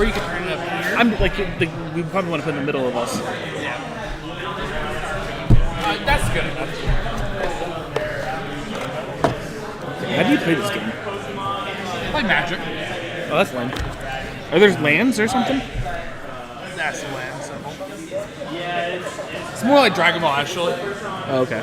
Or you can turn it up here. I'm like we probably want to put in the middle of us. Yeah. That's good enough. How do you play this game? Like Magic. Oh, that's lame. Are there lands or something? That's the land symbol. It's more like Dragon Ball, actually. Oh, okay.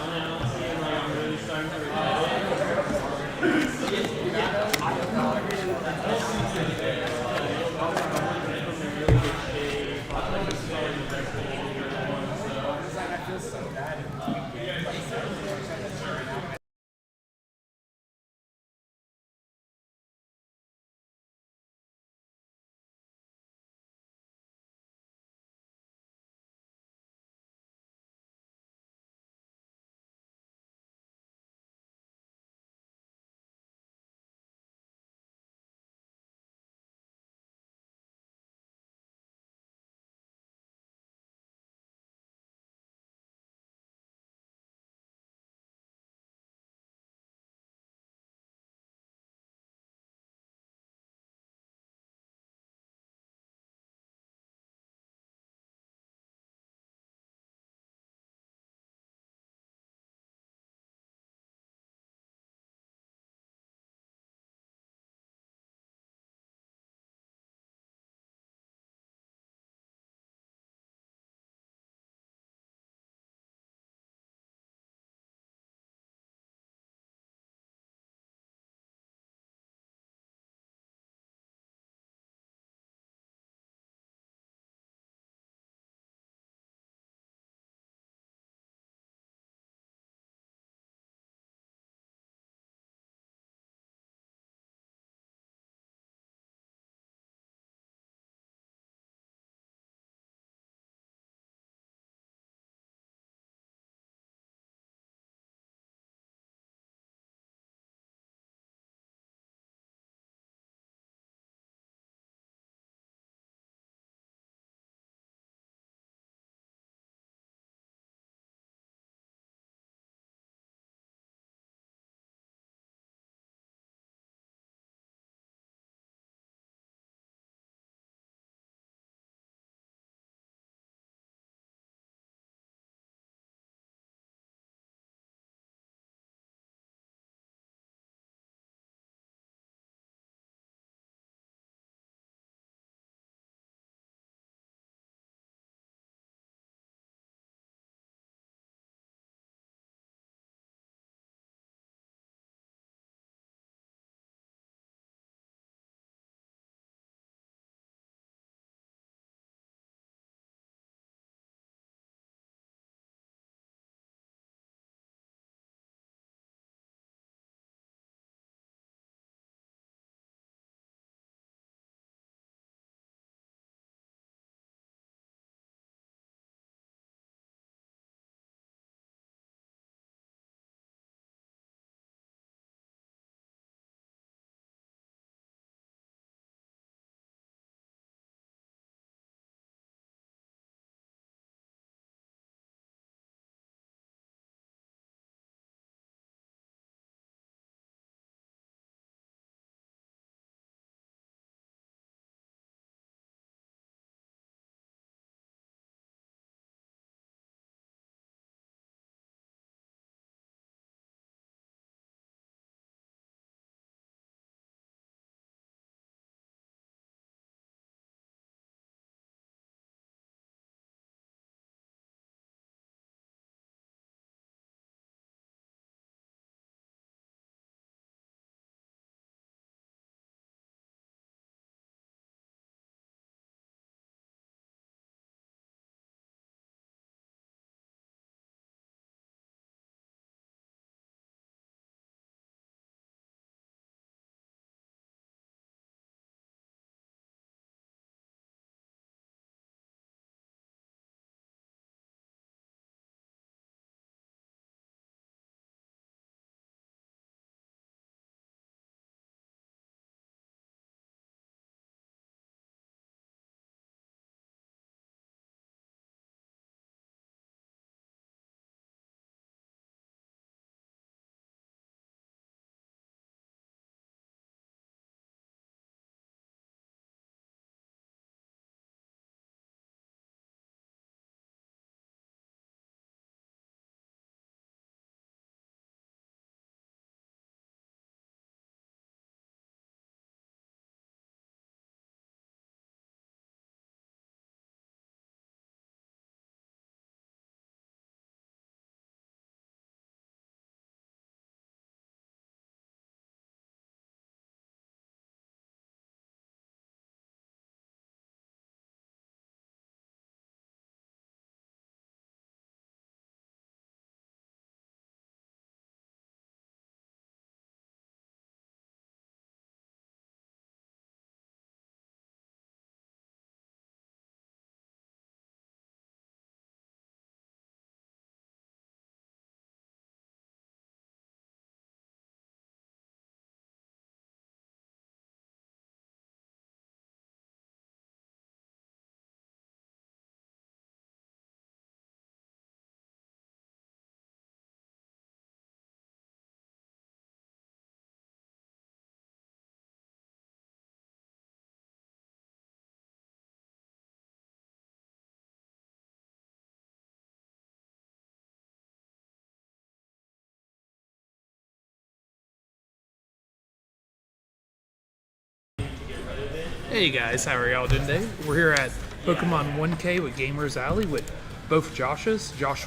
Hey guys, how are y'all doing today? We're here at Pokemon 1K with Gamers Alley with both Joshes, Josh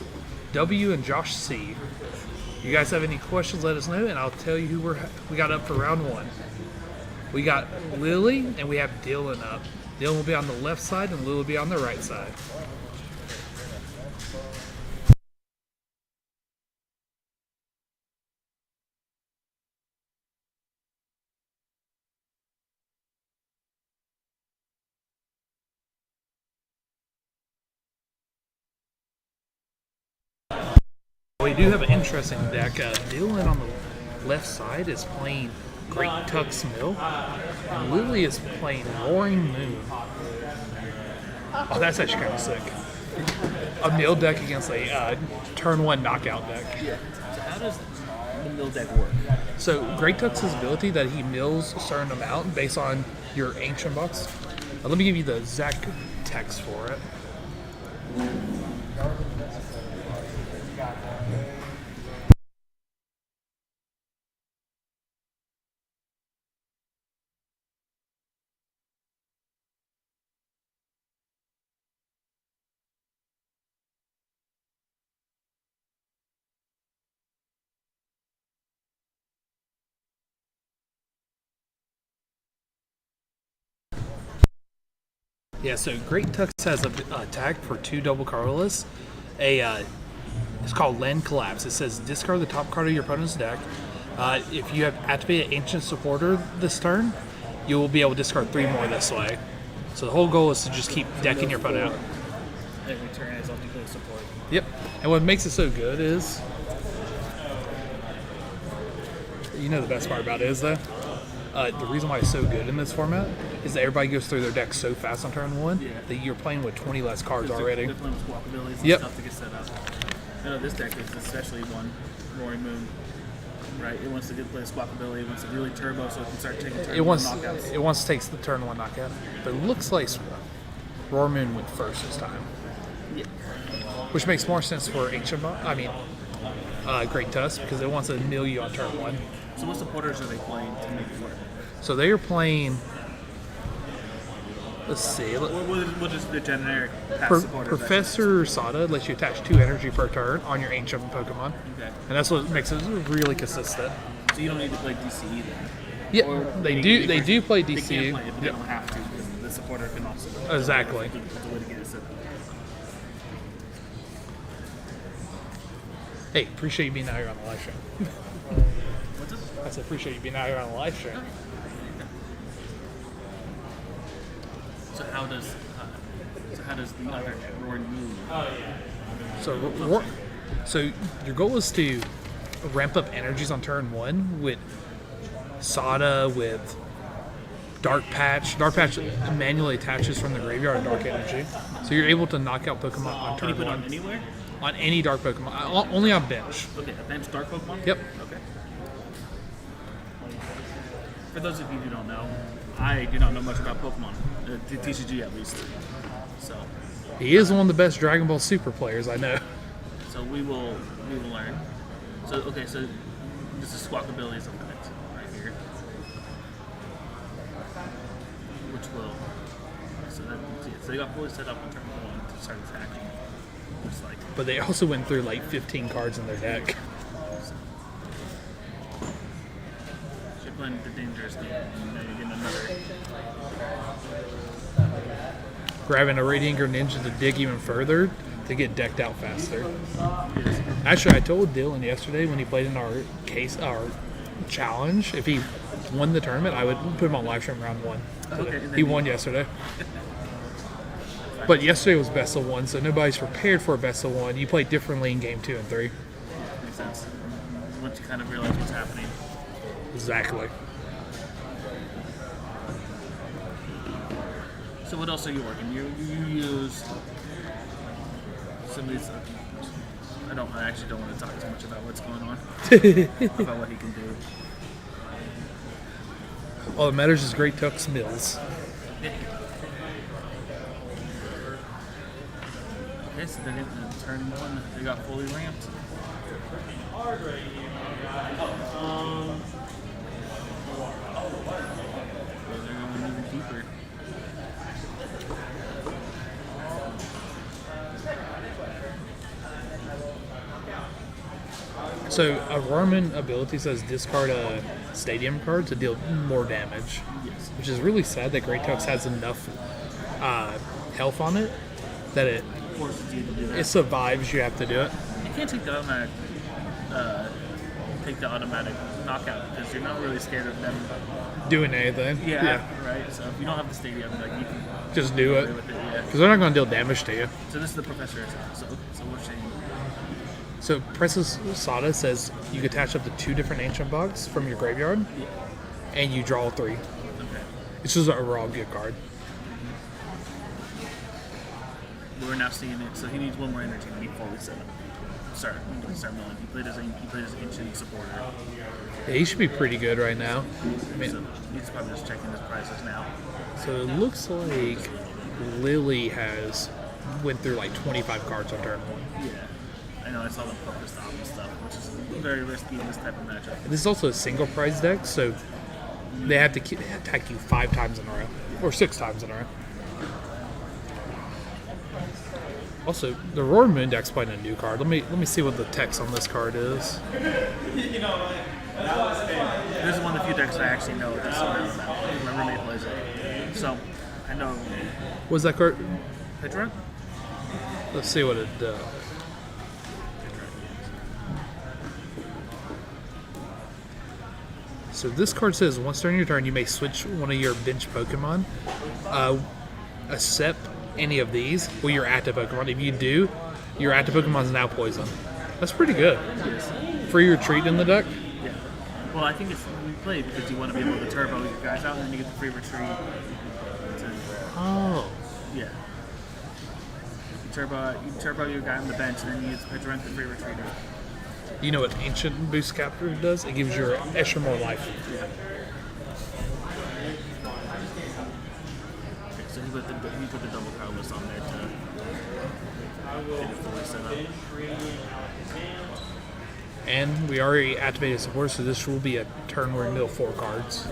W and Josh C. You guys have any questions, let us know, and I'll tell you who we got up for round one. We got Lily and we have Dylan up. Dylan will be on the left side and Lily will be on the right side. We do have an interesting deck. Dylan on the left side is playing Great Tux Mill, and Lily is playing Roaring Moon. Oh, that's actually kind of sick. A mill deck against a turn one knockout deck. Yeah. So how does the mill deck work? So Great Tux's ability that he mills a certain amount based on your ancient box. Let me give you the exact text for it. Yeah, so Great Tux has a tag for 2 double colorless. It's called Land Collapse. It says discard the top card of your opponent's deck. If you have activated Ancient Supporter this turn, you will be able to discard 3 more this way. So the whole goal is to just keep decking your opponent out. Every turn has ultimate support. Yep. And what makes it so good is, you know the best part about it is though, the reason why it's so good in this format is that everybody goes through their deck so fast on turn 1 that you're playing with 20 less cards already. They're playing with swap abilities and Yep. stuff to get set up. I know this deck is especially one, Roaring Moon. Right? It wants to get play swap ability, it wants to really turbo so it can start taking turn knockouts. It wants to take the turn 1 knockout. But it looks like Roar Moon went first this time. Yeah. Which makes more sense for Great Tusk because it wants to mill you on turn 1. So what supporters are they playing to make it work? So they are playing. Let's see. What is the generic pass supporter? Professor Sada lets you attach 2 energy per turn on your ancient Pokemon. Okay. And that's what makes it really consistent. So you don't need to play DCE then? Yeah, Or they do. They do play They DCU. can play it, but they don't have to because the supporter can also Exactly. the way to get it set up. Hey, appreciate you being out here on the live stream. What's this? I said appreciate you being out here on the live stream. So how does the other Roaring Moon? So your goal is to ramp up energies on turn 1 with Sada, with Dark Patch. Dark Patch manually attaches from the graveyard of Dark Energy. So you're able to knock out Pokemon on Can you turn put it 1. on anywhere? On any Dark Pokemon. Only on bench. Okay, a bench Dark Pokemon? Yep. Okay. For those of you who don't know, I do not know much about Pokemon. TCG at least. So He is one of the best Dragon Ball Super players I know. we will learn. So okay, so this is Squawk Abilities effect right here. Which will so they got fully set up on turn 1 to start attacking. Just like But they also went through like 15 cards in their deck. you're playing the dangerous game and then you're getting another. Grabbing a Radiant Greninja to dig even further to get decked out faster. Actually, I told Dylan yesterday when he played in our challenge, if he won the tournament, I would put him on live stream round 1. Okay, He won yesterday. But yesterday was best of 1, so nobody's prepared for a best of 1. You play differently in game 2 and 3. Makes sense. Once you kind of realize what's happening. Exactly. So what else are you working? You use some of these. I actually don't want to talk too much about what's going on. About what he can do. All that matters is Great Tux Mills. Okay, so they're getting turn 1. They got fully ramped. They're going even deeper. So a Roman ability says discard a stadium card to deal more damage, Yes. which is really sad that Great Tux has enough health on it that it Forces you to do that. survives. You have to do it. You can't take the automatic knockout because you're not really scared of them. Doing anything. Right. So if you don't have the stadium, like you can Just do play it. with it. Yeah. Because they're not going to deal damage to you. So this is the professor. So we're saying So Princess Sada says you can attach up to 2 different ancient bugs from your graveyard, and you draw 3. okay. It's just a raw good card. We're now seeing it. So he needs 1 more energy to be fully set up. Start milling. He played as ancient supporter. Yeah, he should be pretty good right now. I mean, So he's probably just checking his prices now. so it looks like Lily has went through like 25 cards on turn 1. Yeah. I know I saw them focus stop and stuff, which is very risky in this type of matchup. This is also a single prize deck, so they have to attack you 5 times in a row, or 6 times in a row. Also, the Roaring Moon deck's playing a new card. Let me see what the text on this card is. This is one of the few decks I actually know this amount about. My roommate plays it. So, I know What's that card? Petra? Let's see what it does. So this card says once during your turn, you may switch one of your bench Pokemon. Accept any of these with your active Pokemon. If you do, your active Pokemon is now poisoned. That's pretty good. Yes. Free retreat in the deck. Yeah. Well, I think it's we play because you want to be able to turbo your guys out and then you get the free retreat. Oh. Yeah. You turbo your guy on the bench and then you use Petra the free retreater. You know what Ancient Boost Capture does? It gives you extra more life. Yeah. Okay, so he put the double powerless on there to get it fully set up. And we already activated support, so this will be a turn where we mill 4 cards.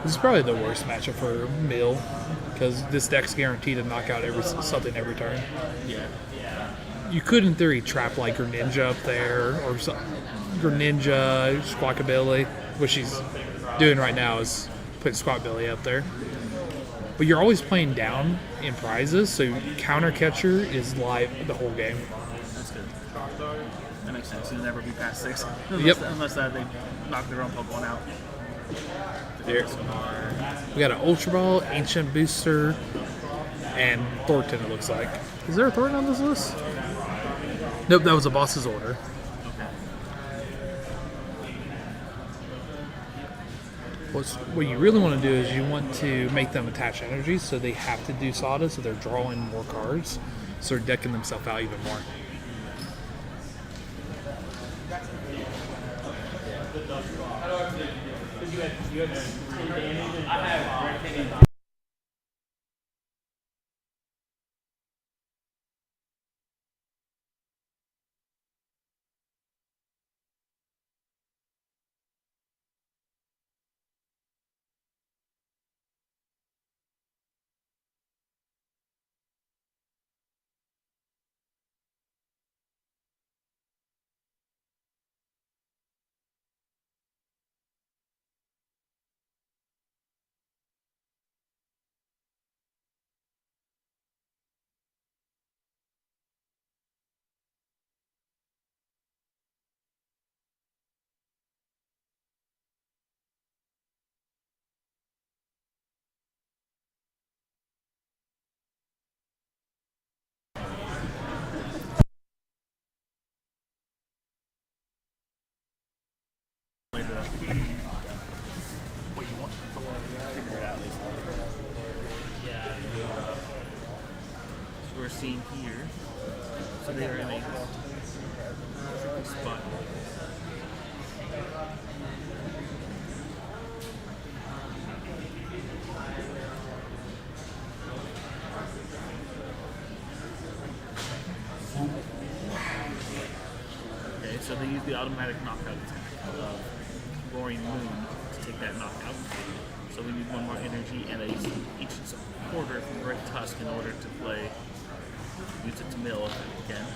This is probably the worst matchup for Mill, because this deck's guaranteed to knock out something every turn. Yeah. You could, in theory, trap like Greninja up there, or Greninja, Squawkabilly, which she's doing right now is putting Squawkabilly up there. But you're always playing down in prizes, so Counter Catcher is live the whole game. That's good. That makes sense. You'll never be past 6. Yep. Unless they knock their own Pokemon out. Here. We got an Ultra Ball, Ancient Booster, and Thornton, it looks like. Is there a Thornton on this list? Nope, that was a boss's order. Okay. What you really want to do is you want to make them attach energy, so they have to do Sada, so they're drawing more cards, so they're decking themselves out even more. We're seeing here. So they are in a tricky spot. Okay, so they use the automatic knockout attack of Roaring Moon to take that knockout. So we need 1 more energy and each supporter from Great Tusk in order to play Use it to mill if you can.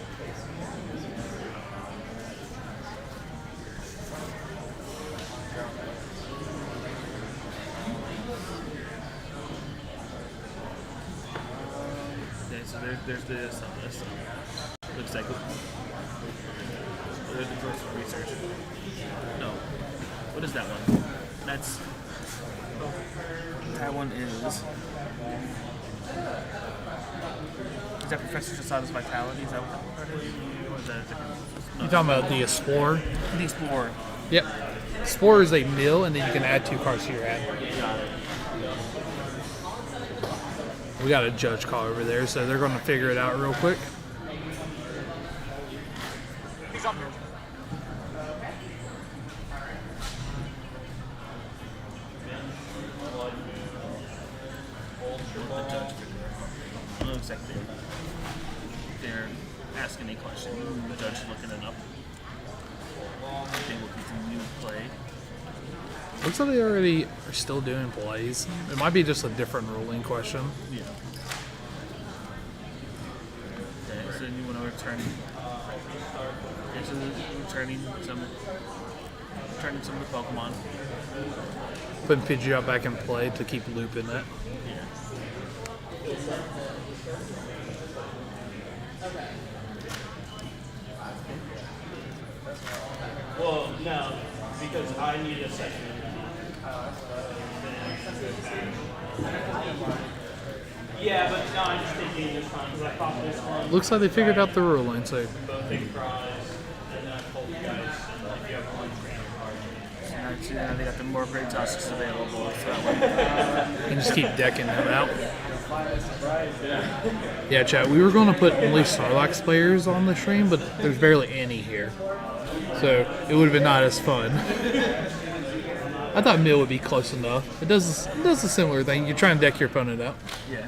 Okay, so there's this on this. Looks like there's the grocery research. No. What is that one? That one is that Professor Shasada's Vitality? Is that what that is? Or is that a different? No, You talking about the Explorer? the Explorer. Yep. Explorer is a mill, and then you can add 2 cards to your hand. Got it. We got a judge call over there, so they're going to figure it out real quick. The judge figure. It looks like they're asking a question. The judge is looking it up. They will continue to play. Looks like they already are still doing plays. It might be just a different ruling question. Yeah. Okay, so you want to return. Okay, so returning some of the Pokemon. Putting Pidgeot back in play to keep looping it. Yeah. Well, no, because I need a second. Yeah, but no, I'm just thinking this time because I thought this one Looks like they figured out the ruling, so both big prize, and then I told you guys if you have one random card. So now they got the more great tusks available. So that way. you can just keep decking them out. Yeah, chat, we were going to put only Sarlacc players on the stream, but there's barely any here. So it would have been not as fun. I thought Mill would be close enough. It does a similar thing. You try and deck your opponent out. Yeah.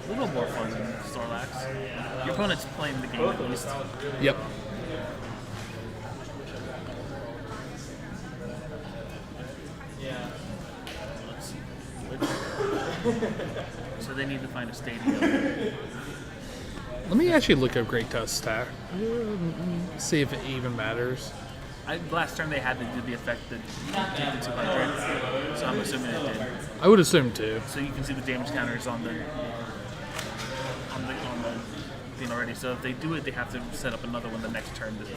A little more fun than Snorlax. Your opponent's playing the game at least. Yep. Let's see. So they need to find a stadium. Let me actually look up Great Tusk stat. See if it even matters. Last turn they had to do the effect that take the 200, so I'm assuming it did. I would assume too. So you can see the damage counters on the thing already. So if they do it, they have to set up another one the next turn to go.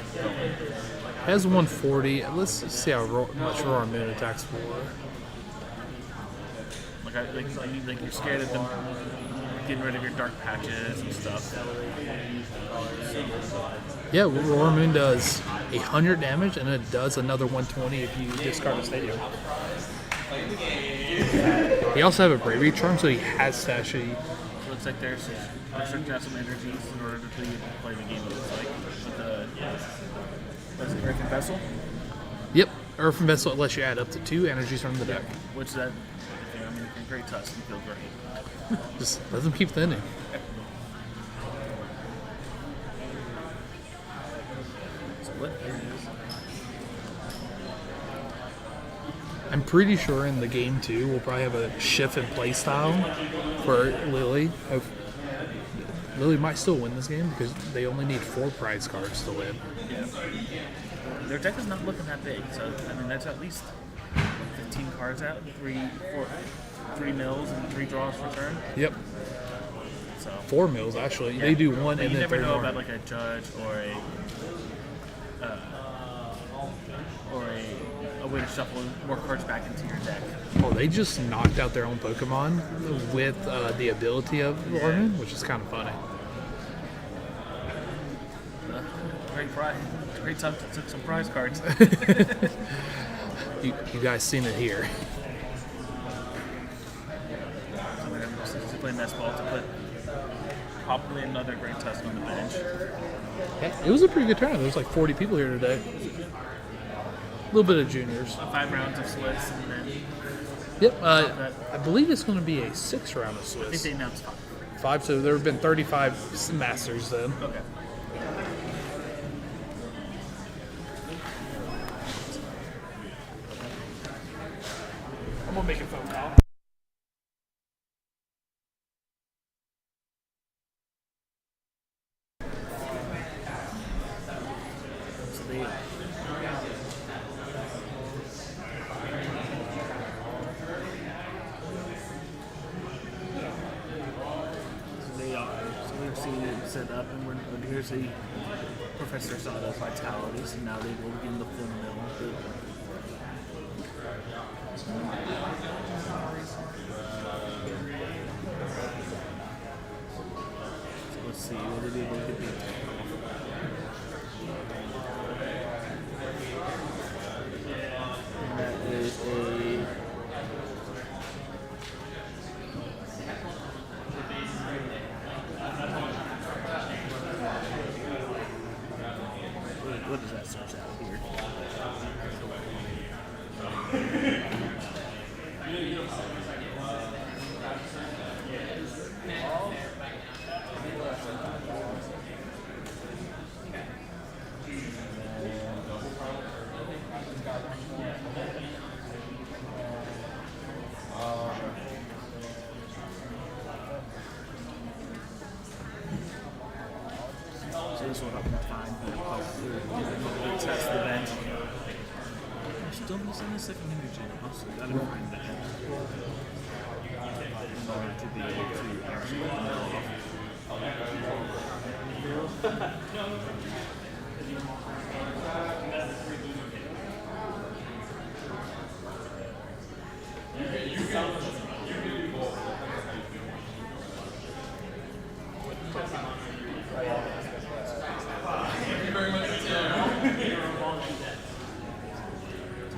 Has 140. Let's see how much Roar Moon attacks for. Like you're scared of them getting rid of your dark patches and stuff. Yeah, Roar Moon does 100 damage, and it does another 120 if you discard a stadium. He also have a Bravery Charm, so he has to actually. Looks like there's restricting out some energies in order to be able to play the game. It looks like with the what's it, Earthen Vessel, Yep, Earthen Vessel lets you add up to 2 energies from the deck. which that I mean, if you're Great Tusk, you feel great. Just let them keep thinning. So what is I'm pretty sure in the game too, we'll probably have a shift in play style for Lily. Lily might still win this game because they only need 4 prize cards to win. Yeah. Their deck is not looking that big, so I mean that's at least 15 cards out, 3 mills and 3 draws per turn. Yep, So 4 mills actually. They do 1 but and you then never 3 know more. about like a judge or a way to shuffle more cards back into your deck. Oh, they just knocked out their own Pokemon with the ability of Lorman, which is kind of funny. Great time to took some prize cards. You guys seen it here. So we're just playing that ball to put probably another Great Tusk on the bench. It was a pretty good tournament. There was like 40 people here today. A little bit of juniors. 5 rounds of Swiss, and then Yep, I believe it's going to be a 6 round of I think Swiss. they announced 5. 5, so there have been 35 Masters then. Okay. I'm going to make a phone call. set up, and here's the Professor Sawdust Vitality, so now they will begin the full mill. So let's see, will they be able to get the attack off? And that is a... What does that search out here? So this one up in time, but test the bench. Still missing the second energy. Also, gotta find that in order to be able to actually pull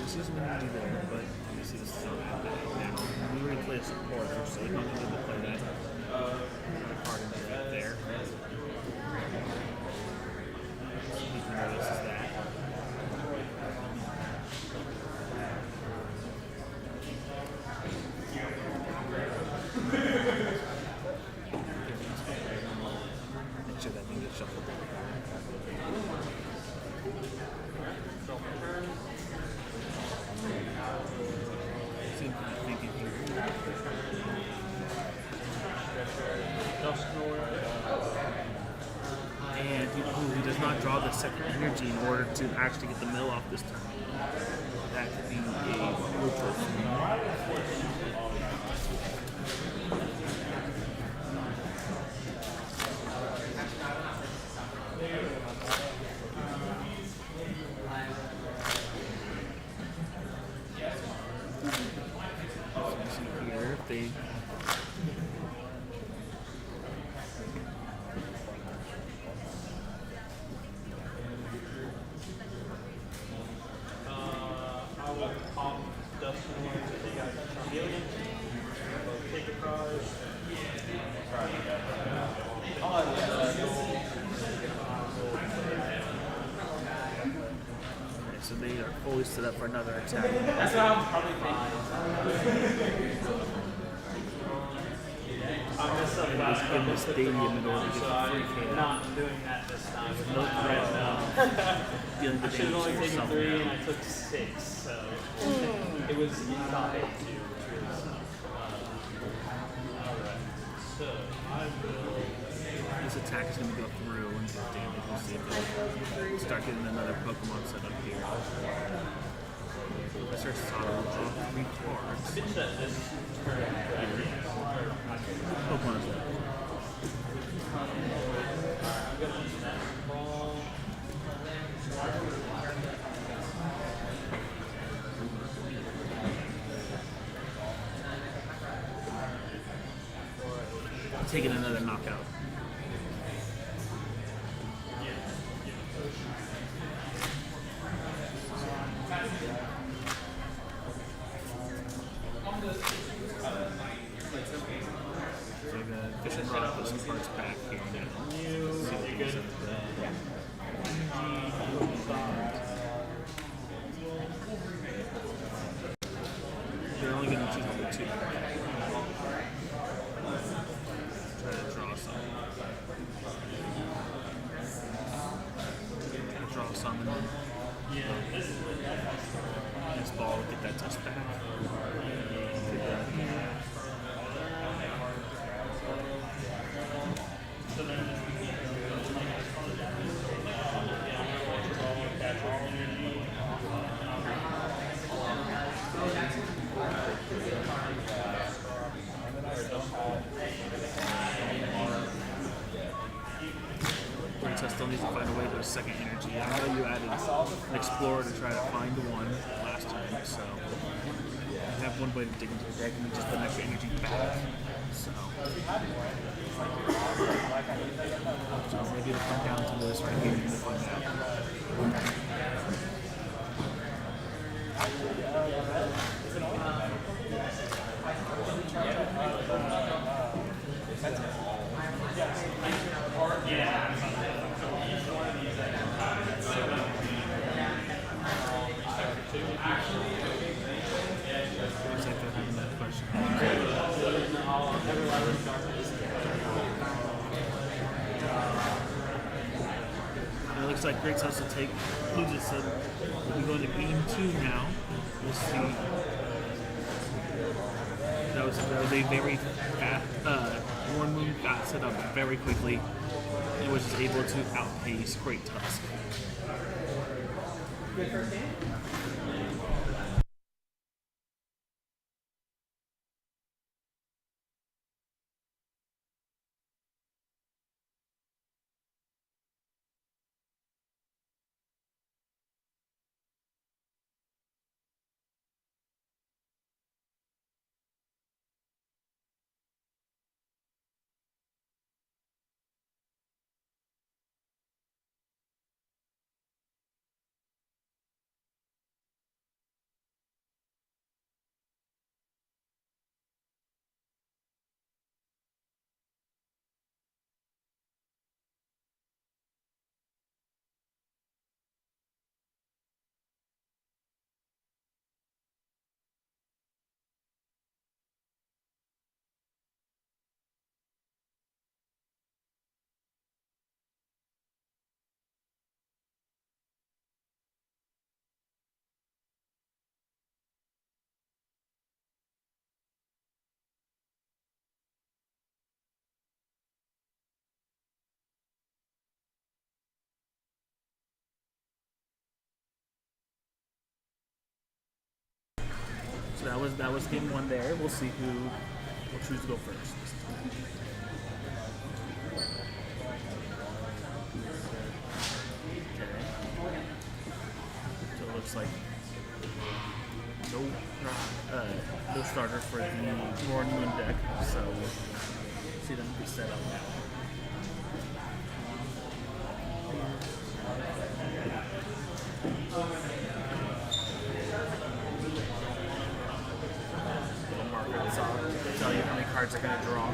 this is when you do that, but obviously this is not happening now. We already play a supporter, so you don't need to play that card into that there. You can notice is that. Make sure that thing gets shuffled. And he does not draw the second energy in order to actually get the mill off this turn. That could be a brutal here if they so they are fully set up for another attack. That's what I'm probably I'm just so glad In the stadium in order to get the free I'm kick. not doing that this time. No threat. Dealing I with should have only damage taken to 3 and someone. I took 6, so it was in top 8 too, which was alright. So I will This attack is going to go through and do damage. We'll see if we start getting another Pokemon set up here. Professor Sada will draw 3 cards. pitch that this turn. Pokemon is left. Ball. Taking another knockout. So I'm gonna fish and rock put some cards back here now. See what goes into that. They're only gonna choose number 2. Try to draw some. Try to draw some and then this ball will get that touch back. find a way to a second energy. I know you added an explorer to try to find one last time, so you have one way to dig into the deck and you just put an extra energy back. So maybe it'll come down to this right here and we'll find out. Looks like they're having that question. It looks like Griggs has to take. He just said we're going to game 2 now. We'll see. That was a very fast. Warren Moon got set up very quickly and was just able to outpace Great Tusk. So that was game 1 there. We'll see who will choose to go first. Okay. So it looks like no starter for the Warren Moon deck. So we'll see them be set up now. Tell you how many cards are going to draw.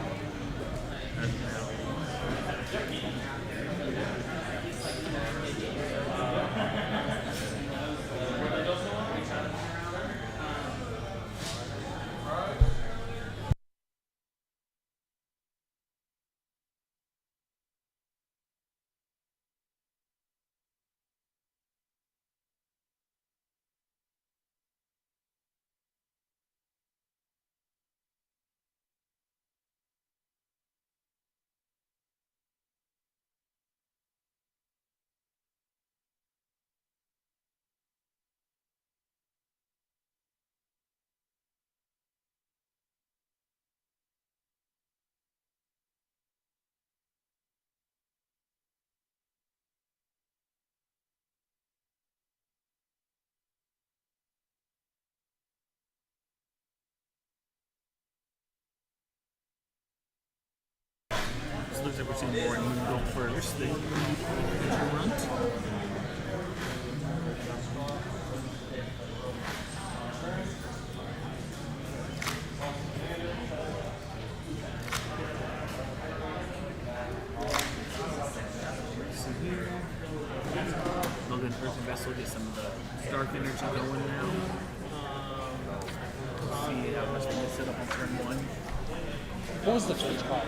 So it looks like we're seeing Warren Moon go first. Then Runt. Logan Earth and Vessel get some of the dark energy going now. Let's see how much they can set up on turn 1. What was the first call?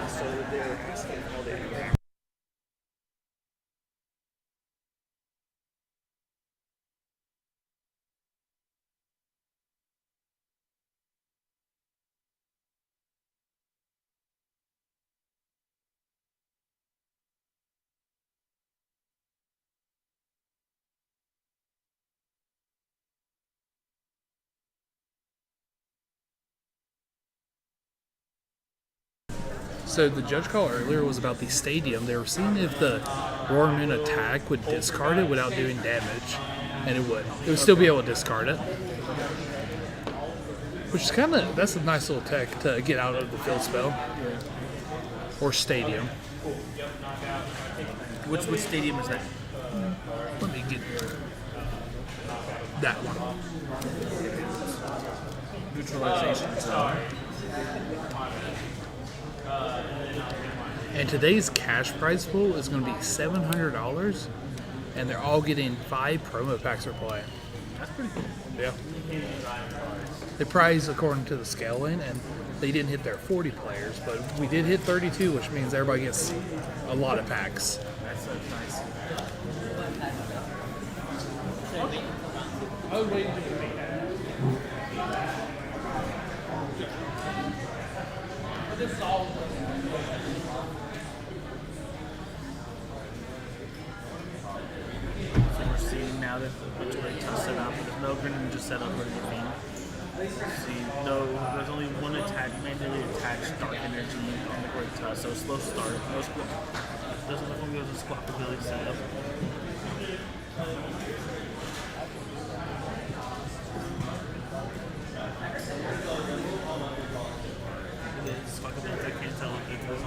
So they're asking how they So the judge call earlier was about the stadium. They were seeing if the Roaring Moon attack would discard it without doing damage, and it would. It would still be able to discard it. Which is kind of, that's a nice little tech to get out of the field spell. Or stadium. Which stadium is that? Let me get that one. Neutralization zone. And today's cash prize pool is going to be $700, and they're all getting 5 promo packs for playing. That's pretty cool. Yeah. They prize according to the scaling, and they didn't hit their 40 players, but we did hit 32, which means everybody gets a lot of packs. That's nice. So we're seeing now that it's already tough set up. There's no Greninja set up for the game. See, no, there's only one manually attached Dark Energy on the Great Tusk, so slow start. No squat. Doesn't look like there's a squat ability set up. Squat ability, I can't tell what it does.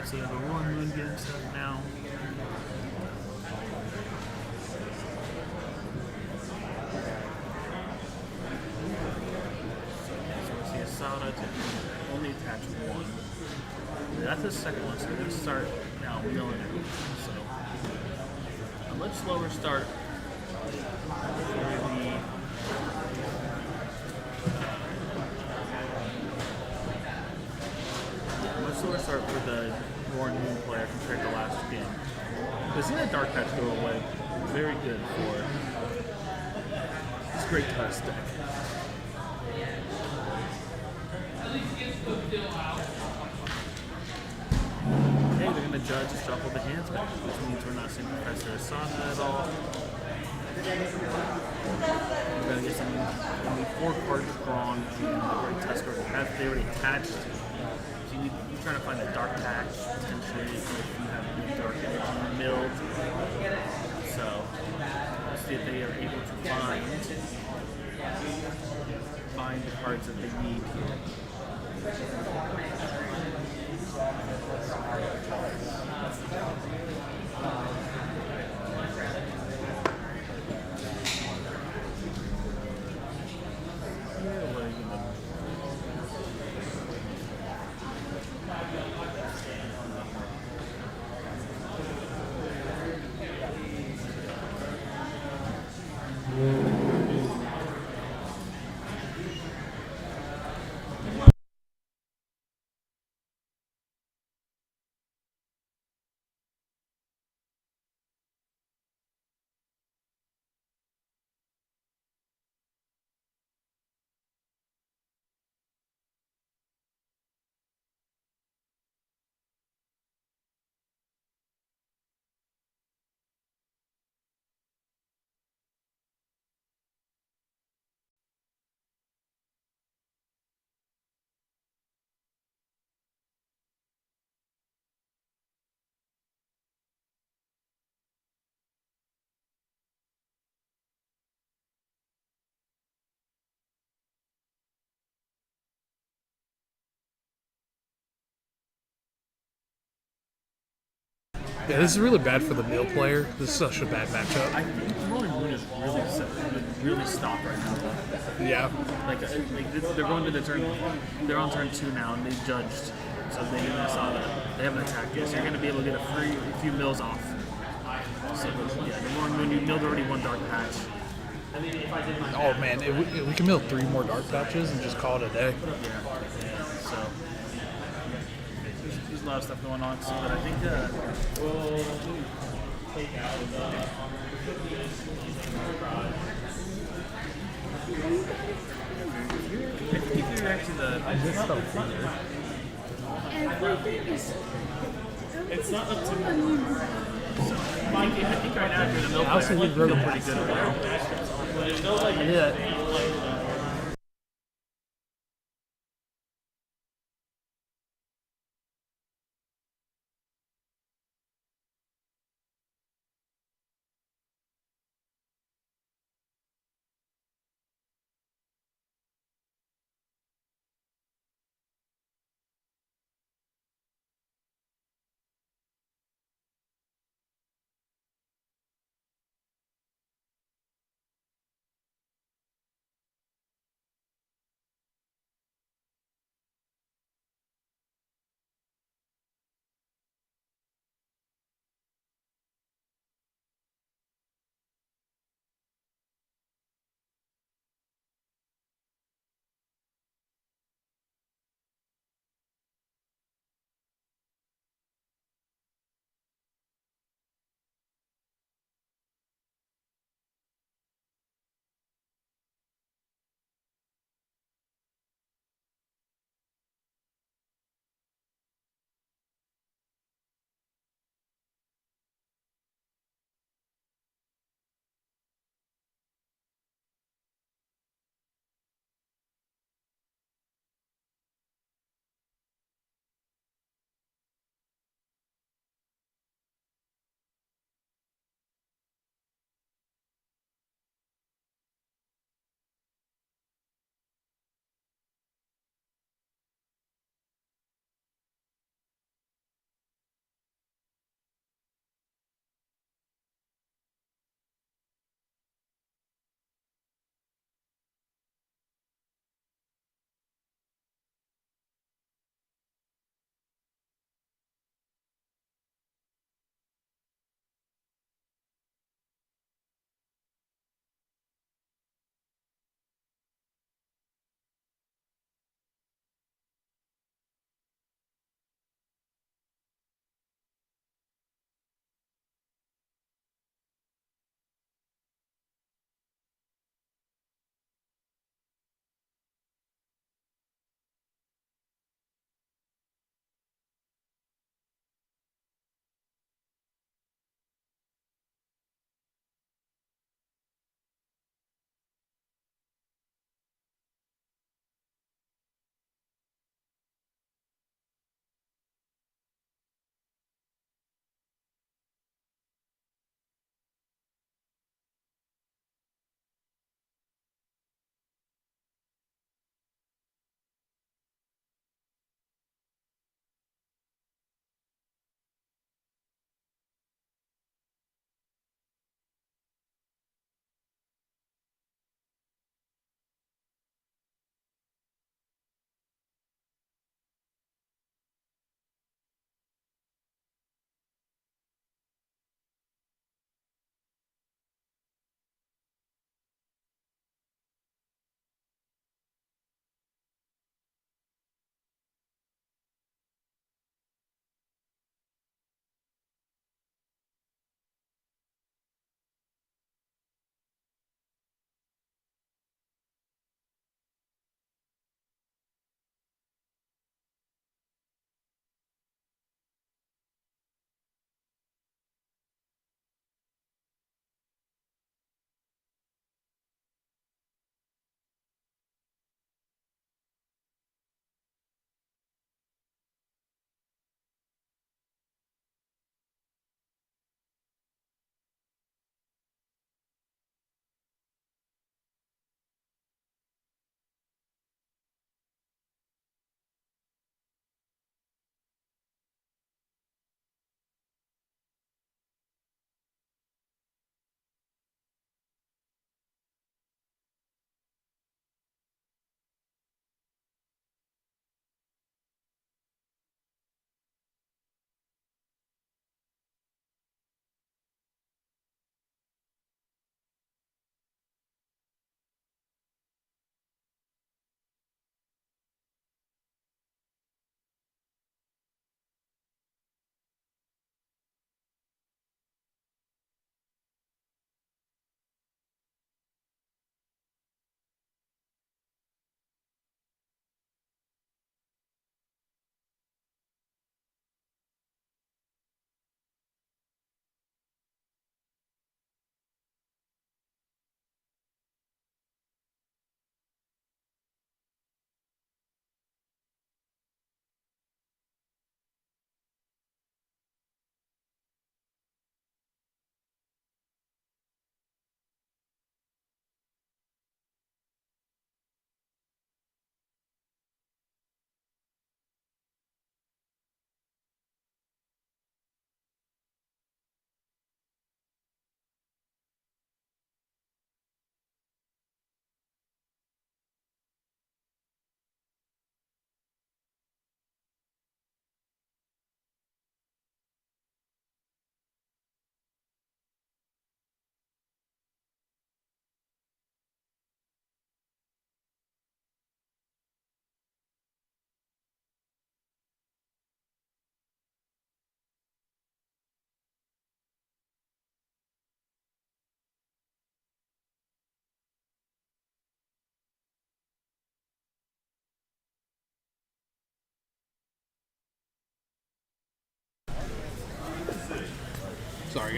So you have a Roaring Moon getting set up now. So we see Asada to only attach one. That's the second one, so we're going to start now milling it. So a much slower start for the slower start for the Roaring Moon player compared to last game. But seeing that Dark Patch go away, very good for this Great Tusk deck. Okay, they're going to judge shuffle the hands back, which means we're not seeing Professor Asada at all. We're going to get some only 4 cards drawn in the Great Tusk. They already attached. You're trying to find a dark patch, potentially, if you have any dark energy milled. So, let's see if they are able to find the cards that they need here. Yeah, this is really bad for the mill player. This is such a bad matchup. I think Roaring Moon is really stopped right now. Yeah. They're going to the turn. They're on turn 2 now, and they judged. So they saw that they haven't attacked yet. So you're going to be able to get a few mills off. So yeah, the Roaring Moon, you milled already 1 dark patch. Oh man, we can mill 3 more dark patches and just call it a day. Yeah. So there's a lot of stuff going on. So, but I think if you're actually the This stuff Everything is. It's not up to me. I think right now, if you're the middle I also player, did you feel Roman pretty good about it. I did that.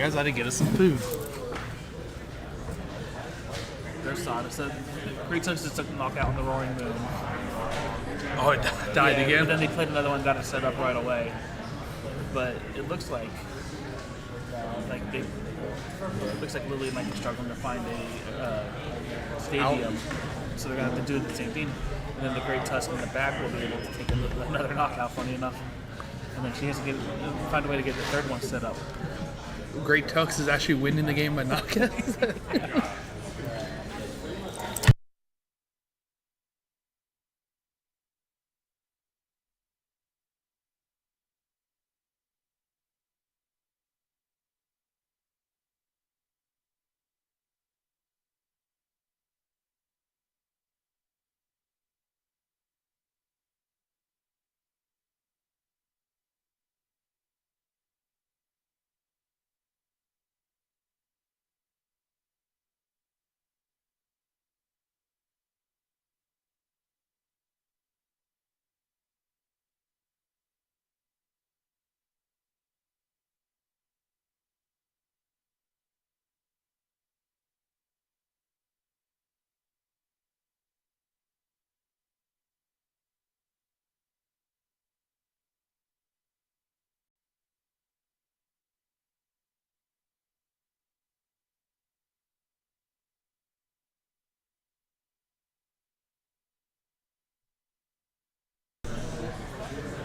guys, I had to get us some food. They're solid. So Great Tusk just took the knockout on the Roaring Moon. Oh, it died Yeah, again? But then they played another one, got it set up right away. But it looks like Lily might be struggling to find a stadium, so they're gonna have to do the same thing. And then the Great Tusk in the back will be able to take another knockout. Funny enough, and then she has to find a way to get the third one set up. Great Tusk is actually winning the game by knockout.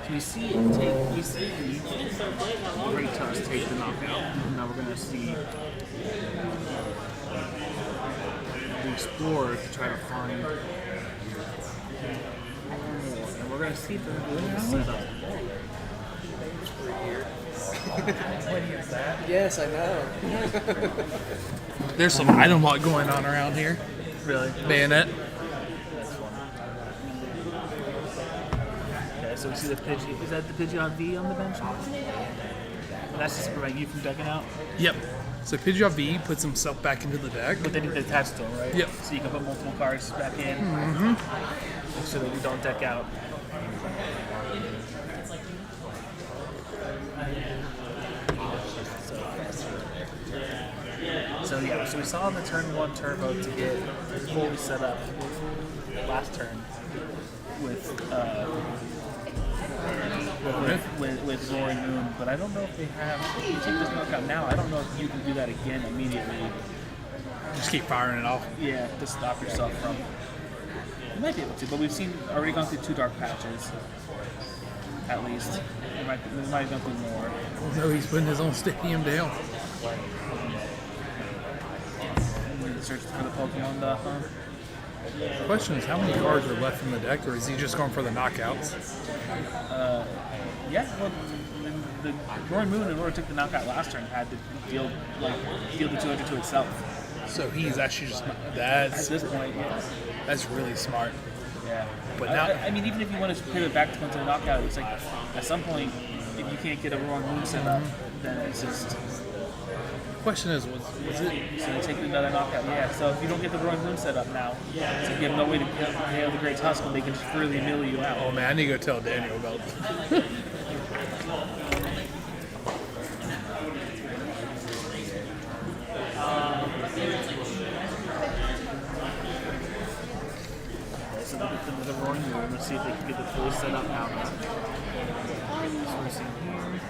So we see Great Tusk take the knockout. Now we're gonna see the Explorer to try to find more, and we're gonna see if they're going to set up. Yes, I know. There's some item lock going on around here. Really? Bayonet. Okay, so we see the Pidgey. Is that the Pidgeot V on the bench? And that's just to prevent you from decking out. Yep. So Pidgeot V puts himself back into the deck. But they need to attach to them, right? Yep. So you can put multiple cards back in, so that you don't deck out. So yeah, so we saw the turn 1 turbo to get fully set up last turn with with Roaring Moon, but I don't know if they have. If you take this knockout now, I don't know if you can do that again immediately. Just keep firing it off. Yeah, to stop yourself from. You might be able to, but we've already gone through 2 dark patches, at least. We might have gone through more. Oh no, he's putting his own stadium down. Search for the Pokemon stuff, huh? The question is, how many cards are left in the deck, or is he just going for the knockouts? Yeah, well, the Roaring Moon, in order to take the knockout last turn, had to deal the 200 to itself. So he's actually just At that's this point, yeah. that's really smart. Yeah. But now- I mean, even if you want to pivot back to the knockout, it's like, at some point, if you can't get a Roaring Moon set up, then it's just... The question is, was it? So you take another knockout, yeah. So if you don't get the Roaring Moon set up now, so you have no way to KO the Great Tusk, and they can just freely mill you out. Oh man, I need to go tell Daniel about it. So they get the Roaring Moon. Let's see if they can get the fully set up now. So we're seeing here.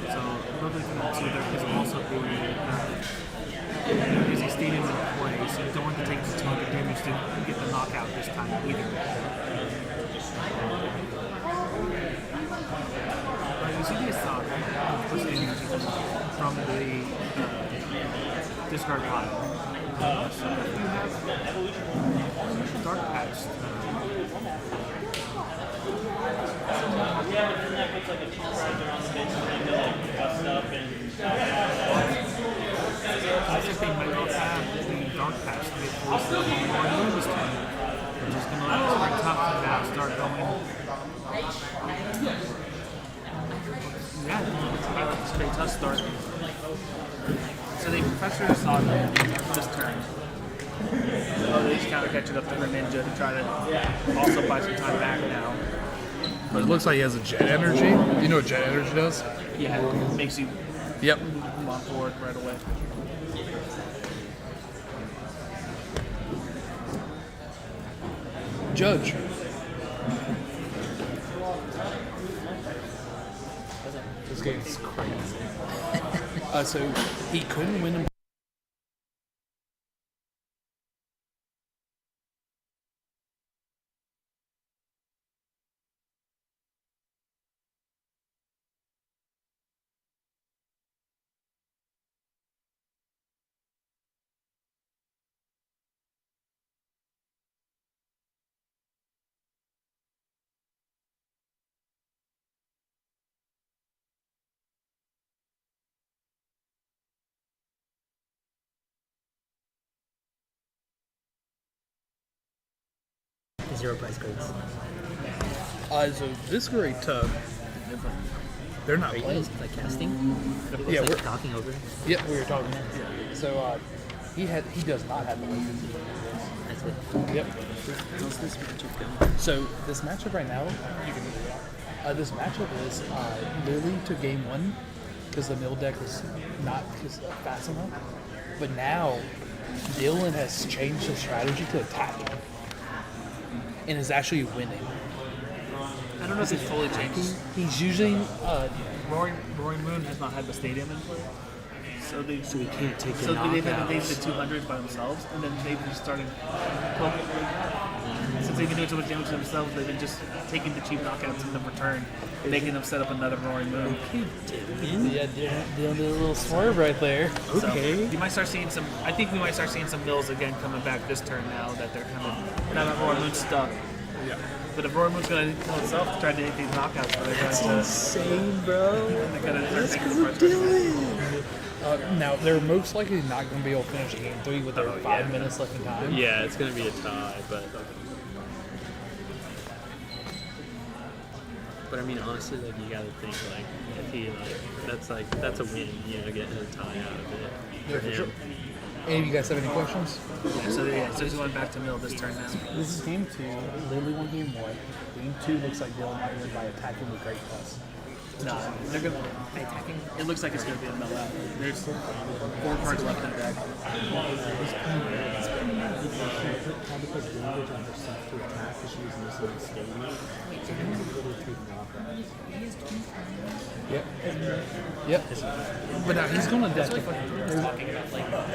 So another thing also there is also is a stadium in play, so you don't want to take the 200 damage to get the knockout this time either. You see the Assault from the discard pile. So if you have Dark Patch, I think they might not have the Dark Patch to get forced to the Moon this turn. We're just going to let this Red Top now start going. Yeah, I like this Great Tusk start. So they Professor Saga this turn. Oh, they just counter catch it up to Greninja to try to also buy some time back now. But it looks like he has a jet energy. You know what jet energy does? Yeah, it makes you Yep. come on board right away. Judge. This game's crazy. So he couldn't win. Zero price codes. So this great tub, they're not Are you playing. guys like casting? Yeah, Like we're talking over. yeah we were talking. So he does not have the legend. That's it. Yep. How's this matchup going? So this matchup right now, this matchup is Lily to game one because the mill deck was not fast enough. But now Dylan has changed his strategy to attack and is actually winning. I don't know if it's fully changed. He's using Roaring Moon has not had the stadium in play. So they So we can't take the so they've had the knockouts. 200s by themselves, and then they've been starting. Well, since they've been doing so much damage to themselves, they've been just taking the cheap knockouts in the return, making them set up another Roaring Moon. yeah, Dylan did a little swerve right there. So you might start seeing some. I think we might start seeing some mills again coming back this turn now that they're kind of now that Roaring Moon's stuck. Yeah. But if Roaring Moon's going to kill itself to try to hit these knockouts, so they're going to Insane, bro. they're going to start taking the first. Now they're most likely not going to be able to finish game 3 with their 5 minutes left in time. Yeah, it's gonna be a tie, but I mean honestly, like you gotta think like if he that's a win, you know, getting a tie out of it for for him. sure. Any of you guys have any questions? So he's going back to mill this turn now. This is game 2. Lily won game 1. Game 2 looks like Dylan might win by attacking with Great Plus. No, they're going to attacking. It looks like it's going to be a mill out. There's 4 cards left in the deck. Had to put damage on herself to attack because she was missing the stadium. So he was literally taking knockouts. Yep. Yep. But now he's going to deck.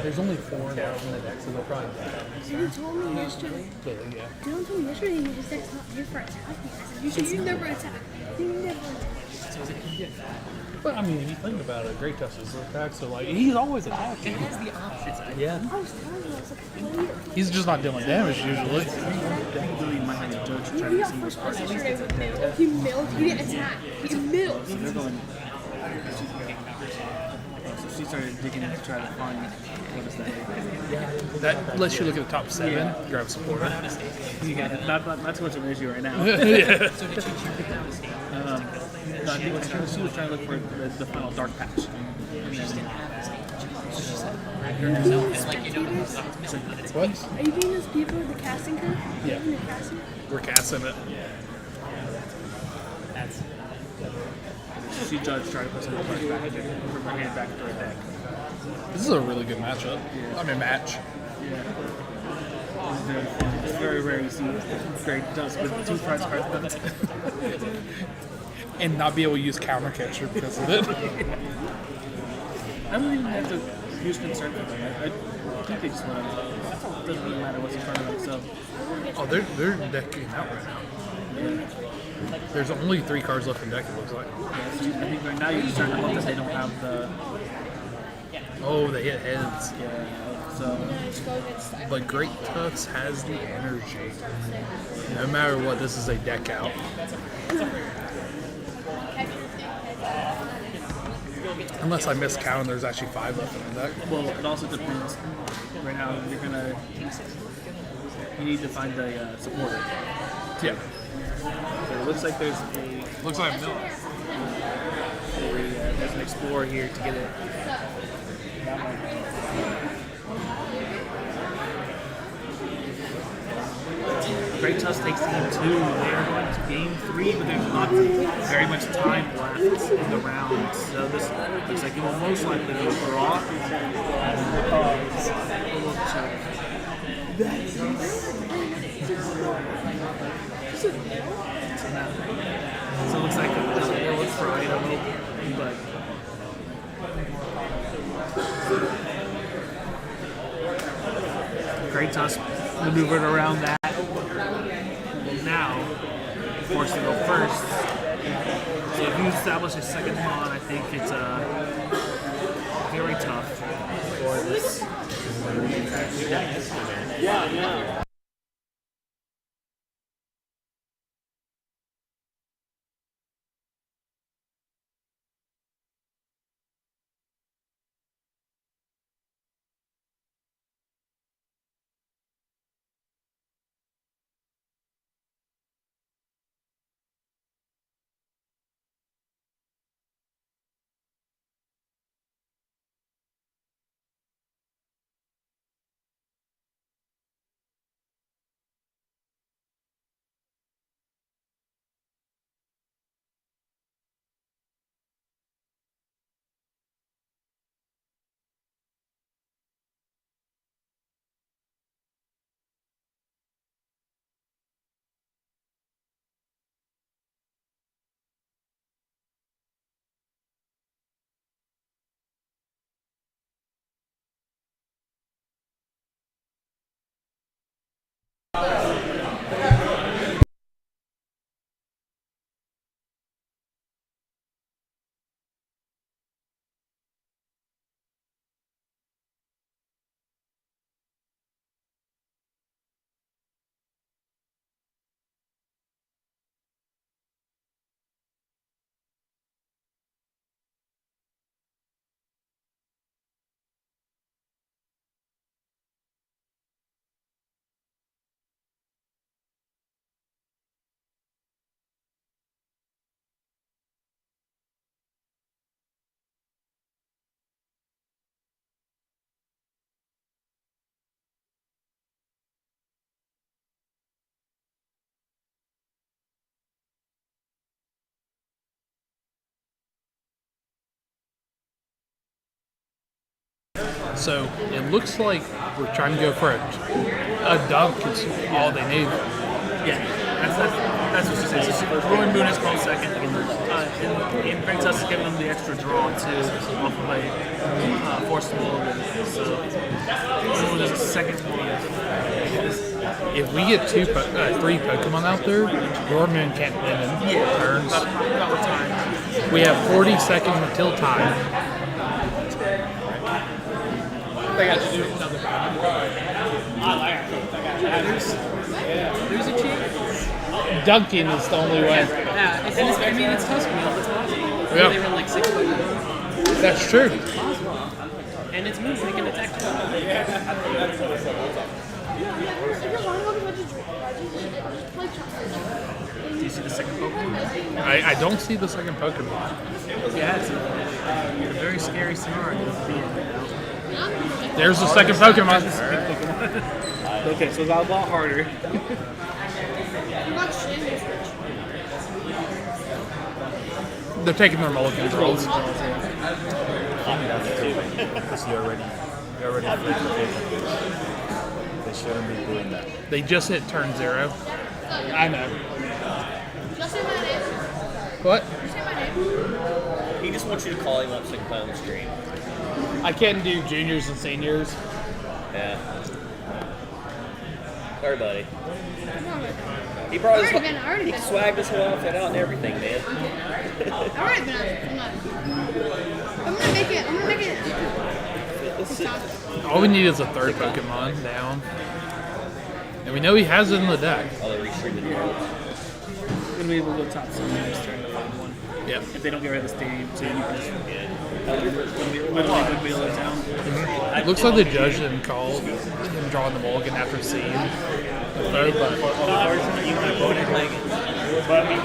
There's only 4 now in the deck, so they'll probably deck. You told me yesterday. Yeah. Dylan told me yesterday you just said not here for attacking. I said, you never attack. You never attack. But I mean, if you think about it, Great Tusk is attack, so like he's always attacking. Has the options. Yeah. I was telling you, I was like, wait. He's just not dealing damage usually. Really might have to judge to try He to got see first which place card. yesterday with mill. He milled. He didn't attack. He milled. They're going. So she started digging in to try to find what is that? That lets you look at the top 7, grab supporter. You got it. Not too much of an issue right now. Yeah. No, I think she was trying to look for the final dark patch. What? Are you doing those people with the casting curve? Yeah. The casting? We're casting it. She judged trying to put some cards back from her hand back into her deck. This is a really good matchup. I mean, match. It's very fun. It's very rare you see Great Tusk with 2 prize cards. And not be able to use counter catcher because of it. I don't even have to use concern for them. I think they just want to. It doesn't really matter what's in front of them. So Oh, they're decking out right now. There's only 3 cards left in deck, it looks like. I think right now you're just starting to hope that they don't have the. Oh, they hit heads. So Just go against But Great Tux has the energy. No matter what, this is a deck out. Unless I miscount, there's actually 5 left in the deck. well, it also depends. Right now you're gonna. You need to find a supporter. Yeah. So it looks like there's a. Looks like a mill. There's an explorer here to get it. Great Tusk takes game 2. They are going to game 3, but there's not very much time left in the round. So this looks like it will most likely be a draw. So it looks like it looks for item, but Great Tusk maneuvered around that. Now, forced to go first. So if you establish a second pawn, I think it's very tough for this. So it looks like we're trying to go for a dunk. It's all they need. Yeah, that's what she said. So Rowan Boone is called second. And Great Tusk is giving them the extra draw too off of a forced move. So Boone is a second one. If we get 3 Pokemon out there, Gorman can't win in turns. About time. We have 40 seconds until time. They got to do another There's a chance. Dunking is the only way. Yeah, it's Tusk Wheel. It's possible. Yeah. They run like 6 Pokemon. That's true. And its moves, they can attack Do you see the second Pokemon? I don't see the second Pokemon. Yeah, it's a very scary scenario to be in right now. There's the second Pokemon. Okay, so it got a lot harder. They're taking their mulligan rolls. Because you already played the game. They shouldn't be doing that. They just hit turn 0. I know. Just say my name. What? Just say my name. He just wants you to call him up so he can play on the stream. I can't do juniors and seniors. Yeah. Sorry, buddy. I've He brought his already he been. swagged his whole outfit out and everything, man. I've already been on it. I'm gonna make it. All we need is a third Pokemon down. And we know he has it in the deck. Oh, they restreamed the world. We're going to be able to go top 7 next turn to find one. Yep. If they don't get rid of the stadium, too, you can just literally wheel it down. Looks like the judge didn't call him drawing the mulligan after seeing the throw, but Unfortunately, you might vote in playing it. But I mean,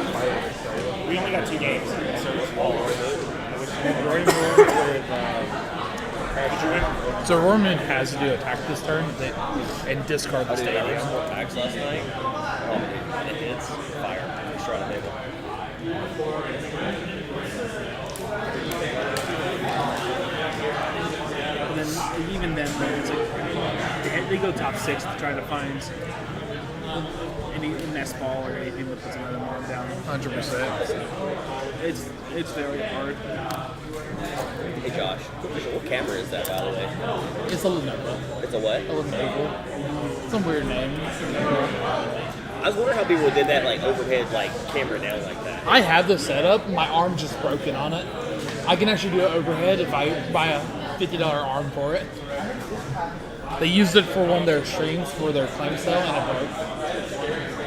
we only got 2 games, so it's all worth it. Roy Moore with did you win? so Roman has to do attack this turn and discard the stadium. Attacks last night. it hits, fire. Make sure on the table. And then even then, though, it's like they go top 6 to try to find any nest ball or anything that puts another one down. 100%. It's very hard. Hey Josh, what camera is that, by the way? It's a Lenovo. It's a what? A Lenovo. Some weird name. I was wondering how people did that, like overhead, like camera down like that. I have this setup. My arm's just broken on it. I can actually do it overhead if I buy a $50 arm for it. They used it for one of their streams for their claim sale and it broke.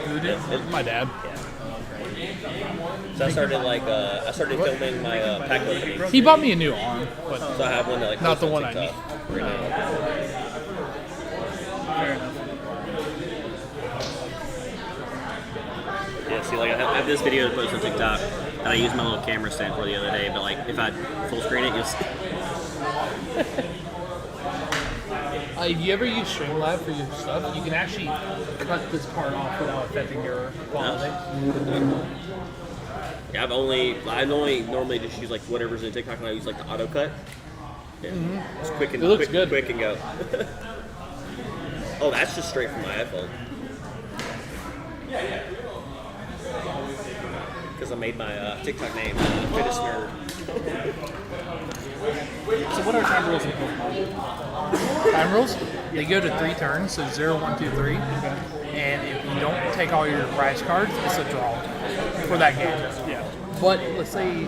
Who did? My dad. So I started filming my pack opening. He bought me a new arm, but So I have one that like not the posts one on I need. TikTok right now. Fair enough. Yeah, see, like I have this video to post on TikTok that I used my little camera stand for the other day, but like if I full screen it, you'll see. If you ever use Streamlab for your stuff, you can actually cut this part off without affecting your quality. Yeah, I normally just use like whatever's in TikTok, and I use like the auto cut. Yeah, it's quick and It looks good. quick and go. Oh, that's just straight from my iPhone. Because I made my TikTok name Fittest Nerd. So what are time rules in Pokemon? Time rules, they go to 3 turns, so 0, 1, 2, 3. And if you don't take all your prize cards, it's a draw for that game. Yeah. But let's say,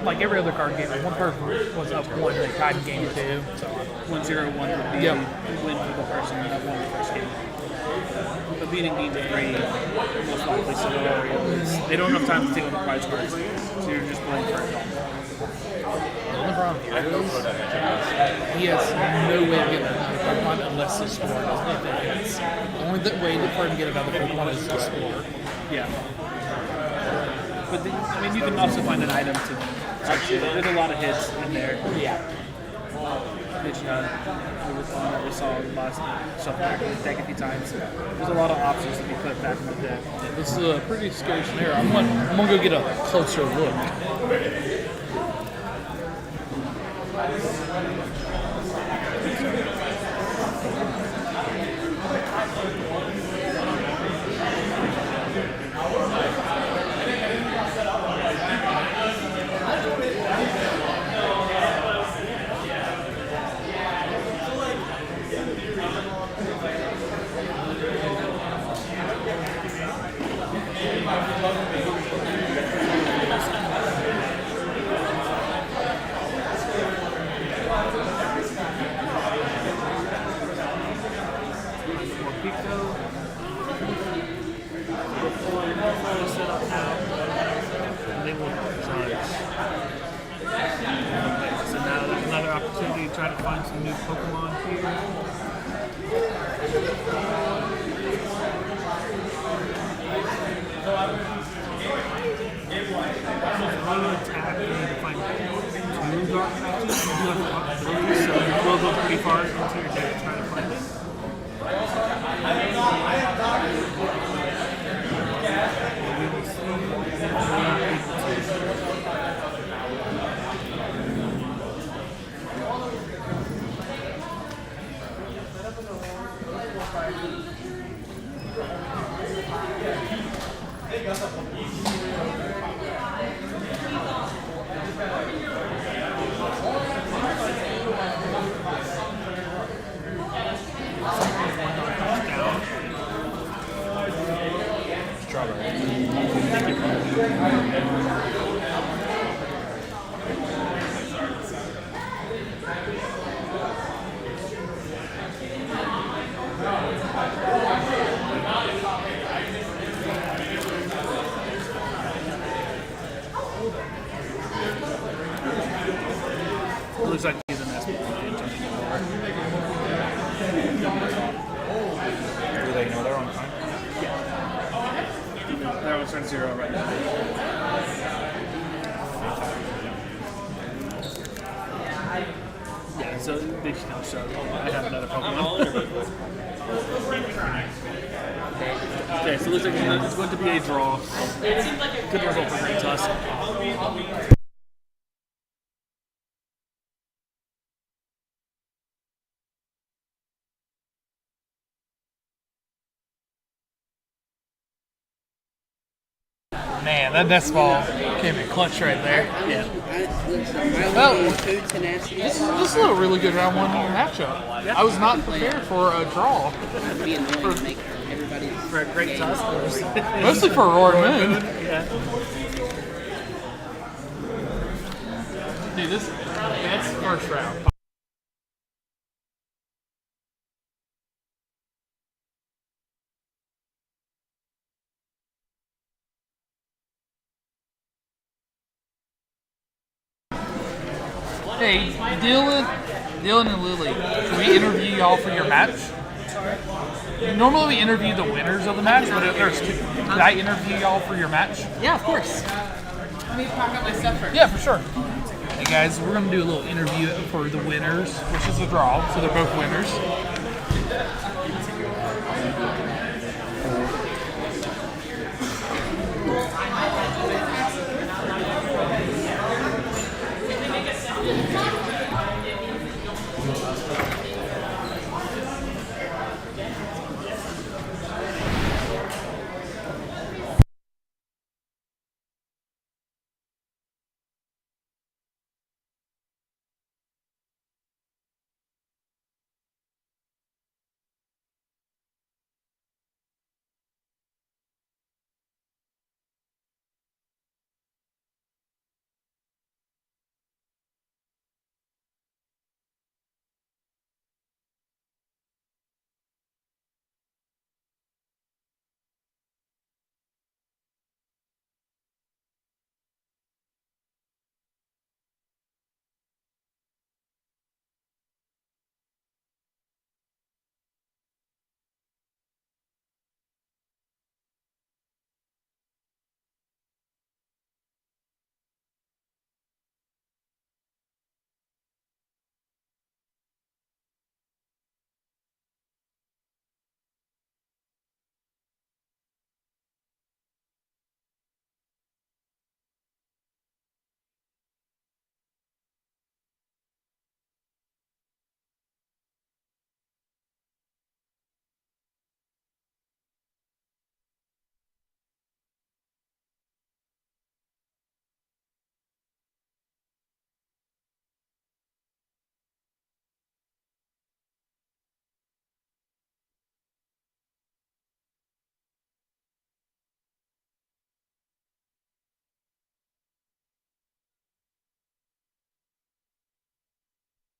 like every other card game, if one person was up 1, they tied in game 2. So 1-0-1 would be Yep. a win for the person that won the first game. But beating game 3, most likely scenario is they don't have time to take all the prize cards, so you're just playing for it. the only problem here is he has no way of getting another Pokemon unless the score doesn't if it hits. The only way for him to get another Pokemon is the score. Yeah. But I mean, you can also find an item to actually. There's a lot of hits in there. Yeah. Which we saw last shuffle back in the deck a few times. There's a lot of options to be put back in the deck. This is a pretty scary scenario. I'm gonna go get a closer look. So now there's another opportunity to try to find some new Pokemon here. Auto attack, you need to find 2 dark patches. You do have the possibility, so you will go pretty far into your deck to try to find it. We will see if we are able to. It looks like he's an S-ball man turning it over. Do they know they're on time? They're on turn 0 right now. Yeah, so they should show. I have another Pokemon. Okay, so it looks like it's going to be a draw. Good result for Great Tusk. Man, that nest ball came in clutch right there. Yeah. Well, this is a really good round one matchup. I was not prepared for a draw. For a Great Tusk. Mostly for Roaring Moon. Yeah. Dude, that's first round. Hey, Dylan and Lily, can we interview y'all for your match? Normally we interview the winners of the match, but if there's two, can I interview y'all for your match? Yeah, of course. Let me pack up my stuff first. Yeah, for sure. Hey guys, we're gonna do a little interview for the winners, which is a draw, so they're both winners.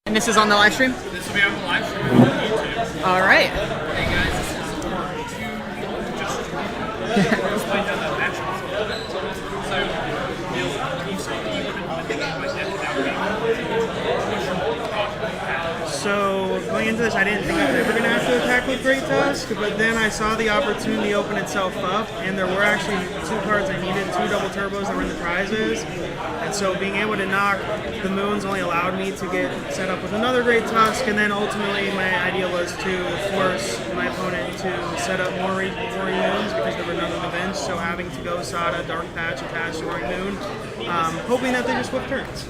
And this is on the live stream? This will be on the live stream on YouTube. All right. Hey guys, this is to explain how that match was a little bit. So, you said you were going to begin by deck without So going into this, I didn't think I was ever going to have to attack with Great Tusk, but then I saw the opportunity open itself up, and there were actually two cards I needed, two double turbos that were in the prizes, and so being able to knock the moons only allowed me to get set up with another Great Tusk, and then ultimately my idea was to force my opponent to set up more Roaring Moons because there were none on the bench, so having to go Sada, Dark Patch, attach to Roaring Moon, hoping that they just flip turns.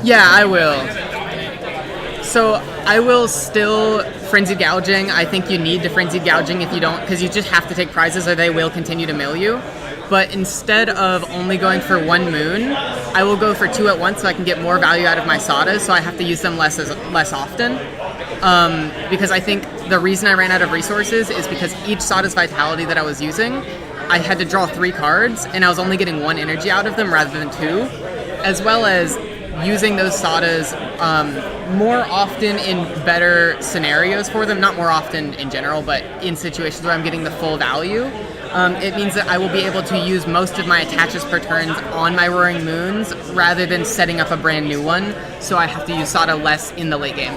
Yeah, I will. So I will still Frenzied Gouging. I think you need to Frenzied Gouging if you don't, because you just have to take prizes or they will continue to mill you. But instead of only going for one moon, I will go for two at once so I can get more value out of my Sadas, so I have to use them less often. Because I think the reason I ran out of resources is because each Sada's Vitality that I was using, I had to draw 3 cards, and I was only getting 1 energy out of them rather than 2, as well as using those Sadas more often in better scenarios for them, not more often in general, but in situations where I'm getting the full value. It means that I will be able to use most of my attaches per turns on my Roaring Moons rather than setting up a brand new one, so I have to use Sada less in the late game.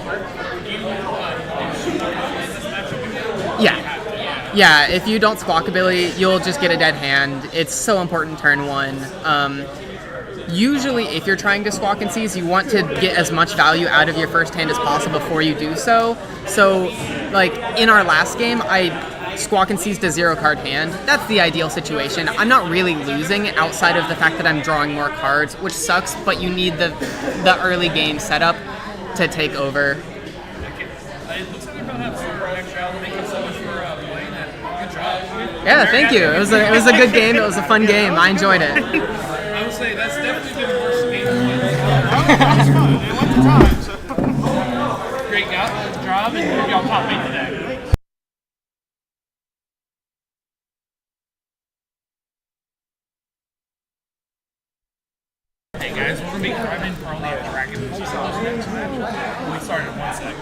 Yeah, if you don't Squawkabilly, you'll just get a dead hand. It's so important turn 1. usually if you're trying to Squawk and Seize, you want to get as much value out of your first hand as possible before you do so. So, like, in our last game, I Squawk and Seized a 0-card hand. That's the ideal situation. I'm not really losing outside of the fact that I'm drawing more cards, which sucks, but you need the early game setup to take over. It looks like you found out super actually. Thank you so much for playing and good job. Yeah, thank you. It was a good game. It was a fun game. I enjoyed it. I would say that's definitely been worse game. That was fun. It went to time. So. Great job, and y'all top 8 today. Hey guys, we're gonna be driving probably a Dragon Ball next match. We started in 1 sec.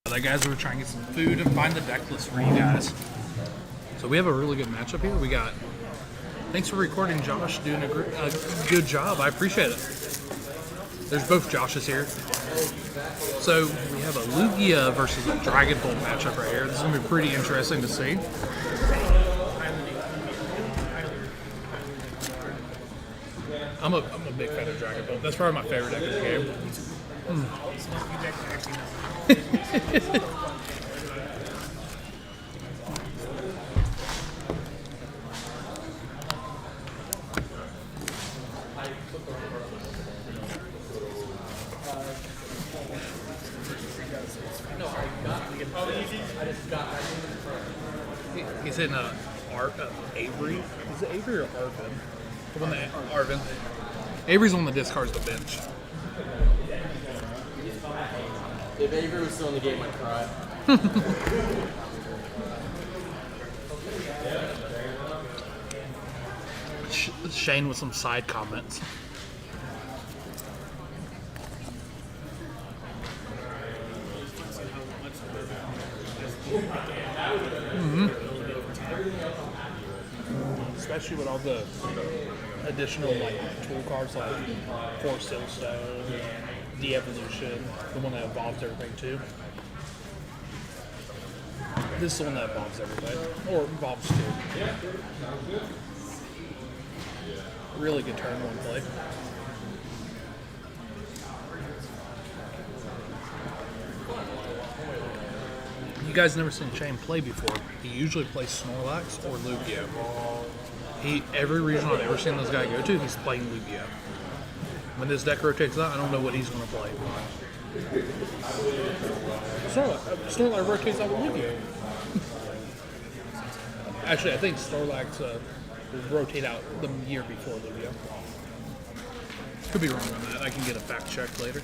The guys were trying to get some food and find the deck list for you guys. So we have a really good matchup here. We got. Thanks for recording, Josh. Doing a good job. I appreciate it. There's both Joshes here. So we have a Lugia versus a Dragon Bolt matchup right here. This is gonna be pretty interesting to see. I'm a big fan of Dragon Bolt. That's probably my favorite deck in the game. He's hitting Avery. Is it Avery or Arvin? The one that Arvin. Avery's on the discards the bench. If Avery was still in the game, I'd cry. Shane with some side comments. Especially with all the additional tool cards like Force Stillstone, De-Evolution, the one that evolves everything too. This is the one that evolves everything, or evolves two. Really good turn one play. You guys never seen Shane play before. He usually plays Snorlax or Lugia. Every region I've ever seen this guy go to, he's playing Lugia. When this deck rotates out, I don't know what he's going to play. Snorlax rotates out with Lugia. Actually, I think Snorlax will rotate out the year before Lugia. Could be wrong on that. I can get a fact check later.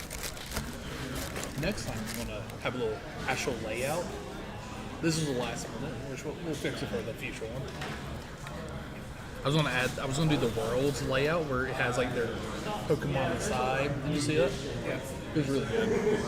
Next time, I'm going to have a little actual layout. This is the last minute, which we'll fix it for the future one. I was gonna do the world's layout where it has like their Pokemon inside. Did you see that? Yeah. It was really good.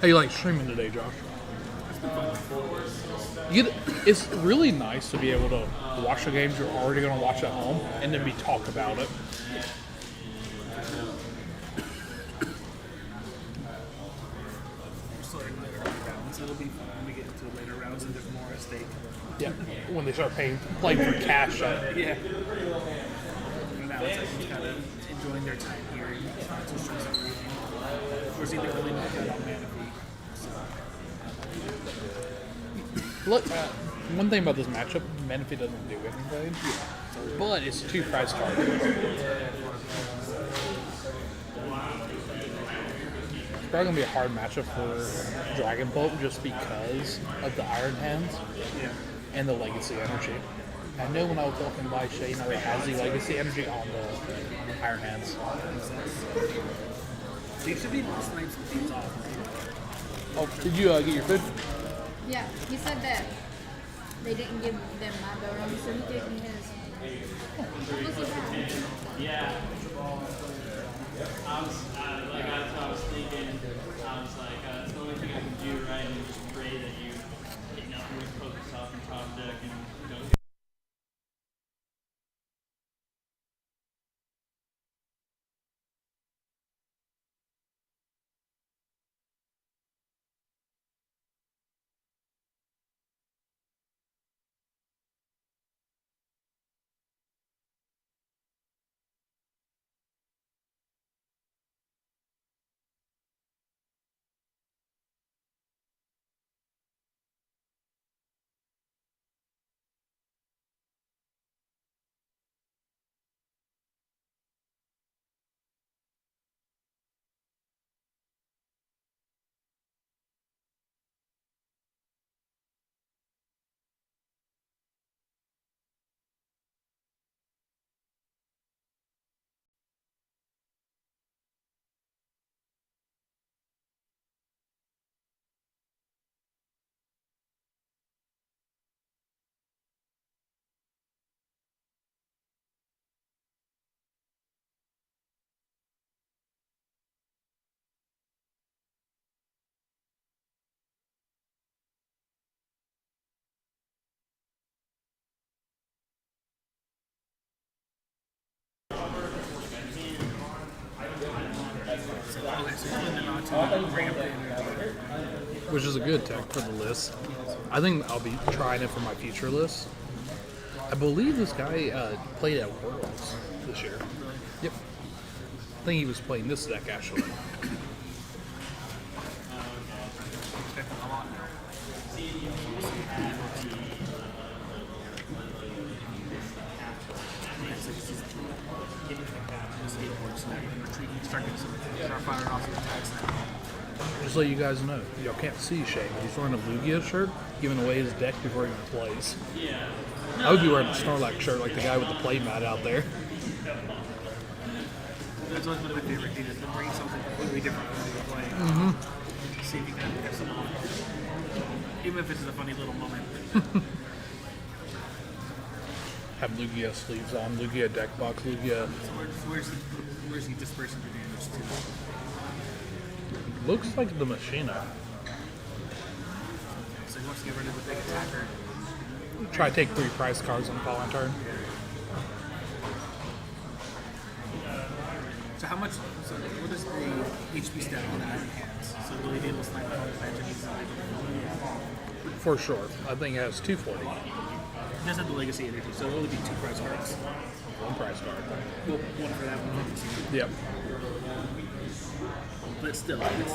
How you like streaming today, Josh? It's really nice to be able to watch the games you're already going to watch at home and then talk about it. It'll be fun when we get into later rounds and there's more at stake. Yeah, when they start playing for cash. Yeah. Now it's like kind of enjoying their time here. Not too stressed out. Of course, either really not good on Manaphy. Look, one thing about this matchup, Manaphy doesn't do anything, but it's two prize cards. It's probably going to be a hard matchup for Dragon Bolt just because of the Iron Hands and the Legacy Energy. I know when I was walking by, Shane already has the Legacy Energy on the Iron Hands. They should be nice some things off. Oh, did you get your food? Yeah, he said that they didn't give them my Belron, so he gave me his. What's he have? Yeah. I was thinking, it's the only thing I can do, right, and just pray that you hit nothing with Pokestops and top deck and don't get which is a good tech for the list. I think I'll be trying it for my future list. I believe this guy played at Worlds this year. Yep. I think he was playing this deck actually. Just so you guys know, y'all can't see Shay, but he's wearing a Lugia shirt, giving away his deck before he even plays. I would be wearing a Snorlax shirt like the guy with the play mat out there. That's always been my favorite thing, is to bring something completely different from the play. See if you can get some on. Even if it's a funny little moment. Have Lugia sleeves on, Lugia deck box, Lugia. Where's he dispersing the damage to? Looks like the Machina. So he wants to get rid of the big attacker. Try to take 3 prize cards on the following turn. So how much, so what is the HP stat on that hands? So will he be able to snipe on his magic? For sure. I think it has 240. He does have the legacy energy, so it'll only be 2 prize cards. 1 prize card. Well, one for that one. Yep. But still, it's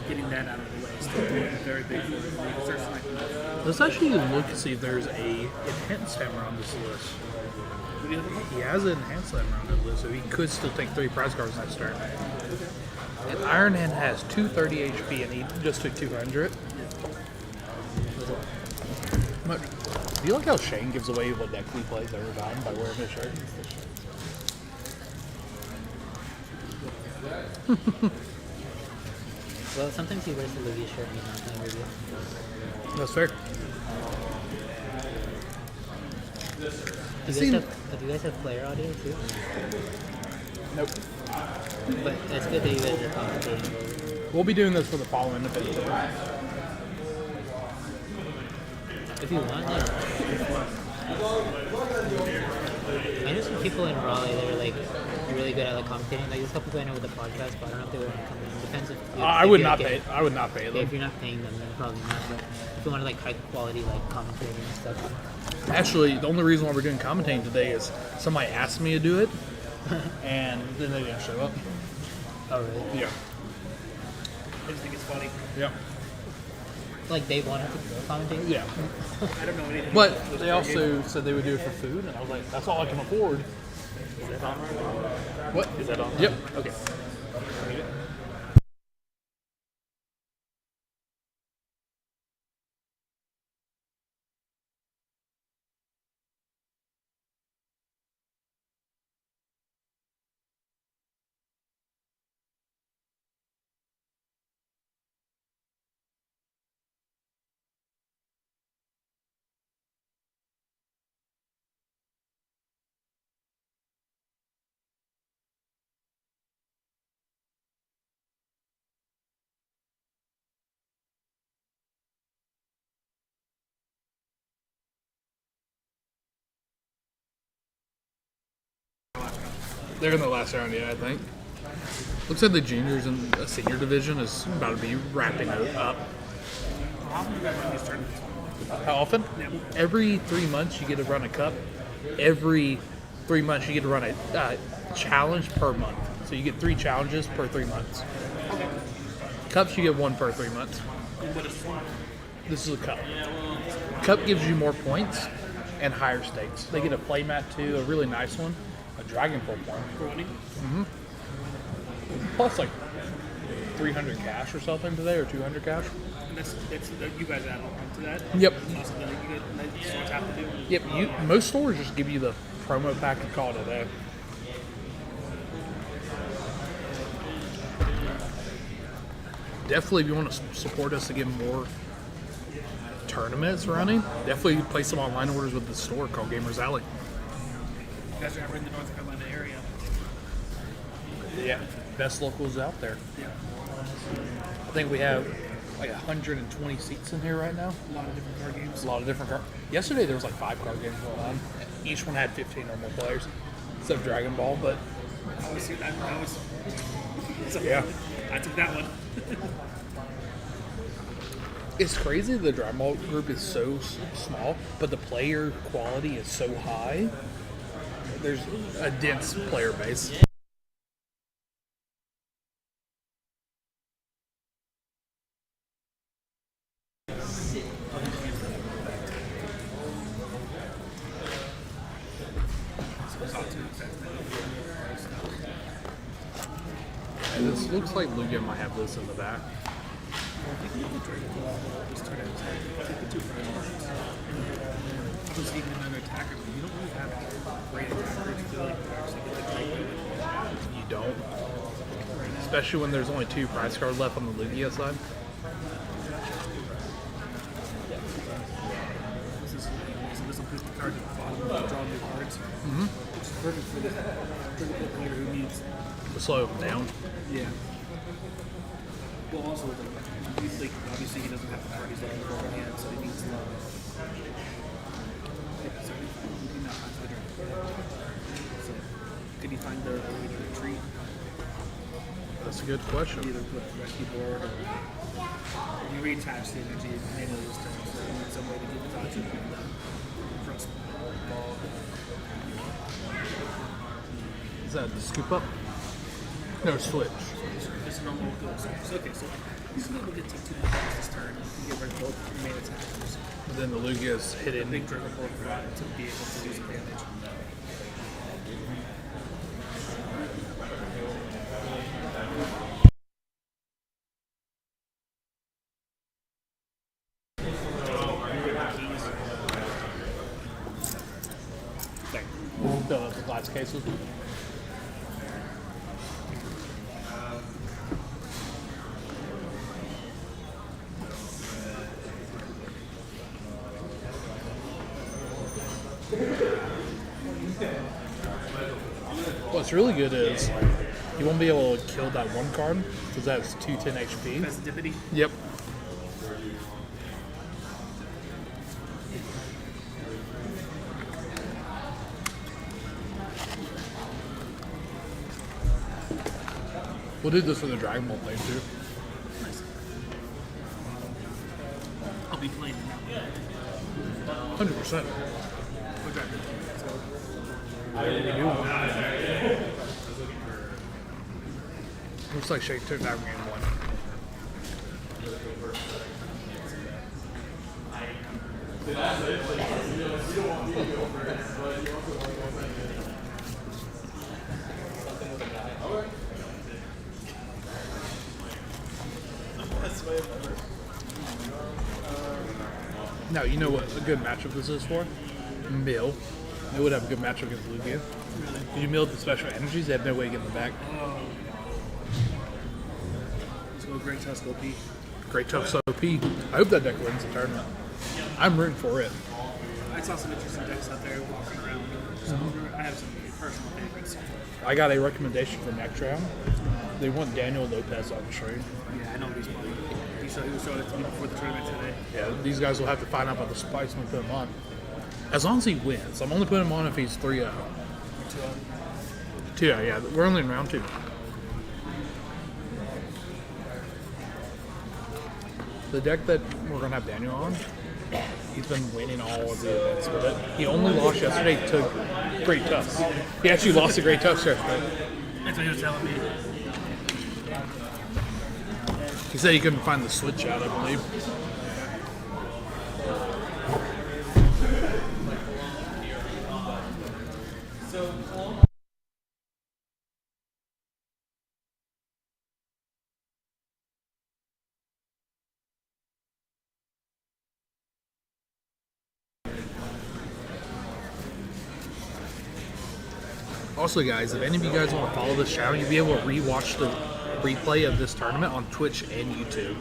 getting that out of the way is still very big for him. He can start sniping that. Let's actually look and see if there's a enhanced hammer on this list. What do you think? He has an enhanced hammer on this list, so he could still take 3 prize cards next turn. And Iron Hand has 230 HP and he just took 200. Much. Do you like how Shane gives away what deck he plays every time by wearing his shirt? Well, sometimes he wears the Lugia shirt and he's not playing Lugia. That's fair. Do you guys have player audio too? Nope. But it's good that you guys are commentating. We'll be doing this for the following event. If you want, like, I know some people in Raleigh that are like really good at like commentating. Like there's a couple people I know with the podcast, but I don't know if they want to come in. Depends if you, I if would you not get- pay. I would not pay Yeah, them. if you're not paying them, then probably not. But if you want to like high quality like commentating and stuff, Actually, the only reason why we're doing commentating today is somebody asked me to do it, and then they didn't show up. oh really? Yeah. I just think it's funny. Yeah. Like they wanted to commentate. Yeah. I don't know anything. But about they also said they would do it for food, and I was like, that's all I can afford. Is that on? What? Is that on? Yep. Okay. They're in the last round, yeah, I think. Looks like the juniors and senior division is about to be wrapping it up. How often? Every 3 months you get to run a cup. Every 3 months you get to run a challenge per month. So you get 3 challenges per 3 months. Cups you get 1 per 3 months. This is a cup. Cup gives you more points and higher stakes. They get a playmat too, a really nice one. A Dragon Pull point. Plus like 300 cash or something today, or 200 cash. That's you guys add on to that. Yep. That's something that you guys stores have to do. Yep. Most stores just give you the promo pack and call it a day. Definitely, if you want to support us to get more tournaments running, definitely place some online orders with the store called Gamers Alley. You guys are ever in the North Carolina area. Yeah, best locals out there. I think we have like 120 seats in here right now. A lot of different card games. A lot of different card. Yesterday there was like 5 card games going on. Each one had 15 or more players, except Dragon Ball. But I was yeah, I took that one. It's crazy the Dragon Ball group is so small, but the player quality is so high. There's a dense player base. And this looks like Lugia might have this in the back. Just even another attacker, but you don't really have great attackers. You feel like you actually get the great weapon. You don't. Especially when there's only 2 prize cards left on the Lugia side. This will put the cards at the bottom and draw new cards. Which is perfect for the player who needs. To slow him down. Yeah. Well, also, like, obviously he doesn't have the parties looking for in hand, so he needs to. So, could he find the way to retreat? That's a good question. Either put a rescue board or you reattach the energy and enable those turns. So you need some way to get the dodge and the first ball. Is that the scoop up? No, switch. Just a normal go. So, okay, so he's going to get take 2 attacks this turn. You get rid of both your main attackers. And then the Lugia is hidden. Big Dragon Ball brought to be able to use advantage. The glass cases. What's really good is you won't be able to kill that one card because that's 210 HP. Sensitivity. Yep. We'll do this for the Dragon Ball thing too. Nice. I'll be playing now. 100%. We'll drive it. Looks like Shake took Dragon Game 1. Now, you know what a good matchup this is for? Mill. They would have a good matchup against Lugia. If you mill the special energies, they have no way to get in the back. Let's go Great Tusk OP. Great Tusk OP. I hope that deck wins the tournament. I'm rooting for it. I saw some interesting decks out there walking around. So I have some personal favorites. I got a recommendation for next round. They want Daniel Lopez on the stream. Yeah, I know what he's playing. He was showing it to me before the tournament today. Yeah, these guys will have to find out about the spikes when we put him on. As long as he wins. I'm only putting him on if he's 3-0. 2-0, yeah. We're only in round 2. The deck that we're going to have Daniel on, he's been winning all of the events with it. He only lost yesterday to Great Tusk. He actually lost to Great Tusk yesterday. That's what he was telling me. He said he couldn't find the switch out, I believe. Also, guys, if any of you guys want to follow this channel, you'll be able to rewatch the replay of this tournament on Twitch and YouTube.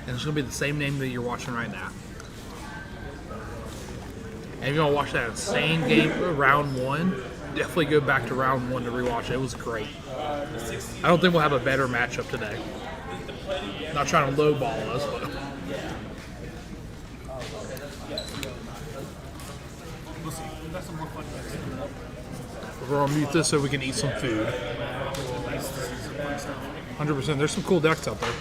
And it's going to be the same name that you're watching right now. And if you want to watch that insane game, round 1, definitely go back to round 1 to rewatch it. It was great. I don't think we'll have a better matchup today. Not trying to lowball us, but... We'll see. We've got some more fun decks coming up. We're going to mute this so we can eat some food. Nice. Some fun stuff. 100%. There's some cool decks out there.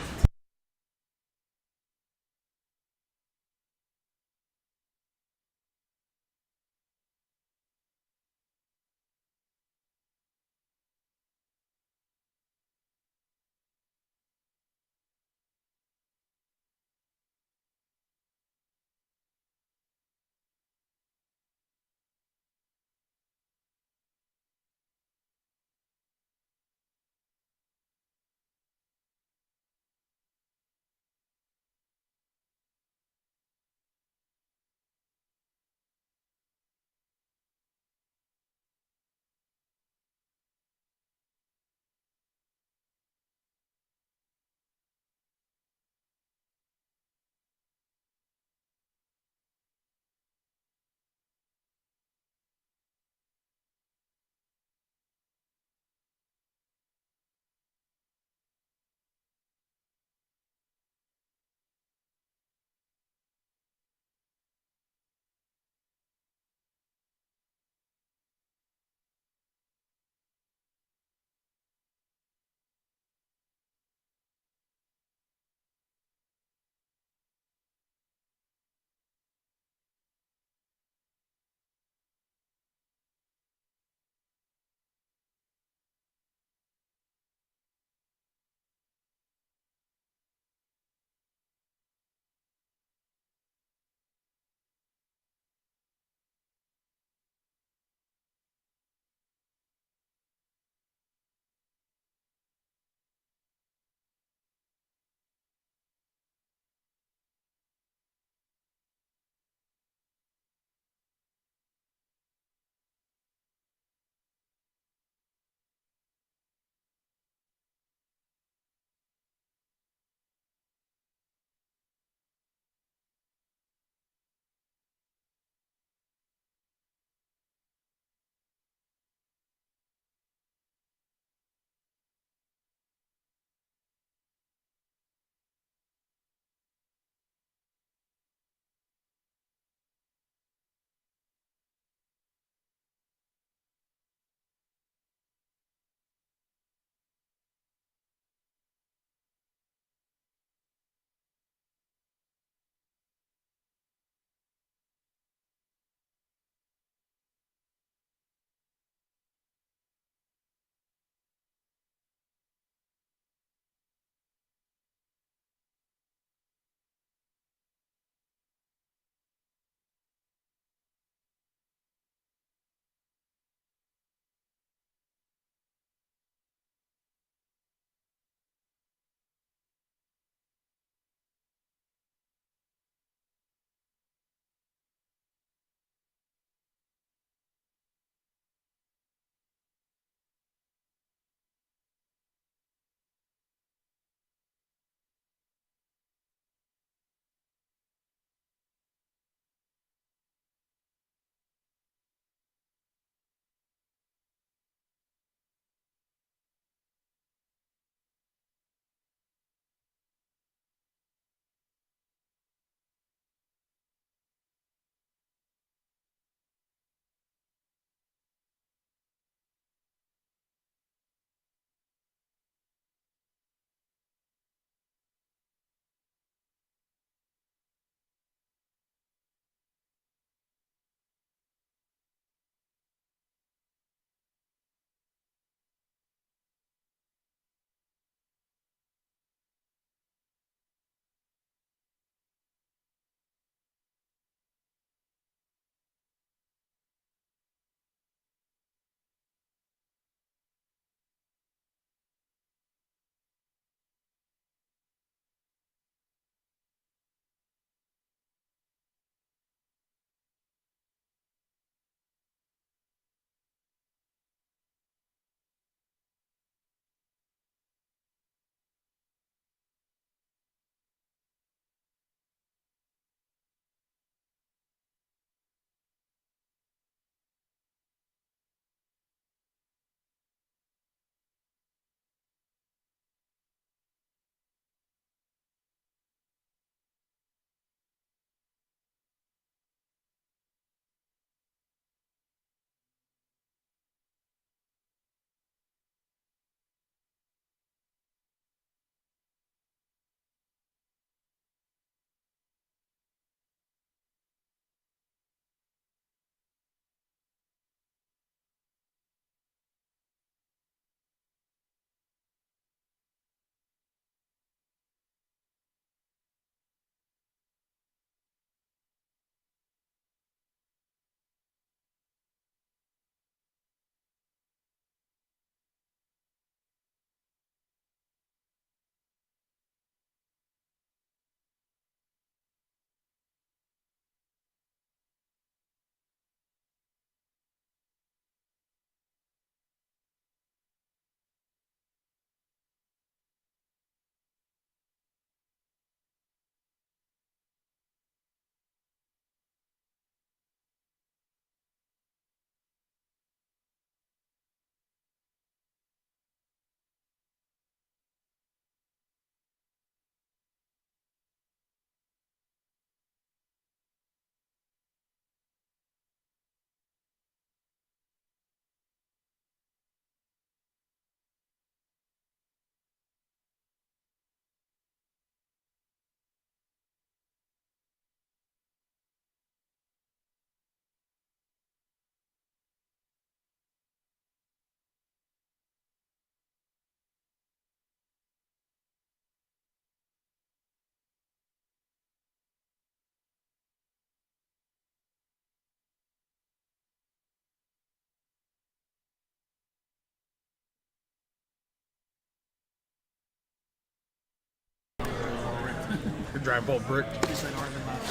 Dragon Ball Brick. Just like Arvin left.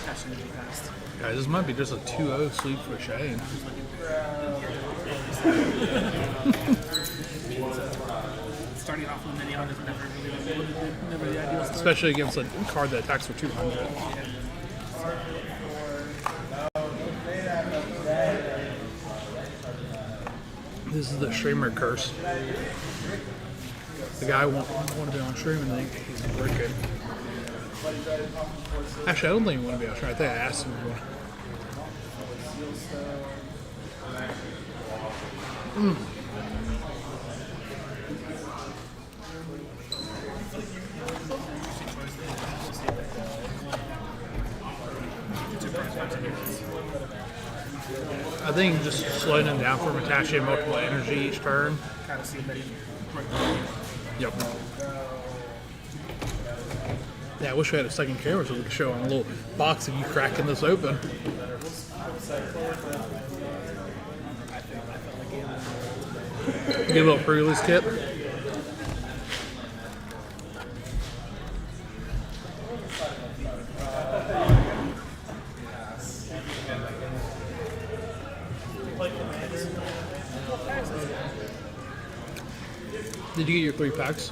Cash in to be passed. Guys, this might be just a 2-0 sweep for Shane. Starting off with Minion is never the ideal start. Especially against a card that attacks for 200. This is the streamer curse. The guy won't want to be on stream and think he's breaking. Actually, I don't think he want to be on stream. I think I asked him. I think just slowing him down from attaching multiple energy each turn. Kind of see that he Yep. Yeah, I wish we had a second camera so we could show on a little box of you cracking this open. Get a little pre-release kit. Did you get your 3 packs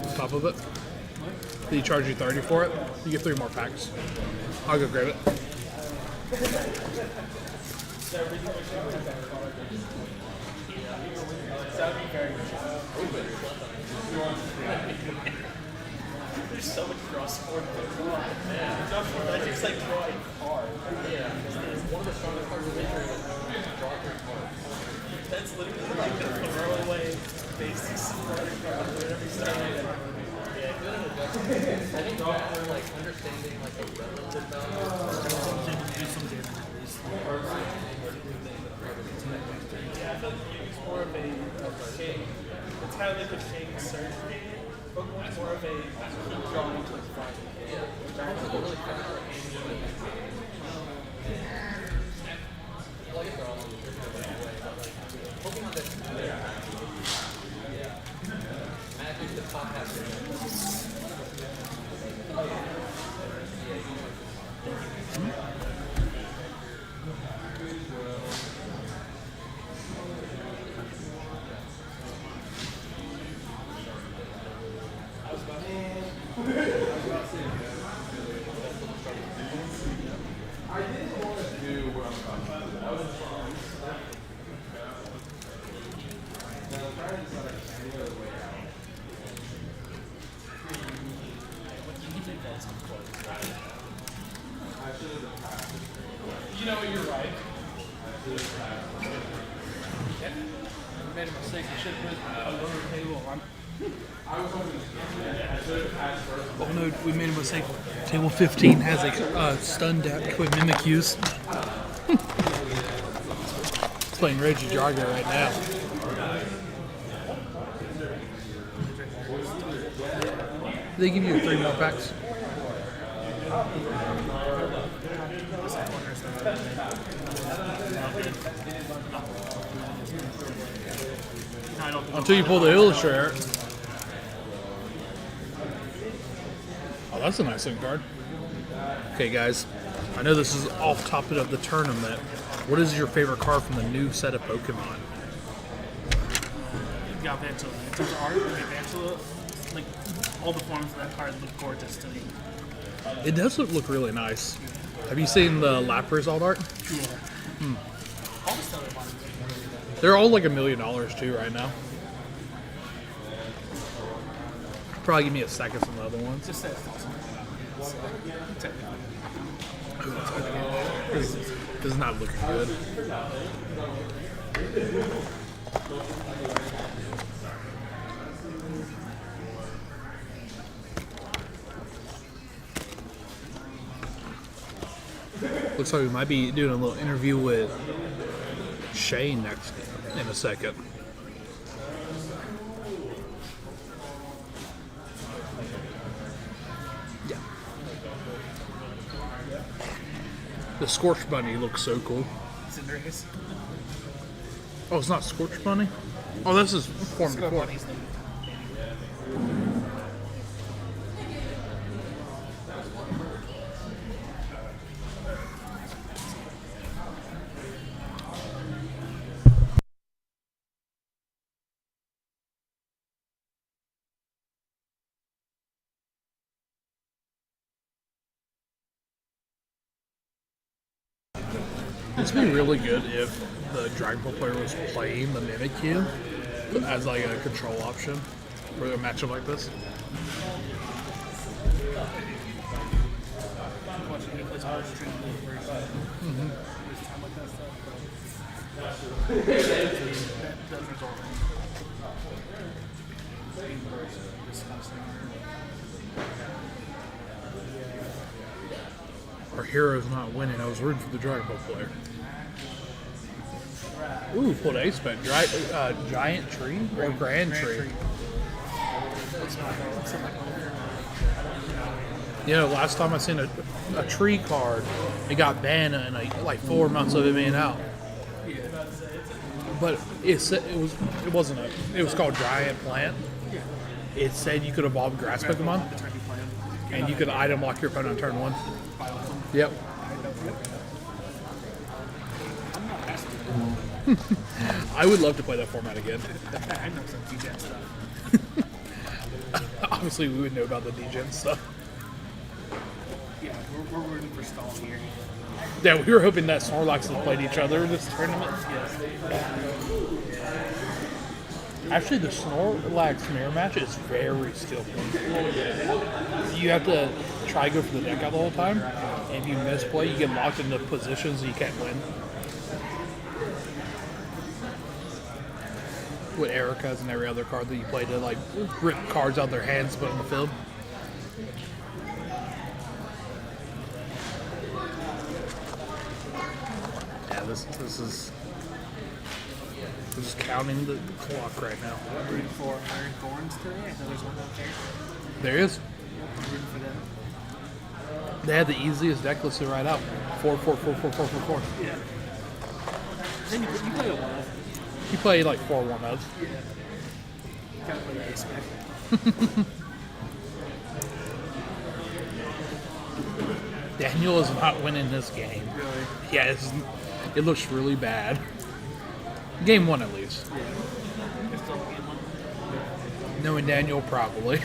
on top of it? Did he charge you 30 for it? You get 3 more packs. I'll go grab it. There's so much cross sport. That's just like drawing hard. Yeah. One of the strongest cards in the history was draw 3 cards. That's literally like the throwaway basic supporting card whenever you start with it. Yeah, good at adjustment. I think like understanding like a relative value. Yeah, I feel like it's more of a shake. It's kind of like a shake surge game. Pokemon's more of a keep drawing to its front. Yeah, Giants is a really fun Pokemon doesn't do that. Yeah. Magic the top has You know what, you're right. Yeah. We made a mistake. We should put a lower table on. Oh no, we made a mistake. Table 15 has a stun deck with Mimikyus. It's playing Reggie Drago right now. They give you 3 more packs. Until you pull the Illustrator. Oh, that's a nice looking card. Okay, guys. I know this is off topic of the tournament. What is your favorite card from the new set of Pokemon? Galvantula. In terms of art, Galvantula, like all the forms of that card look gorgeous to me. It does look really nice. Have you seen the Lapras alt art? Yeah. All the stuff are They're all like $1 million too right now. Probably give me a second some other ones. just says awesome. This is not looking good. Looks like we might be doing a little interview with Shane next in a second. Yeah. The Scorch Bunny looks so cool. Cinderace. Oh, it's not Scorch Bunny? Oh, this is Form Scorch 4. Bunny's name. this would be really good if the Dragon Ball player was playing the Mimikyu as like a control option for a matchup like this. Our hero's not winning. I was rooting for the Dragon Ball player. Ooh, pulled Ace Spec. Giant Tree or Grand Tree? You know, last time I seen a tree card, it got banned in like 4 months of it being out. But it was called Giant Plant. It said you could evolve grass Pokemon, and you could item lock your opponent on turn 1. Yep. I would love to play that format again. I know some DGen stuff. Obviously, we would know about the DGen stuff. Yeah, we're rooting for Stall here. Yeah, we were hoping that Snorlax had played each other in this tournament. Actually, the Snorlax mirror match is very skillful. You have to try to go for the deck out the whole time, and if you misplay, you get locked into positions and you can't win. With Erica's and every other card that you play to like rip cards out of their hands, put on the field. Yeah, this is. We're just counting the clock right now. I'm rooting for Iron Thorns today. I know there's one out there. There is. I'm rooting for them. They had the easiest deck list to write out. 4, 4, 4, 4, 4, 4, 4. Yeah. Then you play a one. You play like 4 1-0s. Yeah. Gotta play the Ace Spec. Daniel is not winning this game. Really? Yeah, it looks really bad. Game 1 at least. Yeah. It's still game 1. Knowing Daniel, probably.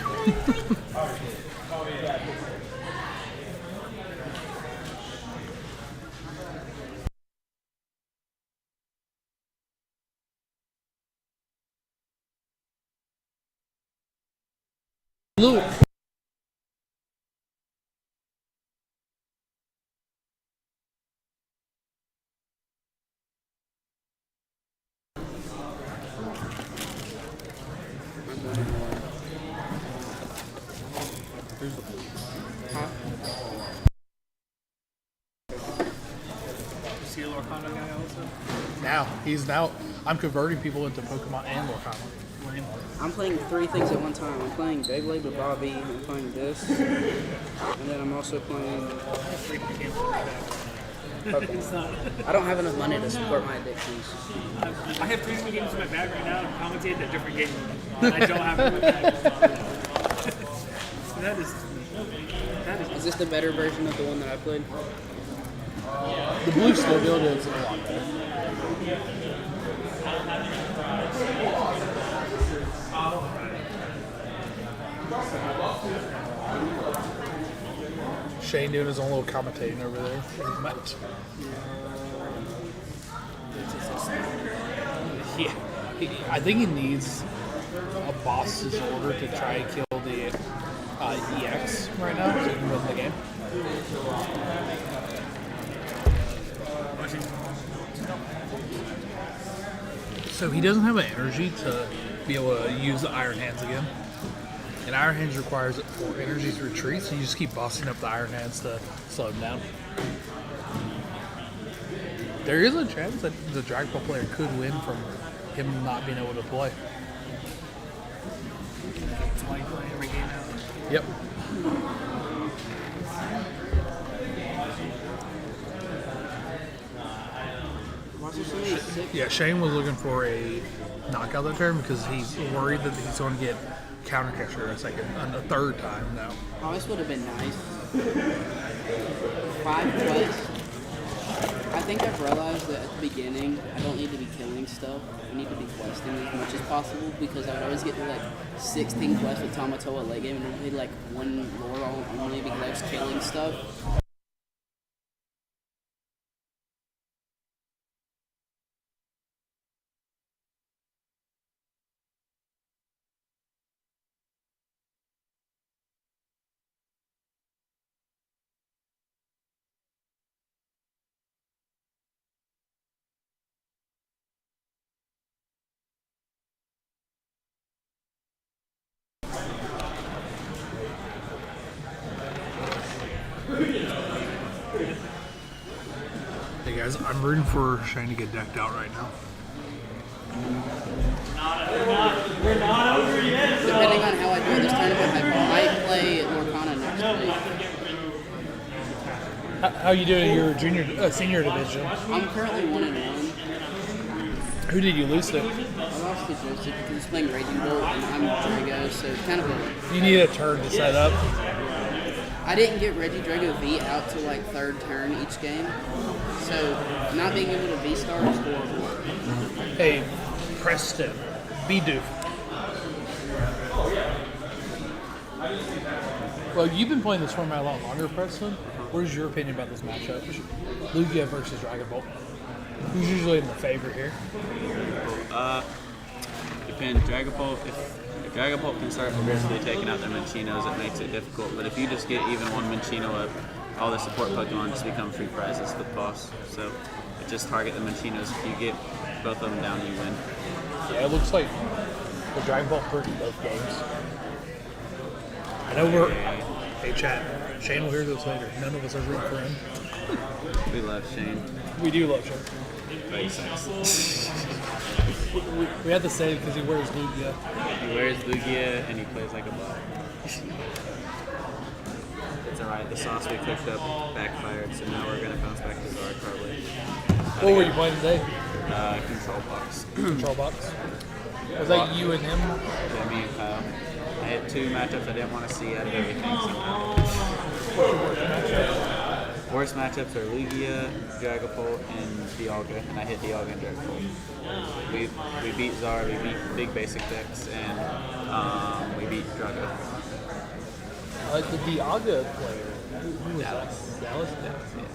Luke. See a Lorcana guy also? Now I'm converting people into Pokemon and Lorcana. Lame. I'm playing 3 things at one time. I'm playing Beyblade with Bobby, I'm playing this, and then I'm also playing... Okay. I don't have enough money to support my addictions. I have 3 games in my bag right now. I'm commentating a different game. I don't have it in my bag. That is. Is this the better version of the one that I played? The blue slow build is a lot better. Shane doing his own little commentating over there. Yeah, I think he needs a boss's order to try and kill the EX right now so he can win the game. So he doesn't have an energy to be able to use the Iron Hands again. And Iron Hands requires 4 energy to retreat, so you just keep bossing up the Iron Hands to slow him down. There is a chance that the Dragon Ball player could win from him not being able to play. It's like playing every game out. Yep. Yeah, Shane was looking for a knockout that turn because he's worried that he's going to get counter capture a third time now. Oh, this would have been nice. 5 quests. I think I've realized that at the beginning, I don't need to be killing stuff. I need to be questing as much as possible because I would always get to like 16 quests with Tamatoa late game and only like 1 lore only because I was killing stuff. guys, I'm rooting for Shane to get decked out right now. Depending on how I do in this tournament, I might play Lorcana next week. How you doing in your senior division? I'm currently 1-1. Who did you lose to? I lost to Joseph because he's playing Raging Bolt and I'm Drago, so it's kind of a... You need a turn to set up. I didn't get Reggie Drago V out to like third turn each game, so not being able to V star is horrible. Hey, Preston, be doof. Well, you've been playing this format a lot longer, Preston. Where's your opinion about this matchup? Lugia versus Dragon Ball. Who's usually in the favor here? Depends. Dragon Ball, if Dragon Ball can start aggressively taking out their Minchinos, it makes it difficult. But if you just get even one Minchino up, all the support Pokemon just become free prizes for the boss. So just target the Minchinos. If you get both of them down, you win. Yeah, it looks like the Dragon Ball hurt in both games. I know we're... Hey, chat. Shane will hear this later. None of us are rooting for him. We love Shane. We do love Shane. But he sucks. We have to say it because he wears Lugia. He wears Lugia and he plays like a bot. It's alright. The sauce we cooked up backfired, so now we're going to bounce back to Zard probably. What were you playing today? Control Box. Control Box. Was that you and him? Yeah, me and Kyle. I had 2 matchups I didn't want to see out of everything somehow. Worst matchups are Lugia, Dragapult, and Dialga, and I hit Dialga and Dragapult. We beat Zard, we beat big basic decks, and we beat Drago. The Dialga player. Who was Dallas. that? Dallas? Dallas, yeah.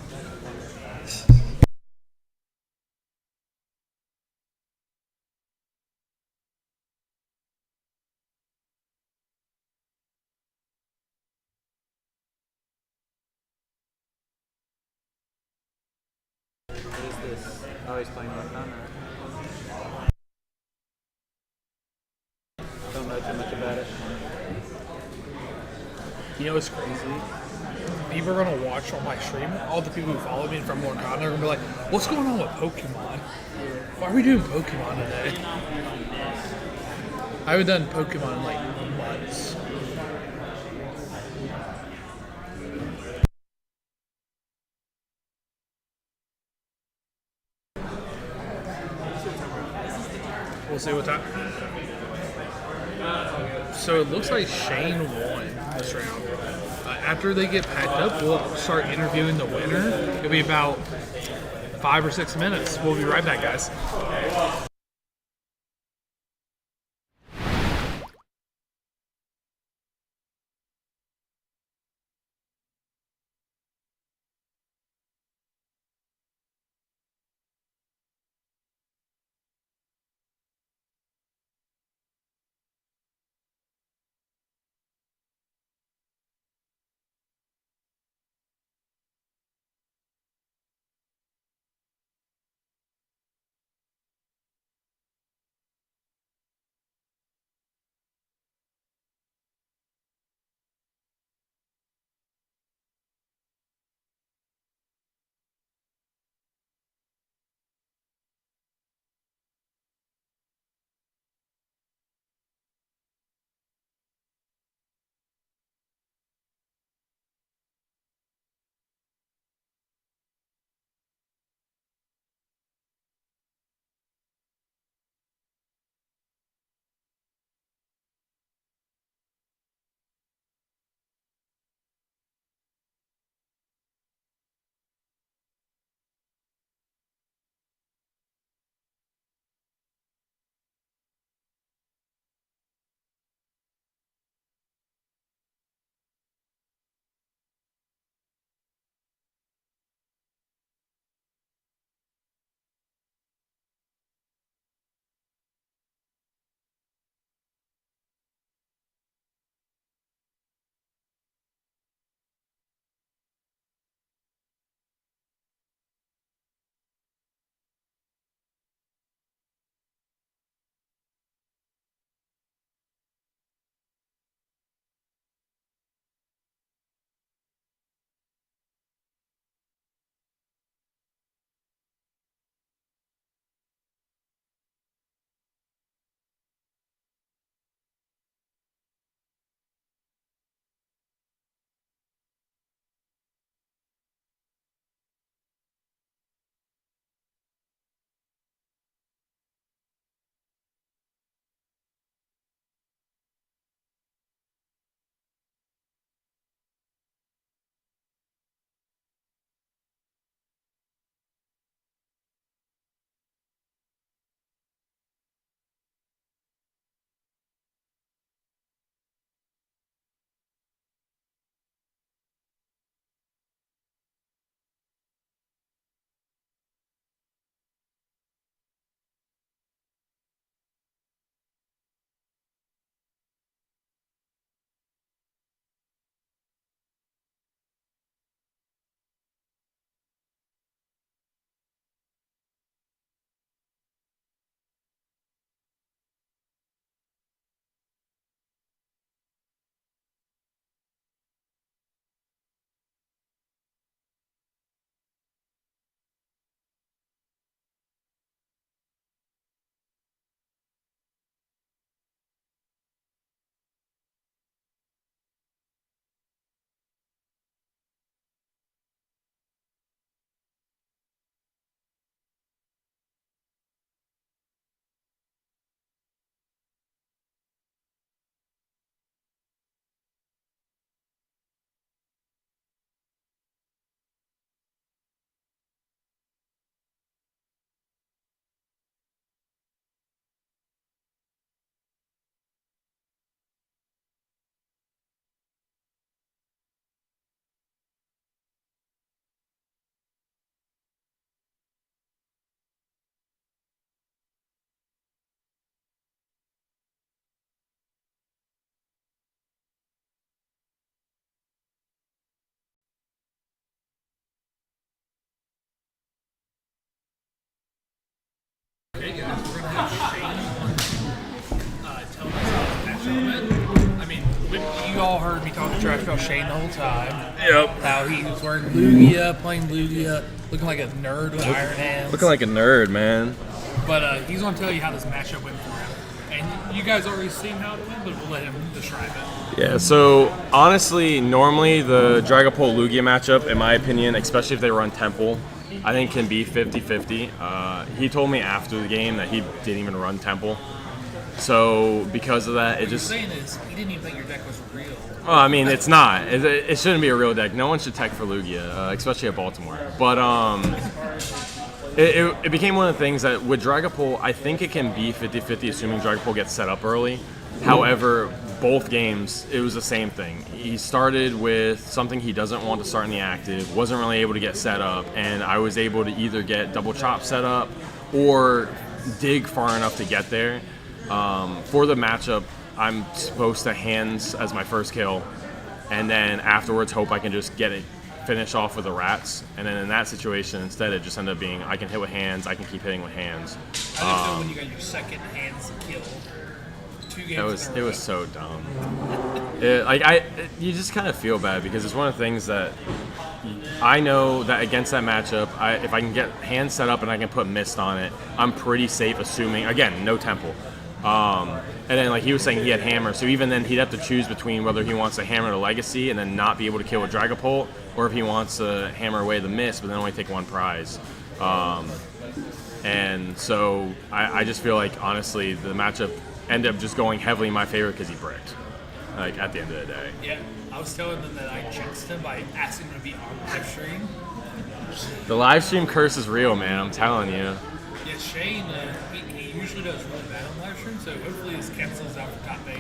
What is this? Oh, he's playing Lorcana. Don't know too much about it. You know what's crazy? People are going to watch on my stream. All the people who follow me from Lorcana are going to be like, what's going on with Pokemon? Why are we doing Pokemon today? I haven't done Pokemon in like months. We'll see what time. So it looks like Shane won this round. After they get packed up, we'll start interviewing the winner. It'll be about 5 or 6 minutes. We'll be right back, guys. we're gonna have Shane tell us how his matchup went. I mean, you all heard me talking trash about Shane the whole time. Yep. How he was wearing Lugia, playing Lugia, looking like a nerd with iron hands. Looking like a nerd, man. But he's gonna tell you how this matchup went for him. And you guys already seen how it went, but we'll let him describe it. Yeah, so honestly, normally the Dragapult Lugia matchup, in my opinion, especially if they run Temple, I think can be 50-50. He told me after the game that he didn't even run Temple. So because of that, What you're saying is he didn't even think your deck was real. Well, I mean, it's not. It shouldn't be a real deck. No one should tech for Lugia, especially at Baltimore. But it became one of the things that with Dragapult, I think it can be 50-50, assuming Dragapult gets set up early. However, both games, it was the same thing. He started with something he doesn't want to start in the active, wasn't really able to get set up, and I was able to either get double chop set up or dig far enough to get there. For the matchup, I'm supposed to hands as my first kill, and then afterwards hope I can just get it, finish off with the rats. And then in that situation, instead, it just ended up being I can hit with hands, I can keep hitting with hands. I just know when you got your second hands kill. 2 games. It was so dumb. You just kind of feel bad because it's one of the things that I know that against that matchup, if I can get hands set up and I can put mist on it, I'm pretty safe. Assuming again, no temple. And then like he was saying, he had hammer, so even then he'd have to choose between whether he wants to hammer the legacy and then not be able to kill with Dragapult, or if he wants to hammer away the mist but then only take 1 prize. And so I just feel like honestly the matchup ended up just going heavily in my favor because he bricked. Like at the end of the day. Yeah, I was telling them that I jinxed him by asking him to be on live stream. The live stream curse is real, man. I'm telling you. Yeah, Shane, he usually does really bad on live stream, so hopefully this cancels out for top 8.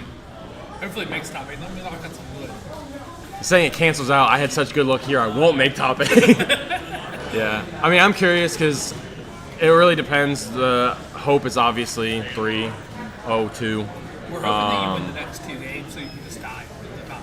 Hopefully it makes top 8. Let me knock on some wood. Saying it cancels out, I had such good luck here, I won't make top 8. Yeah. I mean, I'm curious because it really depends. The hope is obviously 3-0-2. We're hoping that you win the next 2 games so you can just die in the top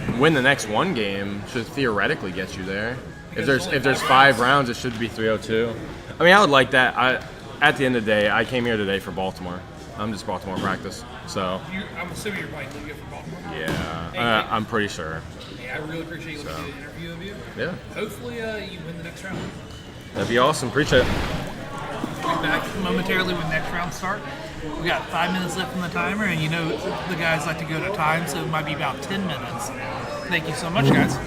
8. Win the next 1 game should theoretically get you there. Because If there's 5 rounds, it should be 3-0-2. I mean, I would like that. At the end of the day, I came here today for Baltimore. I'm just Baltimore practice. So. I'm assuming you're playing Lugia for Baltimore. Yeah, I'm pretty sure. Hey, I really appreciate you looking at the interview of you. Yeah. Hopefully you win the next round. That'd be awesome. Appreciate it. We'll be back momentarily when next round start. We got 5 minutes left on the timer, and you know the guys like to go to time, so it might be about 10 minutes. Thank you so much, guys.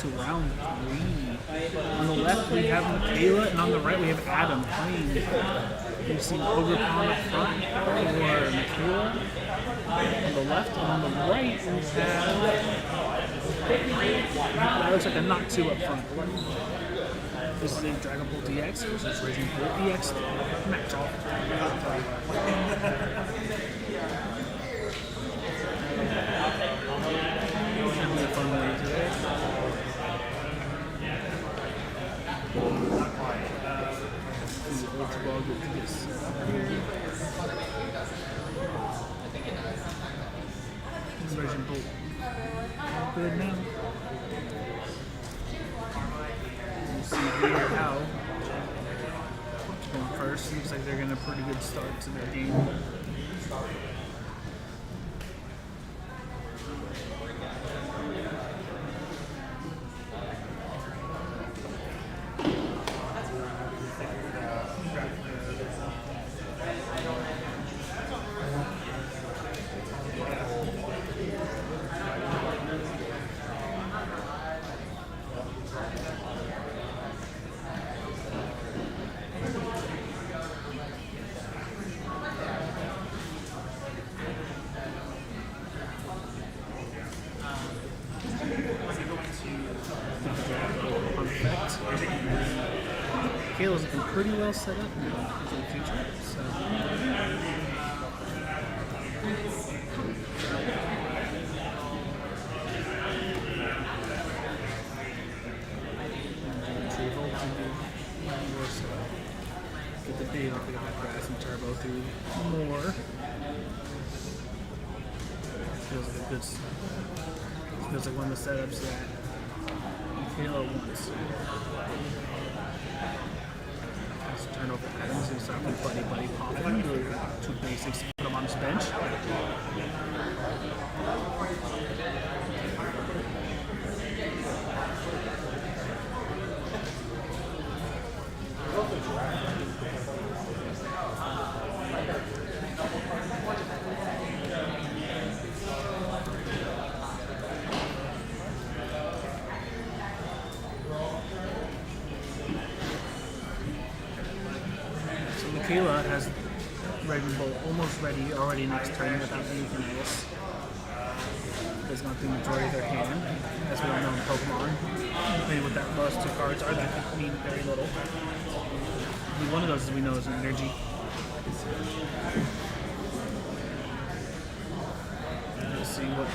to round 3. On the left we have Michaela, and on the right we have Adam playing. We've seen Ogre Pond up front for Michaela. On the left, and on the right we have, that looks like a not 2 up front. This is a Dragon Ball DX versus Raging Bull EX matchup. Having a fun way today. This is Ultra Ball good to this here. This is Raging Bull. Good now. See here how going first. Looks like they're getting a pretty good start to their game. Kayla's been pretty well set up now for the future. So. Retrieval can be more so. Get the bait off of that grass and turbo through more. Feels like a good start. Feels like one of the setups that Kayla wants. Turn over Adams and start with Buddy Poppin. Really got 2 basics to put him on his bench. Michaela has Raging Bull almost ready already next turn without anything else. Does not the majority of their hand, as we all know in Pokemon. Maybe with that those 2 cards are that could mean very little. One of those, as we know, is an energy. We'll see what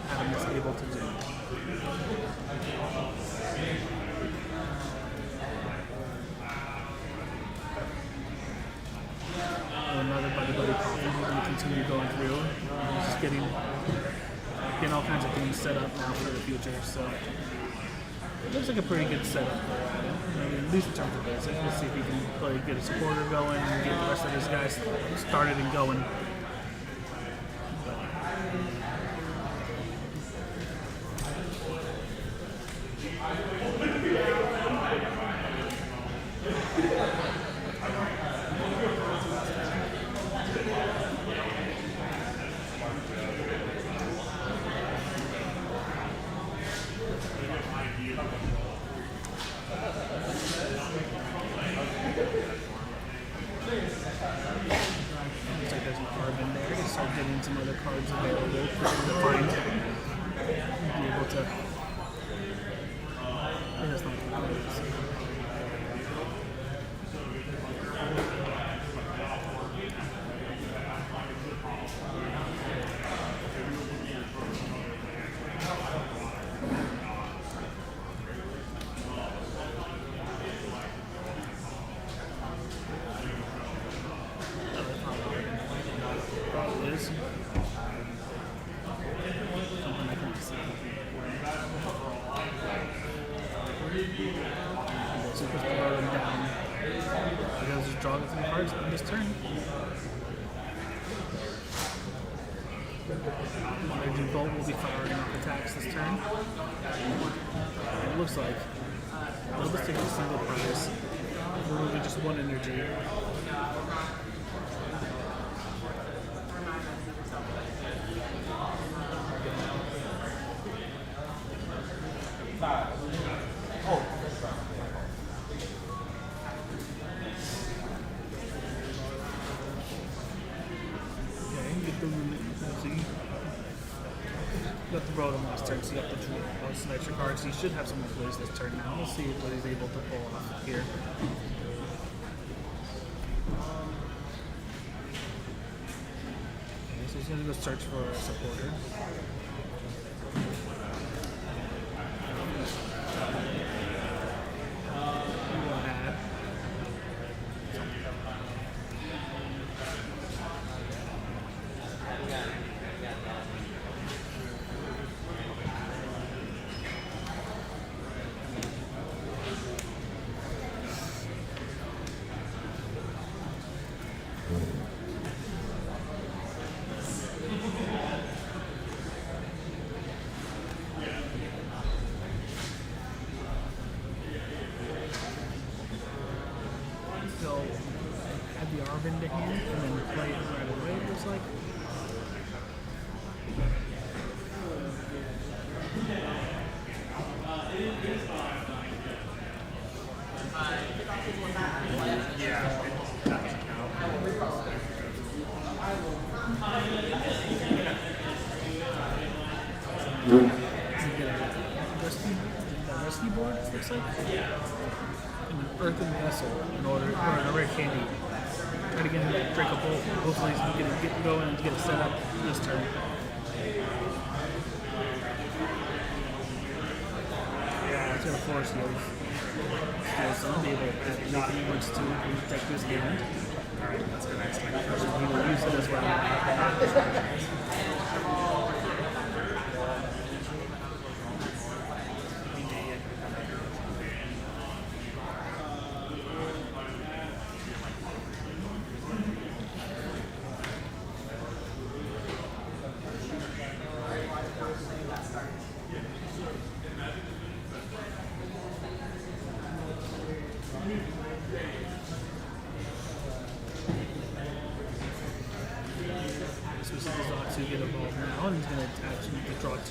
Adam is able to do. Another Buddy Poppin. We're going to continue going through. He's just getting all kinds of things set up now for the future. So it looks like a pretty good setup for Adam. I mean, at least in terms of basic. We'll see if he can get a supporter going and get the rest of his guys started and going. Getting some other cards available for him to find. Be able to. That's not draw the 3 cards on this turn. Raging Bolt will be firing off attacks this turn. It looks like we'll just take a single prize. We'll be just 1 energy. Okay, get the let's see. Got the Rotom last turn, so you got the most extra cards. He should have some more plays this turn now. We'll see what he's able to pull off here. Okay, so he's gonna go search for a supporter. He will add. He'll add the Arvin to hand and then play it right away, it looks like. You get a rescue board, it looks like. And an earthen vessel in order, or a rare candy. Try to get him to drink a bowl. Hopefully he's going to get going and get it set up this turn. He's going to force those. Steal some, be able to add anything he wants to protect his hand. Alright, that's the next turn. He will use it as well. So this is Xatu get evolved now, and he's going to attach him to draw 2.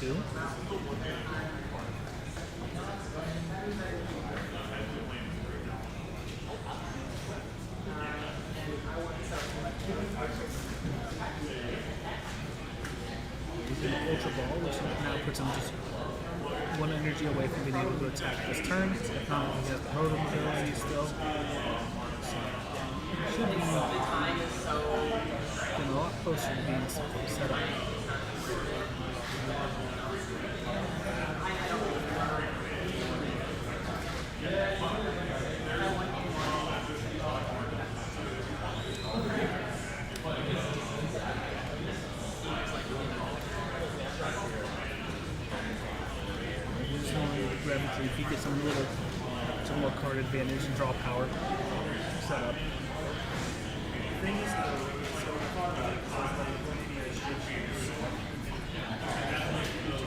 He's going to Ultra Ball, which now puts him just 1 energy away from being able to attack this turn. He has the Rotom ability still. So it should be getting a lot closer to being set up. Gravity, if you get some more card advantage and draw power set up. Thing is,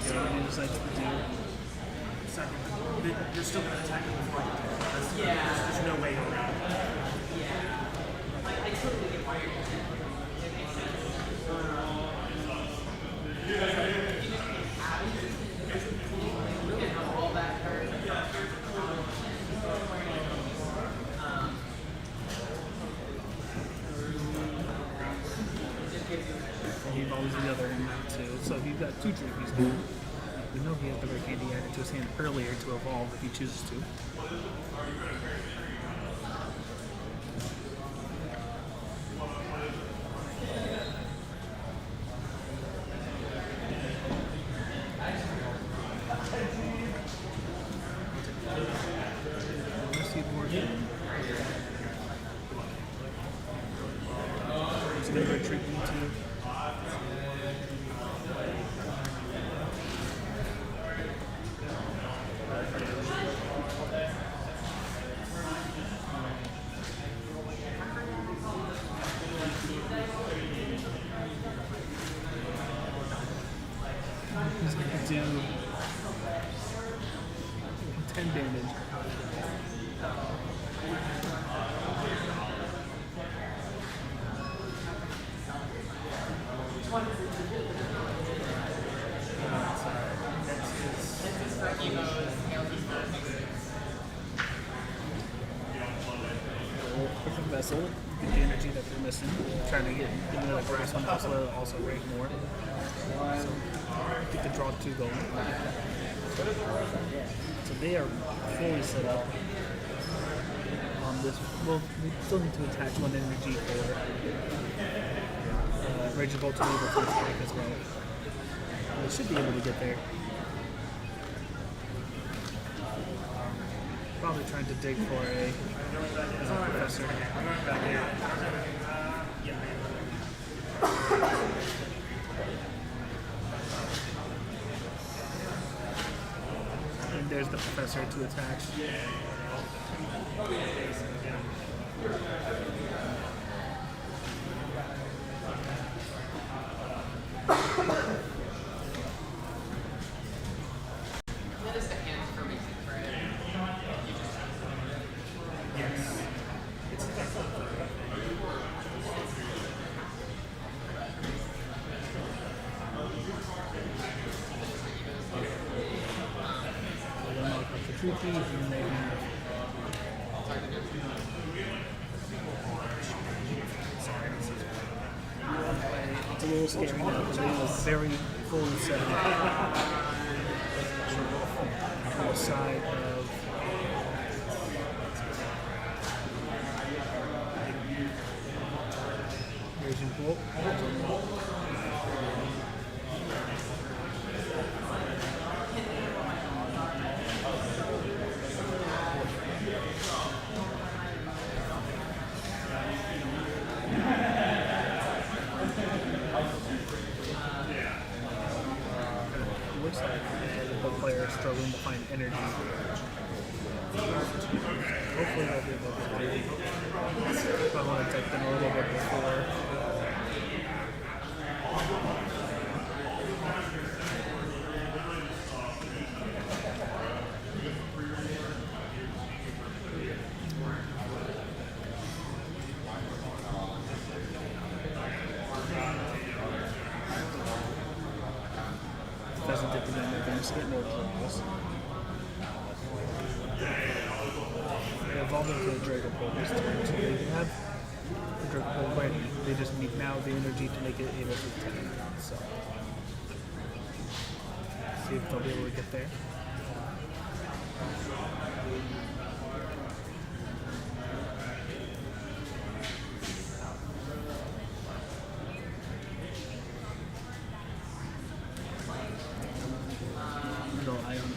so he decides to do second. You're still going to attack him with light. There's no way around it. I totally get why you're he evolves the other end now too. So you've got 2 trophies now. We know he has the rare candy added to his hand earlier to evolve if he chooses to. He's going to retreat into he's going to do 10 damage. That's his Vessel, get the energy that they're missing. Trying to get rid of grass one also rate more. So get the draw 2 going. So they are fully set up on this. Well, we still need to attach 1 energy for Raging Bolt to be able to attack as well. They should be able to get there. Probably trying to dig for a professor. And there's the professor to attach. That is the hands for me, right? The two keys and they have it's a little scary now because they was very fully set up on the side of Raging Bolt. Looks like both players are struggling to find energy. Hopefully they'll be able to do it. I want to take them a little bit before. Doesn't get them in there, then just get more draws. They evolve into a Dragapult this turn, so they have the Dragapult ready. They just need now the energy to make it able to attack. So, see if they'll be able to get there. No, I don't.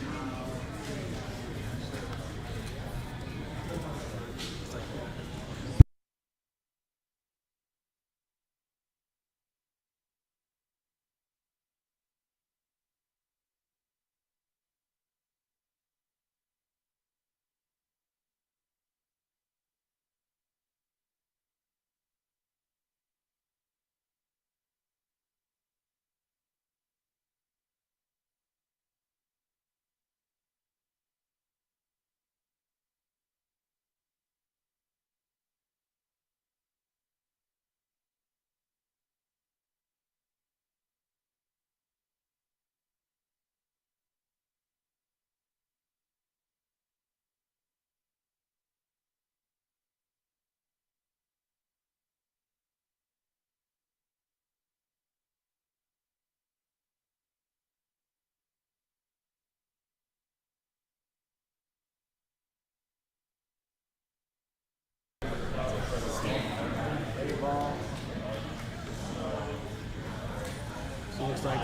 So it looks like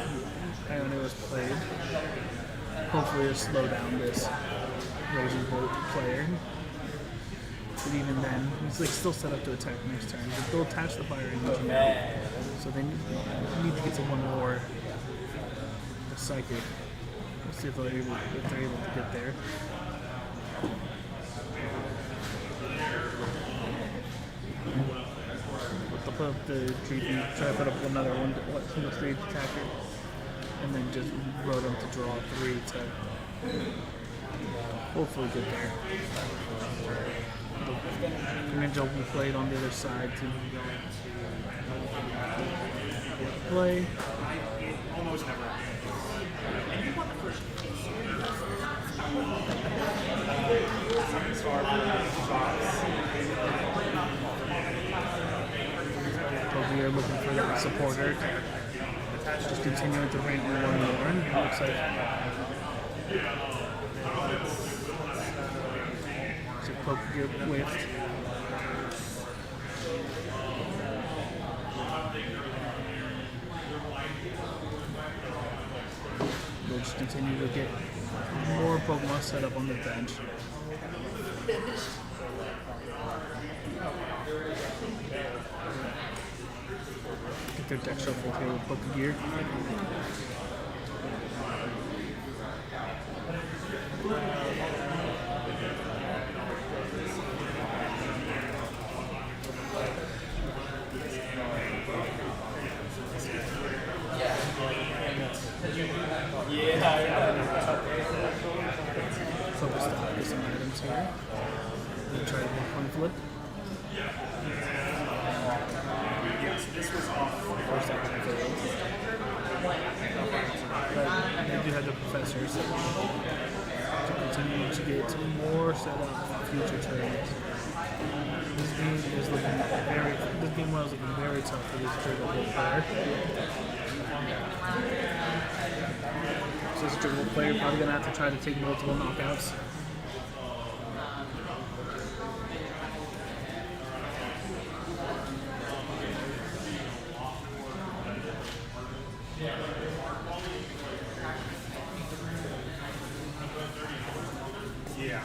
Ione was played. Hopefully to slow down this Raging Bolt player. But even then, he's like still set up to attack next turn. But they'll attach the fire energy now. So they need to get to one more. The Psychic. We'll see if they're able to get there. They'll put up the GP, try to put up another single stage attacker, and then just road them to draw 3 to hopefully get there. The Ninja will be played on the other side to play. Almost never. And you want the first piece. gear, looking for that supporter. Just continuing to rank more and more. And it looks like it's a poke gear lift. We'll just continue to get more Pokemon set up on the bench. Get their deck shuffled here with Pokegear. Focus on items here. We'll try to make one flip. This was off. First action failed. But we do have the professors to continue to get more set up for future turns. This game is looking very. This game was looking very tough for this Dribble player. So this Dribble player probably gonna have to try to take multiple knockouts. Yeah.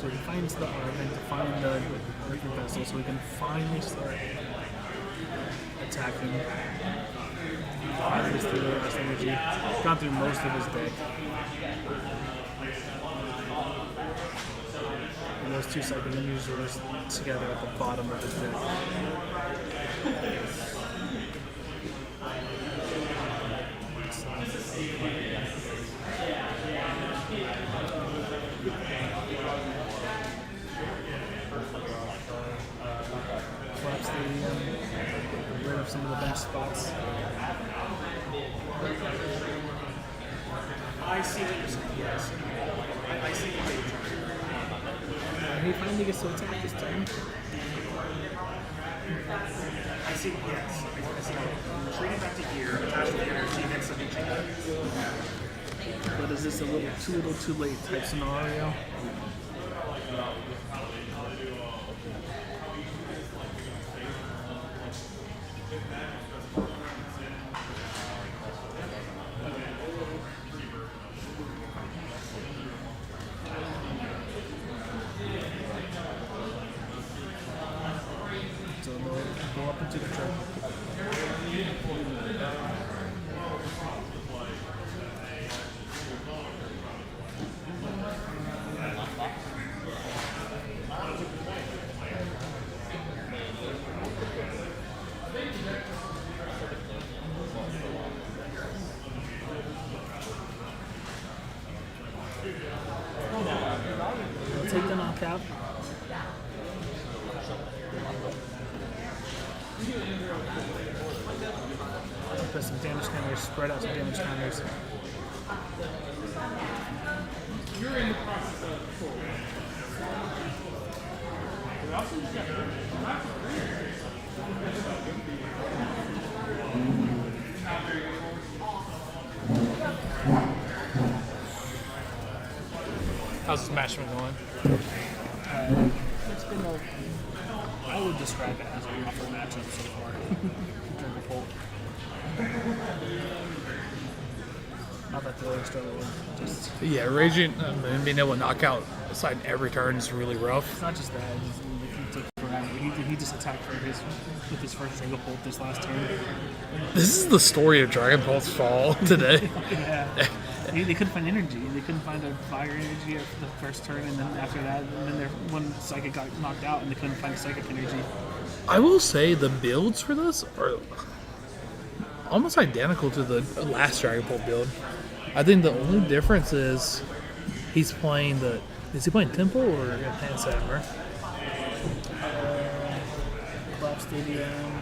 So he finds the Arvin to find the Earthen Vessel so we can finally start attacking. Finally through the rest energy. Gone through most of his deck. And those two Psychic Energies were just together at the bottom of his deck. Collapse the get rid of some of the bench spots. I see what you're saying, yes. I see what you're trying. And he finally gets to attack this turn. I see, yes. I see. Retreating back to here, attach the energy, then something changes. But is this a little too late type scenario? So they'll go up into the trap. knockout. Put some damage counters, spread out some damage counters. How's this match been going? It's been I would describe it as a rougher matchup so far. Dragapult. Not that the other struggle just. Yeah, Raging Moon being able to knock out aside every turn is really rough. It's not just that. He took forever. He just attacked with his first Dragapult this last turn. This is the story of Dragon Balls Fall today. Yeah. They couldn't find energy. They couldn't find a fire energy at the first turn, and then after that, and then one Psychic got knocked out, and they couldn't find Psychic energy. I will say the builds for this are almost identical to the last Dragon Ball build. I think the only difference is he's playing the. Is he playing Temple or Enhanced Hammer? Collapse Stadium.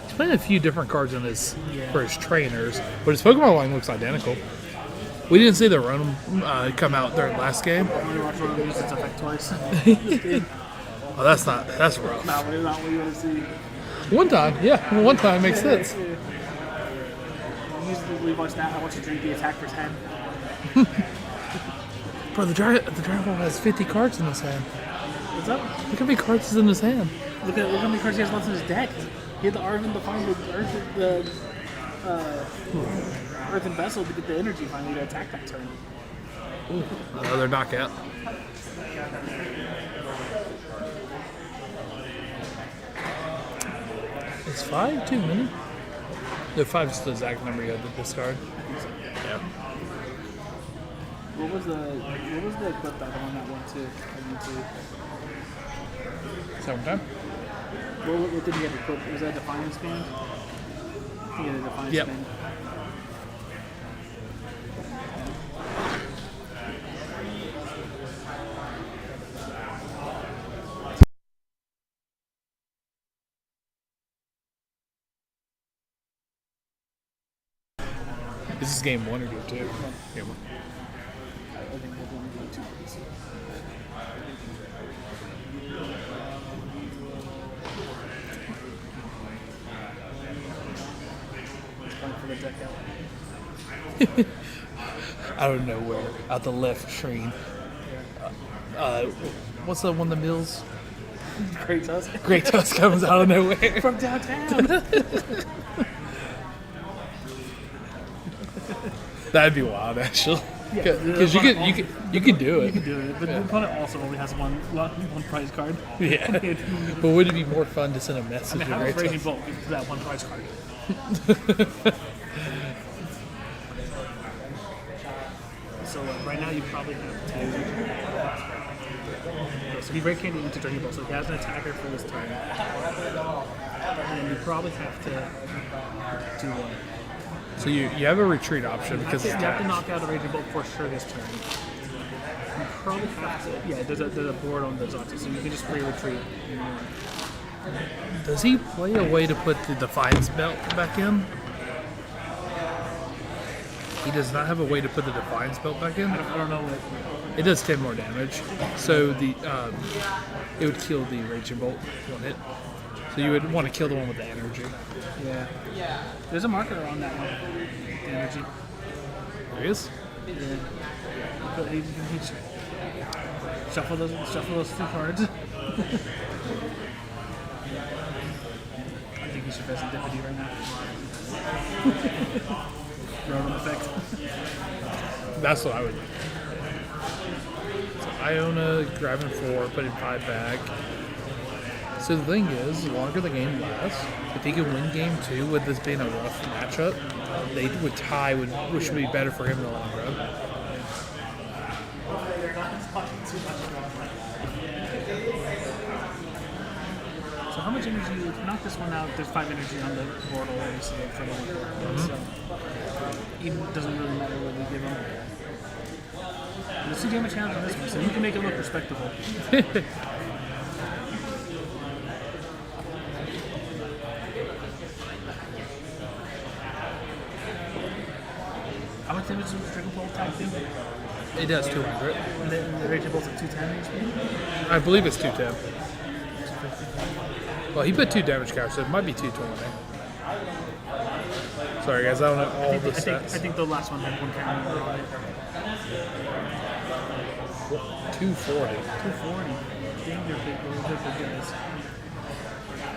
He's playing a few different cards on for his trainers, but his Pokemon line looks identical. We didn't see the Rotom come out during last game. I only watched Rotom use its effect twice. Oh, that's rough. Not what you want to see. One time makes sense. Usually we watch that. I watch it drink the attack for 10. Bro, the Dragon Ball has 50 cards in his hand. What's up? Look how many cards is in his hand. Look how many cards he has left in his deck. He had the Arvin to find the Earthen Vessel to get the energy finally to attack that turn. Ooh, another knockout. Is 5 too many? No, 5 is the exact number you had to discard. Yeah. What was the equip that on that one too? Second time? What did he have equipped? Was that Defiance Band? He had a Defiance Yep. Band. This is game 1 or game 2? Game 1. I think we're going to do 2 please. For the deck out. Out of nowhere, out the left screen. What's the one of the mills? Great Tusk. Great Tusk comes out of nowhere. From downtown. That'd be wild, actually. Yeah, Because you could do it. You can do it, but the opponent also only has one prize card. Yeah. But would it be more fun to send a message? I mean, how to does Great Raging Tusk? Bolt get to that one prize card? So right now you probably have to. Okay, so he Ray Candy into Dragon Ball, so he has an attacker for this turn. And then you probably have to do one. So you have a retreat option because you it's have to tapped. knock out a Raging Bolt for sure this turn. You probably have to. Yeah, there's a board on the Zatu, so you can just free retreat. Does he play a way to put the Defiance belt back in? He does not have a way to put the Defiance belt back in. I don't know what. It does 10 more damage, so the it would kill the Raging Bolt one hit. So you would want to kill the one with the energy. Yeah. There's a marker on that one. The energy. There he is. Yeah. But he shuffle those 2 cards. I think he should press Serendipity right now. Rotom effect. That's what I would do. So Iona grabbing 4, putting 5 back. So the thing is, the longer the game lasts, if he can win game 2 with this being a rough matchup, they would tie, which would be better for him in the long run. So how much energy? If you knock this one out, there's 5 energy on the board already, so for the one. So it doesn't really matter what we give him. There's 2 damage counters on this one, so you can make it look respectable. How much damage does Dragon Ball attack do? It does 200. And then the Raging Bolt's at 210 HP? I believe it's 210. Well, he put 2 damage counters, so it might be 220. Sorry, guys, I don't know all the stats. I think the last one had 1 counter on it. 240. 240. Dang, they're big guys.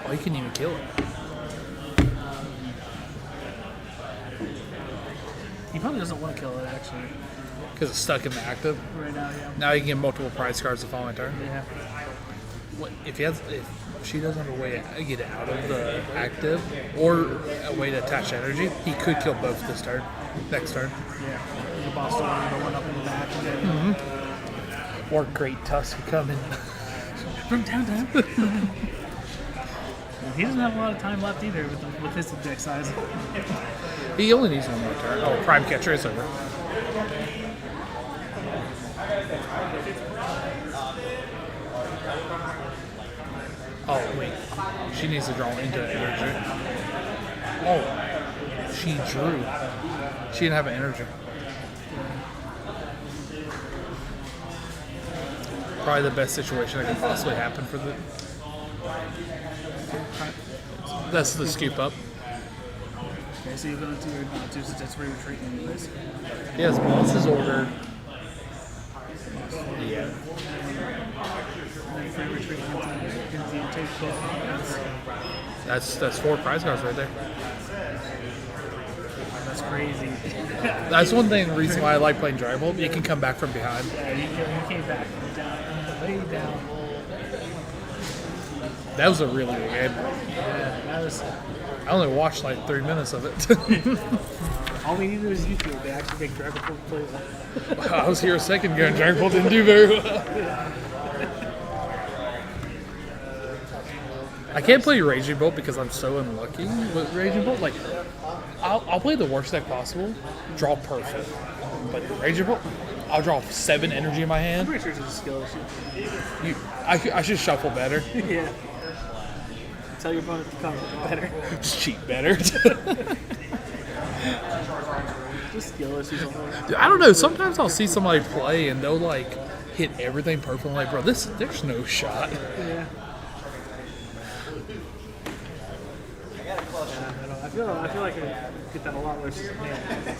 Oh, he can even kill it. He probably doesn't want to kill it, actually. Because it's stuck in the active. Right now, yeah. Now he can get multiple prize cards the following turn. Yeah. What if she doesn't have a way to get out of the active or a way to attach energy, he could kill both this turn, next turn. Yeah. The boss will one up in the back and then Or Great Tusk could come in. from downtown. He doesn't have a lot of time left either with his deck size. He only needs one more turn. Oh, Prime Catcher is over. Oh, wait. She needs to draw into energy. Oh, she drew. She didn't have an energy. Probably the best situation that could possibly happen for the... That's the scoop up. Okay, so you're going to your Natu, so that's where you're treating this. Yes, boss's order. Yeah. And then free retreat into the take That's 4 prize cards right there. That's crazy. That's one thing, the reason why I like playing Dragon Ball. You can come back from behind. Yeah, you came back down, way down. That was a really good game. Yeah, that was. I only watched like 3 minutes of it. All we needed was YouTube. They actually make Dragon Ball play well. I was here a second ago and Dragon Ball didn't do very well. I can't play Raging Bolt because I'm so unlucky with Raging Bolt. Like, I'll play the worst deck possible, draw perfect. But Raging Bolt, I'll draw 7 energy in my I'm hand. pretty sure it's just a skill issue. I should shuffle better. Yeah. Tell your opponent to come better. Just cheat better. Just skill issues. Dude, I don't know. Sometimes I'll see somebody play and they'll like hit everything perfect. I'm like, bro, there's no shot. Yeah. I feel like I get that a lot worse. Man,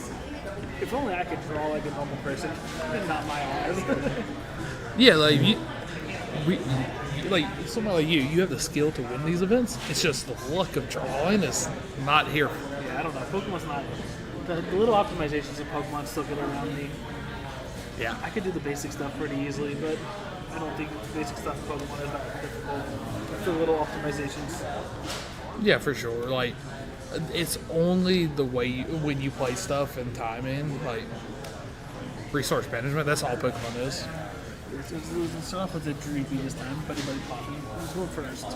if only I could draw like a normal person and not my eyes. Yeah, like like someone like you have the skill to win these events. It's just the luck of drawing is not here. Yeah, I don't know. Pokemon's not. The little optimizations of Pokemon still get around me. Yeah. I could do the basic stuff pretty easily, but I don't think the basic stuff in Pokemon is that difficult. The little optimizations. Yeah, for sure. Like, it's only the way when you play stuff and timing, like resource management. That's all Pokemon is. Let's start off with the Dreepy this time. Buddy Poppy. Let's go first.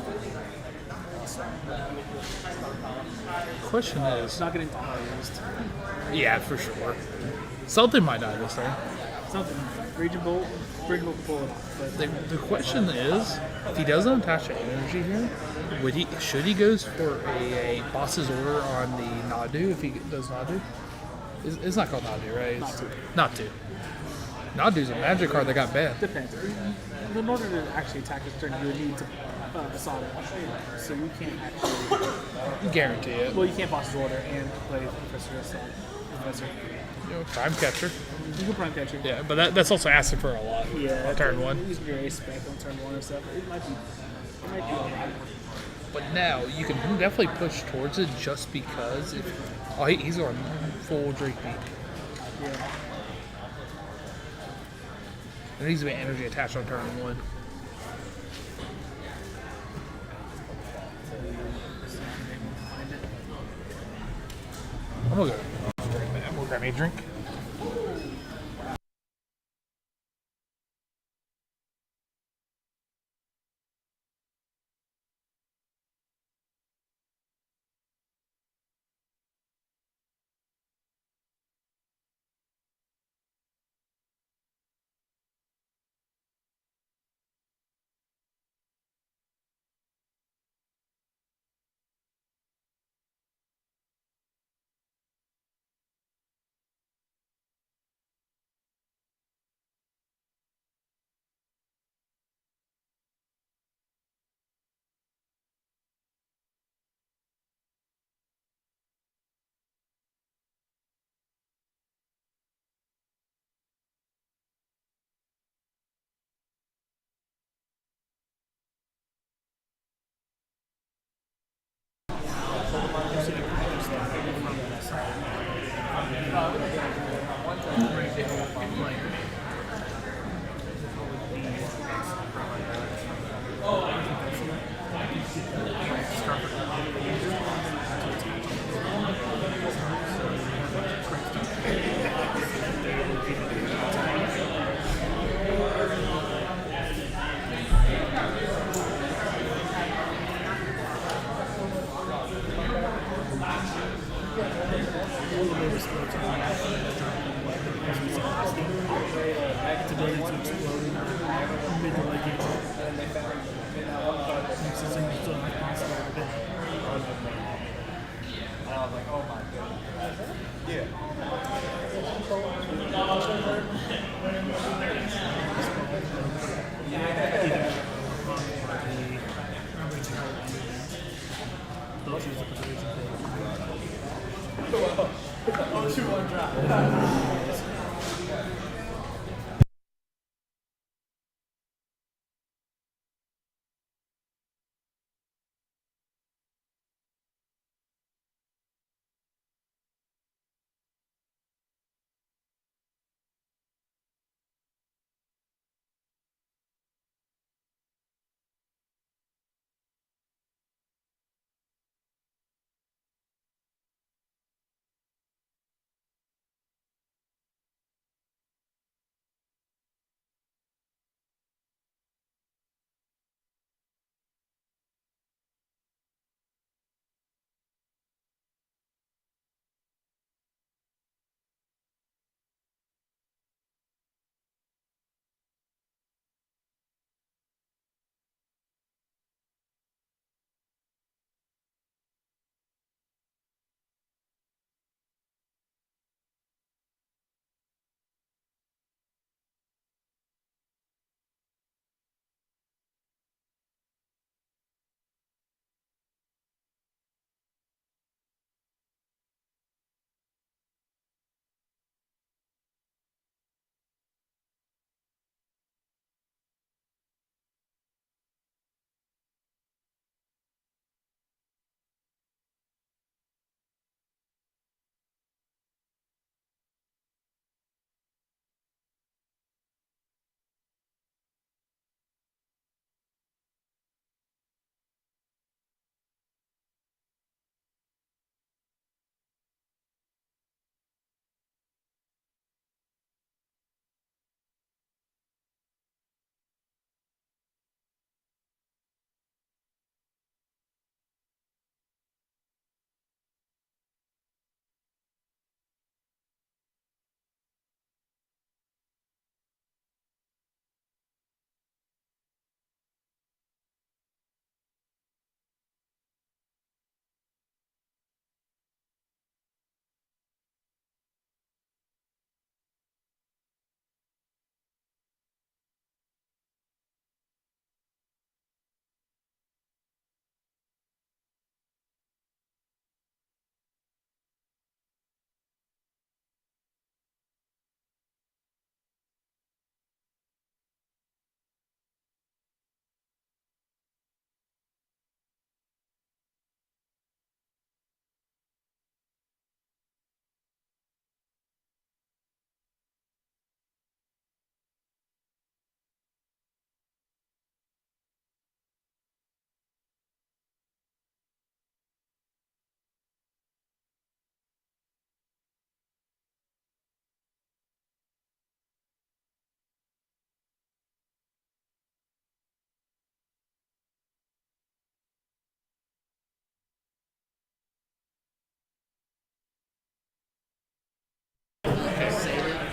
Question is, It's not getting highest. yeah, for sure. Something might die this turn. Something. Raging Bolt can pull it off. But The question is, if he doesn't attach an energy here, should he goes for a boss's order on the Nadu if he does Nadu? It's not called Nadu, right? Not to. Nadu's a magic card that got banned. depends. In order to actually attack this turn, you would need to Asana. So you can't actually Guarantee it. Well, you can't boss his order and play Professor Asana. Professor. Prime Catcher. You can Prime Catcher. Yeah, but that's also asking for a lot. Yeah. On turn 1. Using your ace spec on turn 1 and stuff. It might be alright. But now you can definitely push towards it just because he's on full Drake beat. Yeah. There needs to be energy attached on turn 1. I'm gonna go. I'm gonna grab me a drink. ability to explode in mid to late game. Makes it seem still not possible to do.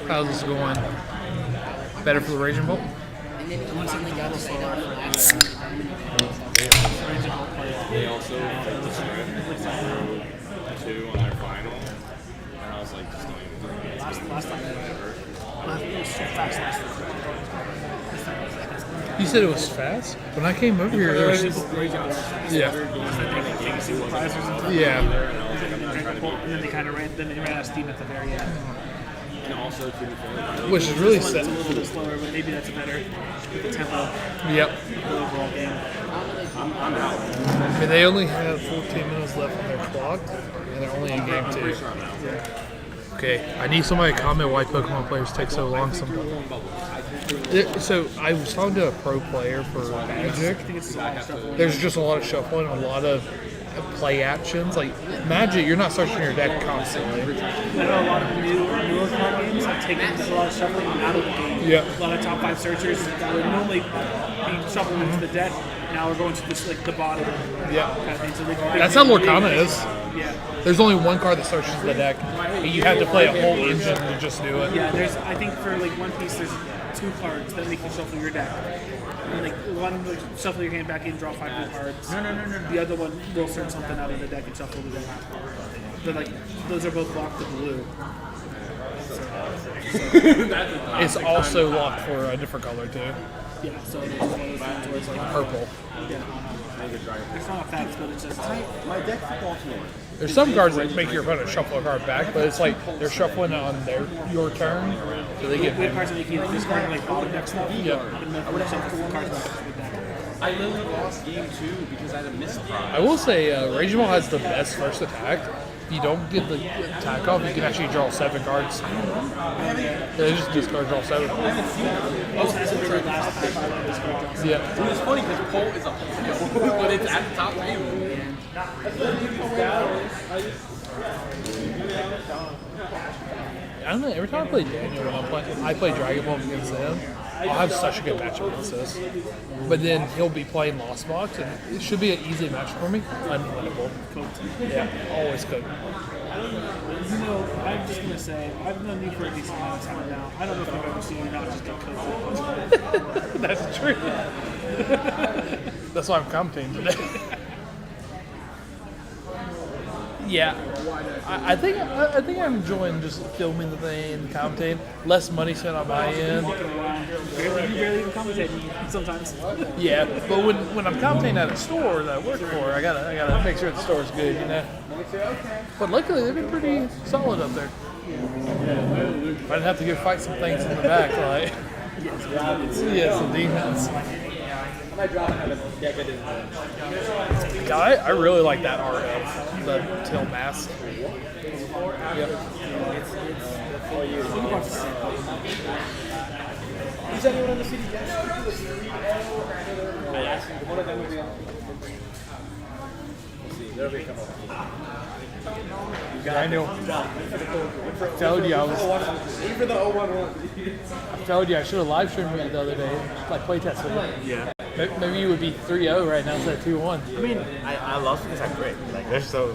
How's this going? Better for the Raging Bolt? And then once something got to say that for They also played the script 2 on their final, and I was like, just don't even do it. Last time it was so fast last time. You said it was fast? When I came over here, there was... Yeah. Yeah. And then they kind of ran out of steam at the very end. And also, to be fair, Which is really It's sad. a little bit slower, but maybe that's a better tempo. Yep. The overall game. I'm out. I mean, they only have 14 minutes left on their clock, and they're only in game 2. Okay, I need somebody to comment why Pokemon players take so long sometimes. So, I was talking to a pro player for Magic. There's just a lot of shuffling, a lot of play actions. Like, Magic, you're not searching your deck constantly. I know a lot of newer card games have taken a lot of shuffling out of the game. Yeah. A lot of top 5 searchers that would normally be shuffling into the deck, now we're going to just like the bottom. Yeah. Kind of thing. So they That's how Lorcana is. Yeah. There's only one card that searches the deck, and you have to play a whole engine to just do it. Yeah, I think for like One Piece, there's 2 cards that make you shuffle your deck. And like one will shuffle your hand back in, draw 5 new cards. No. The other one will search something out of the deck and shuffle the deck. But like those are both locked to blue. It's also locked for a different color too. Yeah, so it's one of those ones where it's like Purple. Yeah. It's not a fact, but it's just My deck football team. There's some cards that make your opponent shuffle a card back, but it's like they're shuffling it on your turn, so they get. we have cards that make you discard like bottom deck stuff. Yeah. And then put some cards back to the deck. I literally lost game 2 because I had a missed prize. I will say, Raging Ball has the best first attack. If you don't get the attack off, you can actually draw 7 cards. Yeah, they just discard draw 7. Most has a really last attack on this card. Yeah. Dude, it's funny because Poe is a but it's at the top table. I don't know. Every time I play Daniel, when I play Dragon Ball against them, I'll have such a good matchup against this. But then he'll be playing Lost Box, and it should be an easy match for me. Unwinnable. Yeah, always cooked. You know, I'm just gonna say I've known you for a decent amount of time now. I don't know if I've ever seen you not just get cooked. That's true. That's why I'm commentating today. Yeah, I think I'm enjoying just filming the thing and commentating. Less money spent on my end. You barely even commentate sometimes. Yeah, but when I'm commentating at a store that I work for, I gotta make sure the store's good, you know. But luckily they've been pretty solid up there. I didn't have to go fight some things in the back, like some demons. Yeah, I really like that art of the Till Mask. Yep. Is anyone in the city one of them will be on. Let's see, Daniel, I told you I told you I should have live streamed you the other day, like playtest with you. Yeah. Maybe you would be 3-0 right now instead of 2-1. I mean, I lost because I quit. Like, there's so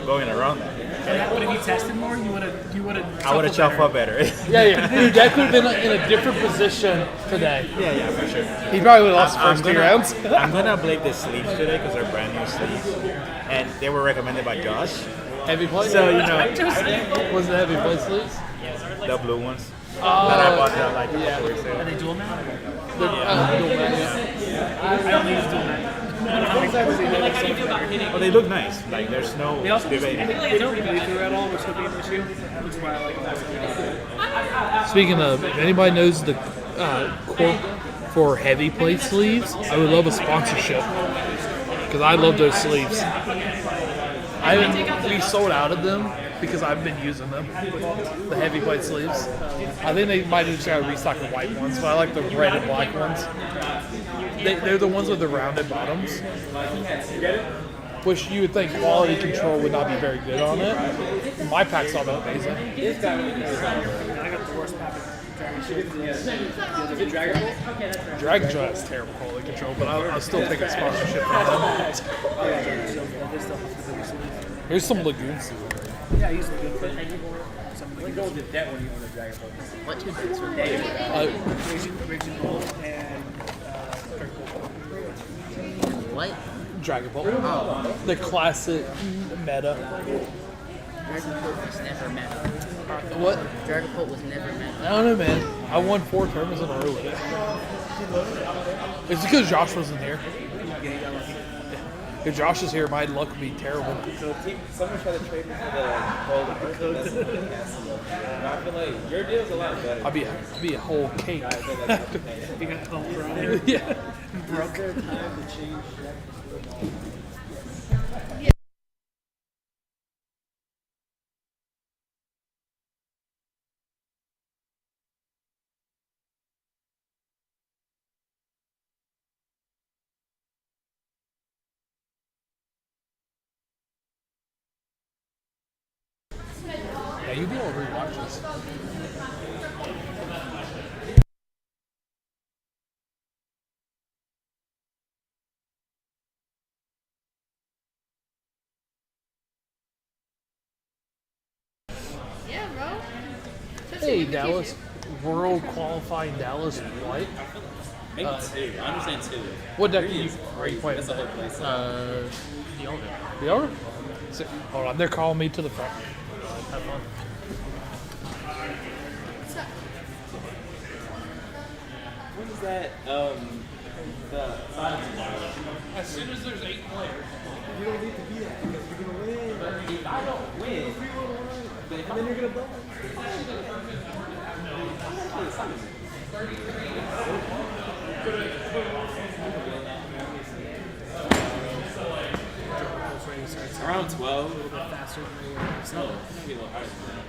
going around that. But if you tested more, you would have. I would have shuffled up better. Yeah. Your deck would have been in a different position today. Yeah, for sure. He probably would have lost the first 2 rounds. I'm gonna blame the sleeves today because they're brand new sleeves, and they were recommended by Josh. Heavy plate? So you know, was it heavy plate sleeves? the blue ones. Oh, that I bought that like a yeah. couple weeks ago. Are they dual mat? Dual mat, yeah. I don't use dual mat. Well, they look nice. Like there's no They also debating. they don't bleed through at all, which could be an issue. Which is why I like them. Speaking of, if anybody knows the cork for heavy plate sleeves, I would love a sponsorship because I love those sleeves. We sold out of them because I've been using them, the heavy plate sleeves. I think they might have just got to restock the white ones, but I like the red and black ones. They're the ones with the rounded bottoms, which you would think quality control would not be very good on it. My pack's all about amazing. I got the worst pack of Dragon Ball. Dragon Ball has terrible quality control, but I'll still take a sponsorship from them. Here's some Lagoons. Yeah, I use Lagoon for We go with that when you want to Dragon Ball. What two decks were there? Raging Bull and What? Dragon Ball. The classic meta. Dragon Bolt was never meta. What? Dragon Bolt was never meta. I don't know, man. I won 4 tournaments in a row with it. It's because Josh wasn't here. If Josh is here, my luck would be terrible. Someone tried to trade me for the gold art. I feel like your deal's a lot better. I'll be a whole cake. you got home run. Yeah. Broke. Hey, Dallas. World qualifying Dallas White. Maybe two. I understand two. What deck are you playing? That's the whole place. The owner. The owner? Hold on, they're calling me to the front. Have fun. What is that? The As soon as there's 8 players. You don't need to be that because you're gonna win. But if I don't win, And then you're gonna blow. Around 12. A little bit faster than they were. No, it's gonna be a little higher than that.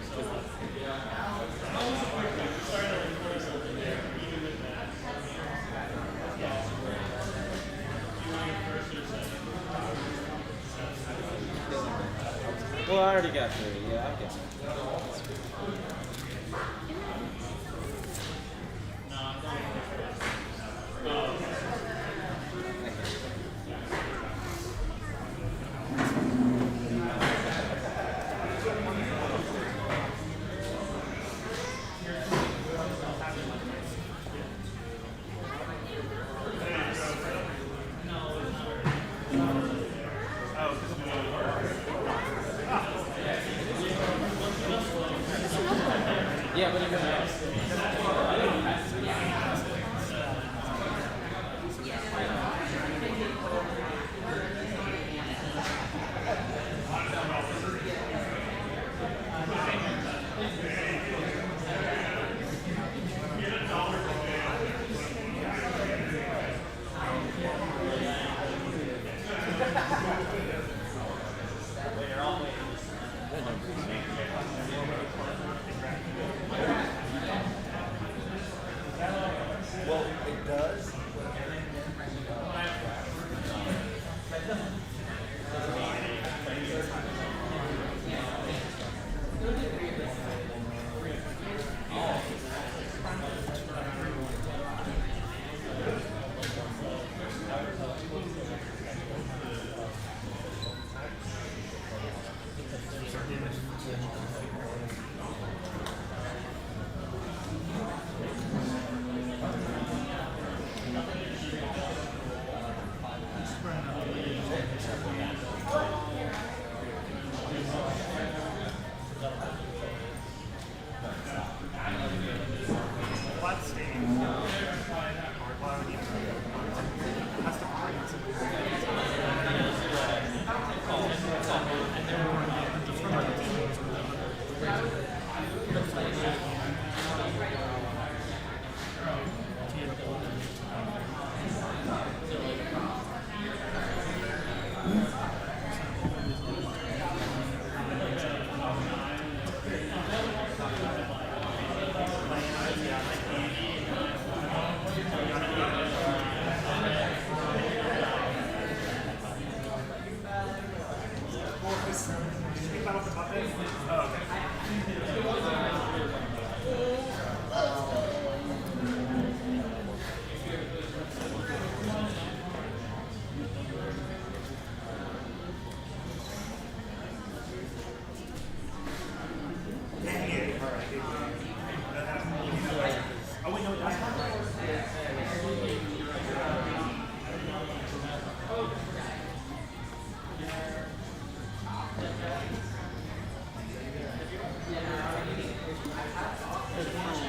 Well, I already got 30. Yeah, I guess. Yeah, but everyone else. Well, it does.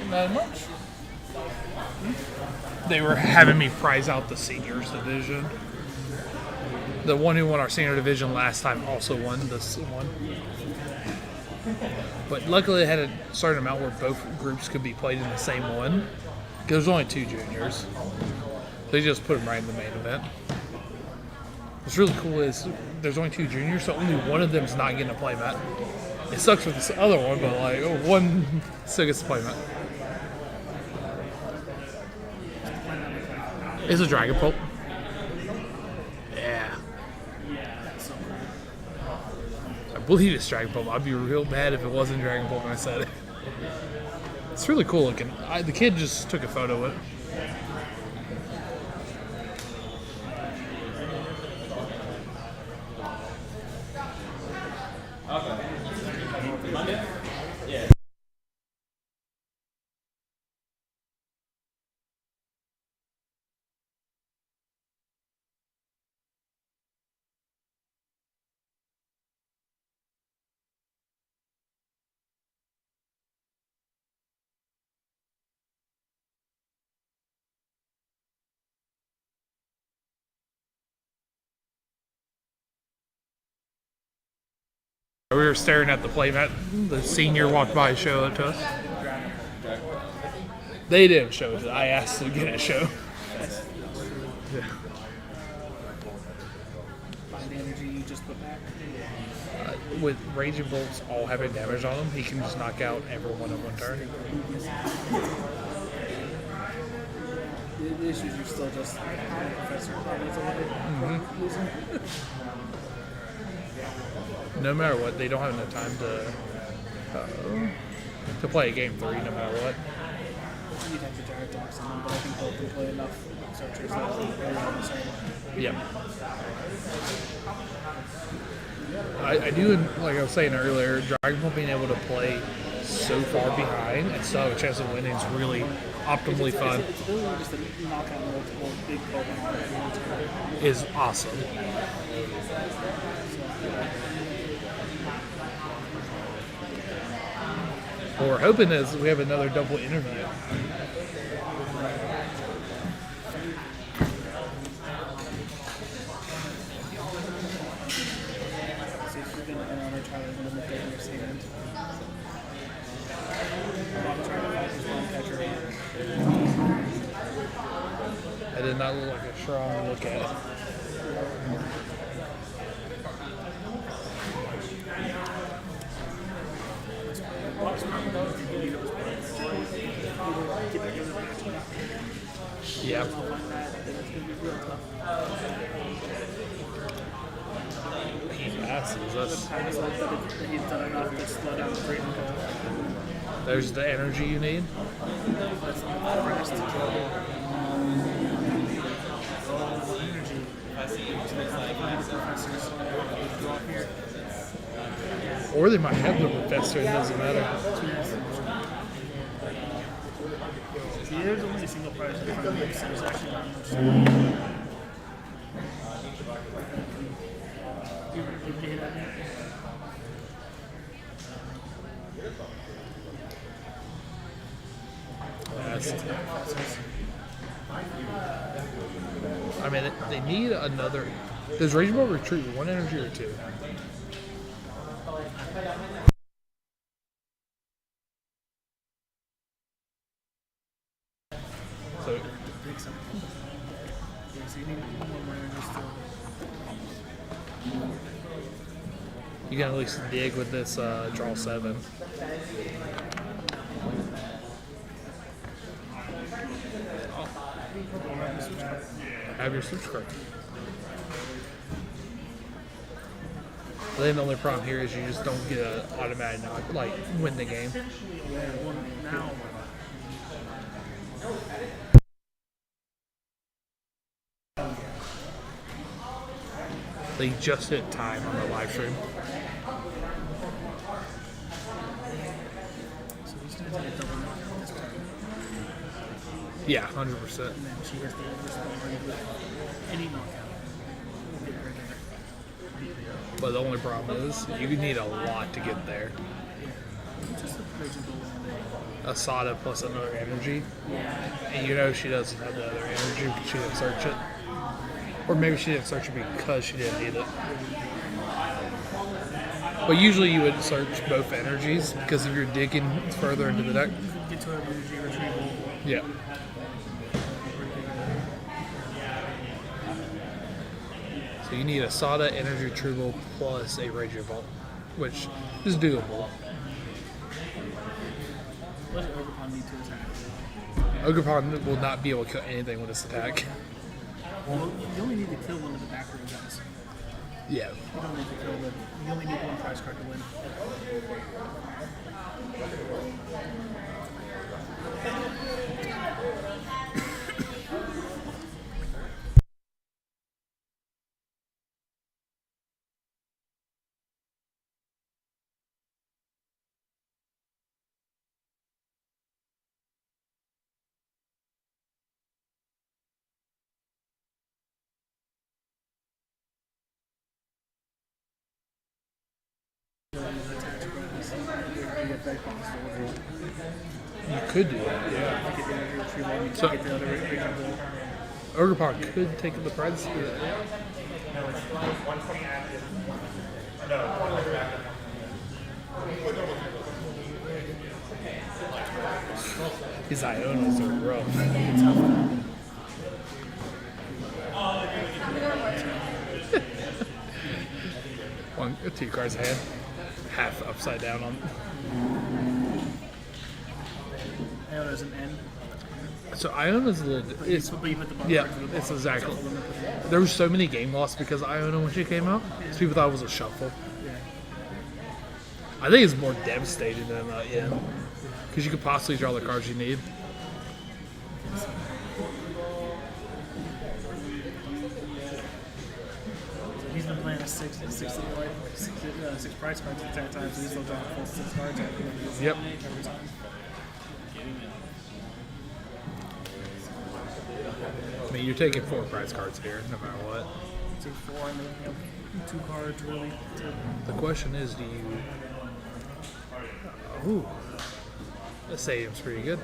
Not much. They were having me prize out the seniors division. The one who won our senior division last time also won this one. But luckily, they had a certain amount where both groups could be played in the same one. Because there's only 2 juniors. They just put them right in the main event. What's really cool is there's only 2 juniors, so only one of them's not getting a playmat. It sucks for this other one, but like one still gets a playmat. It's a Dragon Pulp. Yeah. I believe it's Dragon Pulp. I'd be real mad if it wasn't Dragon Pulp when I said it. It's really cool looking. The kid just took a photo with it. Okay. Monday? Yeah. We were staring at the playmat. The senior walked by, showed it to us. They didn't show it. I asked to get it shown. Yeah. Find the energy you just put back. With Raging Bolts all having damage on him, he can just knock out everyone in one turn. The issues are still just Professor Problems away. No matter what, they don't have enough time to play a game 3, no matter what. You'd have to Gyarados on them, but I think both can play enough searchers that they're all the same. Yeah. I do, like I was saying earlier, Dragon Ball being able to play so far behind and still have a chance of winning is really optimally fun. It's ability just to knock out multiple big Pokemon. Is awesome. What we're hoping is we have another double interview. See if you're going to only try to limit their hand. That did not look like a strong look at it. Yeah. There's the energy you need. Or they might have the professor, it doesn't matter. See, there's only a single prize in front of me, so there's actually not much. I mean, they need another. Does Rage Ball retreat with 1 energy or 2? So, you can at least dig with this draw 7. Have your switch card. But then the only problem here is you just don't get an automatic knock, like win the game. Now, They just hit time on the live stream. so he's going to take a double knockout this time. Yeah, 100%. And then she has to respond with any knockout. Get her there. But the only problem is you need a lot to get there. Just a Raging Bull and Asada plus another energy. And you know she doesn't have the other energy because she didn't search it. Or maybe she didn't search it because she didn't need it. But usually you would search both energies because if you're digging further into the deck. get to an energy retrieval. Yeah. So you need a Asada energy retrieval plus a Raging Bolt, which is doable. What does Ogerpon need to attack? Ogerpon will not be able to kill anything with this attack. Well, you only need to kill one of the back row guys. Yeah. You don't need to kill them. You only need one prize card to win. You could do that, yeah. So, Ogerpon could take the prize to that. His Ionas are rough. Two cards ahead, half upside down on. Iona's an N. So Iona's a little. It's, But you put the button yeah, back to the it's bottom. exactly. There was so many game loss because of Iona when she came out. So people thought it was a shuffle. I think it's more devastating than because you could possibly draw the cards you need. He's been playing six price cards the entire time, so he's still drawing full 6 cards. Yep. Every time. I mean, you're taking 4 prize cards here, no matter what. Take 4 and then you have 2 cards really. The question is, do you? Ooh, that stadium's pretty good.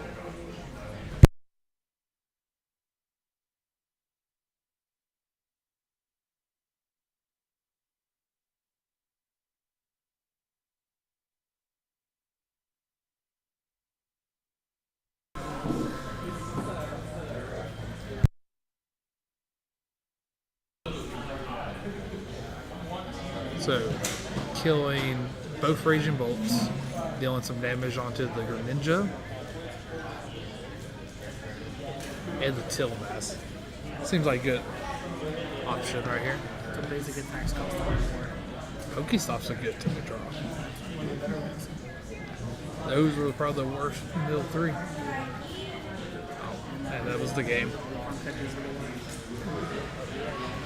So, killing both Raging Bolts, dealing some damage onto the Greninja, and the Tilmas. Seems like a good option right here. The basic attacks cost 4. Pokestop's a good thing to draw. Those were probably the worst middle 3. Oh, and that was the game.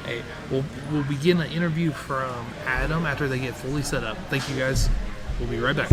Hey, we'll begin an interview from Adam after they get fully set up. Thank you guys. We'll be right back.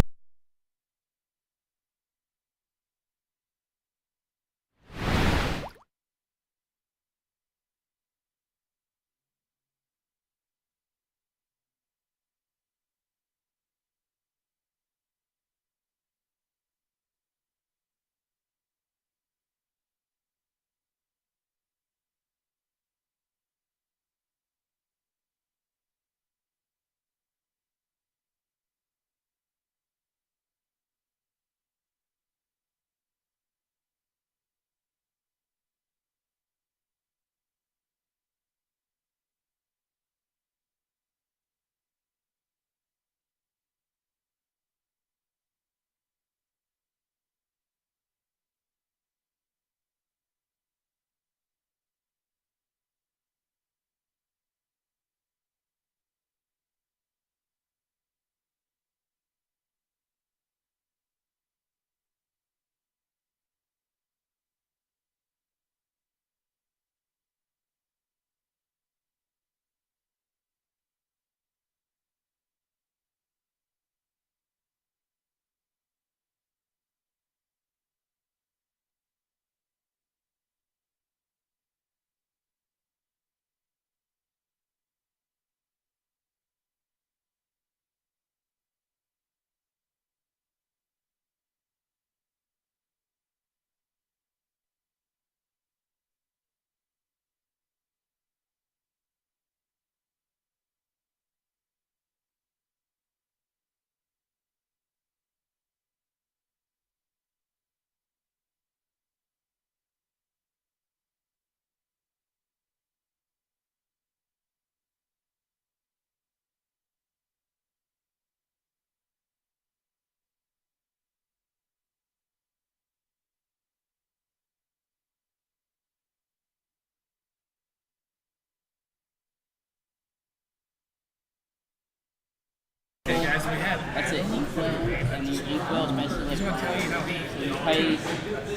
Okay, guys, we have. That's it. Inkwell, and Inkwell is basically He's going to tell you how he. so you pay.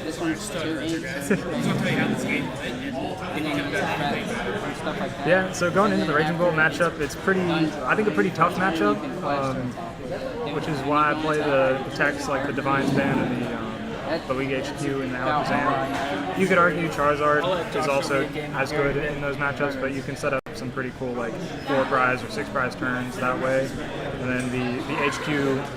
This one's 2 inks. He's going to tell you how this game went And then stuff like that. Yeah, so going into the Raging Bolt matchup, it's pretty, I think a pretty tough matchup, which is why I play the techs like the Divine Span and the League HQ and the Alakazam. You could argue Charizard is also as good in those matchups, but you can set up some pretty cool like 4 prize or 6 prize turns that way. And then the HQ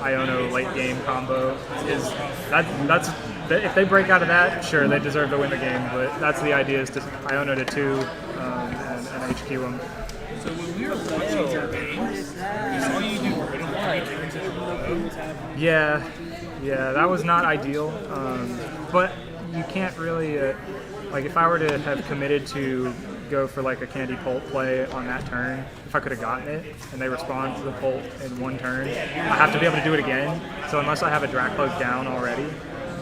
Iono late game combo is that's if they break out of that, sure they deserve to win the game. But that's the idea, is to Iono to 2 and HQ them. So when we were watching your games, we saw you do Yeah, that was not ideal. But you can't really, like, if I were to have committed to go for like a Candy Pulp play on that turn, if I could have gotten it and they respond to the Pulp in one turn, I have to be able to do it again. So unless I have a Dracloak down already,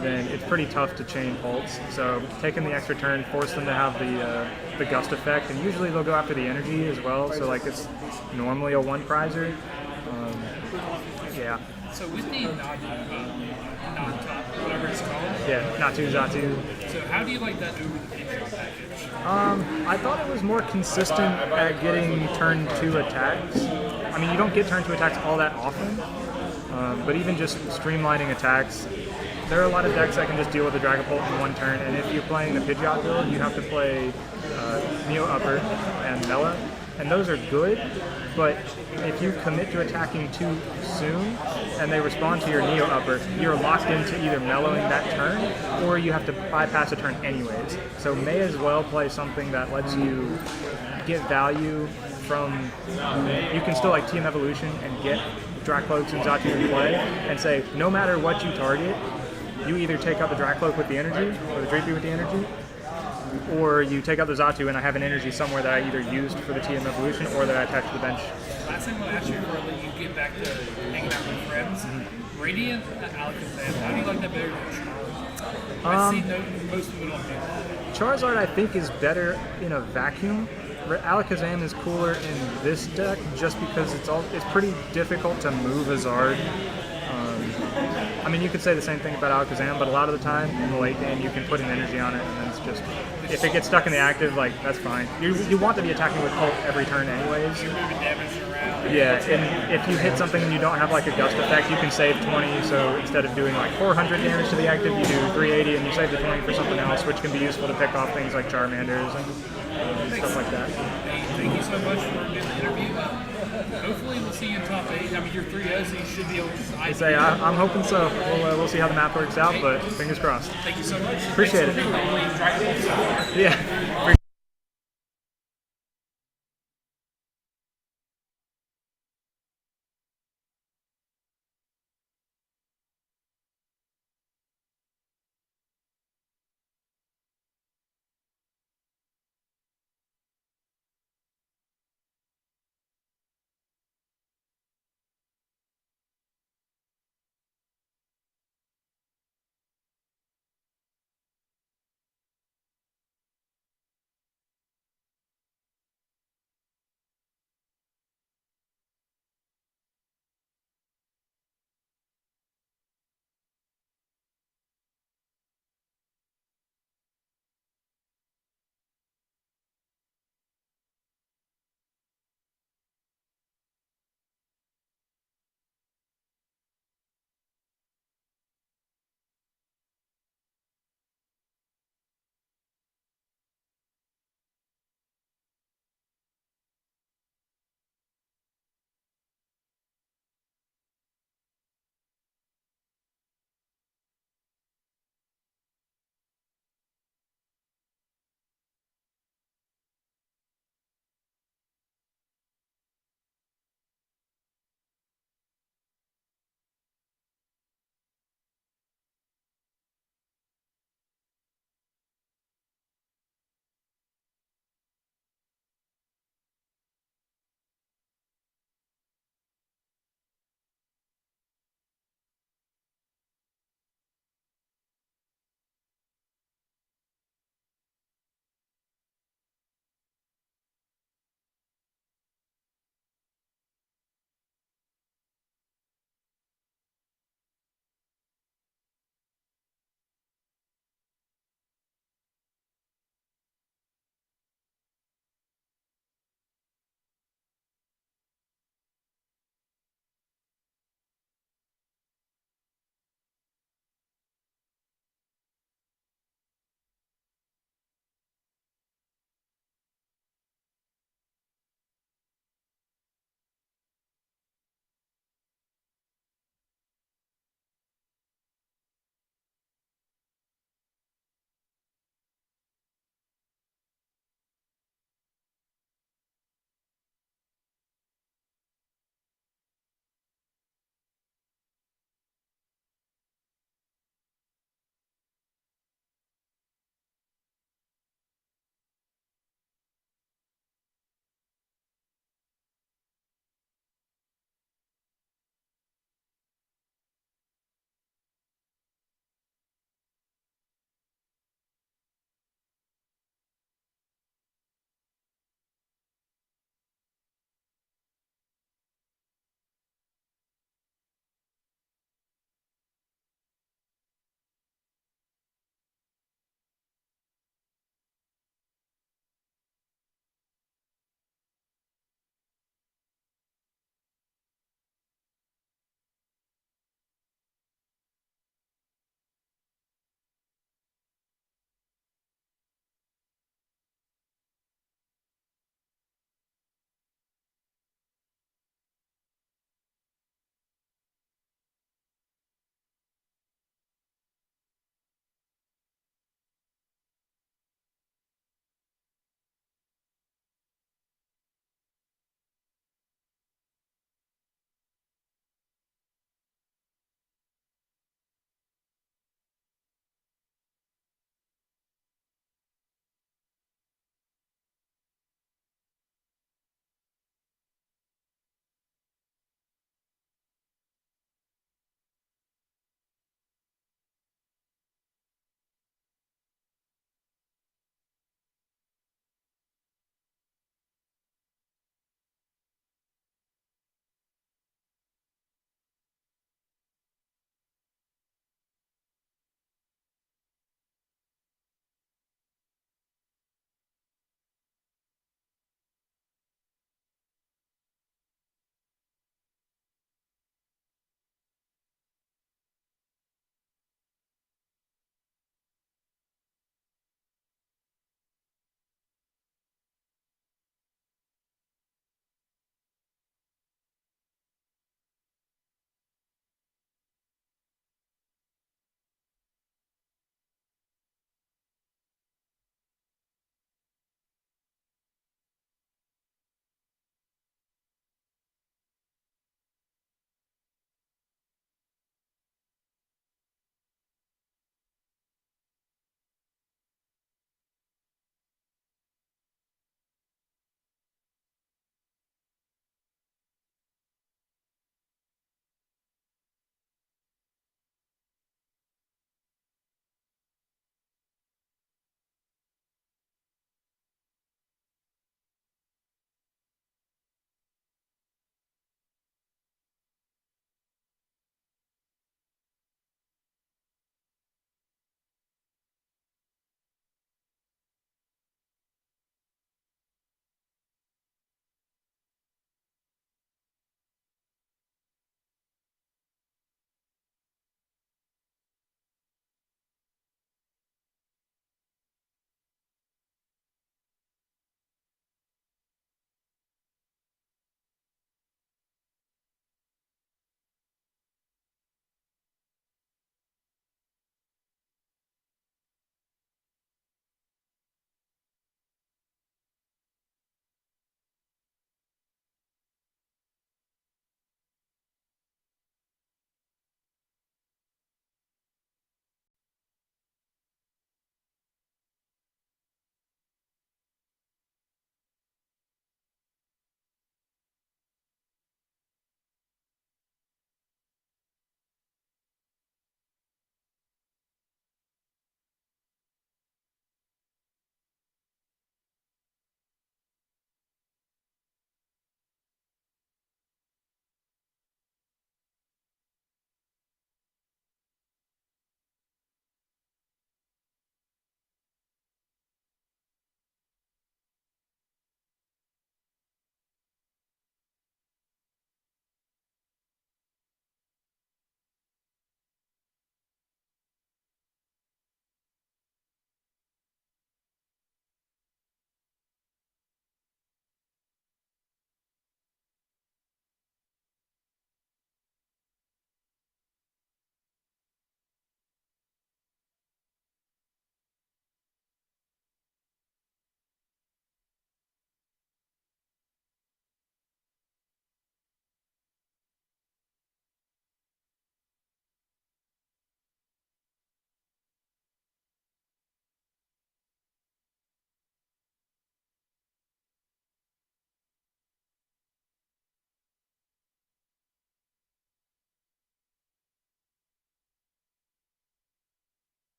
then it's pretty tough to chain Pulps. So taking the extra turn, force them to have the Gust effect, and usually they'll go after the energy as well. So like it's normally a one prizer. Yeah. So with the non-top, whatever it's called. Yeah, Natu Zatu. So how do you like that over the Patreon package? I thought it was more consistent at getting turn 2 attacks. I mean, you don't get turn 2 attacks all that often, but even just streamlining attacks, there are a lot of decks that can just deal with the Dragapult in one turn, and if you're playing the Pidgeot build, you have to play Neo Upper and Mela, and those are good, but if you commit to attacking too soon and they respond to your Neo Upper, you're locked into either mellowing that turn or you have to bypass a turn anyways. So may as well play something that lets you get value from, you can still like TM Evolution and get Dracloaks and Zatu in play and say, no matter what you target, you either take out the Dracloak with the energy or the Dreepy with the energy, or you take out the Zatu and I have an energy somewhere that I either used for the TM Evolution or that I attached to the bench. Last thing I'll ask you before I let you get back to hanging out with friends. Radiant Alakazam, how do you like that better than Charizard? I see most of it on there. Charizard I think is better in a vacuum. Alakazam is cooler in this deck just because it's pretty difficult to move a Zard. I mean, you could say the same thing about Alakazam, but a lot of the time in the late game you can put an energy on it and then it's just, if it gets stuck in the active, like, that's fine. You want to be attacking with Pulp every turn anyways. You're moving damage around. Yeah, and if you hit something and you don't have like a Gust effect, you can save 20, so instead of doing like 400 damage to the active, you do 380 and you save the 20 for something else, which can be useful to pick off things like Charmanders and stuff like that. Hey, thank you so much for doing the interview. Hopefully we'll see you in top 8. I mean, you're 3-0, so you should be able to... I'm hoping so. We'll see how the map works out, but fingers crossed. Thank you so much. Appreciate it. Yeah.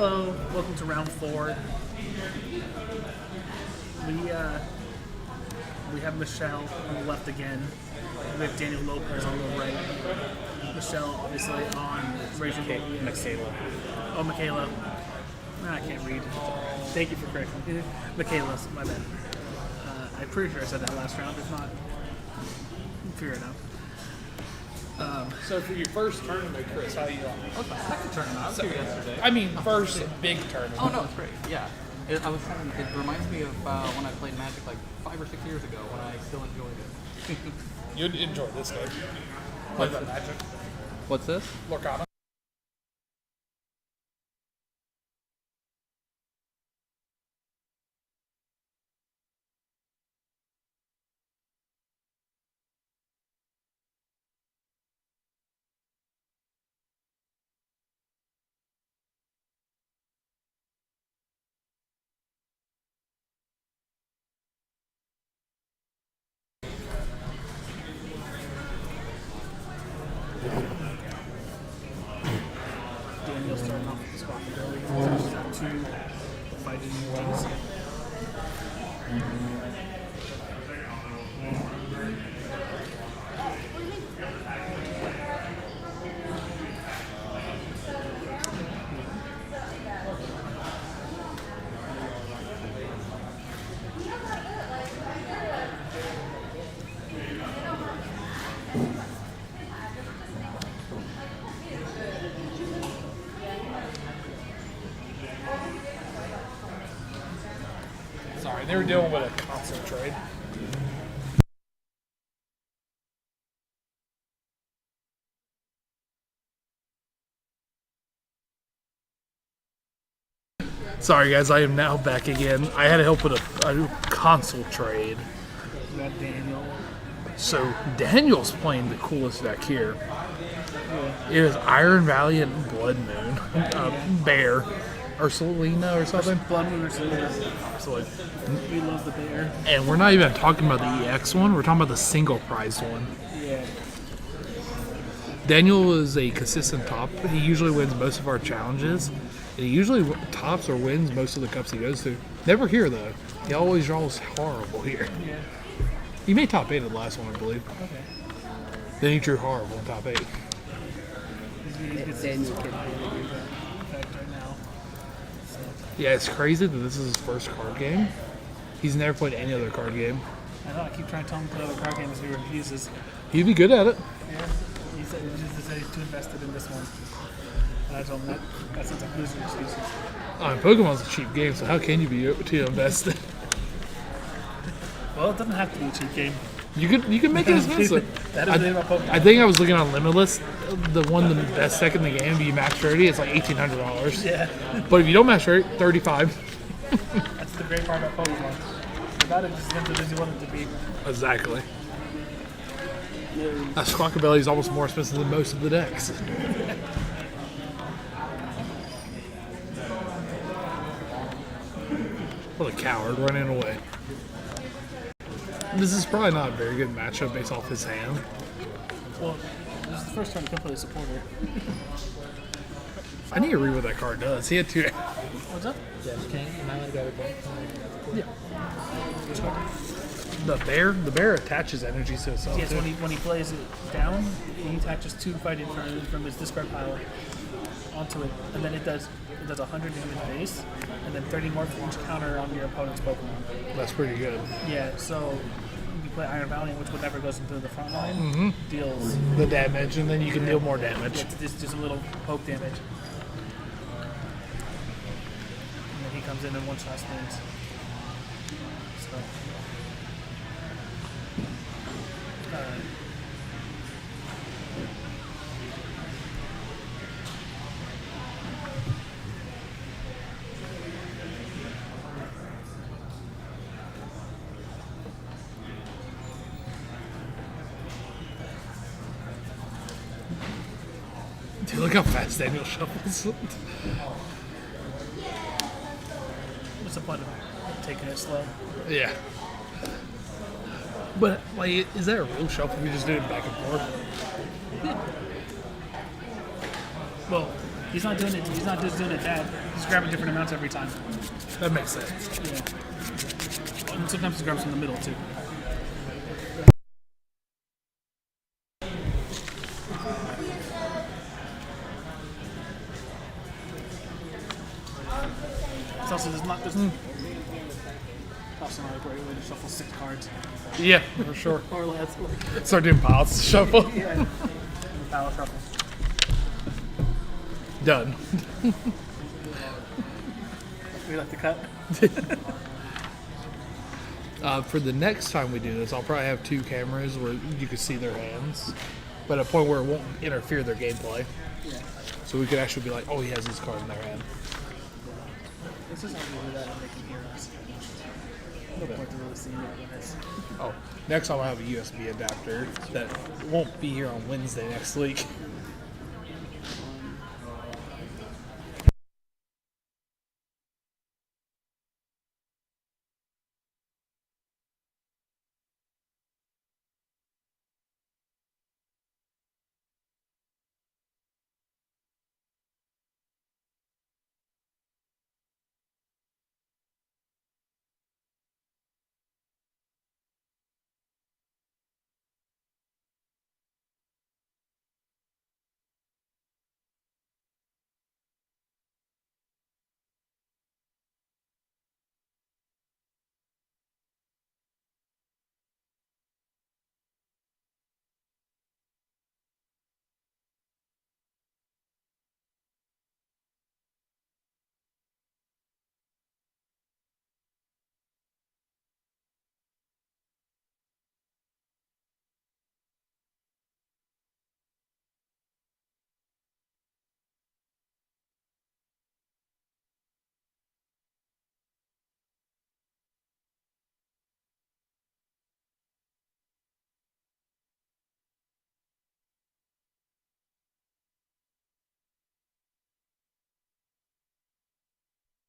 Hello, welcome to round 4. We have Michelle on the left again. We have Daniel Lopez on the right. Michelle, obviously, on Rachel. Michaela. Oh, Michaela. I can't read. Thank you for correcting me. Michaela, my bad. I'm pretty sure I said that last round. If not, figure it out. So for your first tournament, Chris, how you on? Oh, my second tournament. I was here yesterday. I mean, first big tournament. Oh no, it's great. Yeah, it reminds me of when I played Magic like 5 or 6 years ago when I still enjoyed it. You'd enjoy this game. Play that Magic. What's this? Lorcana. Daniel starting off with the squad ability. He's got 2 fighting things. Sorry, they were dealing with a console trade. Sorry guys, I am now back again. I had to help with a console trade. We got Daniel. So Daniel's playing the coolest deck here. It is Iron Valiant Blood Moon. Bear. Ursulina or something? Blood Moon Ursulina. We love the bear. And we're not even talking about the EX one, we're talking about the single prize one. Yeah. Daniel is a consistent top. He usually wins most of our challenges. And he usually tops or wins most of the cups he goes to. Never here though. He always draws horrible here. Yeah. He made top 8 at the last one, I believe. Okay. Then he drew horrible in top 8. Daniel can effect right now. So. Yeah, it's crazy that this is his first card game. He's never played any other card game. I know, I keep trying to tell him to play other card games, he refuses. He'd be good at it. Yeah. He said he's too invested in this one. And I told him that sounds like loser excuses. Pokemon's a cheap game, so how can you be too invested? Well, it doesn't have to be a cheap game. You can make it expensive. That is the thing about Pokemon. I think I was looking on Limitless. The best deck in the game, you max rarity, it's like $1,800. Yeah. But if you don't max rarity, $35. That's the great part about Pokemon. Without it, just expensive as you want it to be. Exactly. That Squawkabilly is almost more expensive than most of the decks. What a coward running away. This is probably not a very good matchup based off his hand. Well, this is the first time he can play a supporter. I need to read what that card does. He had 2. What's up? Josh King, am I going to grab a Yeah. The bear attaches energy to itself. Yes, too. when he plays it down, he attaches 2 fighting from his discard pile onto it, and then it does 100 damage base, and then 30 more for each counter on your opponent's Pokemon. That's pretty good. Yeah, so you play Iron Valiant, which whatever goes into the front line Mhm. deals The damage, and then you can deal more damage. Yeah, just a little poke damage. And then he comes in and one-shots things. So. Dude, look how fast Daniel shuffles. What's the point of taking it slow? Yeah. But, like, is that a real shuffle if you just do it back and forth? Well, He's not doing it. He's not just doing it that. He's grabbing different amounts every time. That makes sense. Yeah. And sometimes he grabs from the middle too. It's also there's not also not a great way to shuffle 6 cards. Yeah, for sure. Or less. Start doing piles shuffle. Yeah. Power shuffle. Done. We like to cut. For the next time we do this, I'll probably have 2 cameras where you can see their hands, but at a point where it won't interfere their gameplay. Yeah. So we could actually be like, oh, he has his card in their hand. It's just like we do that and they can hear us. No point to really seeing it when it's. Oh, next time I'll have a USB adapter that won't be here on Wednesday next week.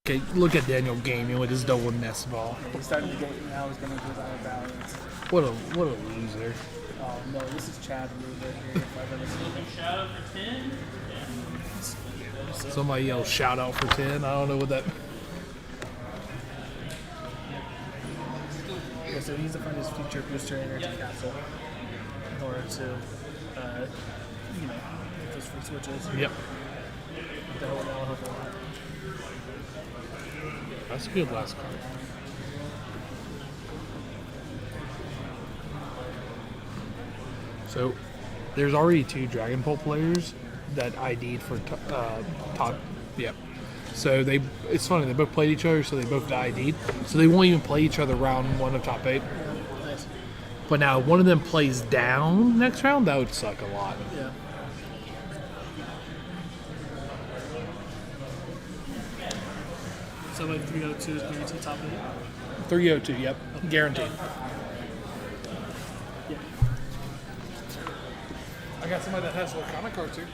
Okay, look at Daniel gaming with his double nest ball. He's starting to get now. He's going to do out of balance. What a loser. Oh no, this is Chad Ruler here. If I've ever seen him. Shout out for 10. Somebody yelled shout out for 10. I don't know what that. Yeah, so he needs to find his future booster energy capsule in order to, get those free switches. Yep. That'll help a lot. That's a good last card. So, there's already 2 Dragon Pole players that ID'd for top. Yep. So it's funny, they both played each other, so they both got ID'd. So they won't even play each other round 1 of top 8. Nice. But now, if one of them plays down next round, that would suck a lot. Yeah. So like 302 is guaranteed top 8? 302, yep. Guaranteed. Yeah. I got somebody that has Lacana cards too.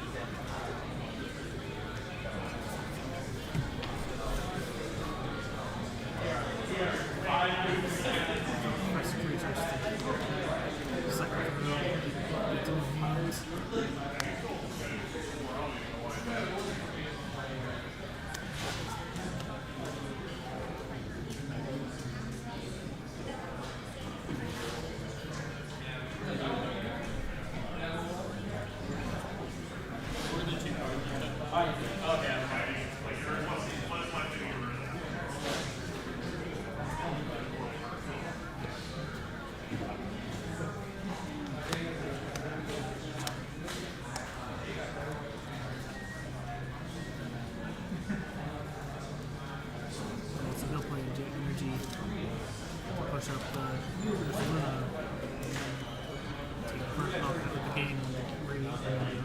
So they'll play Jet Energy to push up the Luna. Take the first knock with the game and Radiant Energy.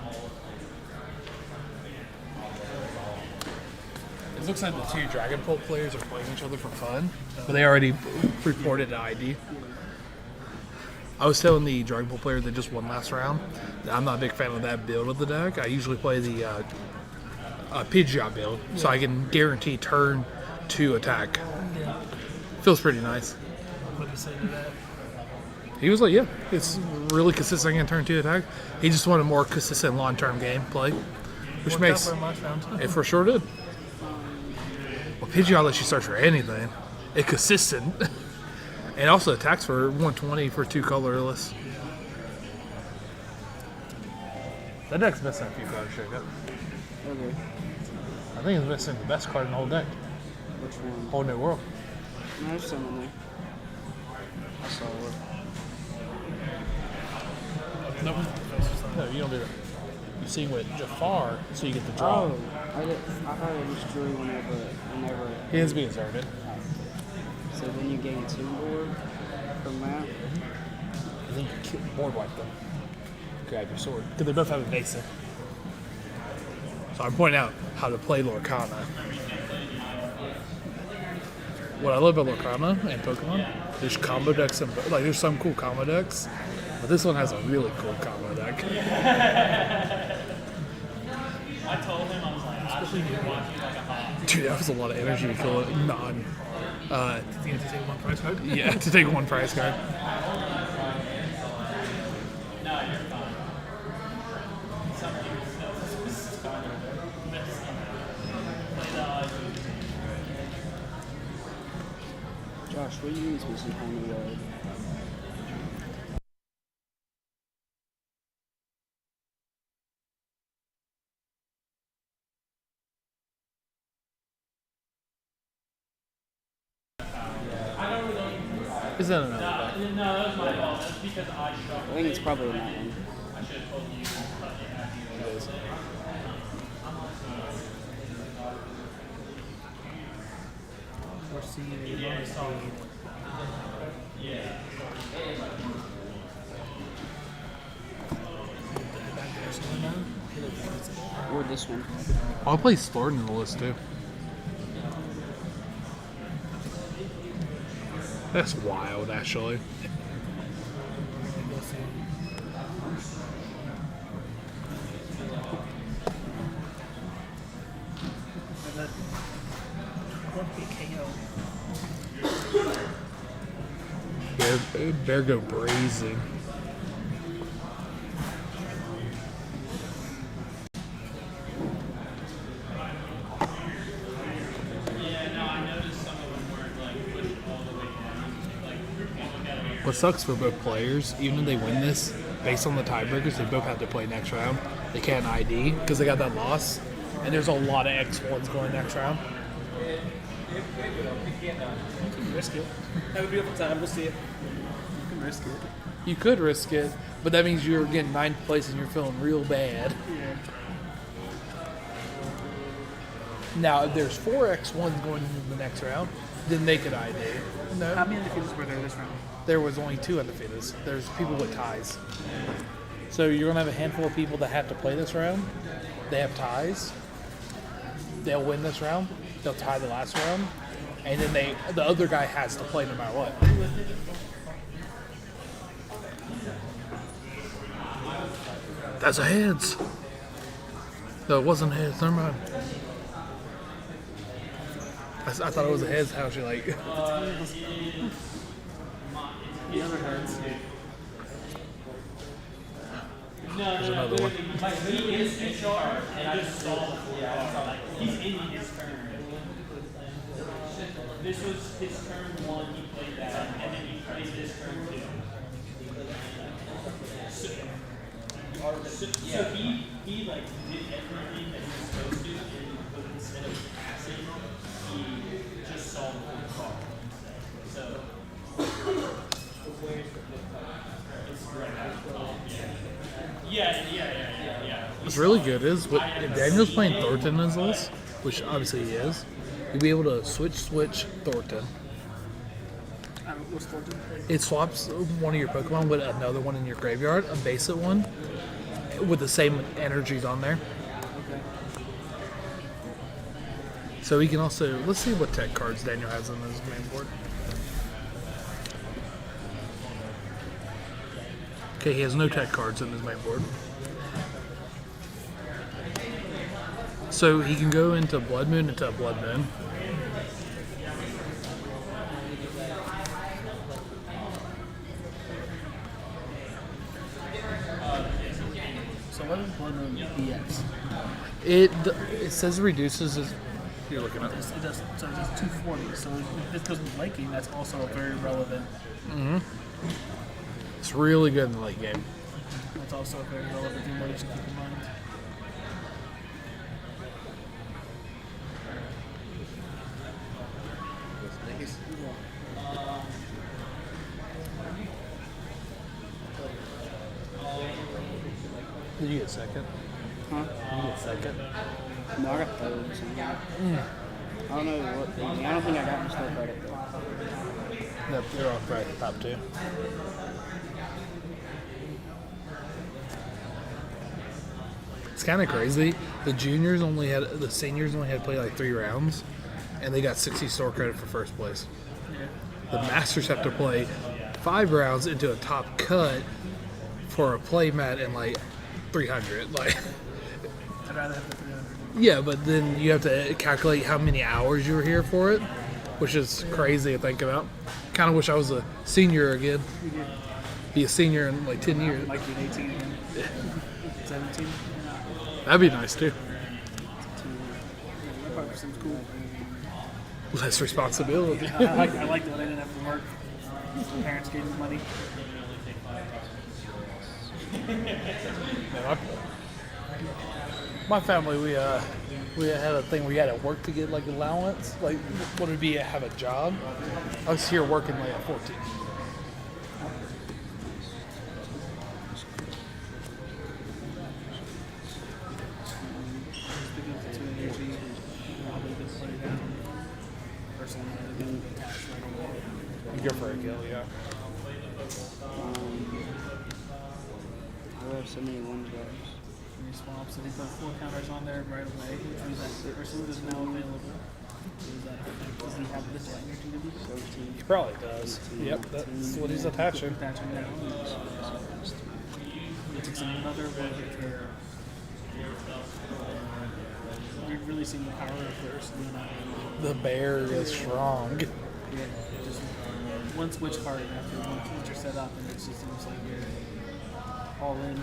It looks like the 2 Dragon Pole players are playing each other for fun, but they already reported an ID. I was telling the Dragon Pole player that just won last round that I'm not a big fan of that build of the deck. I usually play the Pidgeot build, so I can guarantee turn 2 attack. Yeah. Feels pretty nice. What do you say to that? He was like, yeah, it's really consistent in turn 2 attack. He just wanted more consistent long-term gameplay. Which Worked out makes for him last round. it for sure did. Well, Pidgeot lets you search for anything. It's consistent. And also attacks for 120 for 2 colorless. That deck's missing a few cards, Jacob. Okay. I think it's missing the best card in the whole deck. Which one? Whole New World. No, there's some in there. I saw it. Nope. No, you don't do that. You see with Jafar, so you get the draw. Oh, I thought it just drew whenever. He has to be exerted. So then you gain 2 board from that. I think you board wipe them. Grab your sword. Because they both have evasive. So I'm pointing out how to play Lorcana. What I love about Lorcana and Pokemon, there's combo decks and like there's some cool combo decks, but this one has a really cool combo deck. I told him, I was like, I should be watching like a hot. Dude, that was a lot of energy to kill it. Non. To take 1 prize card? Yeah, to take 1 prize card. No, you're fine. Josh, what do you use with some Pony Yard? Is that another deck? No, that was my fault. That's because I shuffled. I think it's probably in that one. I should have told you. It is. Or this one. I'll play Thornton in the list too. That's wild, actually. Bear go brazen. What sucks for both players, even if they win this, based on the tiebreakers, they both have to play next round. They can't ID because they got that loss, and there's a lot of X1s going next round. You can risk it. Have a beautiful time. We'll see it. You can risk it. You could risk it, but that means you're getting 9th place and you're feeling real bad. Yeah. Now, if there's 4 X1s going into the next round, then they could ID. No. How many undefeateds were there this round? There was only 2 undefeateds. There's people with ties. So you're going to have a handful of people that have to play this round. They have ties. They'll win this round. They'll tie the last round. And then the other guy has to play no matter what. That's a heads. No, it wasn't heads. Never mind. I thought it was a heads. How she like? The other heads. There's another one. Like, he is in charge, and I just saw the full card. Like, he's in his turn. This was his turn 1, he played that, and then he played this turn 2. So he like did everything that he was supposed to, but instead of passing, he just saw the full card. So it's right. Yeah. What's really good is if Daniel's playing Thornton in his list, which obviously he is, you'll be able to switch Thornton. What's Thornton? It swaps one of your Pokemon with another one in your graveyard, a basic one, with the same energies on there. So he can also, let's see what tech cards Daniel has on his main board. Okay, he has no tech cards in his main board. So he can go into Blood Moon into Blood Moon. So What is Blood Moon BX? It says reduces. You're looking at. It does, so it does 240. So if this goes with late game, that's also very relevant. Mm-hmm. It's really good in the late game. That's also a very relevant thing that you should keep in mind. Did you get second? Huh? Did you get second? No, I got third. So I don't know what thing. I don't think I got my store credit though. Nope, you're off right at the top two. It's kind of crazy. The seniors only had to play like 3 rounds, and they got 60 store credit for first place. The masters have to play 5 rounds into a top cut for a play mat and like 300. Like, I'd rather have the 300. yeah, but then you have to calculate how many hours you were here for it, which is crazy to think about. Kind of wish I was a senior again. We did. Be a senior in like 10 years. Like being 18 again. 17. That'd be nice too. That probably seems cool. Less responsibility. I liked it when I didn't have to work. My parents gave me money. My family, we had a thing where you had to work to get like allowance. Like, what would it be to have a job? I was here working like at 14. You go for a kill, yeah. I have so many one jobs. Three swaps, so they put 4 counters on there right away, which means that person is now available. Does he have this right here? He probably does. Yep, that's what he's attaching. Attaching now. It takes another one here. You're really seeing the power of first. The bear is strong. Yeah, just one switch card after one feature set up, and it just seems like you're all in.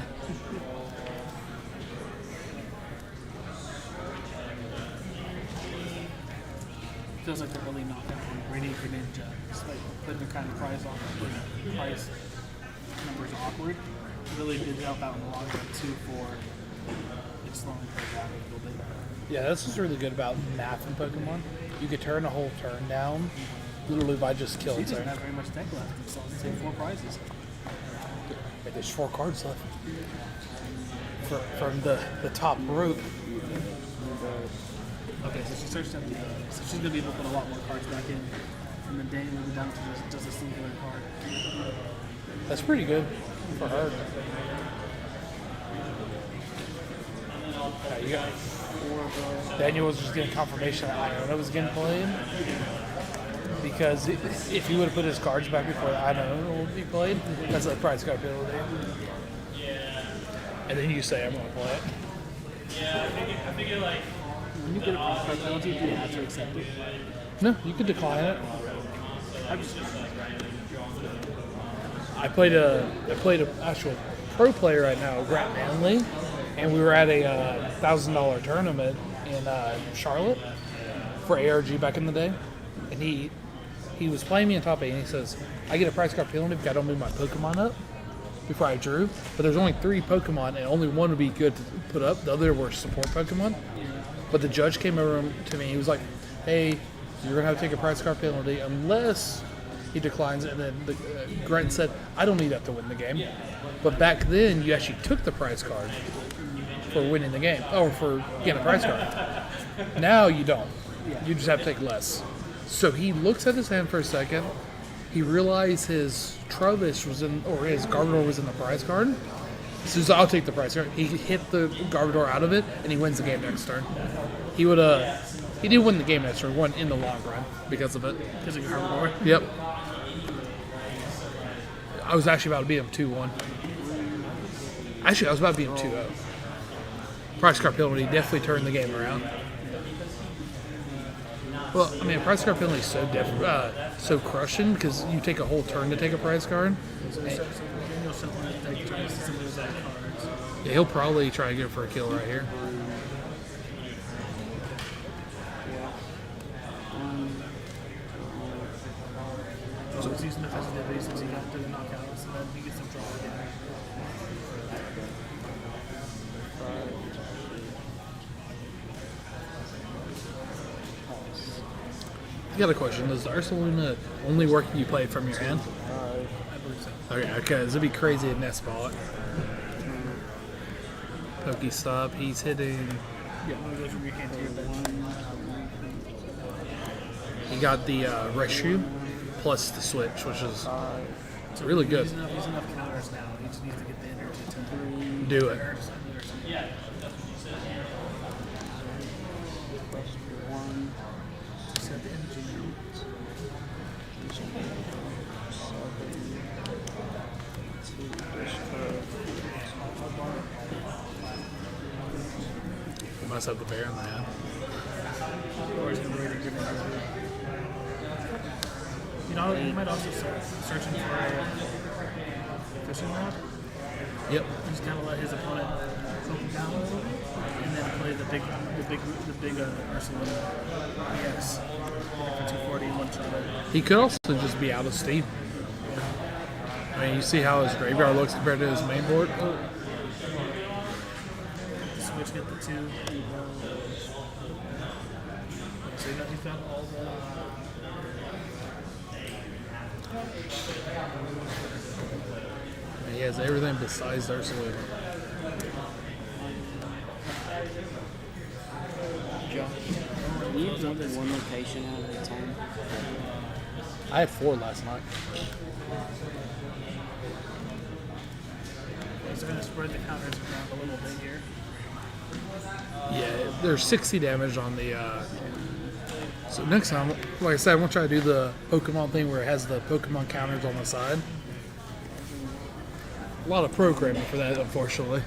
Feels like they're really knocked out on Gritty Greninja. It's like putting their kind of price on the price numbers awkward. It really did help out in the long run too for like slowing things down a little bit. Yeah, that's what's really good about math in Pokemon. You could turn a whole turn down literally by just killing She doesn't something. have very much deck left. It's all the same 4 prizes. Wait, there's 4 cards left. From the top rope. Okay, so she searched up the. So she's gonna be able to put a lot more cards back in, and then Danny will be down to just a singular card. That's pretty good for her. Yeah, you got. Daniel was just getting confirmation that Iona was getting played. Because if he would have put his cards back before the Iona would be played, that's a prize card penalty. And then you say, I'm going to play it. Yeah, I figure like. When you get a prize card penalty, do you have to accept it? No, you could decline it. I played a actual pro player right now, Grant Manley, and we were at a $1,000 tournament in Charlotte for ARG back in the day, and he was playing me in top 8, and he says, I get a prize card penalty if I don't move my Pokemon up before I drew, but there's only 3 Pokemon, and only one would be good to put up. The other were support Pokemon. But the judge came over to me. He was like, hey, you're going to have to take a prize card penalty unless he declines it. And then Grant said, I don't need that to win the game. But back then, you actually took the prize card for winning the game, or for getting a prize card. Now you don't. You just have to take less. So he looks at his hand for a second. He realized his Trubbish was in, or his Garbodor was in the prize card. So he's like, I'll take the prize card. He hit the Garbodor out of it, and he wins the game next turn. He would he did win the game next turn, won in the long run because of it. Because of Garbodor? Yep. I was actually about to beat him 2-1. Actually, I was about to beat him 2-0. Prize card penalty definitely turned the game around. Well, I mean, a prize card penalty is so crushing because you take a whole turn to take a prize card. Yeah, he'll probably try to go for a kill right here. So he's using defensive ability since he got to the knockout, so then he gets some draw again. I got a question. Does the Ursaluna only work if you play it from your hand? I believe so. Okay, because it'd be crazy to nest ball it. Pokestop, he's hitting. Yeah, I'm gonna go from your hand to your bench. He got the Reshu plus the switch, which is really good. He's enough counters now. He just needs to get the energy to Do it. Yeah. Set the energy now. He must have the bear in the hand. Or he's gonna really good energy. You know, you might also start searching for a fishing rod. Yep. And just kind of let his opponent choke him down a little bit, and then play the big Ursaluna EX for 240 one shot. He could also just be out of steam. I mean, you see how his graveyard looks compared to his main board. Switch, get the two. So you found all the. He has everything besides Ursaluna. Can you jump in one location at a time? I had 4 last night. So we're gonna spread the counters around a little bit here. Yeah, there's 60 damage on the. So next time, like I said, I'm gonna try to do the Pokemon thing where it has the Pokemon counters on the side. A lot of programming for that, unfortunately.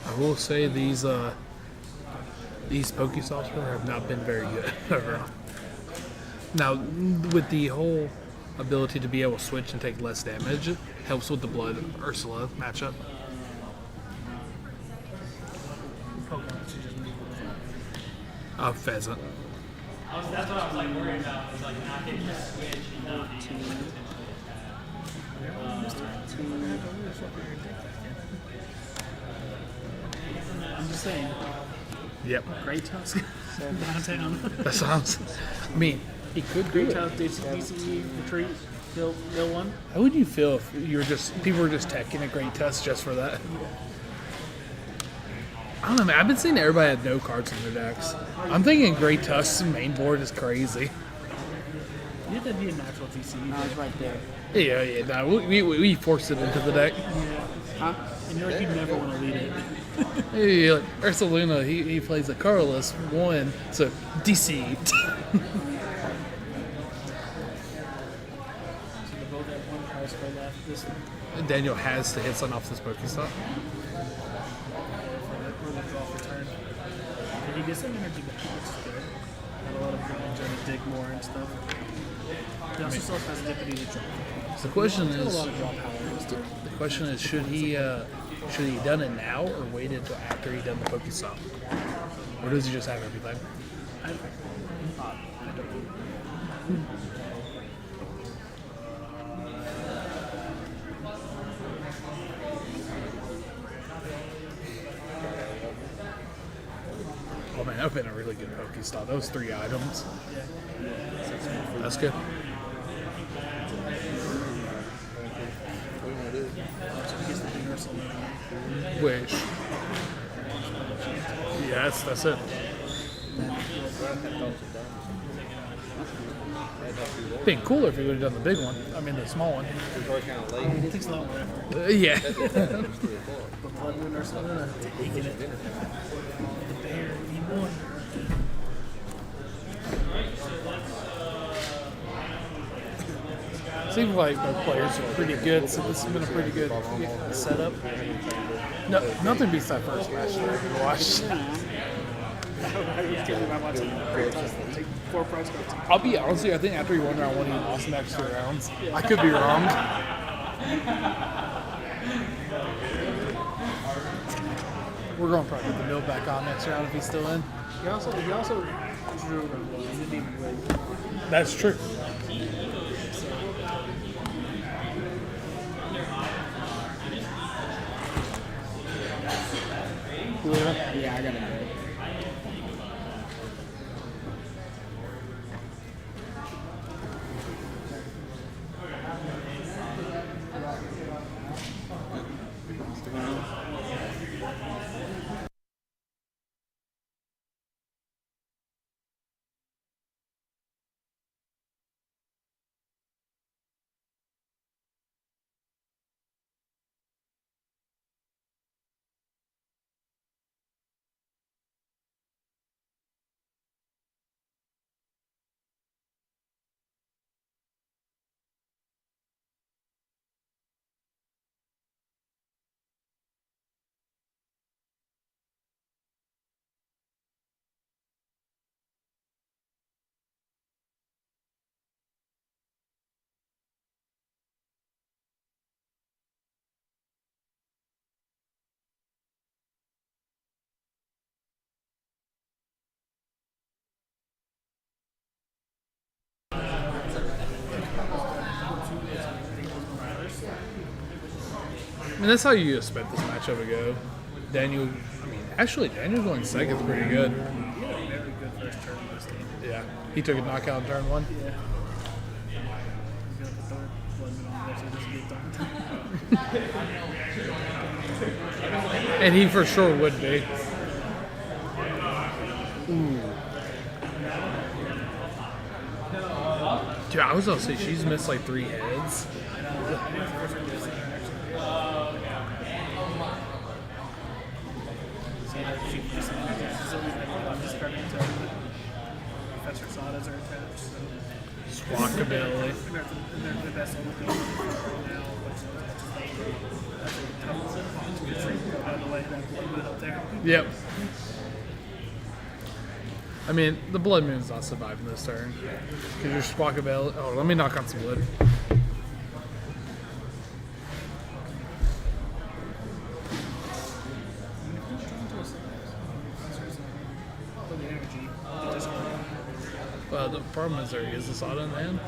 I will say these Pokestops have not been very good overall. Now, with the whole ability to be able to switch and take less damage, it helps with the Blood Ursula matchup. Pheasant. That's what I was like worried about. Was like not getting the switch and not being I'm just saying. Yep. Great Tusk downtown. That sounds. I mean, he could do Great it. Tusk, DCE, retreat, kill one. How would you feel if you were people were just teching a Great Tusk just for that? I don't know, man. I've been seeing everybody have no cards in their decks. I'm thinking Great Tusk's main board is crazy. You have to be a natural DCE. No, it's right there. Yeah. No, we forced it into the deck. Yeah. Huh? And you're like, you never want to lead it. Hey, like Ursaluna, he plays a colorless 1, so DC. So they both have one price for left. This Daniel has to hit something off this Pokestop. for the draw for turn. And he gets some energy back, which is good. Got a lot of damage trying to dig more and stuff. He also still has the ability to draw. The question He's got is, a lot of draw power. the question is, should he done it now or waited until after he done the Pokestop, or does he just have everything? I don't know. Oh man, that would have been a really good Pokestop. Those 3 items. That's good. Which, yeah, that's it. Been cooler if he would have done the big one. I mean, the small one. It takes a lot more effort. Yeah. The Blood Moon or something, taking it. The bear, he Seems like both players are pretty good, so this has been a pretty good setup. No, nothing beats that first match that we watched. I'll be honest with you, I think after you won round one, you lost the next 2 rounds. I could be wrong. We're going to probably put the mill back on next round if he's still in. He also drew round one. He didn't even win. That's true. Yeah, I got it. I mean, that's how you expect this matchup to go. Daniel, actually, Daniel going second is pretty good. He had a very good first turn this game. Yeah. He took a knockout in turn 1. Yeah. He's got the third one on there, so it doesn't get done. And he for sure would be. Ooh. Dude, I was going to say, she's missed like 3 heads. Professor Sadas are attached. Squawkabilly. They're the best on the field right now. That's a tough by the way, that blood moon up there. Yep. I mean, the Blood Moon's not surviving this turn. Because your Squawkabilly. Oh, let me knock on some wood. Well, the problem is there is the Sada in the hand.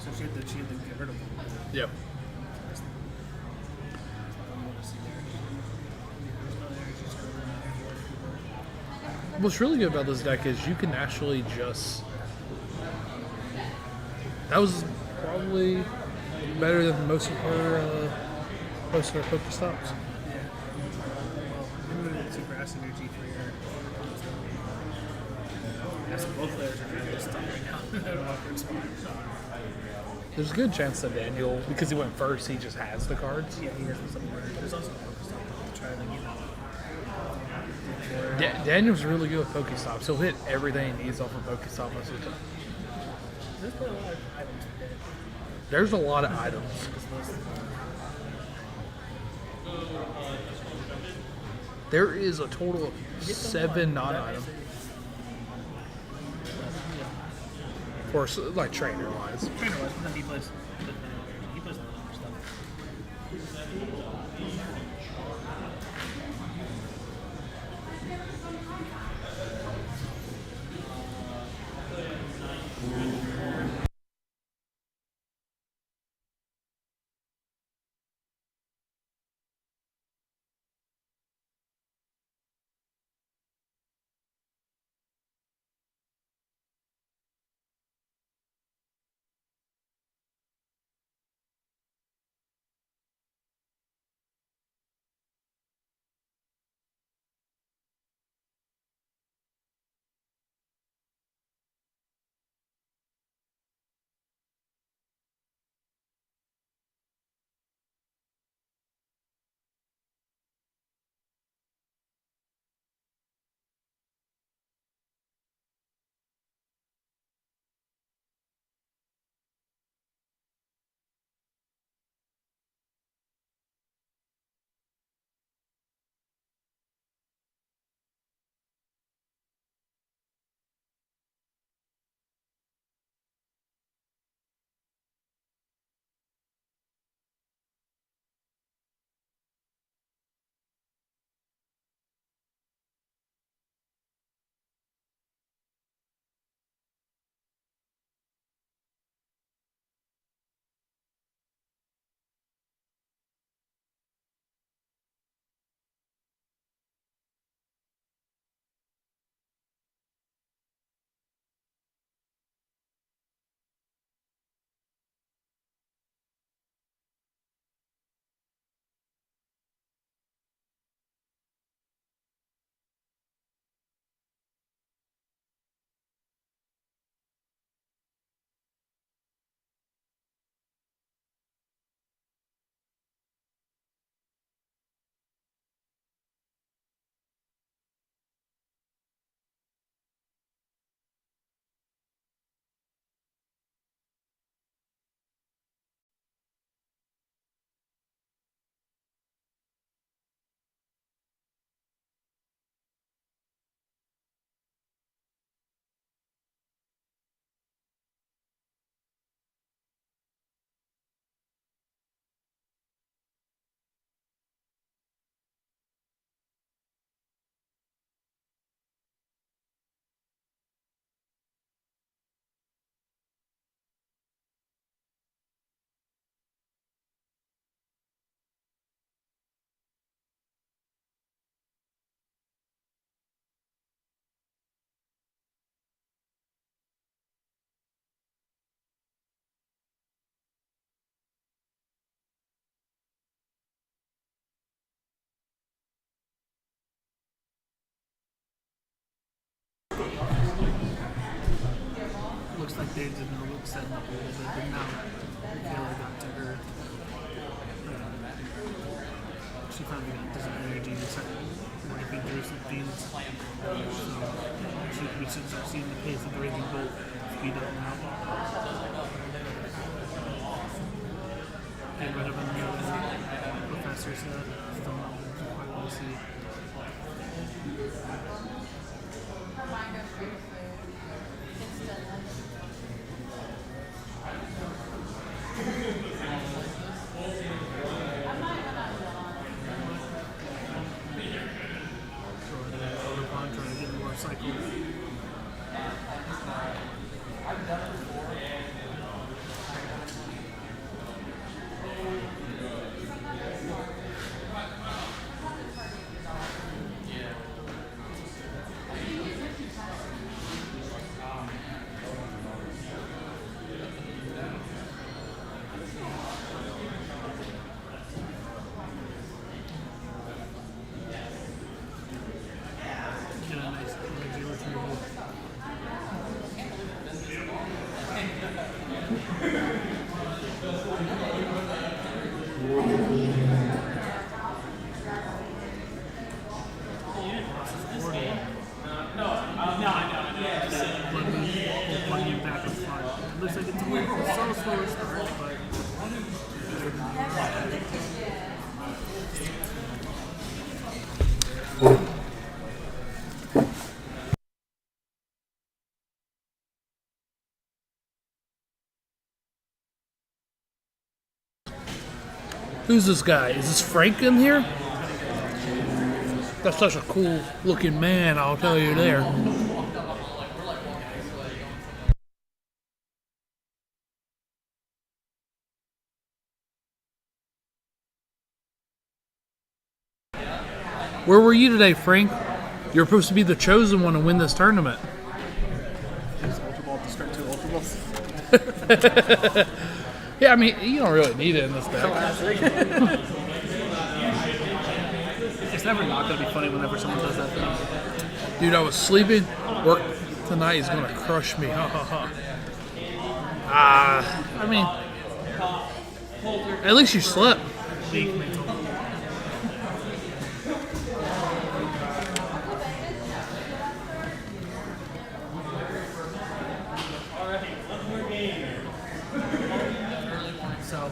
So she had to get rid of them. Yep. What's really good about this deck is you can actually just. That was probably better than most of her poker stops. Yeah. Well, moving to grass energy for your. Yes, both players are kind of stuck right now in an awkward spot. There's a good chance that Daniel, because he went first, he just has the cards. Yeah, he has some somewhere. There's also a poker stop to try to Daniel's really good with Pokestops. He'll hit everything he needs off of Pokestop most of the time. There's quite a lot of items today. There's a lot of items. There is a total of 7 non-items. For like trainer wise. Trainer wise, but then he plays a lot of other stuff. looks like they didn't know look setting up a little bit, but now Kayla got to her. She finally got some energy to start wiping through some things. So we should start seeing the pace of the Raging Bolt speed up now. Get rid of another professor set. Still not quite what we see. Trying to get more cycle. Get a nice energy retrieval. Back up front. It looks like it's a little slower start, but Who's this guy? Is this Frank in here? That's such a cool looking man, I'll tell you there. Where were you today, Frank? You're supposed to be the chosen one to win this tournament. Use Ultra Ball to start 2 Ultra Balls. Yeah, I mean, you don't really need it in this deck. it's never not going to be funny whenever someone does that thing. Dude, I was sleeping. Work tonight is going to crush me. Ha ha ha. I mean, at least you slept. So,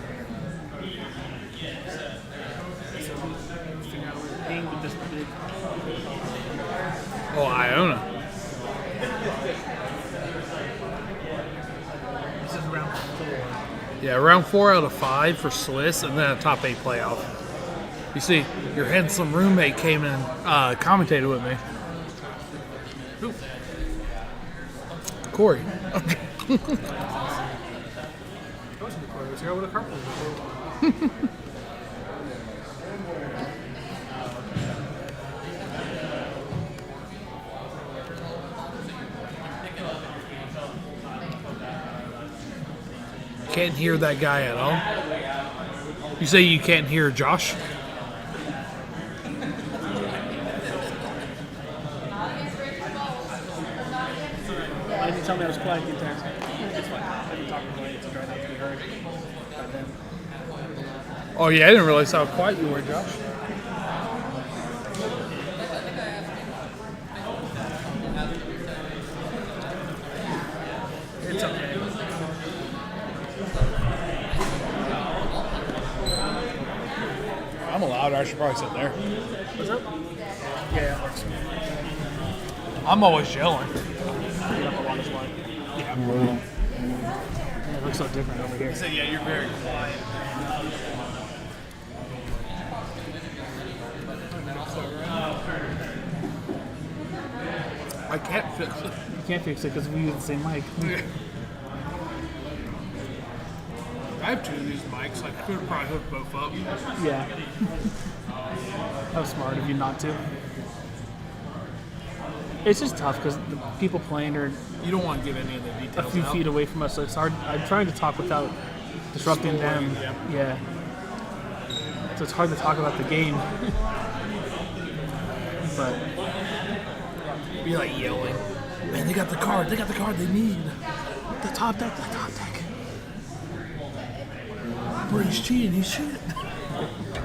figure out where the thing with this big. Oh, Iona. This is round 4. Yeah, round 4 out of 5 for Swiss, and then a top 8 playoff. You see, your handsome roommate came in, commentated with me. Who? Corey. Here with a carpet. Can't hear that guy at all. You say you can't hear Josh? Why didn't you tell me I was quiet the entire time? It's fine. I've been talking away to try not to be heard by them. Oh yeah, I didn't realize how quiet you were, Josh. It's okay. I'm allowed. I should probably sit there. What's up? Yeah, it works. I'm always yelling. Yeah. It looks so different over here. So yeah, you're very quiet. I can't fix it. You can't fix it because we use the same mic. I have 2 of these mics. I could probably hook both up. Yeah. How smart of you not to. It's just tough because the people playing are. You don't want to give any of the details. A few feet away from us, so it's hard. I'm trying to talk without disrupting them. Yeah. So it's hard to talk about the game. But be like yelling, man, they got the card they need. The top deck. Brady's cheating. He's cheating.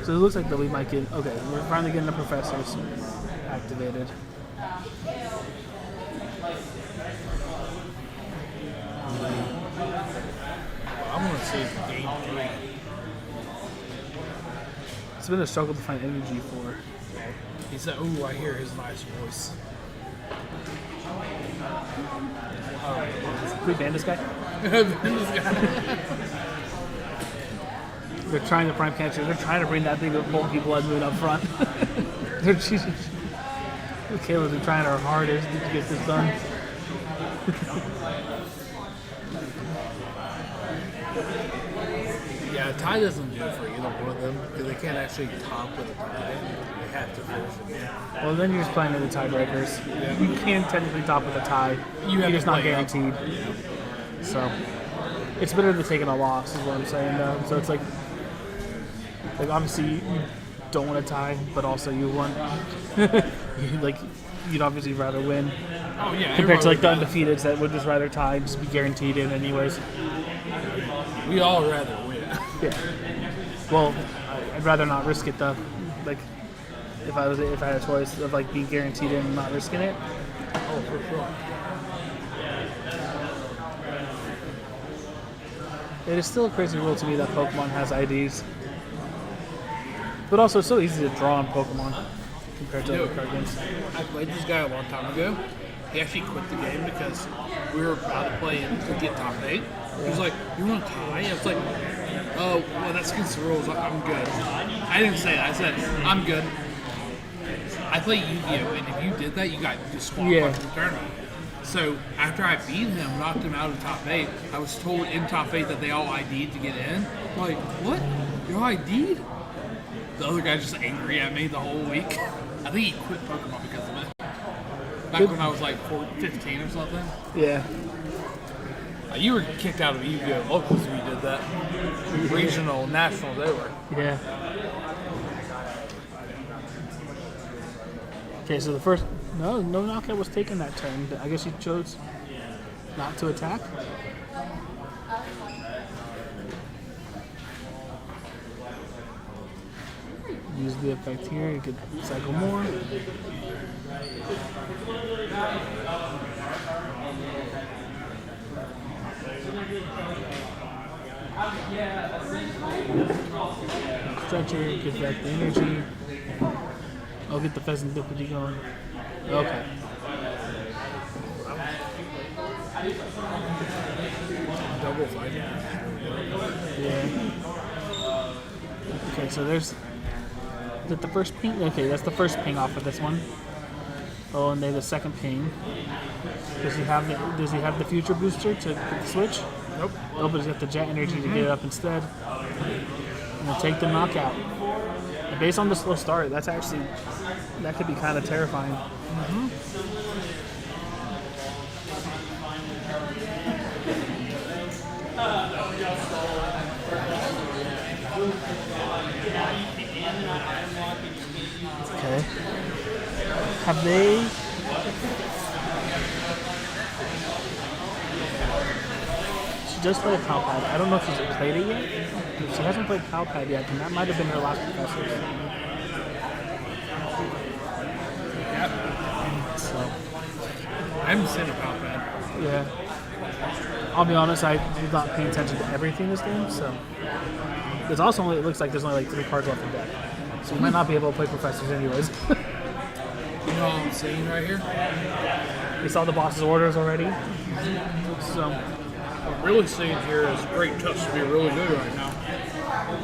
So it looks like that we might get. Okay, we're finally getting the professors activated. I'm gonna save game 3. It's been a struggle to find energy for. He said, "Ooh, I hear his nice voice." We banned this guy. This guy. They're trying to prime catcher. They're trying to bring that big of bulky blood moon up front. They're cheating. Kayla's been trying her hardest to get this done. Yeah, a tie doesn't do it for either one of them because they can't actually top with a tie. They have to finish it. Well, then you're just playing into tiebreakers. Yeah. You can technically top with a tie. You're just not play up. guaranteed. So it's better than taking a loss, is what I'm saying. Though. So it's like obviously you don't want to tie, but also you want you'd obviously rather win. Oh yeah. Compared to like the everybody undefeateds that would just rather tie and just be guaranteed in anyways. rather- We all rather win. Yeah. Well, I'd rather not risk it though. Like if I had a choice of like being guaranteed in and not risking it. Oh, for sure. It is still a crazy rule to me that Pokemon has IDs. But also it's so easy to draw on Pokemon compared to other card games. I played this guy a long time ago. He actually quit the game because we were about to play him to get top 8. He was like, "You want to tie?" I was like, "Oh, well, that's against the rules. I'm good." I didn't say that. I said, "I'm good." I play Yu-Gi-Oh, and if you did that, you got disqualified from the tournament. So after I beat him, knocked him out of the top 8, I was told in top 8 that they all ID'd to get in. I'm like, what? You're ID'd? The other guy's just angry at me the whole week. I think he quit Pokemon because of it. Back when I was like 15 or something. Yeah. You were kicked out of Yu-Gi-Oh! Locals when you did that. Regional, national, they were. Yeah. Okay, so the first no knockout was taken that turn. I guess he chose not to attack. Use the effect here. You could cycle more. Stretcher, get back the energy. I'll get the pheasant liquidity going. Okay. Double fighting. Yeah. Okay, so there's. Is it the first ping? Okay, that's the first ping off of this one. Oh, and then the second ping. Does he have the future booster to switch? Nope. Oh, but he's got the jet energy to get it up instead. And we'll take the knockout. And based on the slow start, that could be kind of terrifying. Okay. Have they? She just played Palpad. I don't know if she's played it yet. If she hasn't played Palpad yet, then that might have been her last professor. Yep. So. I haven't seen a Palpad. Yeah. I'll be honest, I was not paying attention to everything this game, so. There's also only, it looks like there's only like 3 cards left in deck. So you might not be able to play professors anyways. You know what I'm seeing right here? We saw the boss's orders already. So. What I'm really seeing here is Great Tusk to be really good right now.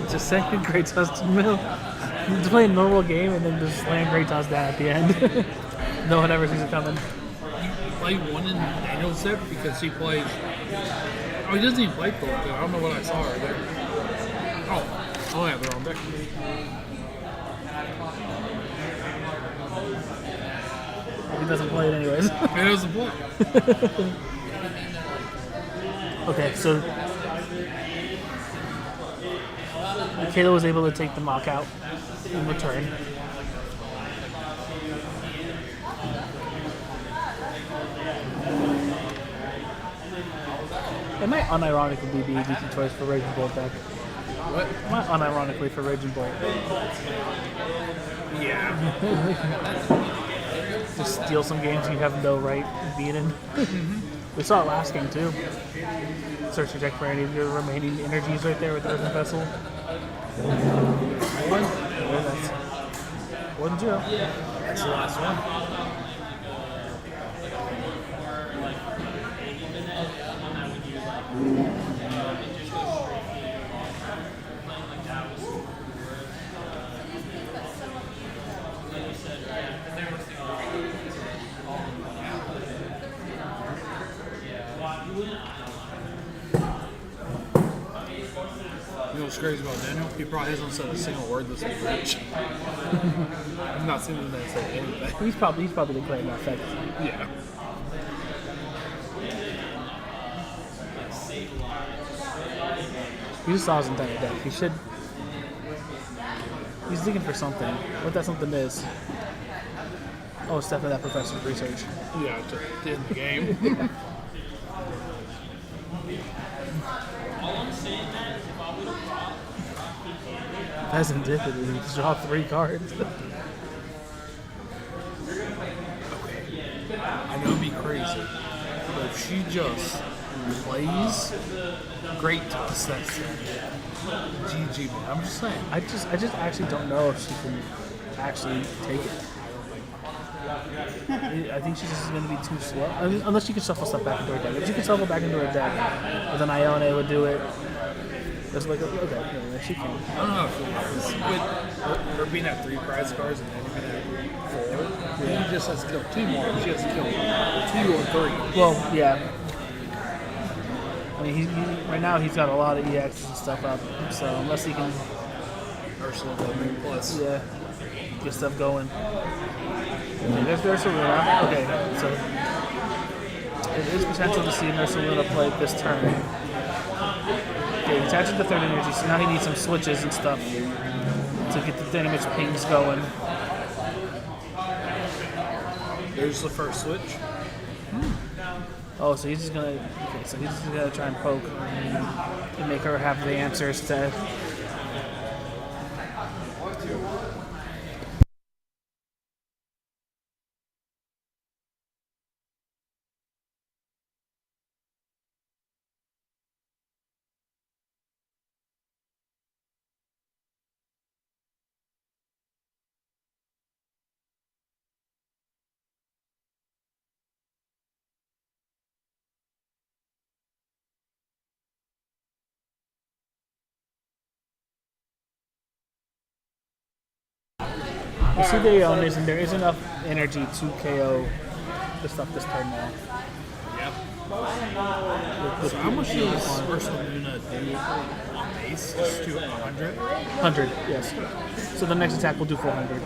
Just saying Great Tusk to the middle. Just play a normal game and then just slam Great Tusk down at the end. No one ever sees it coming. You play one in Daniel's set because he plays. Oh, he doesn't even play Thor. I don't know what I saw right there. Oh, I have the wrong deck. He doesn't play it anyways. He doesn't play. Okay, so Kayla was able to take the knockout in return. It might unironically be a decent choice for Raging Bolt deck. What? It might unironically for Raging Bolt. Yeah. Just steal some games you have no right being in. We saw it last game too. Search your deck for any of your remaining energies right there with Earthen Vessel. 1-0. That's the last one. You know what's crazy about Daniel? He probably hasn't said a single word this whole match. I'm not seeing him say anything. He's probably declaring that effect. Yeah. He just saw his entire deck. He should. He's digging for something. What that something is? Oh, it's definitely that professor's research. Yeah, to end the game. All I'm saying that is if I would have brought That's indicative. He just draw 3 cards. I know it'd be crazy, but if she just plays great toss, that's GG, man. I'm just saying. I just actually don't know if she can actually take it. I think she's just going to be too slow. I mean, unless she can shuffle stuff back into her deck. If she can shuffle back into her deck, then Ione would do it. It's like, okay, yeah, she can. I don't know if with her being at 3 prize cards and then being at 4, he just has to kill 2 more. She has to kill 2 or 3. Well, yeah. I mean, he right now he's got a lot of EXs and stuff up, so unless he can Ursula W plus. Yeah, get stuff going. Okay, there's Ursaluna. Okay, so it is potential to see Ursaluna play this turn. Okay, he's attaching the 3rd energy, so now he needs some switches and stuff to get the damage pings going. There's the first switch. Oh, so he's just gonna. Okay, so he's just gonna try and poke and make her have the answers to. You see the Iones, and there is enough energy to KO the stuff this turn now. Yeah. So how much does Ursaluna do on base? Just to 100? 100, yes. So the next attack will do 400.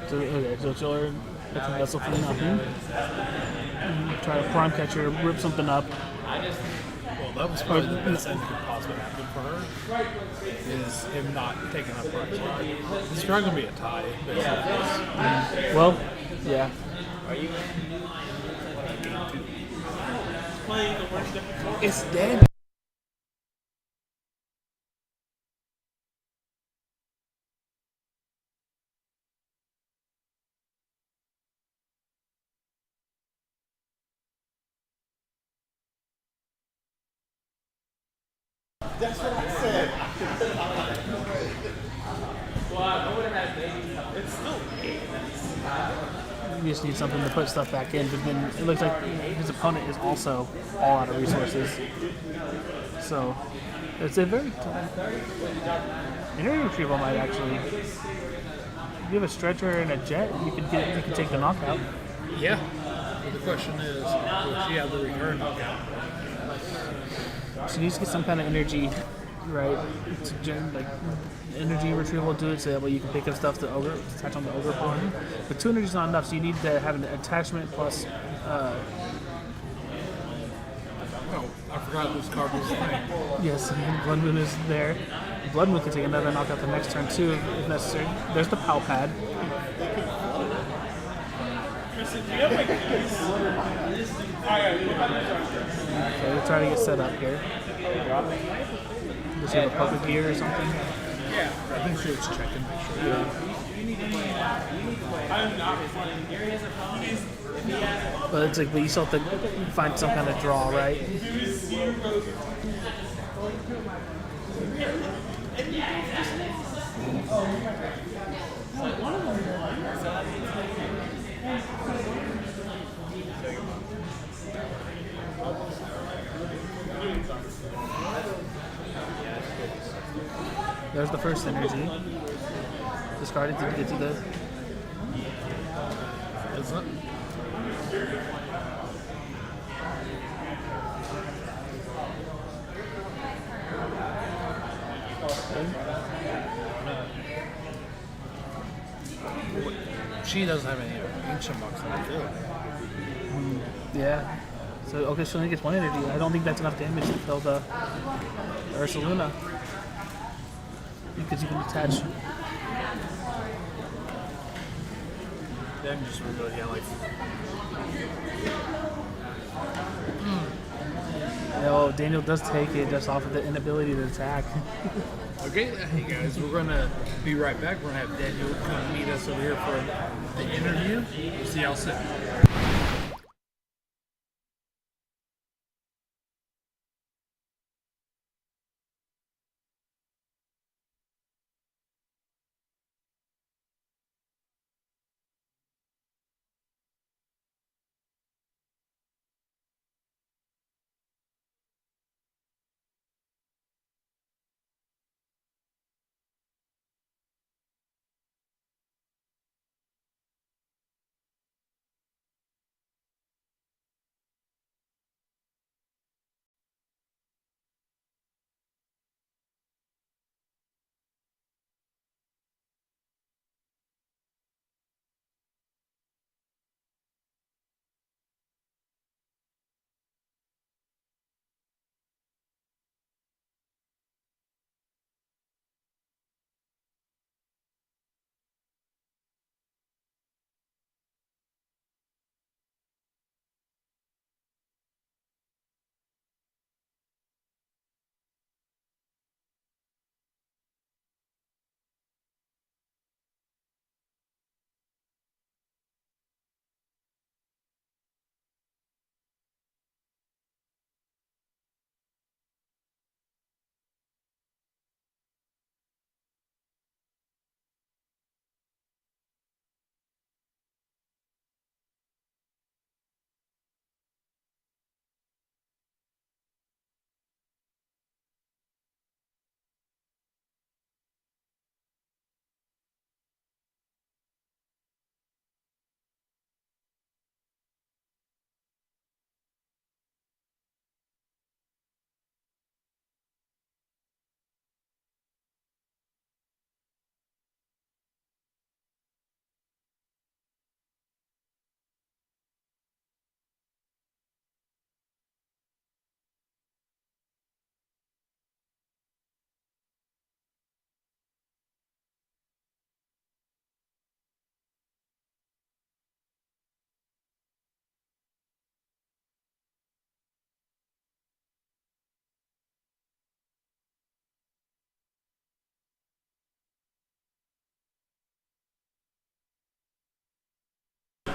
So, okay, so Chiller gets a vessel for nothing. Try to prime catcher, rip something up. Well, that was probably the best thing that could possibly happen for her, is him not taking up prize card. It's probably going to be a tie, basically. Well, yeah. Are you? It's dead. That's what I said. It's still You just need something to put stuff back in, but then it looks like his opponent is also all out of resources. So it's a very energy retrieval might actually. If you have a stretcher and a jet, you could take the knockout. Yeah. But the question is, will she have the recurrent knockout? She needs to get some kind of energy, right? Like energy retrieval will do it so that way you can pick up stuff to attach on the ogre pawn. But 2 energy is not enough, so you need to have an attachment plus. Oh, I forgot this card was the thing. Yes, Blood Moon is there. Blood Moon can take another knockout the next turn too, if necessary. There's the Pal Pad. So we're trying to get set up here. Does he have a poker gear or something? Yeah, I think she was checking. But it's like, but you still have to find some kind of draw, right? There's the first energy. Discarded to get to the. Is it? She doesn't have any ancient box in the field. Yeah. So, okay, she only gets one energy. I don't think that's enough damage to kill the Ursaluna. Because you can attach. Then just really, yeah, like. No, Daniel does take it just off of the inability to attack. Okay, hey guys, we're gonna be right back. We're gonna have Daniel come meet us over here for the interview. We'll see y'all soon.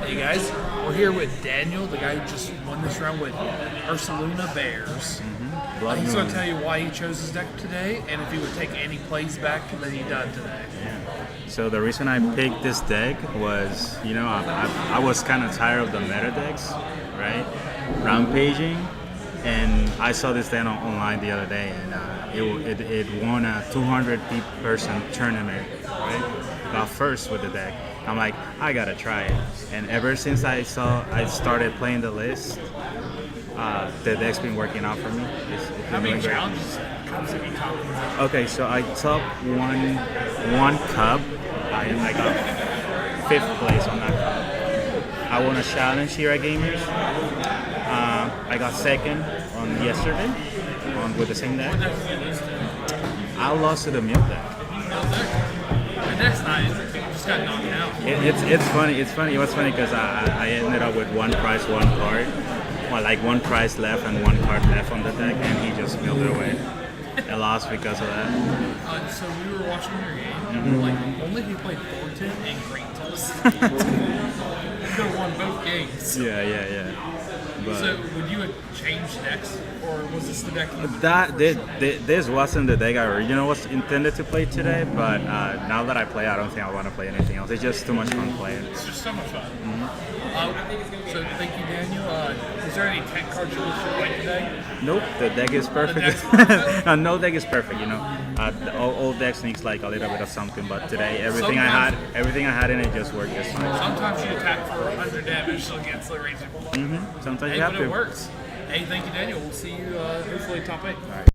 Hey guys, we're here with Daniel, the guy who just won this round with Ursaluna Bears. Blood He's going Moon. to tell you why he chose his deck today and if he would take any plays back that he done today. So the reason I picked this deck was, I was kind of tired of the meta decks, right? Rampaging, and I saw this deck online the other day, and it won a 200-person tournament, right? Got first with the deck. I'm like, I gotta try it. And ever since I started playing the list, the deck's been working out for me. How many challenges comes have you top? Okay, so I top one cup. I got 5th place on that cup. I won a challenge here at Gamers. I got 2nd on yesterday with the same deck. I lost to the Milk deck. The next night, people just got knocked out. It's funny. It's funny. It was funny because I ended up with one prize, one card. Well, like one prize left and one card left on the deck, and he just milled it away. I lost because of that. So we were watching your game. Mhm. Like only he played Thornton and Great-Tusk. He could have won both games. Yeah. But So would you have changed decks, or was this the deck? this wasn't the deck I originally was intended to play today, but now that I play, I don't think I want to play anything else. It's just too much fun playing. It's just so much fun. So thank you, Daniel. Is there any tech cards you wish to play today? Nope, the deck is perfect. deck's perfect? No deck is perfect. All decks needs like a little bit of something, but today everything I had in it just worked just fine. Sometimes you attack for 100 damage against the Raging Bull. Sometimes Hey, you have but to. it works. Hey, thank you, Daniel. We'll see you hopefully top 8. All right.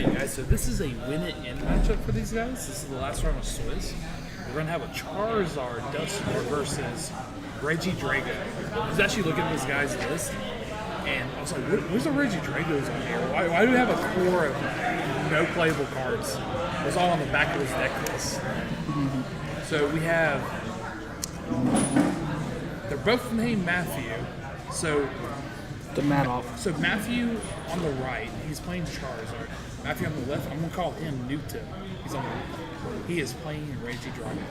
Okay, guys, so this is a win-it-in matchup for these guys. This is the last round of Swiss. We're going to have a Charizard Dusknoir versus Reggie Drago. I was actually looking at this guy's list, and I was like, where's the Reggie Dragos on here? Why do we have a core of no playable cards? It was all on the back of his deck list. So we have, they're both named Matthew. So The Madoff. So Matthew on the right, he's playing Charizard. Matthew on the left, I'm gonna call him Newton. He is playing Reggie Drago.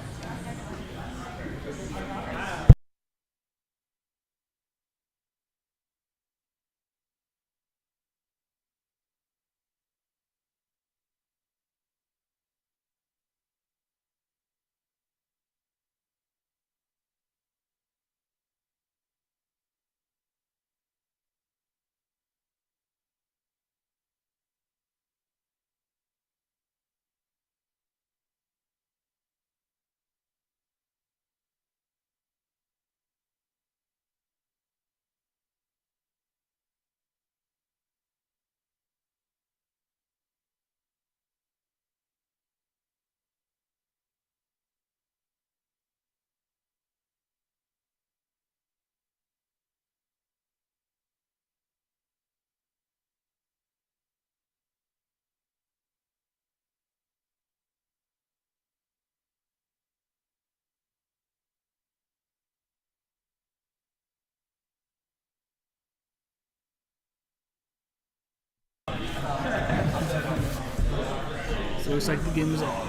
So it looks like the game is on.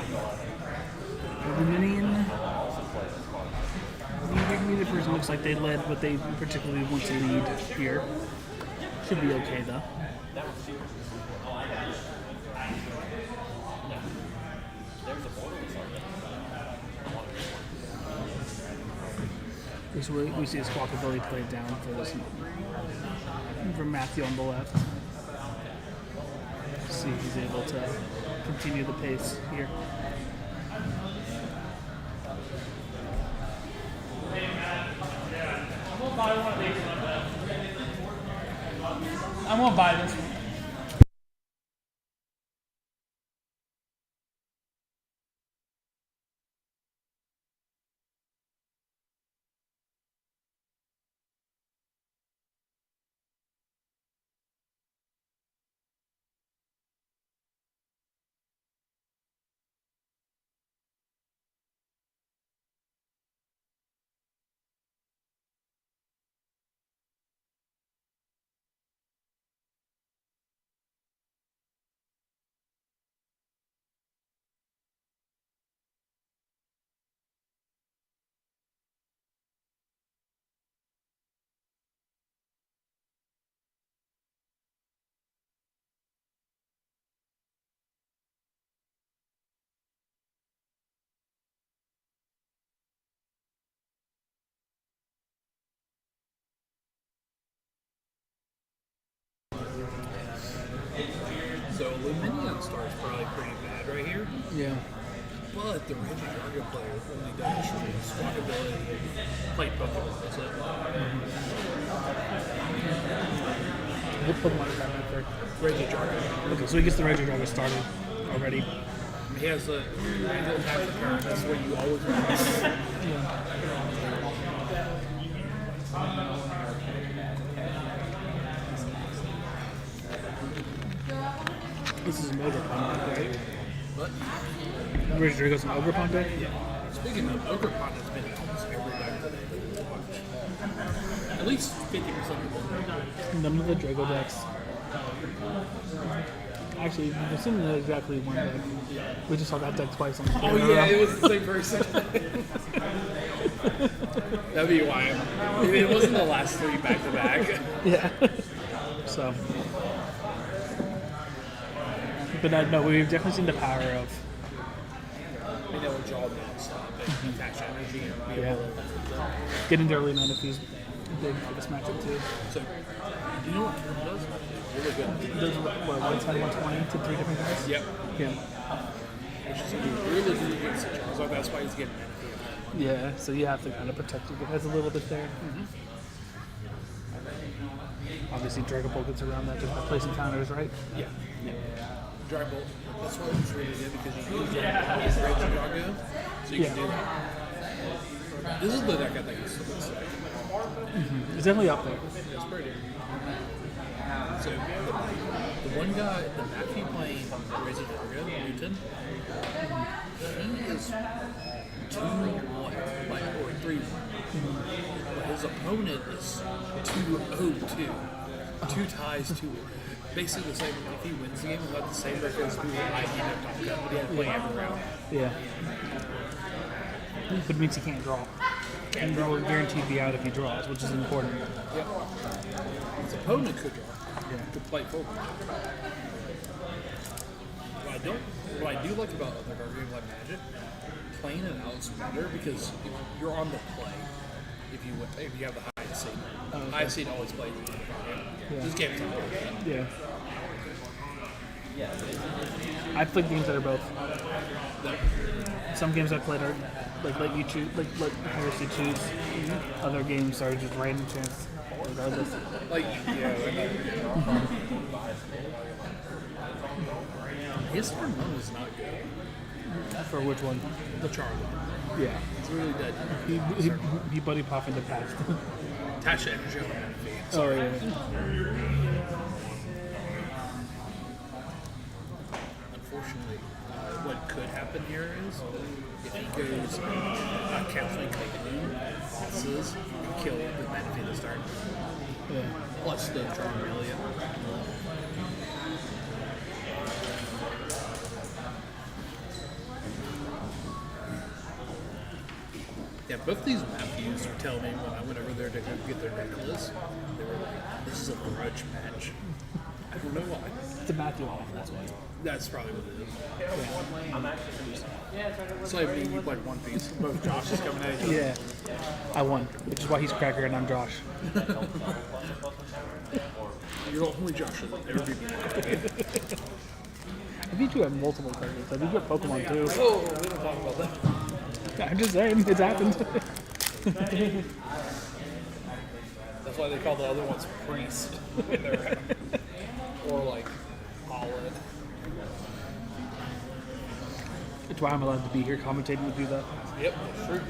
Dominion. Neither person looks like they led what they particularly want to lead here. Should be okay though. We see his walkability played down for this from Matthew on the left. See if he's able to continue the pace here. I'm gonna buy this one. So Luminion Star is probably pretty bad right here. Yeah. But the Reggie Drago player only does squad ability and play Pokemon. That's it. What Pokemon is that for? Reggie Drago. Okay, so he gets the Reggie Drago started already. He has a random attack card. That's what you always want. This is an Ogerpon deck, right? What? Reggie Drago's an Ogerpon deck? Yeah. Speaking of Ogerpon, has been in almost every deck today that we watch. At least 50% of them. None of the Drago decks. Actually, I'm assuming that's exactly one deck. We just saw that deck twice on the Oh yeah, it was the same person. That'd be why. It wasn't the last three back to back. Yeah. So. But no, we've definitely seen the power of. Being able to draw non-stop and attach energy and be Yeah. able to. Getting to early mana defeats big for this matchup too. So, do you know what Turn does? It's really good. It does what, 110, 120 to 3 different guys? Yep. Yeah. Which is really good against Charizard. That's why he's getting benefit. Yeah, so you have to kind of protect your guys a little bit there. Obviously, Dragapult gets around that just by placing counters, right? Yeah. Yeah. Dragon Ball. That's what it's really good because you use Drago, so you can do that. This is the deck I think is the best deck. It's definitely up there. It's pretty. So the one guy, the Matthew playing Razor Drago, Newton, he is 2-1, like, or 3-1. But his opponent is 2-0-2. 2 ties, 2. Basically the same. If he wins the game, he'll have the same record as who I end up talking about, but he had to play every round. Yeah. But it means he can't draw. And we're guaranteed to be out if he draws, which is important. Yep. His opponent could draw. Could play forward. What I do like about other card games like Magic, playing it out is better because you're on the play. If you have the highest seed, highest seed always plays. This game's not like that. Yeah. I've played games that are both. Some games I played are like let you choose, like let players to choose. Other games are just random chance, regardless. Like his turn one is not good. For which one? The Charlie. Yeah. It's really dead. He buddy pop in the past. Attach energy on that feed. Oh yeah. Unfortunately, what could happen here is if he goes canceling Kaigoon, bosses, and kill the Manaphy to start. Yeah. Plus the Charmeleon. Yeah, both these Matthews were telling me when I went over there to go get their necklace, they were like, this is a grudge match. I don't know why. It's a Matthew off, that's why. That's probably what it is. So I mean, you played one piece. Both Josh is coming at you. Yeah. I won, which is why he's Cracker and I'm Josh. You're the only Josh that ever beat me. I beat you at multiple card games. I beat you at Pokemon too. Oh, we don't talk about that. I'm just saying, it's happened. That's why they call the other ones priest. Or like Olive. It's why I'm allowed to be here commentating with you though. Yep, true.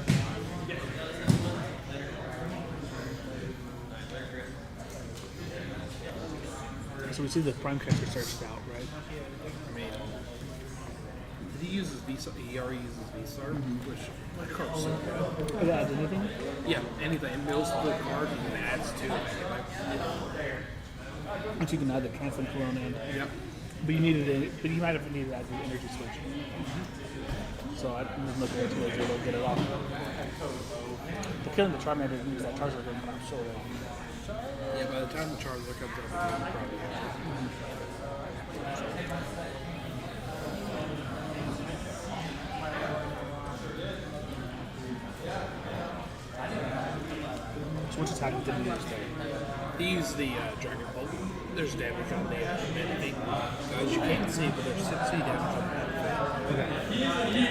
So we see the Prime Catcher searched out, right? I mean, he uses V-Star, he already uses V-Star, which my card's so good. Does that add anything? Yeah, anything. It mills the card and it adds to it. Which you can add the canceling clone and. Yep. But you needed it. But you might have needed to add the energy switch. So I'm just looking at 2 to get it off. The killing the Charmander means that Charizard going to show it. Yeah, by the time the Charizard comes up, it'll probably So which attack did he use there? He used the Dragon Bolt. There's damage on the Manaphy. Guys, you can't see, but there's 60 damage on the Manaphy. Okay.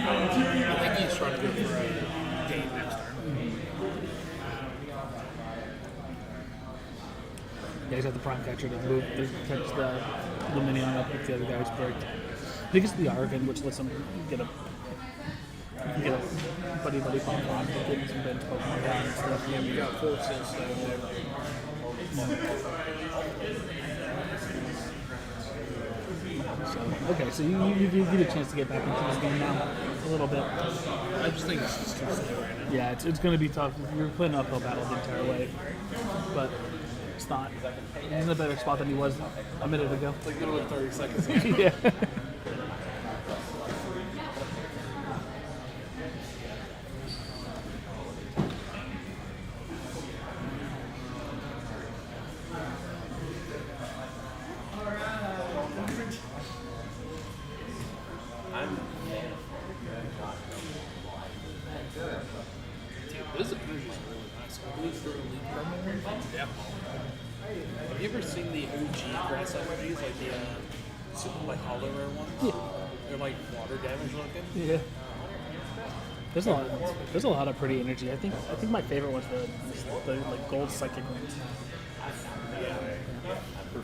I think he's trying to go for a game next turn. Yeah, he's got the Prime Catcher to move, to catch the Lumineon up if the other guy was bricked. I think it's the Arvin, which lets him get a buddy pop on, get some bench Pokemon down and stuff. Yeah, we got 4 cents there. So, okay, so you get a chance to get back into this game now a little bit. I just think it's just too slow right now. Yeah, it's going to be tough. You're playing an uphill battle the entire way, but it's not. He's in a better spot than he was a minute ago. Like literally 30 seconds. Yeah. This energy is really nice. I believe for Elite Permanent. Yeah. Have you ever seen the OG grass energies, like the super like hollow rare ones? Yeah. They're like water damage looking. Yeah. There's a lot of pretty energy. I think my favorite was the like gold psychic ones. Yeah.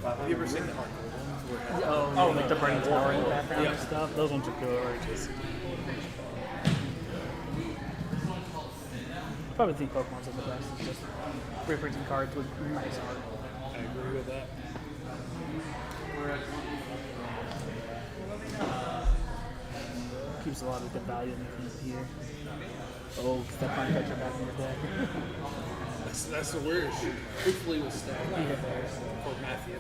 Have you ever seen the hard gold ones? Where it has Oh Oh, like the Burning Tower in the background and stuff. Those ones are gorgeous. Probably think Pokemon's are the best. It's just reprinting cards with nice art. I agree with that. Keeps a lot of good value in here. Oh, step on catcher back in the deck. That's the weirdest shit. Hopefully it was stacked. Yeah. For Matthew.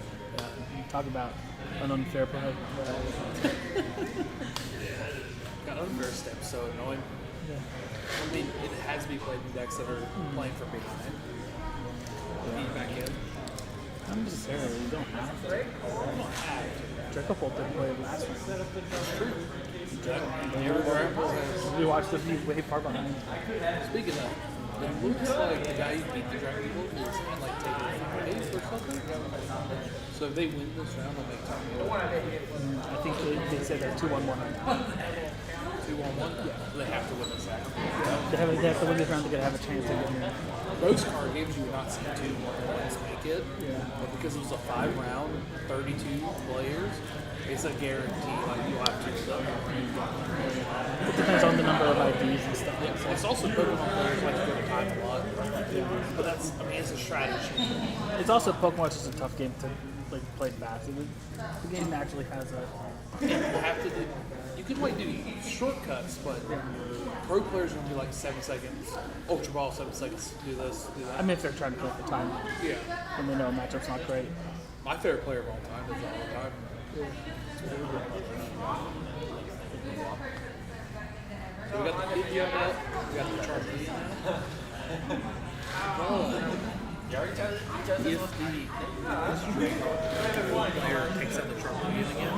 Talk about an unfair play. Got unfair step, so annoying. Yeah. I mean, it has to be played in decks that are playing from behind. Feed back in. Not necessarily. You don't have to. Dragapult didn't play it last week. We watched the Wave Park on it. Speaking of, it looks like the guy who beat the Dragon Ball is like taking 5 days or something. So if they win this round, they'll make time. I think they said they're 2-1-1. 2-1-1? Yeah. They have to win this round. They have to win this round to have a chance to get here. Most card games you would not see 2-1-1s make it. Yeah. But because it was a 5-round, 32 players, it's a guarantee. Like you'll have to. It depends on the number of IDs and stuff. Yeah, so it's also Pokemon players like to go to time a lot. But that's, I mean, it's a strategy. It's also Pokemon is just a tough game to like play fast. The game naturally has a. You have to do. You can like do shortcuts, but pro players are gonna do like 7 seconds. Ultra Ball 7 seconds. Do this, do that. I mean, if they're trying to play for time. Yeah. And they know a matchup's not great. My favorite player of all time does it all the time. So we got the Pidgeot up, we got the Charmander now. If the player takes out the Charmander again,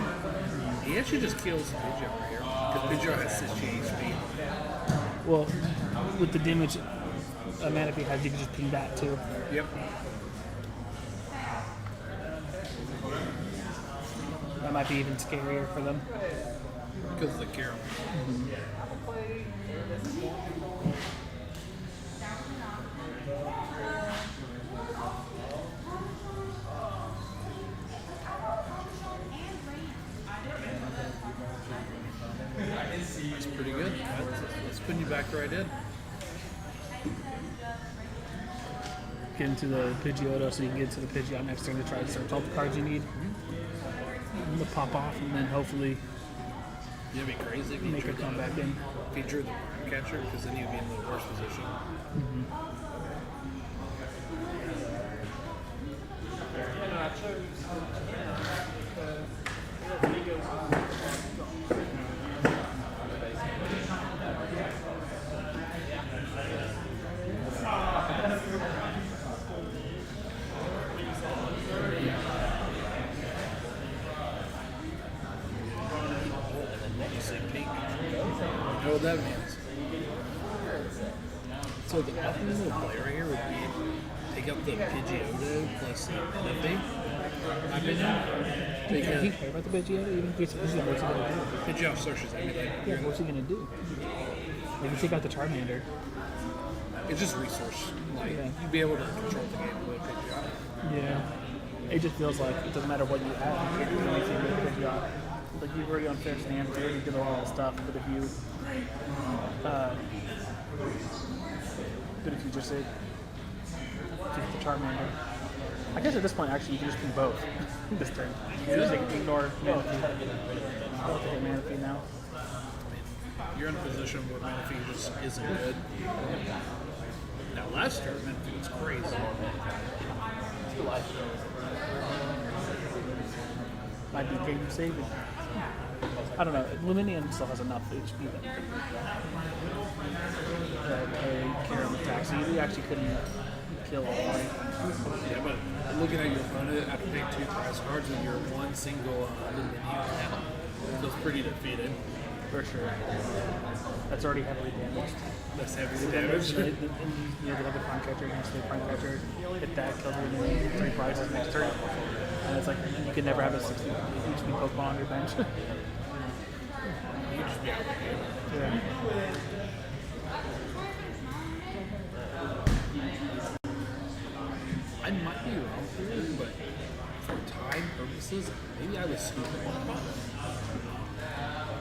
he actually just kills the Pidgeot right here. Because Pidgeot has 60 HP. Well, with the damage Manaphy has, you can just ping that too. Yep. That might be even scarier for them. Because of the Carol. That's pretty good. That's putting you back right in. Get into the Pidgeotto so you can get to the Pidgeot next turn to try to search all the cards you need. And they'll pop off and then hopefully It'd be crazy if you make a drew comeback in. If you drew the Worm Catcher, because then you'd be in the worst position. You say pink. You know what that means. So the optimal play right here would be take out the Pidgeotto plus the Manaphy. My opinion. He can't care about the Pidgeotto, even if he's what's he going to do? Pidgeot searches everything. Yeah, what's he going to do? Maybe take out the Charmander. It's just resource. Like, Yeah. you'd be able to control the game with Pidgeot. Yeah. It just feels like it doesn't matter what you have, you can't do anything with Pidgeot. Like you've already unfair stance, you already did all that stuff, but if you just say take the Charmander. I guess at this point actually you can just do both this turn. You can just ignore Manaphy. I'll have to hit Manaphy now. You're in a position where Manaphy just isn't good. Now last turn, Manaphy was crazy. Might be game saving. I don't know. Luminium still has enough HP that Karen attack. So you actually couldn't kill all three. Yeah, but looking at your opponent after paying 2 prize cards and you're one single Luminium now, it feels pretty defeated. For sure. That's already heavily damaged. That's heavily damaged. And you know, the other Prime Catcher, you the Prime Catcher, hit that, kill the 3 prizes next turn. And it's like, you could never have a 60 HP Pokemon on your bench. You just be out of the game. Yeah. I might be wrong here, but for design purposes, maybe I was stupid.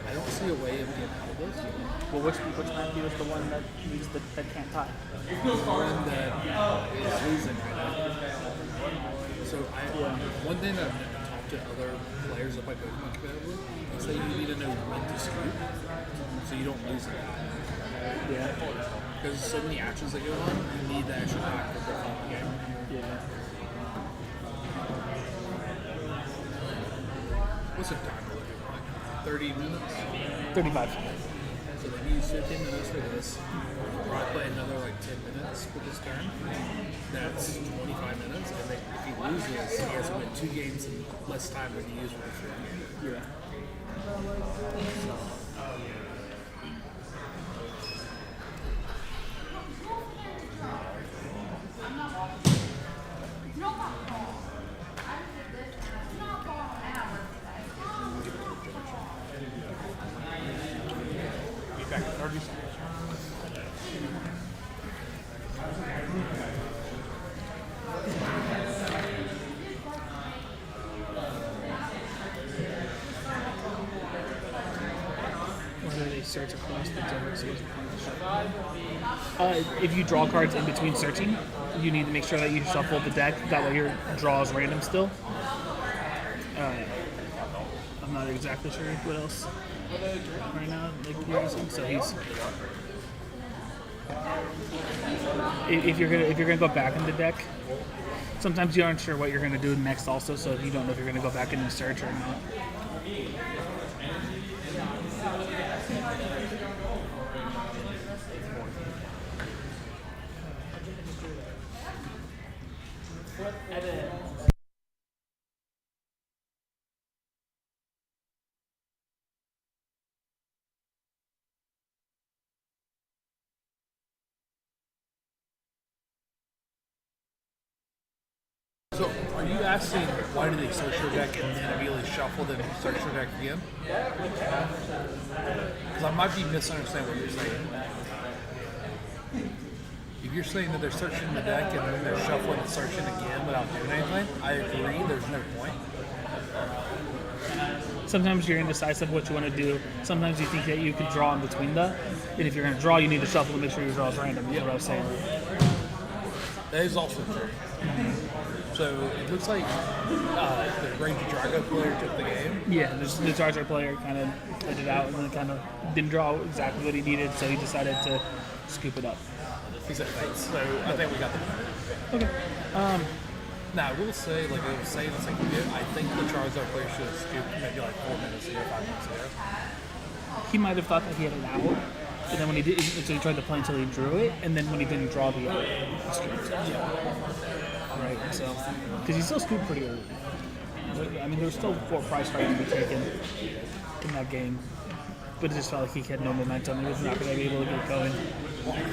I don't see a way of getting out of this. Well, which Matthew is the one that needs that can't tie? The one that is losing right now. So one thing I've talked to other players that play Pokemon competitively is that you need to know when to scoop so you don't lose it. Yeah. Because there's so many actions that go on, you need the extra pack for the final game. Yeah. What's the time looking like? 30 minutes? 35. So they use 15 minutes for this. Probably play another like 10 minutes for this turn. That's 25 minutes. And then if he loses, he has to win 2 games in less time than he used for the first game. Yeah. Be back in 30 seconds. Whether they search across the different if you draw cards in between searching, you need to make sure that you shuffle the deck. That way your draw is random still. I'm not exactly sure what else right now. Like you're using. So he's. If you're gonna go back in the deck, sometimes you aren't sure what you're gonna do next. Also, so you don't know if you're gonna go back in and search or not. So, are you asking why do they search your deck and then immediately shuffle, then search your deck again? Because I might be misunderstanding what you're saying. If you're saying that they're searching the deck and then they're shuffling and searching again without doing anything, I agree, there's no point. Sometimes you're indecisive what you want to do. Sometimes you think that you can draw in between that. And if you're going to draw, you need to shuffle to make sure your draw is random. That's what I was saying. That is also true. So it looks like the Raging Drago player took the game. Yeah, the Jar Jar player kind of played it out and then kind of didn't draw exactly what he needed, so he decided to scoop it up. He said thanks. So I think we got the point. Okay. Now, I will say, like I was saying a second ago, I think the Charizard player should have scooped maybe like 4 minutes ago, 5 minutes ago. He might have thought that he had an out, but then when he did, so he tried to play until he drew it, and then when he didn't draw the out, he scooped. Yeah. Right, so, because he still scooped pretty early. I mean, there were still 4 prize cards to be taken in that game, but it just felt like he had no momentum. He was not going to be able to get going.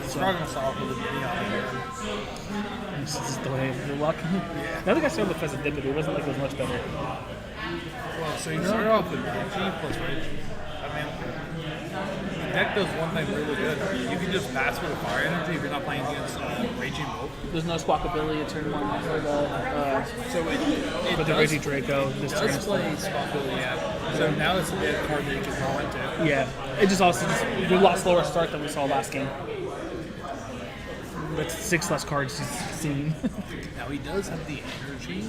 So, we're going to solve with the mini on here. This is the way of your luck. Yeah. The other guy started with Fezzidipity. It wasn't like it was much better. Well, so you start off with G plus Rage. I mean, the deck does one thing really good. You can just pass with a fire energy if you're not playing against Raging Bolt. There's no squawkability at turn 1 for the for the Reggie Draco. It does play Squawkability, yeah. So now it's a card that you can draw into. Yeah, it just also a lot slower start than we saw last game. But 6 less cards he's seen. Now he does have the energy.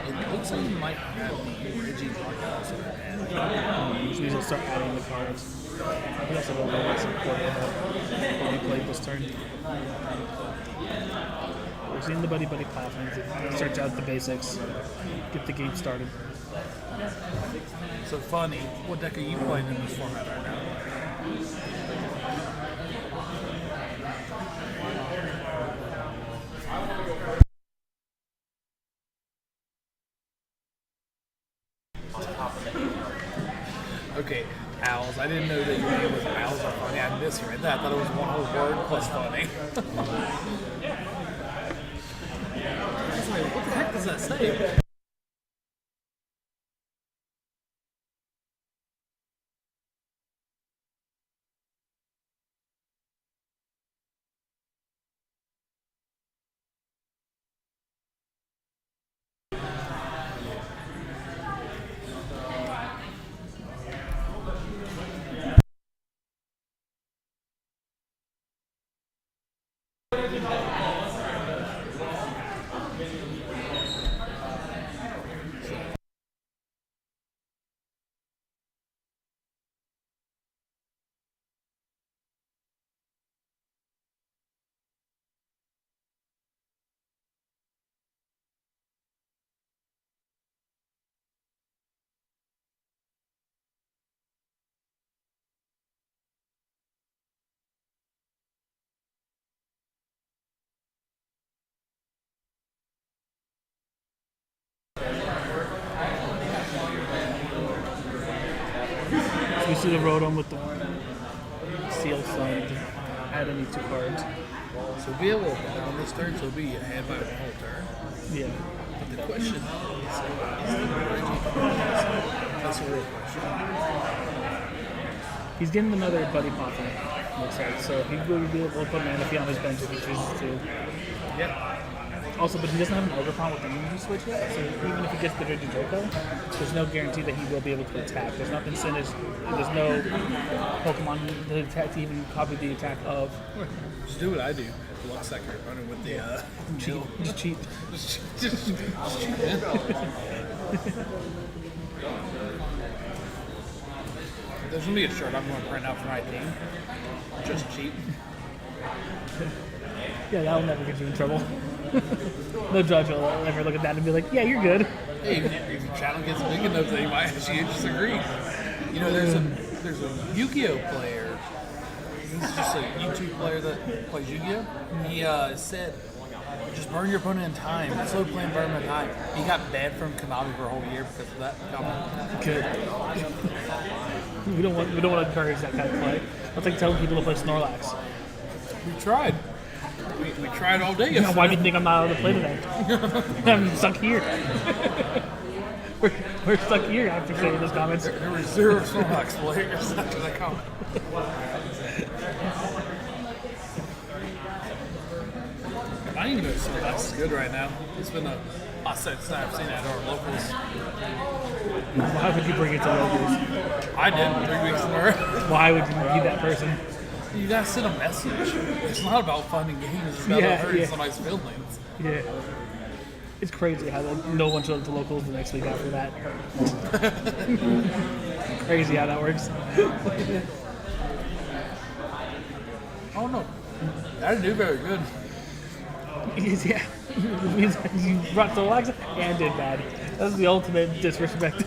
It looks like he might have the Reggie Draco also in hand. So he'll start adding the cards. He also don't know what's important when he played this turn. We're seeing the Buddy Buddy platforms. Search out the basics. Get the game started. So funny, what deck are you playing in this format right now? Okay, owls. I didn't know that your name was owls are funny. I misread that. I thought it was one whole word plus funny. I was like, what the heck does that say? So we see the Rotom with the Seal Sun. Add any 2 cards. So we'll be able to down this turn, so we'll be ahead by 1 whole turn. Yeah. But the question is that's a real question. He's getting another Buddy Poffin, looks like. So he will be able to put Manaphy on his bench if he chooses to. Yeah. Also, but he doesn't have an Overpower with the Energy Switch yet, so even if he gets the Draco, there's no guarantee that he will be able to attack. There's nothing there's no Pokemon that attack to even copy the attack of. Just do what I do. Looks like you're running with the Just cheat. just cheat. Man. There's gonna be a shirt I'm gonna print out for my team. Just cheat. Yeah, that'll never get you in trouble. No judge will ever look at that and be like, yeah, you're good. Hey, if your channel gets big enough, they might actually disagree. You know, there's a Yu-Gi-Oh player. He's just a YouTube player that plays Yu-Gi-Oh. He said, just burn your opponent in time. Slow playing, burn him in time. He got banned from Konami for a whole year because of that comment. Good. we don't want to encourage that kind of play. That's like telling people to play Snorlax. We tried. We tried all day. Yeah, why do you think I'm not allowed to play today? I'm stuck here. we're stuck here after saying those comments. There were 0 Snorlax players after that comment. I didn't even know Snorlax is good right now. It's been a hot since I've seen it at our locals. Why would you bring it to locals? I did 3 weeks in a row. Why would you be that person? You gotta send a message. It's not about finding games. It's about hurting somebody's feelings. Yeah. It's crazy how no one showed up to locals the next week after that. Crazy how that works. Oh no, I didn't do very good. Yeah, it means you brought Snorlax and did bad. That's the ultimate disrespect.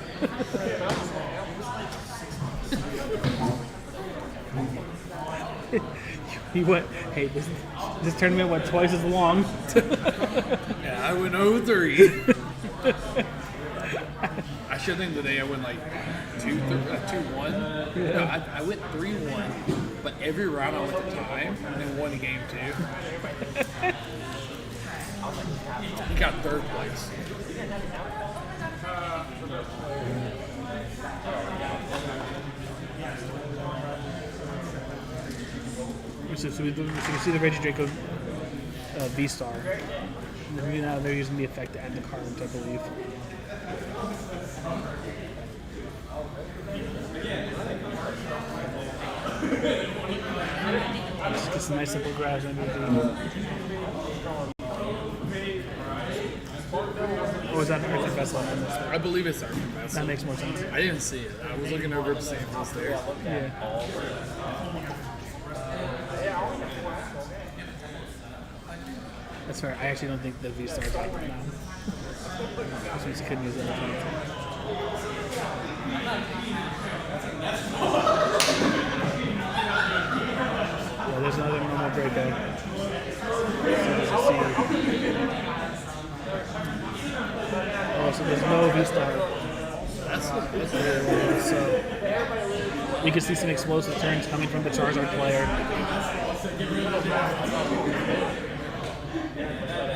He went, hey, this tournament went twice as long. Yeah, I went 0-3. I should think today I went like 2-1. Yeah. No, I went 3-1, but every round I went to time and then won a game too. He got 3rd place. So we can see the Regidrago V-Star. Now they're using the effect to add the cards, I believe. Just get some nice simple grabs under the... Or is that Earth Vessel? I believe it's Earth Vessel. That makes more sense. I didn't see it. I was looking over to see if it was there. Yeah. That's fair. I actually don't think the V-Star is active now. Which means couldn't use it at all. Yeah, there's another normal Draco. So there's no V-Star. That's So you can see some explosive turns coming from the Charizard player.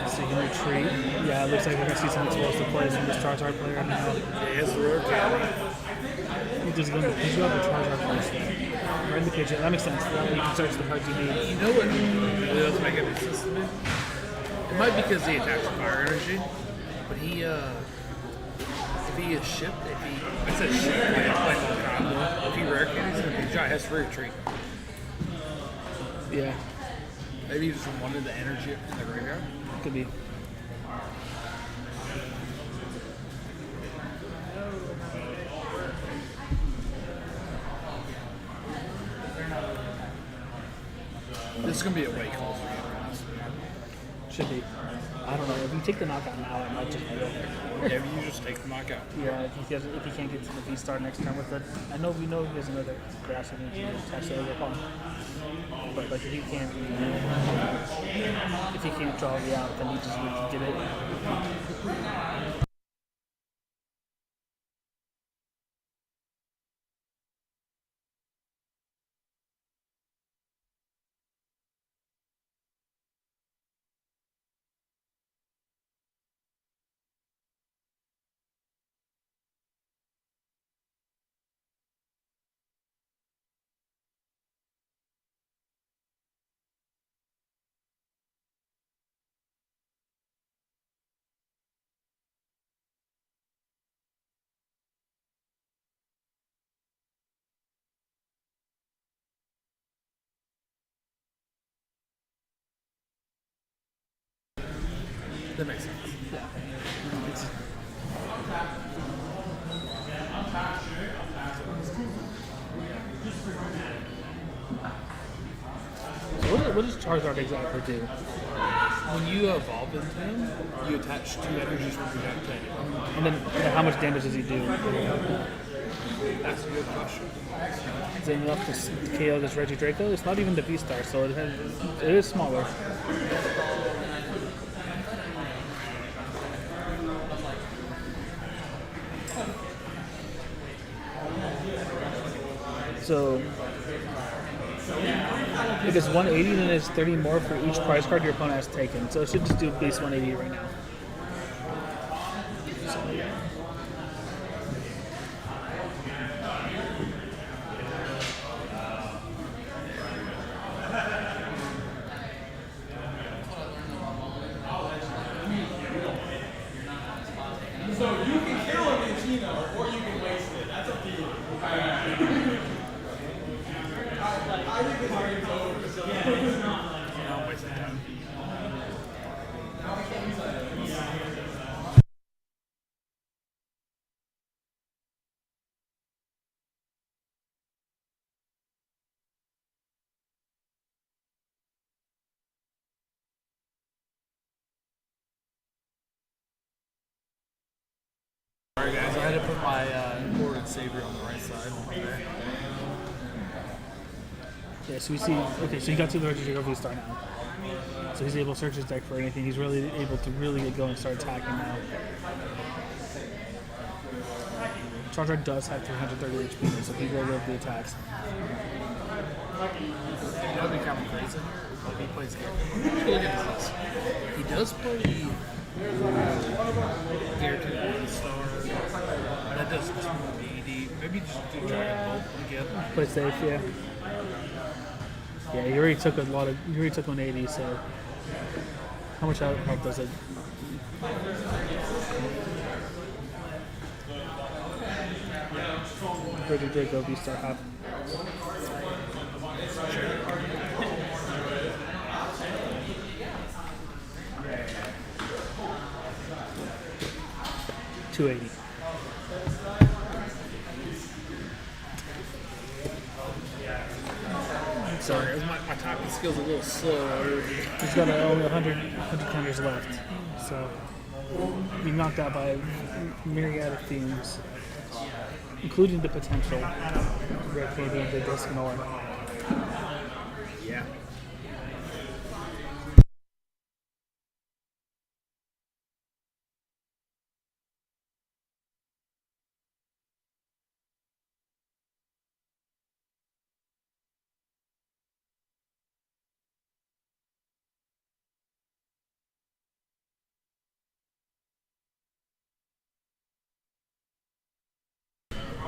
So you can retreat. Yeah, it looks like we're going to see some explosive plays from this Charizard player now. Yes, we're He's just going to put you up the Charizard first. Right in the kitchen. That makes sense. That way you can search the cards you need. You know what really does make it consistent? It might be because he attacks fire energy, but if he is shipped, I said shipped, if he rare candies, then the guy has free retreat. Yeah. Maybe he just wanted the energy in the graveyard. Could be. This is going to be a way call for you. Should be. I don't know. If you take the knockout now, it might just be over. Yeah, you just take the knockout. Yeah, if he can't get to the V-Star next turn with it. I know he has another grass and he attached to overcall. But like if he can't draw the out, then he just needs to get it. That makes sense. So what does Charizard exactly do? When you evolve into him, you attach 2 energies from your deck to him. And then how much damage does he do? That's a good question. Is it enough to KO this Regidraco? It's not even the V-Star, so it is smaller. So if it's 180, then it's 30 more for each prize card your opponent has taken. So it should just do base 180 right now. So you can kill a Minchino, or you can waste it. That's up to you. I think this game's over. So Don't waste that time. Alright guys, I had to put my Lord Savior on the right side. Yeah, so we see, okay, so he got to the Regidraco V-Star now. So he's able to search his deck for anything. He's really able to really get going and start attacking now. Charizard does have 330 HP, so he will live the attacks. That would be kind of crazy. If he plays here. Look at this. He does play Guaranteed One Star. That does 280. Maybe just do Dragon Bolt again. Play safe, yeah. Yeah, he already took 180, so how much health does it? Regidraco V-Star half. $280. Sorry, my typing skills a little slow. He's got only 100 counters left, so you knocked out by a myriad of themes, including the potential Red Candy and the Discanor. Yeah.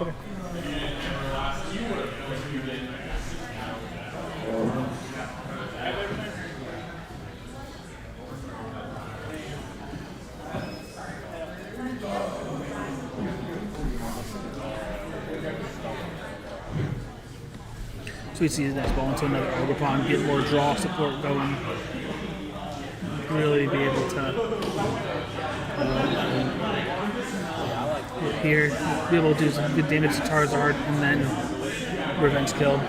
Okay. So we see his next ball into another Ogerpon, get more draw support going. Really be able to here, be able to do some good damage to Charizard and then revenge kill.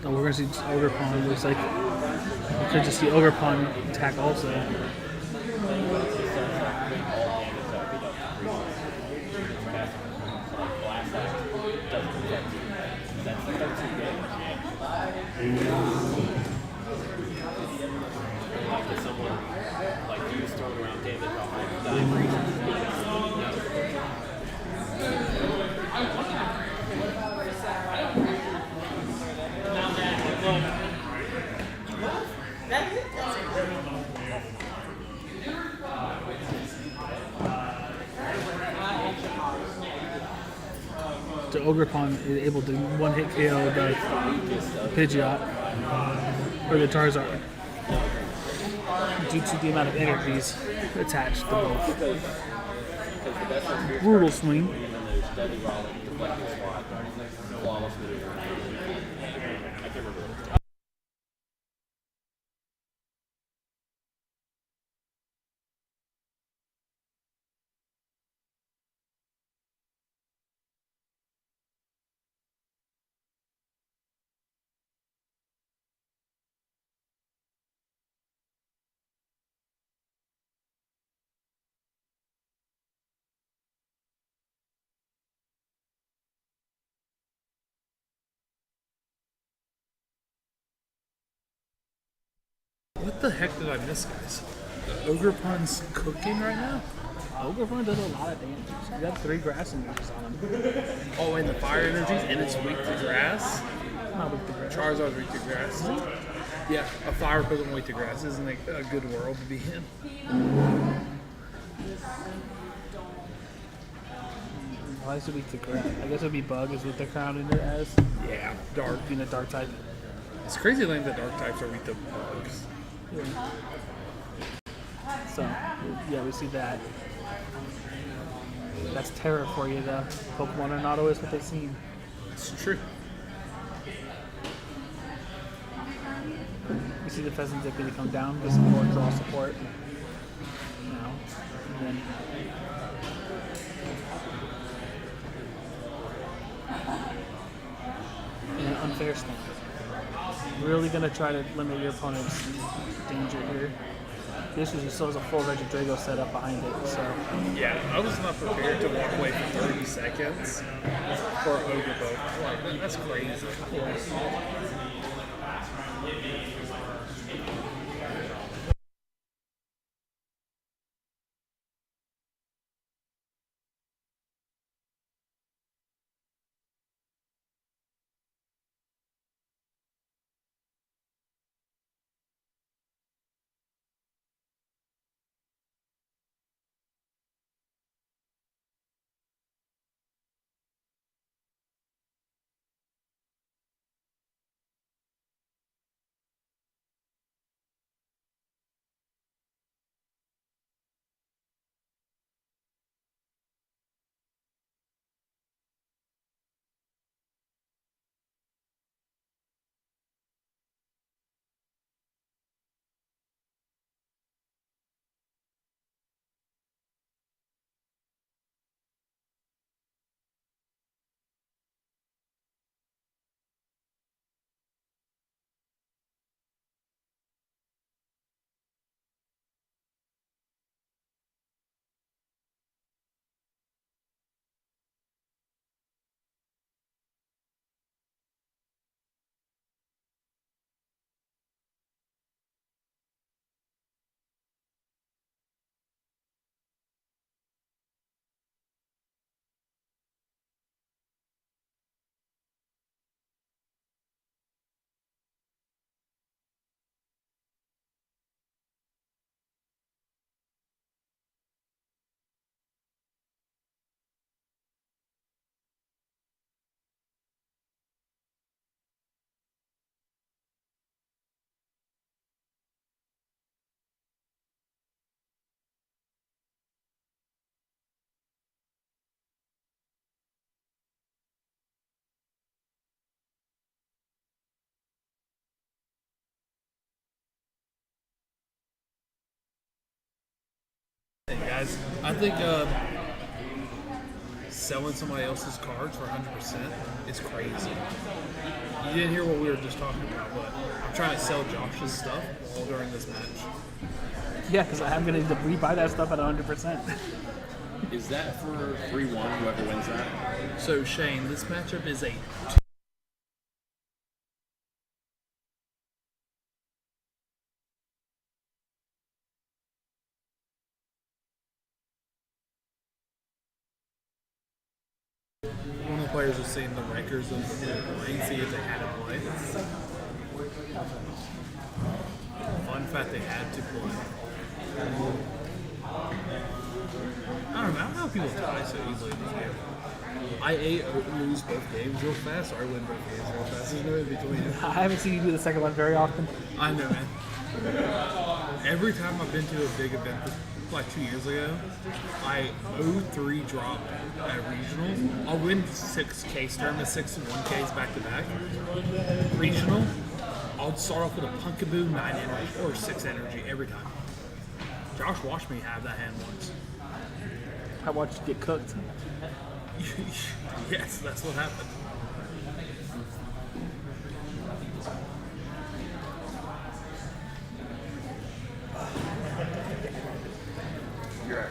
Oh, we're gonna see Ogerpon. Looks like we could just see Ogerpon attack also. So Ogerpon is able to one-hit KO the Pidgeot or the Charizard due to the amount of energies attached to both. Brutal swing. What the heck did I miss, guys? Ogerpon's cooking right now? Ogerpon does a lot of damage. You got 3 grass energies on him. Oh, and the fire energies, and it's weak to grass? Not weak to grass. Charizard's weak to grass. Yeah, a fire Pokemon weak to grass isn't a good world to be in. Why is it weak to grass? I guess it would be Bug is what they're crowned it as. Yeah, dark. Being a dark type. It's crazy lame that dark types are weak to bugs. Yeah. So, yeah, we see that. That's terror for you, though. Pokemon are not always what they seem. It's true. We see the Pheasant Dip going to come down with support, draw support. Now, and then and an unfair stand. Really going to try to limit your opponent's danger here. This was still has a full Regidrago set up behind it, so. Yeah, I was not prepared to walk away for 30 seconds for Ogerpon. Like, that's crazy. Yeah. Hey guys, I think selling somebody else's cards for 100% is crazy. You didn't hear what we were just talking about, but I'm trying to sell Josh's stuff all during this match. Yeah, because I'm going to rebuy that stuff at 100%. Is that for 3-1, whoever wins that? So Shane, this matchup is a one of the players was seeing the records of the play, see if they had to play. Fun fact, they had to play. I don't know how people die so easily in this game. I lose both games real fast, or I win both games real fast. There's no in between. I haven't seen you do the second one very often. I know, man. Every time I've been to a big event, like 2 years ago, I 0-3 drop at regionals. I'll win 6K tournaments, 6 and 1Ks back to back. Regional, I'll start off with a Punkaboo 9 energy or 6 energy every time. Josh watched me have that hand once. I watched you get cooked. Yes, that's what happened. You're right.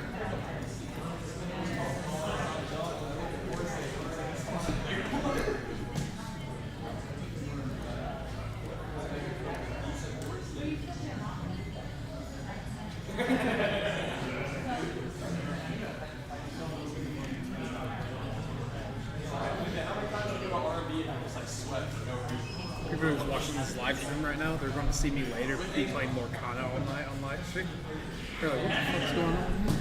People who's watching this live stream right now, they're going to see me later be playing more Kana all night on live stream. They're like, what the fuck's going on here?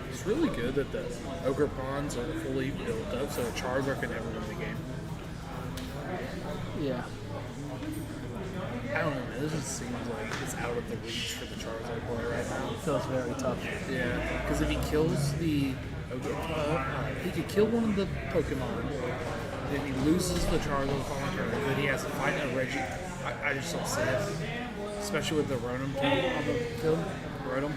It's really good that the Ogre Pawns are fully built up, so Charizard can never win the game. Yeah. I don't know, man. This just seems like it's out of the reach for the Charizard player right now. It feels very tough. Yeah, because if he kills the Ogre, he could kill one of the Pokemon, then he loses the Charizard following turn, then he has to fight a Reggie. I just don't see it. Especially with the Rotom kill on the field. Rotom.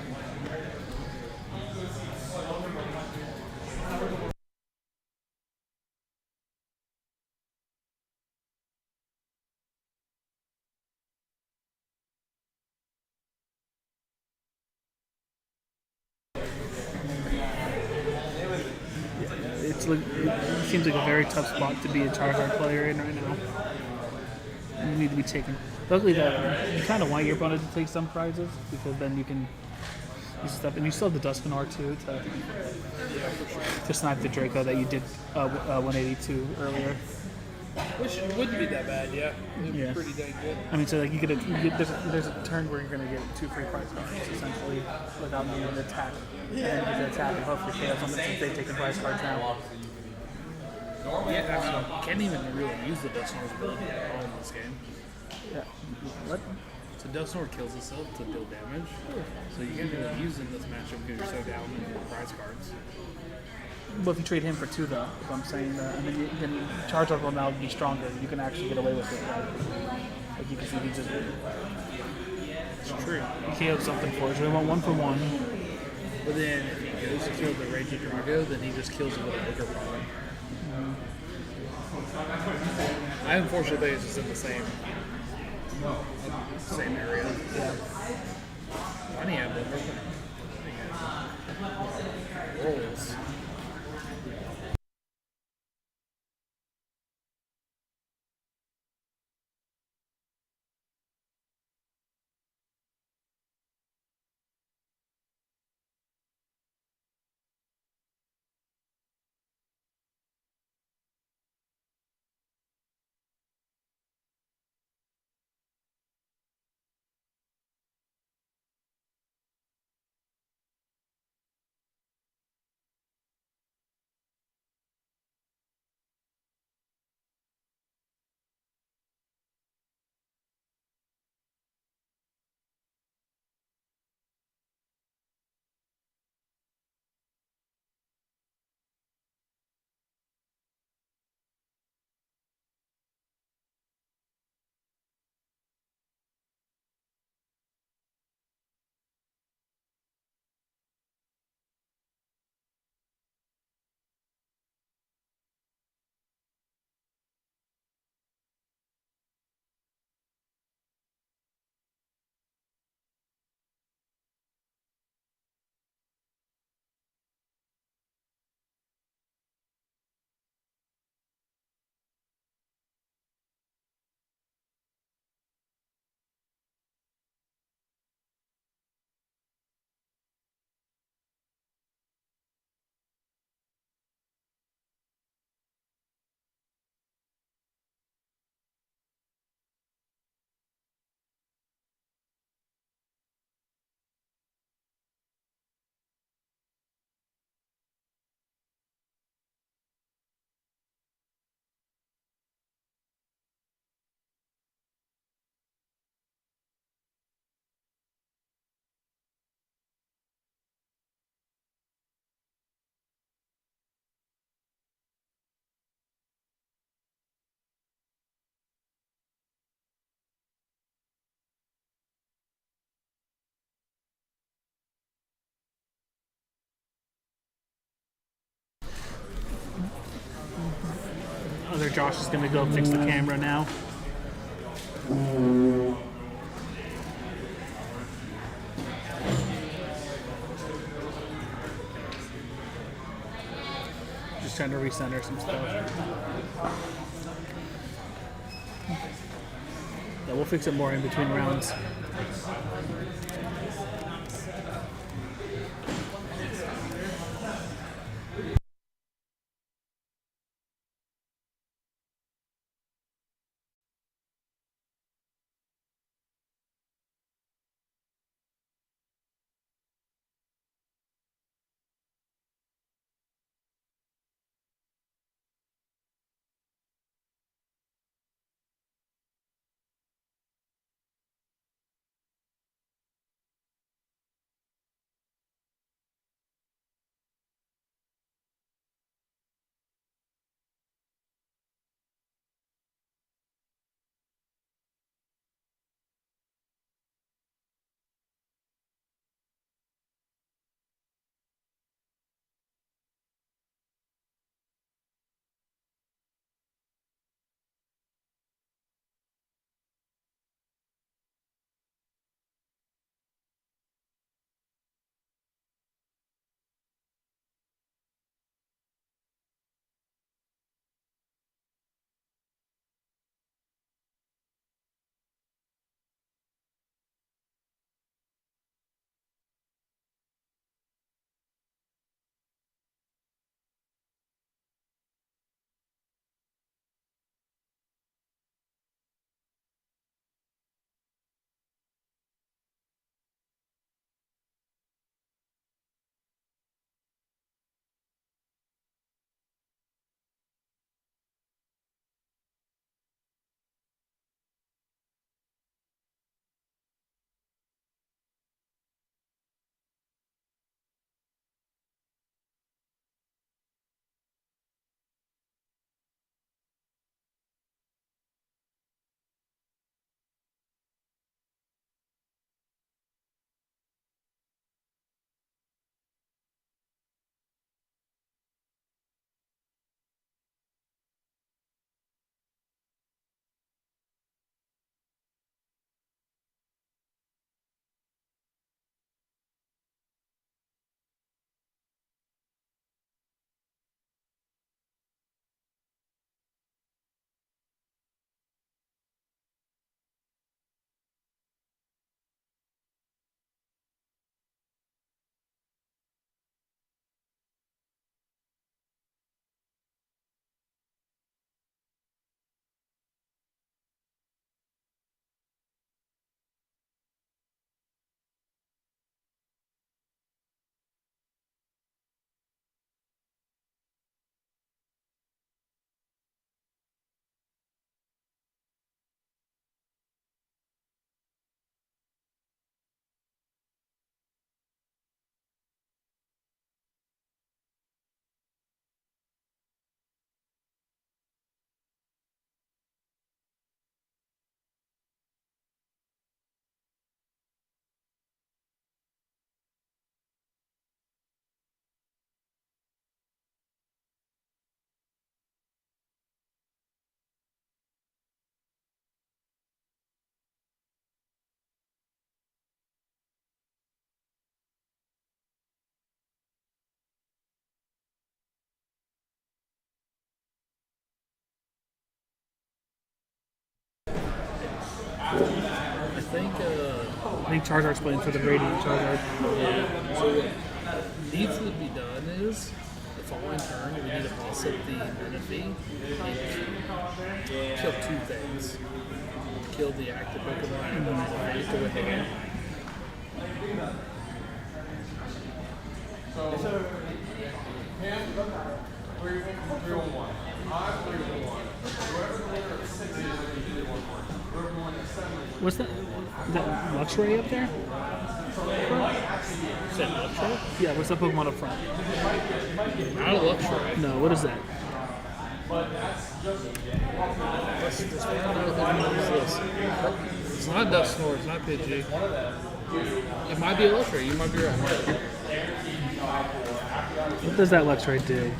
It seems like a very tough spot to be a Charizard player in right now. You need to be taking. Luckily, that you kind of want your opponent to take some prizes because then you can use stuff, and you still have the Dusknoir too to snipe the Draco that you did 182 earlier. Which wouldn't be that bad, yeah. It'd Yeah. be pretty dang good. I mean, so like there's a turn where you're gonna get 2 free prize cards essentially without needing to attack. And then you can attack and hopefully KO something since they've taken prize cards now. Yeah, I mean, you can't even really use the Dusknoir's ability at all in this game. Yeah. What? So Dusknoir kills itself to deal damage. So you can't really use it in this matchup because you're so down in your prize cards. Well, if you trade him for 2 though, if I'm saying that, and then Charizard will now be stronger, you can actually get away with it. Right? Like you can see he just It's true. he KO'd something for us. So we want 1 for 1. But then if he goes to kill the Raging Drago, then he just kills it with a Ogre Pawn. I unfortunately think it's just in the same area. Yeah. Funny, I have Rolls. Josh is going to go fix the camera now. Just trying to recenter some stuff. Yeah, we'll fix it more in between rounds. I think Charizard's playing for the Radiant Charizard. Yeah. So what needs to be done is the following turn we need to boss up the Menifee and kill two things. Kill the active Pokemon and the Menifee to withhand. So, Cam, 3-1. I'm 3-1. Whoever the winner of 6 is, you did 1-1. Whoever the winner of 7 is. What's that Luxray up there? Is that Luxray? Yeah, what's that Pokemon up front? Not a Luxray. No, what is that? Let's find out what this. It's not Dusknoir, it's not Pidgey. It might be a Luxray, you might be right. What does that Luxray do?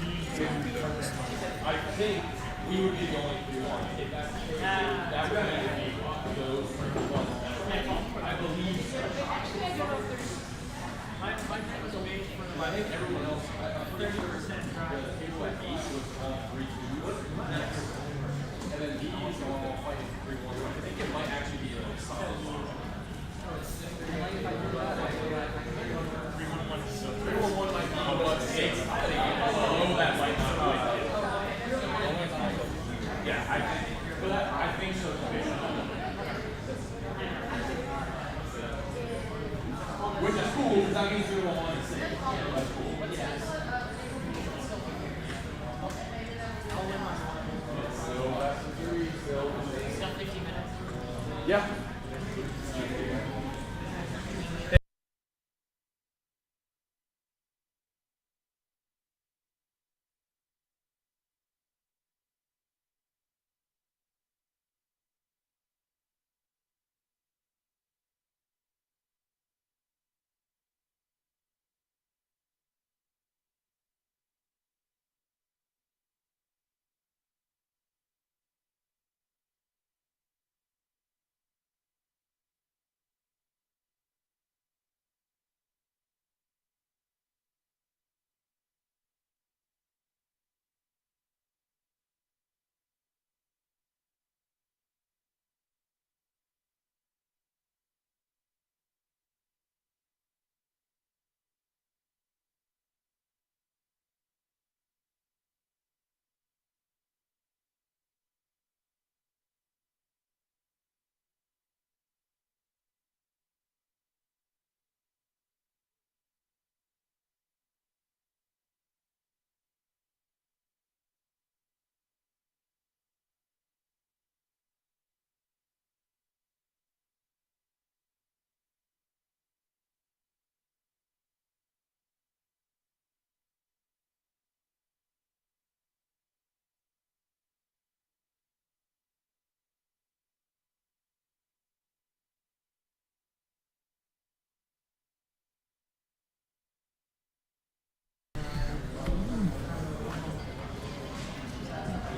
Yeah.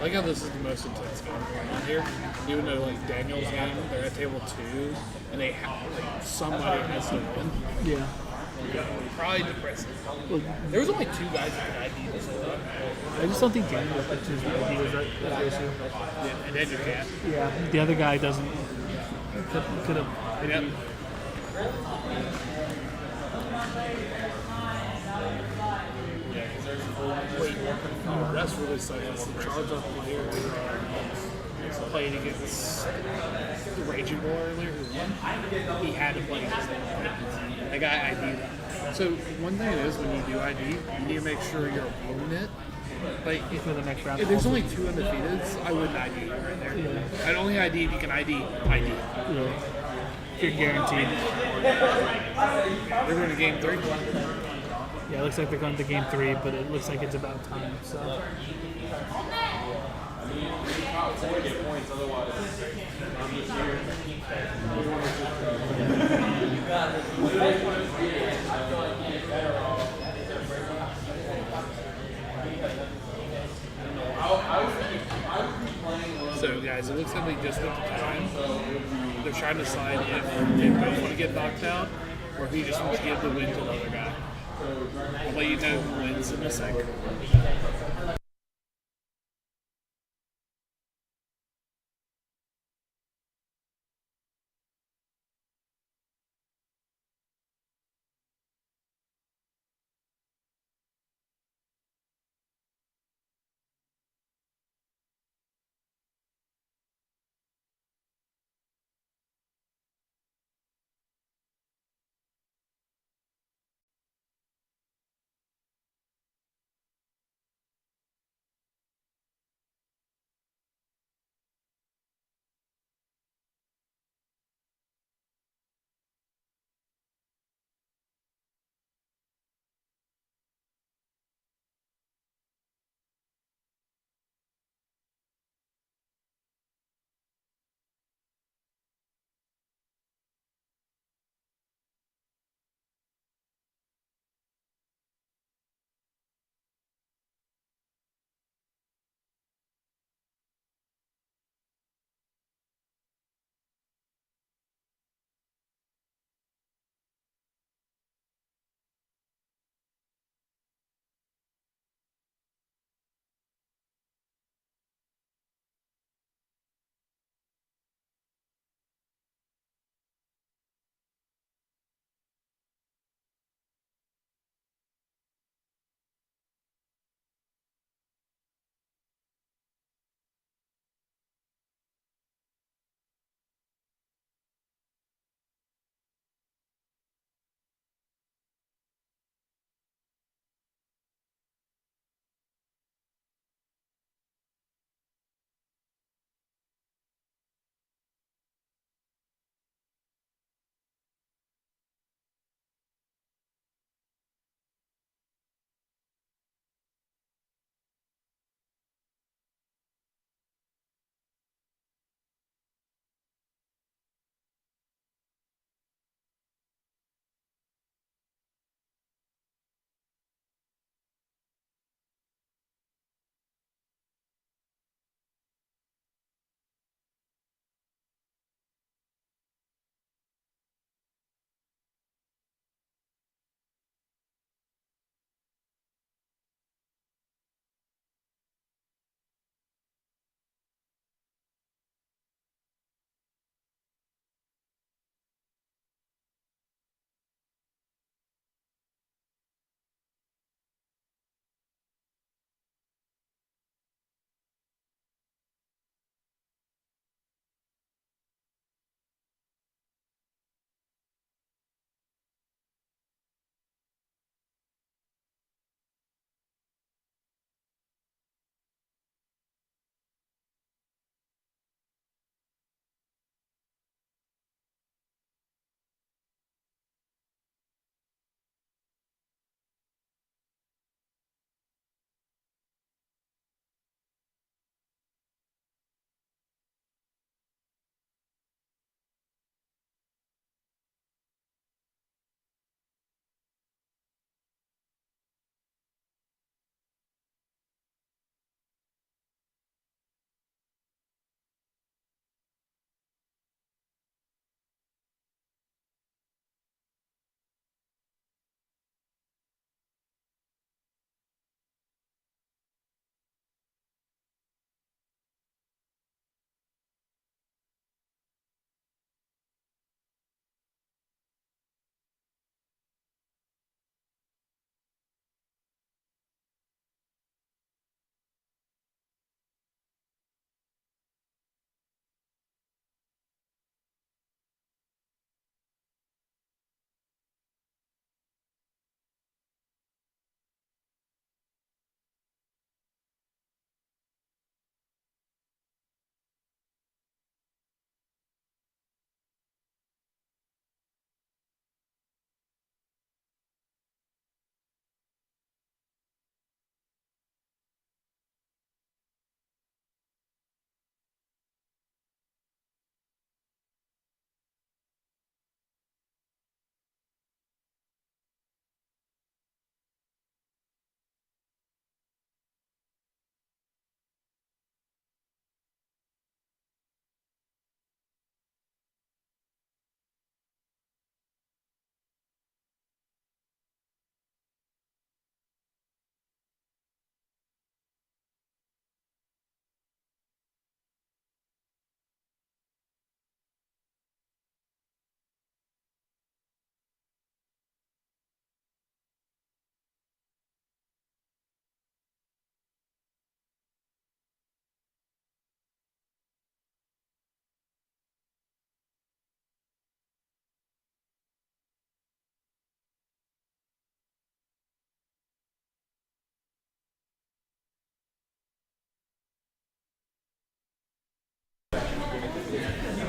I like how this is the most intense game going on here. Even though like Daniel's game, they're at table 2, and they have like somebody has to win. Yeah. Probably depressing. There was only 2 guys that could ID this whole time. I just don't think Daniel pitches the ID was that the issue. Yeah, and then you can't. Yeah, the other guy doesn't. Could have. Yep. Wait, that's really sucks. It's the Charger player played against the Raging Bull earlier who won. He had to play against him. That guy ID'd. So one thing is when you do ID, you need to make sure you're owning it. Like For the next round. if there's only 2 undefeateds, I wouldn't ID it right there. Yeah. I'd only ID if you can ID. Yeah. If you're guaranteed. They're going to game 3. Yeah, it looks like they're going to game 3, but it looks like it's about time. So. So guys, it looks like they just went to time. They're trying to decide if they both want to get knocked out or if he just wants to give the win to the other guy. I'll let you know who wins in a second.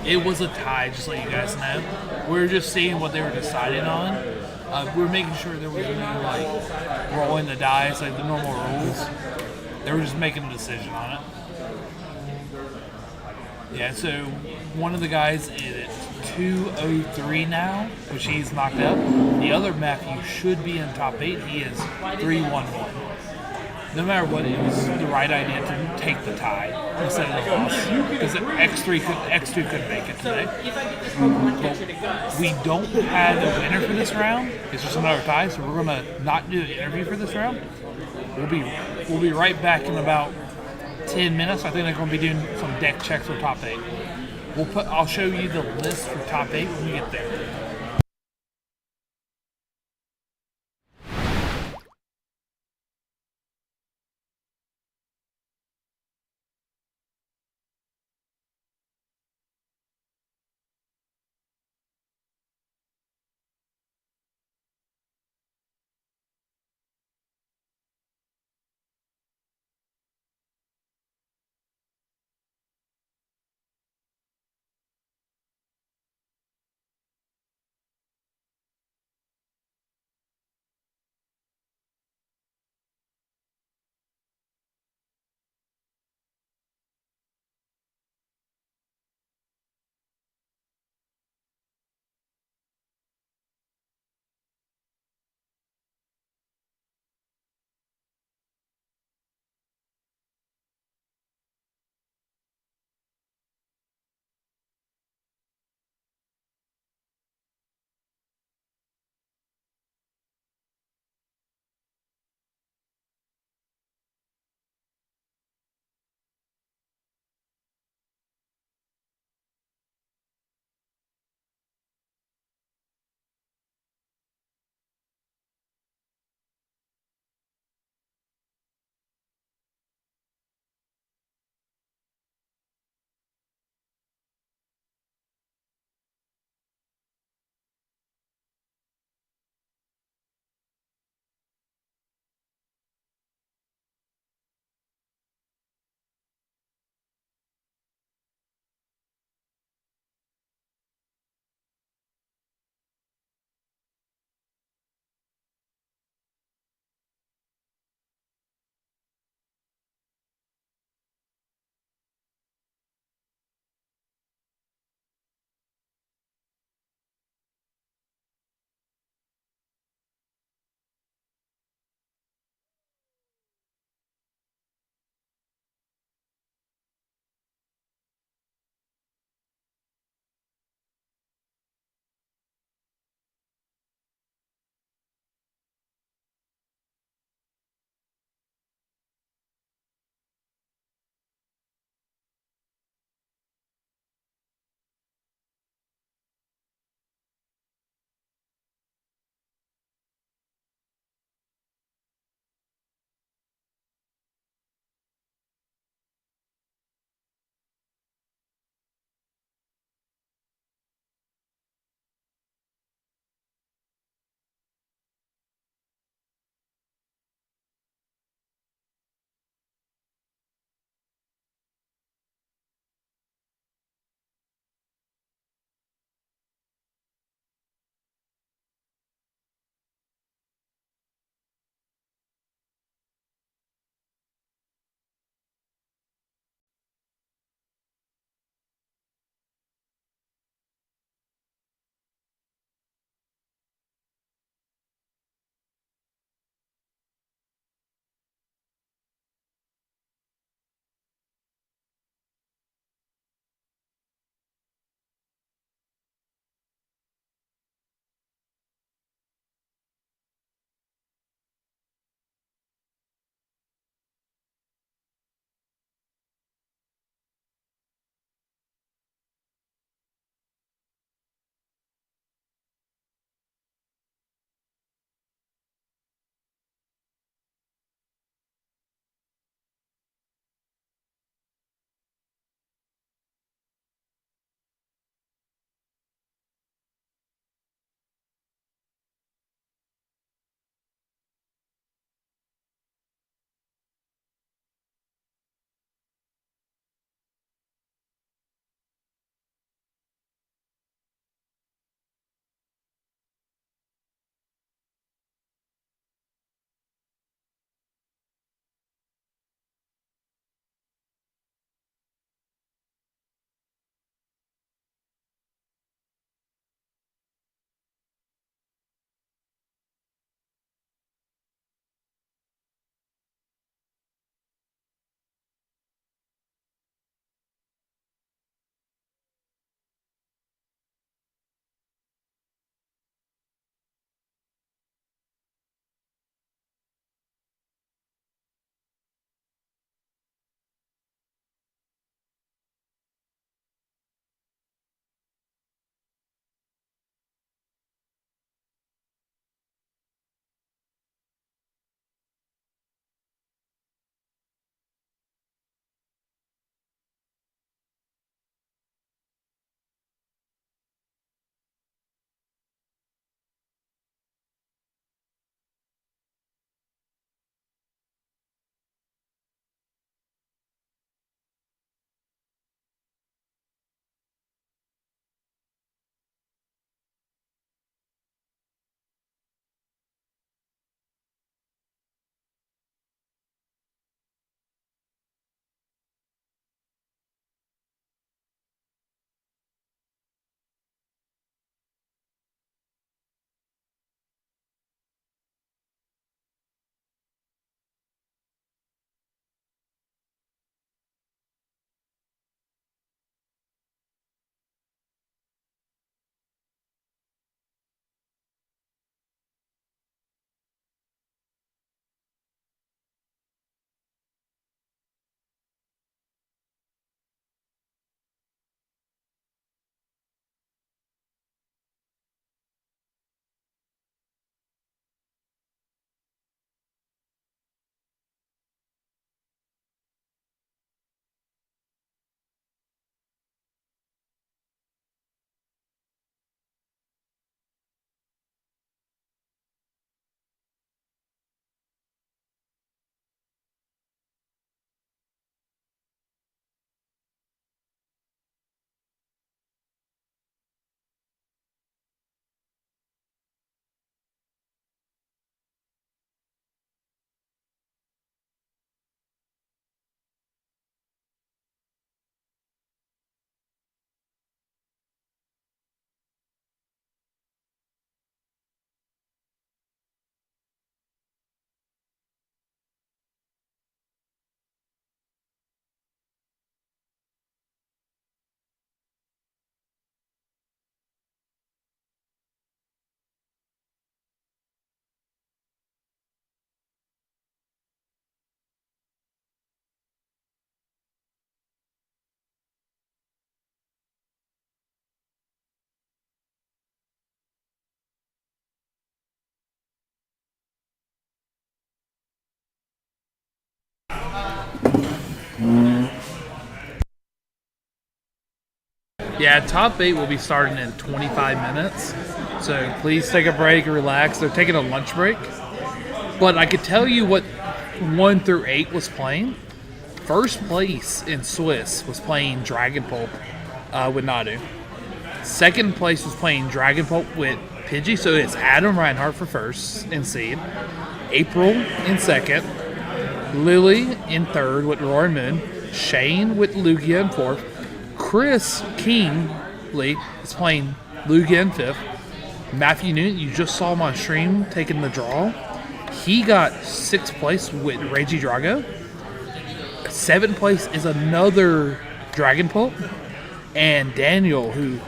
It was a tie, just to let you guys know. We were just seeing what they were deciding on. We were making sure there was no like rolling the dice, like the normal rules. They were just making a decision on it. Yeah, so one of the guys is at 203 now, which he's knocked up. The other Matthew should be in top 8. He is 311. No matter what, it was the right idea to take the tie instead of the loss, because X2 couldn't make it today. But we don't have a winner for this round. It's just another tie, so we're gonna not do an interview for this round. We'll be right back in about 10 minutes. I think they're going to be doing some deck checks for top 8. I'll show you the list for top 8 when we get there. Yeah, top 8 will be starting in 25 minutes. So please take a break and relax. They're taking a lunch break. But I could tell you what 1 through 8 was playing. First place in Swiss was playing Dragon Pulp with Nadu. Second place was playing Dragon Pulp with Pidgey. So it's Adam Reinhardt for first in seed. April in second. Lily in third with Roaring Moon. Shane with Lugia in fourth. Chris Kingsley is playing Lugia in fifth. Matthew Newton, you just saw him on stream taking the draw. He got 6th place with Reggie Drago. 7th place is another Dragon Pulp. And Daniel, who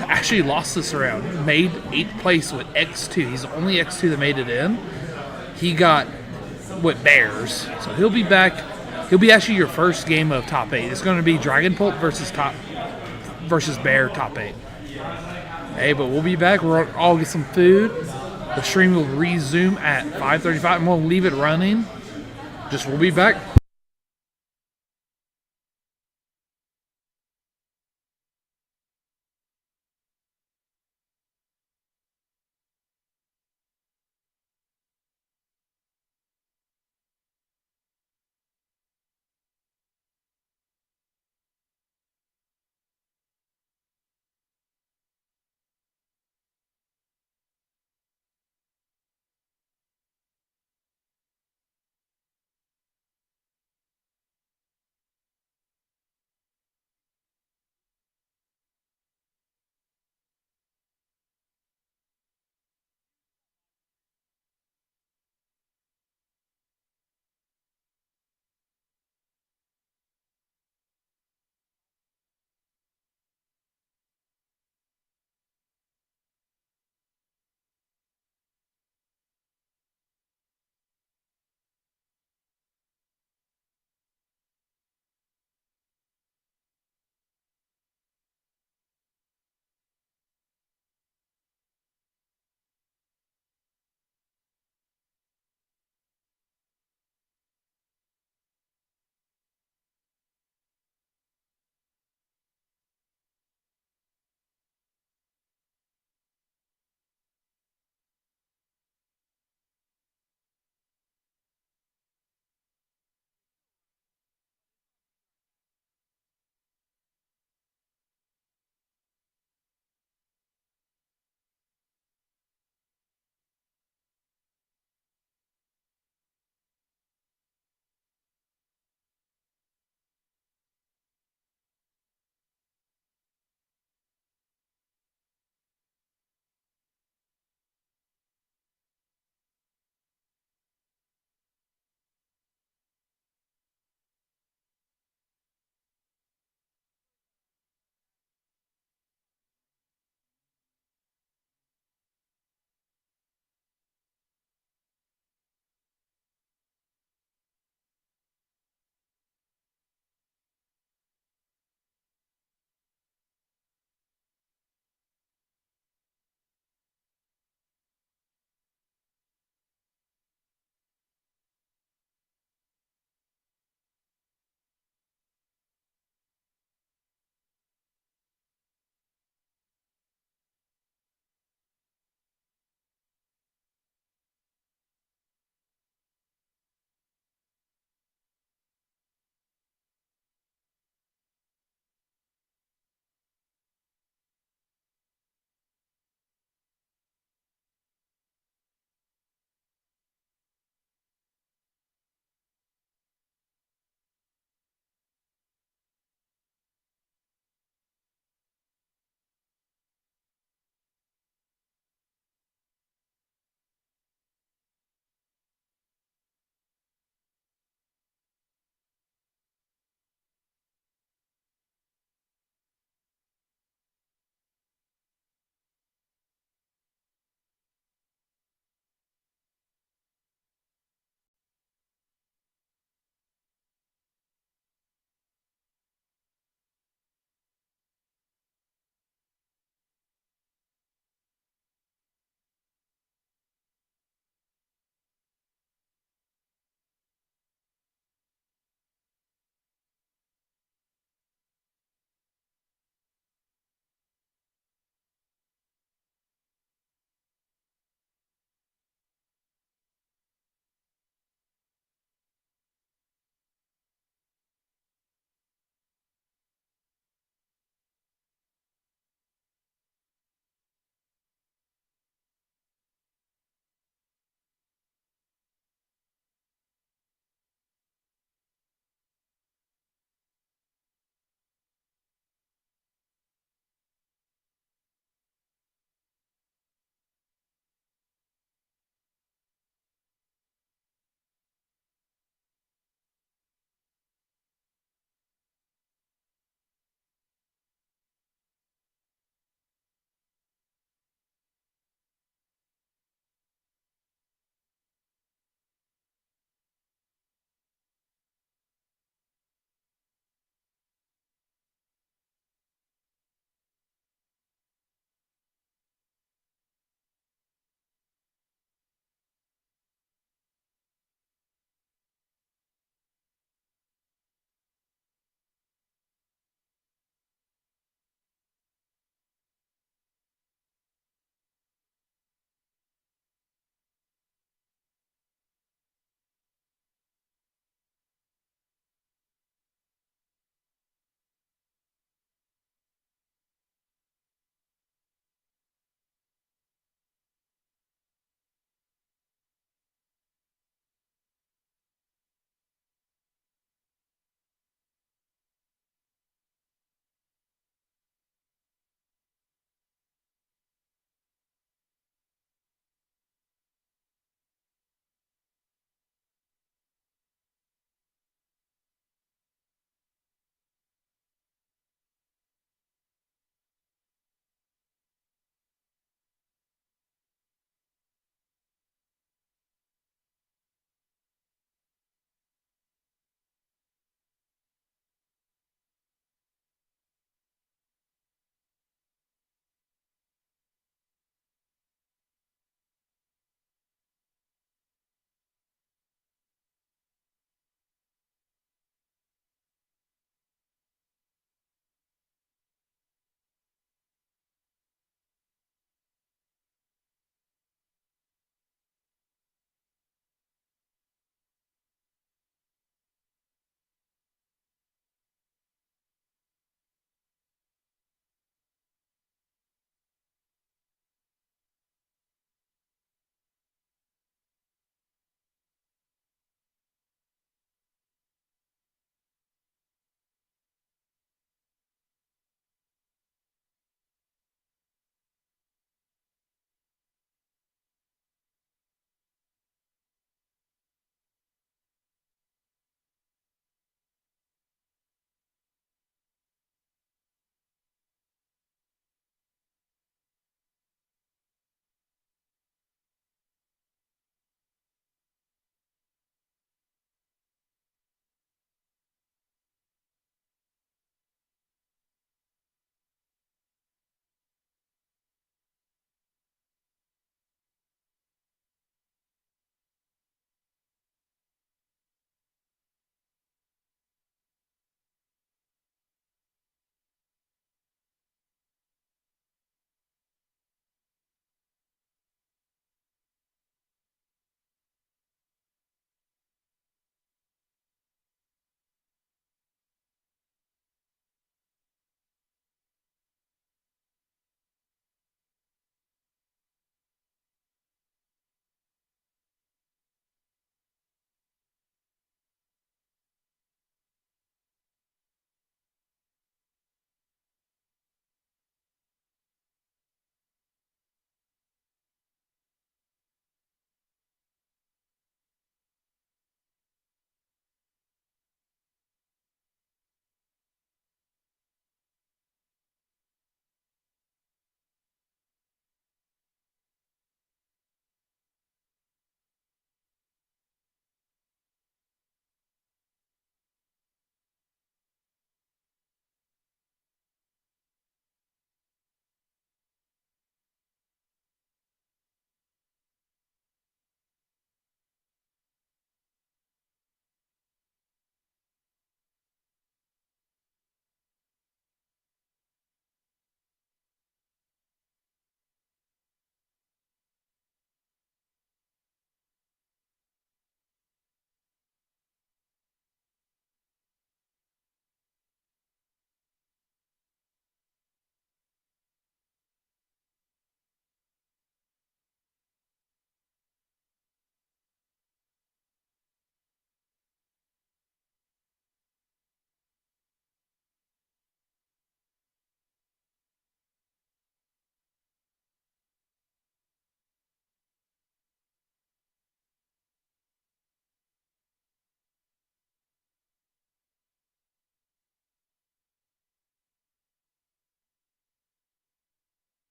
actually lost this round, made 8th place with X2. He's the only X2 that made it in. He got with Bears. So he'll be back. He'll be actually your first game of top 8. It's going to be Dragon Pulp versus Bear top 8. Hey, but we'll be back. We'll all get some food. The stream will resume at 5:35. I'm going to leave it running. We'll be back.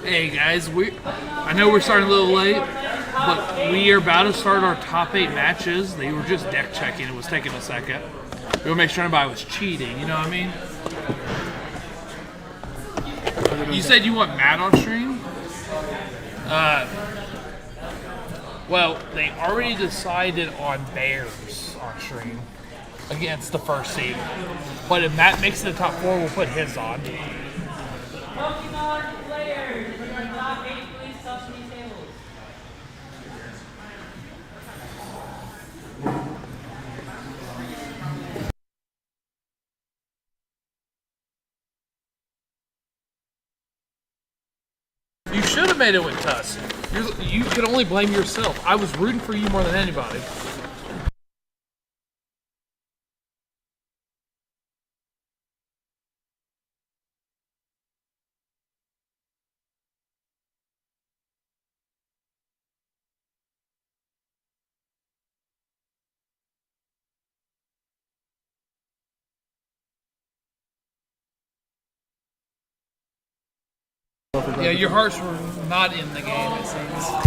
Hey guys, I know we're starting a little late, but we are about to start our top 8 matches. They were just deck checking. It was taking a second. We want to make sure nobody was cheating, you know what I mean? You said you want Matt on stream? Well, they already decided on Bears on stream against the first seed. But if Matt makes it to the top 4, we'll put his on. Pokemon players, in the top 8, please touch these tables. You should have made it with Tusk. You can only blame yourself. I was rooting for you more than anybody. Yeah, your hearts were not in the game, it seems.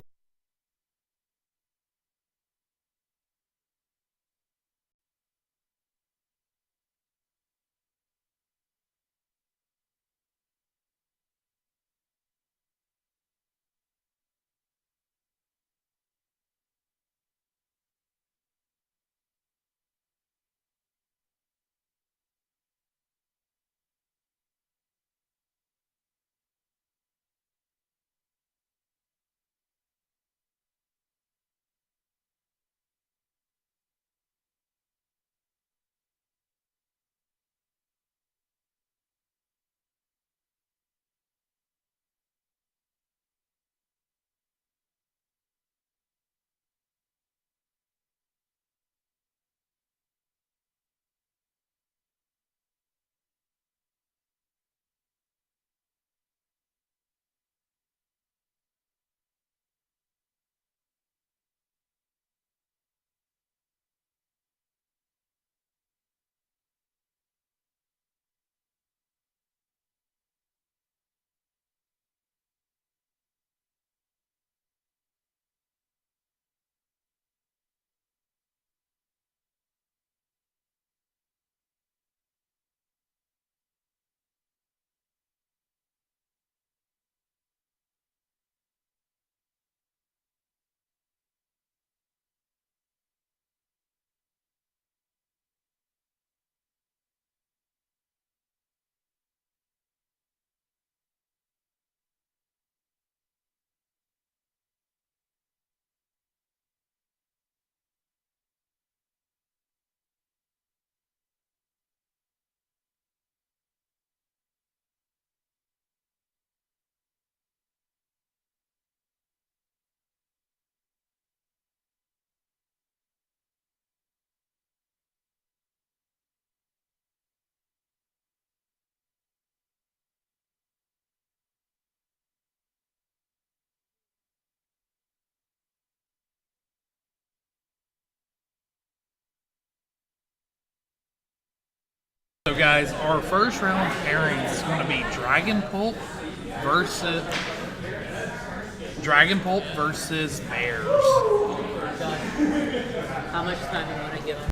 So guys, our first round pairings is going to be versus Dragon Pulp versus Bears. How much time do you want to give them?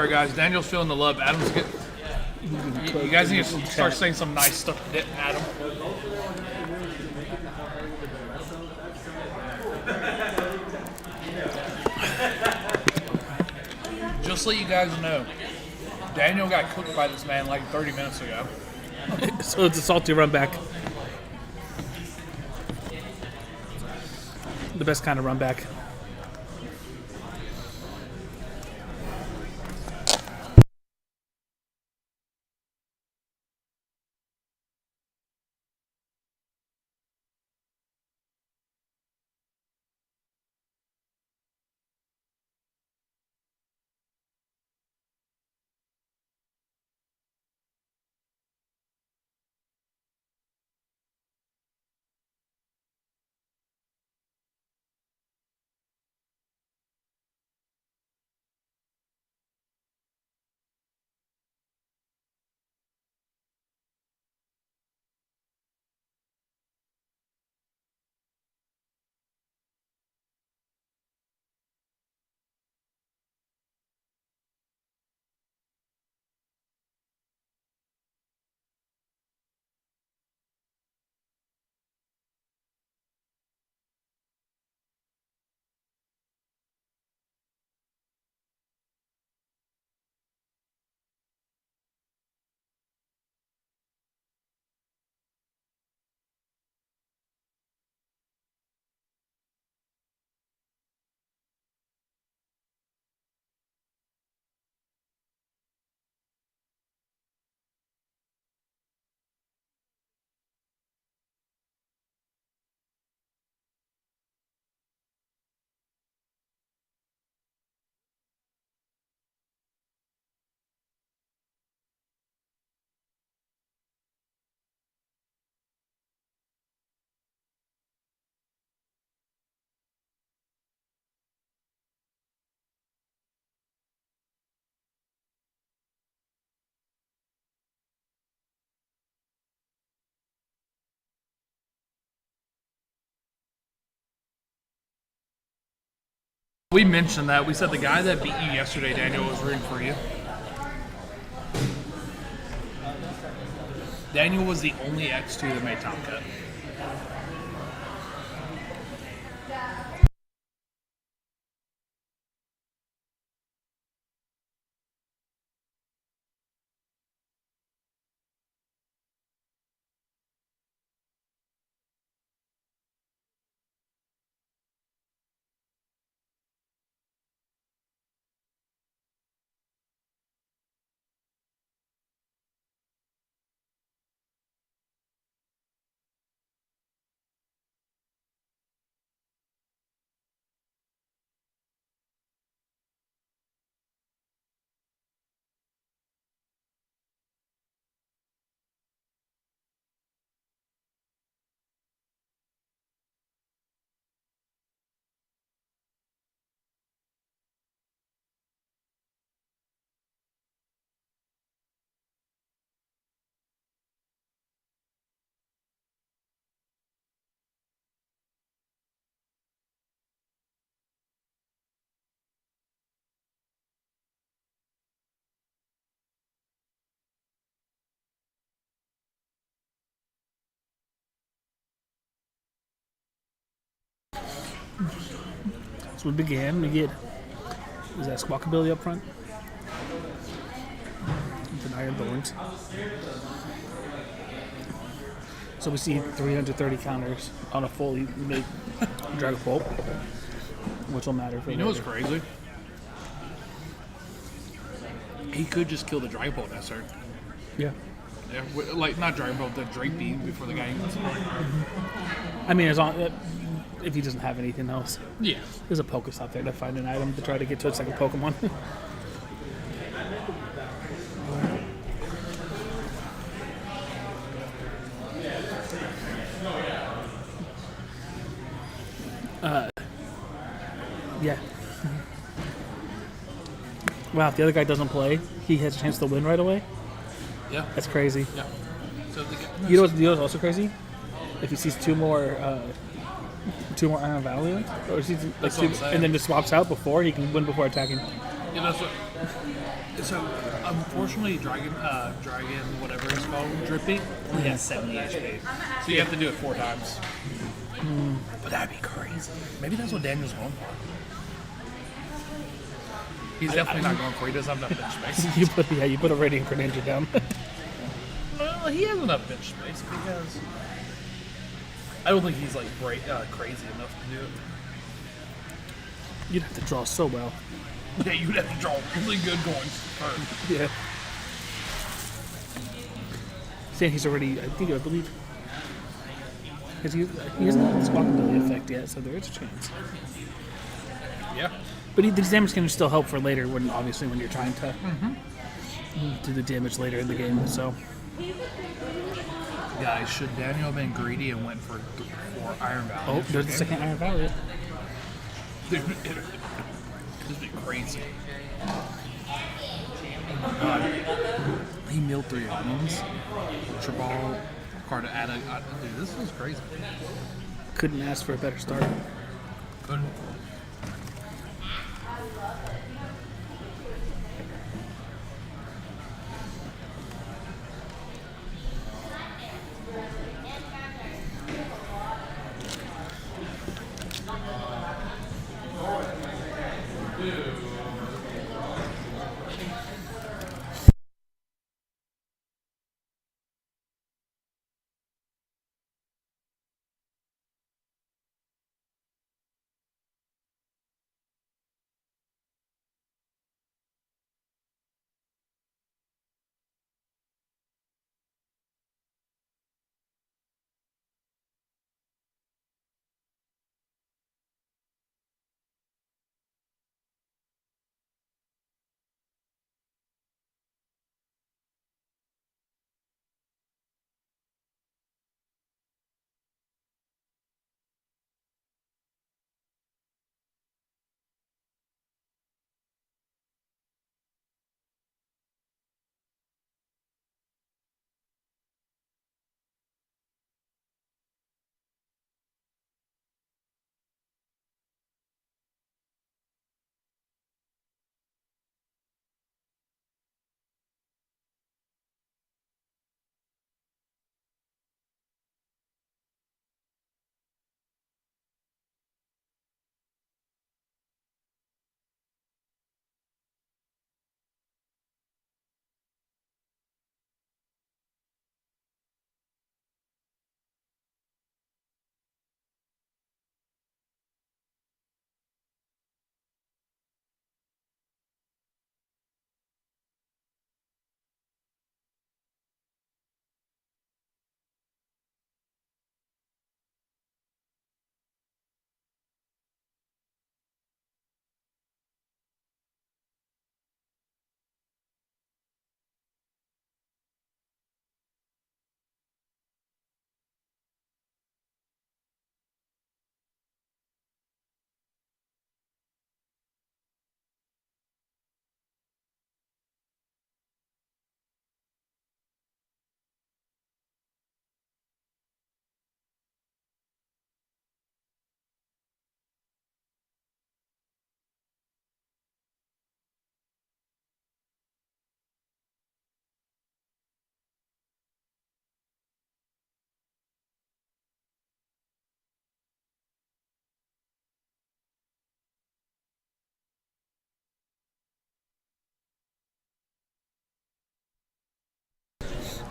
right, guys. Daniel's feeling the love. Adam's good. You guys need to start saying some nice stuff to Adam. Just so you guys know, Daniel got cooked by this man like 30 minutes ago. So it's a salty run back. The best kind of run back. We mentioned that. We said the guy that beat you yesterday, Daniel, was rooting for you. Daniel was the only X2 that made top cut. So we began. We get is that Squawkabilly up front? With an Iron Thorns. So we see 330 counters on a fully made Dragapult, which will matter for You know what's later. crazy? He could just kill the Dragapult that turn. Yeah. Yeah, like not Dragapult, the Drake Beam before the guy even gets I mean, as long if he doesn't have anything else. Yeah. There's a Pokestop there to find an item to try to get to a second Pokemon. Yeah. Wow, if the other guy doesn't play, he has a chance to win right away. Yeah. That's crazy. Yeah. So You know what's also crazy? If he sees two more Iron Valiant, or sees, like That's what I'm two, saying. and then just swaps out before, he can win before attacking. Yeah, that's what. So, unfortunately, Dragon, whatever it's called, Drippy, only has 70 HP. So you have to do it 4 times. But that'd be crazy. Maybe that's what Daniel's going for. He's definitely not going for. He doesn't have enough bench space. you put a Radiant Greninja down. Well, he has enough bench space because I don't think he's like crazy enough to do it. You'd have to draw so well. Yeah, you'd have to draw really good going first. Yeah. Saying he's already, I believe, because he hasn't had the squawkability effect yet, so there is a chance. Yeah. But the damage can still help for later, when you're trying to do the damage later in the game. So, guys, should Daniel have been greedy and went for Iron Valley? oh, there's the second Iron Valley. Dude, this would be crazy. Oh my god. He milled 3 items. Ultra Ball, card to add a. Dude, this is crazy. Couldn't ask for a better start. Couldn't.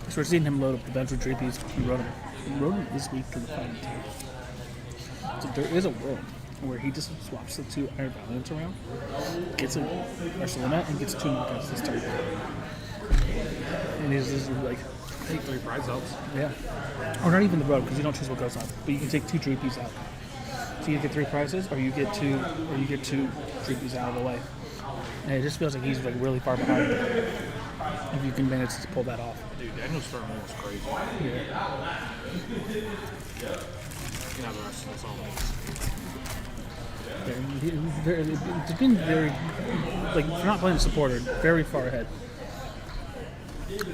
So we're seeing him load up the bench with Drapes. He rode him this week to the fighting team. So there is a world where he just swaps the 2 Iron Valiants around, gets a Barcelona, and gets 2 knockouts this turn. And he's just like... Take 3 prize outs. Yeah. Or not even the road, because you don't choose what goes on. But you can take 2 Drapes out. So you get 3 prizes, or you get 2 Drapes out of the way. And it just feels like he's like really far behind if you can manage to pull that off. Dude, Daniel's starting almost crazy. Yeah. Now the rest of us all It's been very, like, if you're not playing supporter, very far ahead.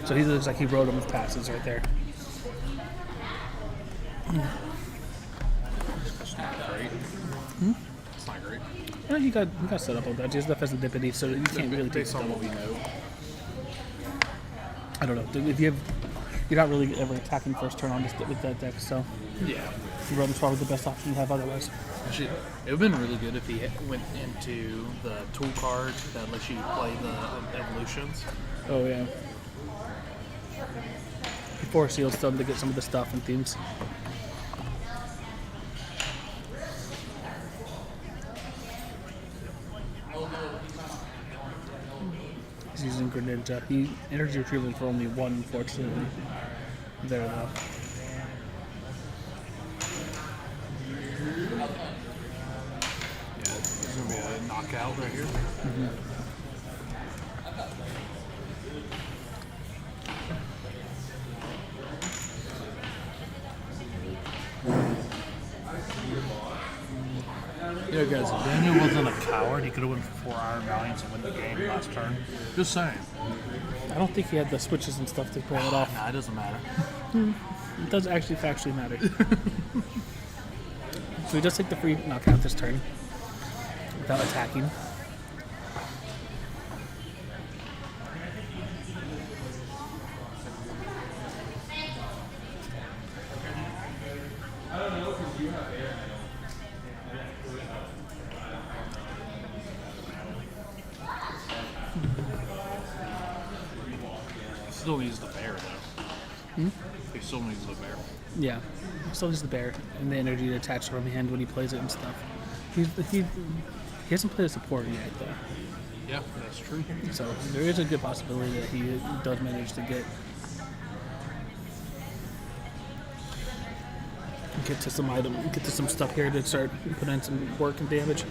So he looks like he rode him with passes right there. That's not great. It's not great. Well, he got set up on that. Just left as a deputy, so you can't really take based on double. what we know. I don't know. If you're not really ever attacking first turn on this with that deck, so Yeah. Rotom's probably the best option you have otherwise. Actually, it would have been really good if he went into the tool card that lets you play the evolutions. Oh yeah. He force seals them to get some of the stuff and themes. He's using Greninja. He energy retrieval for only one, unfortunately. There though. Yeah, there's gonna be a knockout right here. Yeah, guys, if Daniel wasn't a coward, he could have went for 4 Iron Valiants and win the game last turn. Just saying. I don't think he had the switches and stuff to pull it off. Nah, it doesn't matter. It does actually factually matter. So he does take the free knockout this turn without attacking. Still needs the bear, though. He still needs the bear. Yeah, still uses the bear and the energy to attach from hand when he plays it and stuff. He hasn't played a support yet though. Yeah, that's true. So there is a good possibility that he does manage to get to some stuff here to start putting in some work and damage.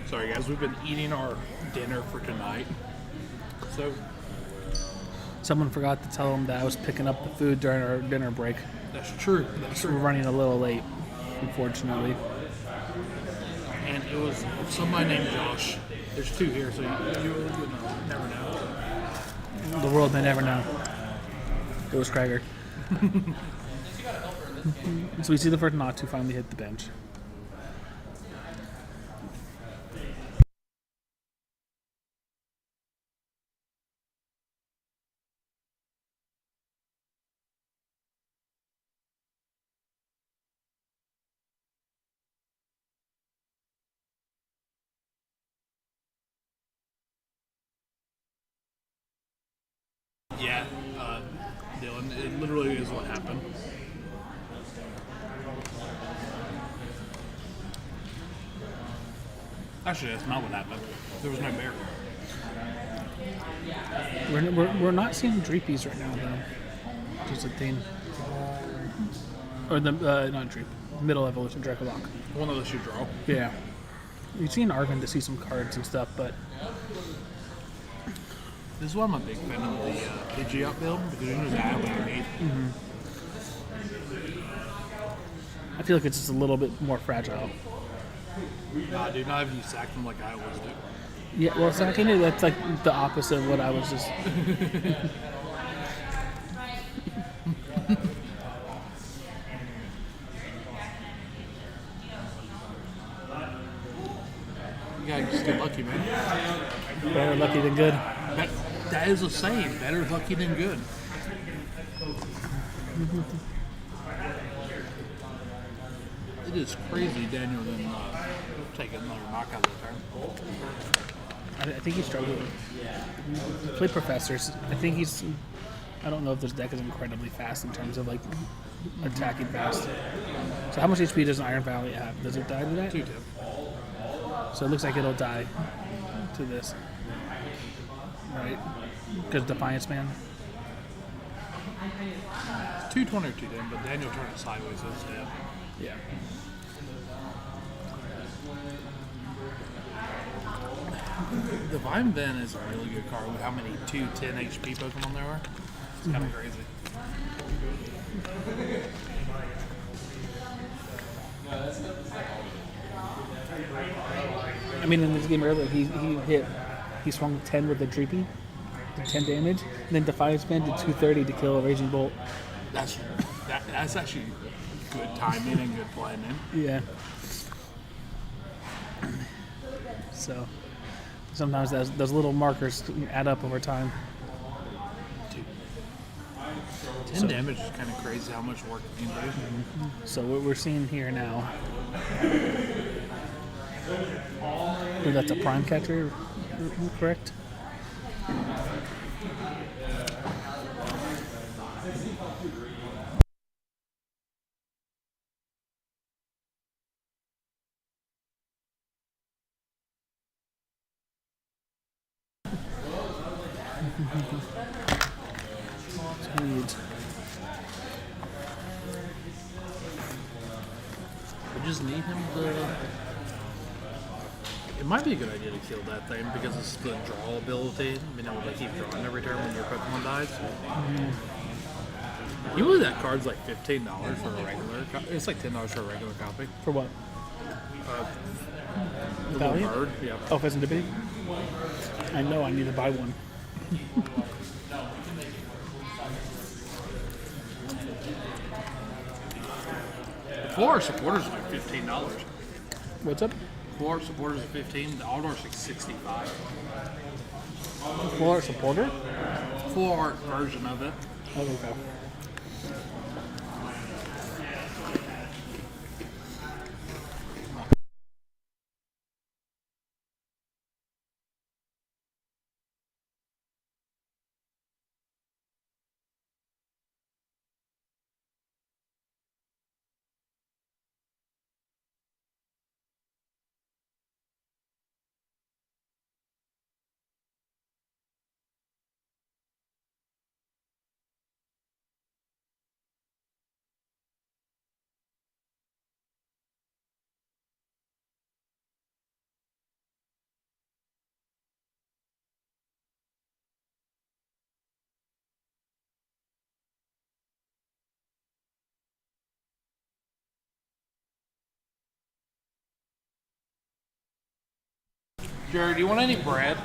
Sorry, guys. We've been eating our dinner for tonight. So, Someone forgot to tell them that I was picking up the food during our dinner break. that's true. That's So we're true. running a little late, unfortunately. And it was somebody named Josh. There's two here, so you never know. The world may never know. It was Krager. So we see the first Natu finally hit the bench. Yeah, Dylan, it literally is what happened. Actually, that's not what happened. There was no bear. We're not seeing Dreepies right now, though. Just a thing. Or the, not Dreep. Middle evolution Dracolok. One of those you draw. Yeah. We've seen Arvin to see some cards and stuff, but This is why I'm a big fan of the Pidgeot build, because you know exactly what you need. I feel like it's just a little bit more fragile. Nah, dude, not if you sack them like I always do. Yeah, well, sacking it, that's like the opposite of what I was just. You gotta just get lucky, man. Better lucky than good. That is a saying. Better lucky than good. It is crazy Daniel didn't take another knockout this turn. I think he's struggling. He played professors. I think he's. I don't know if this deck is incredibly fast in terms of like attacking fast. So how much HP does an Iron Valley have? Does it die to that? 2-tip. So it looks like it'll die to this, right? Because Defiance Man. 220 or 210, but Daniel turned it sideways, so it's dead. Yeah. Divine Ven is a really good card with how many 210 HP Pokemon there are. It's kind of crazy. I mean, in this game earlier, he swung 10 with a Dreepy, did 10 damage, and then Defiance Man did 230 to kill a Raging Bolt. That's actually good timing and good play, man. Yeah. So sometimes those little markers add up over time. 10 damage is kind of crazy how much work you can do. So what we're seeing here now, that's a Prime Catcher, correct? Sweet. We just need him to. It might be a good idea to kill that thing because it's the draw ability, being able to keep drawing every turn when your Pokemon dies. You believe that card's like $15 for a regular? It's like $10 for a regular copy. For what? The Valiant? little bird, yeah. Oh, Pheasant Debate? I know, I need to buy one. For our supporters, is like $15. What's up? For our supporters, is $15. The Aldar's like $65. Full Art Supporter? Full art version of it. Oh, okay. Jared, do you want any bread?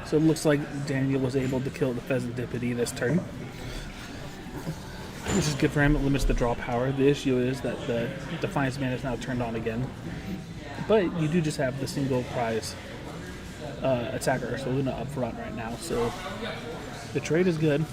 So it looks like Daniel was able to kill the Pheasantipity this turn, which is good for him. It limits the draw power. The issue is that the Defiance Man is now turned on again. But you do just have the single prize attacker Ursaluna up front right now, so the trade is good.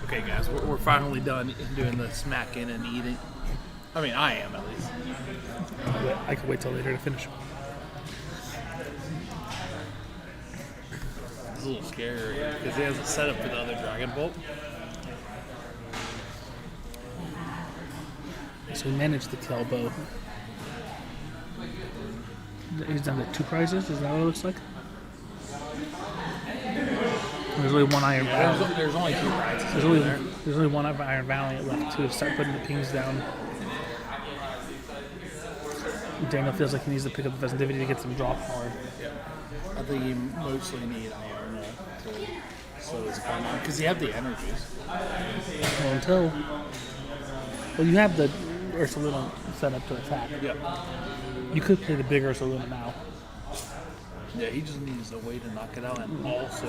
Okay, guys, we're finally done doing the smacking and eating. I mean, I am at least. I could wait till later to finish. It's a little scary because he has a setup for the other Dragon Bolt. So we managed to kill both. He's down to 2 prizes. Is that what it looks like? There's only one Iron Valiant. There's only 2 prizes. There's only one Iron Valiant left to start putting the pings down. Daniel feels like he needs to pick up the Pheasantipity to get some draw power. Yeah. I think you mostly need Iron to slow his opponent because you have the energies. Well, you have the Ursaluna set up to attack. Yeah. You could play the big Ursaluna now. Yeah, he just needs a way to knock it out and also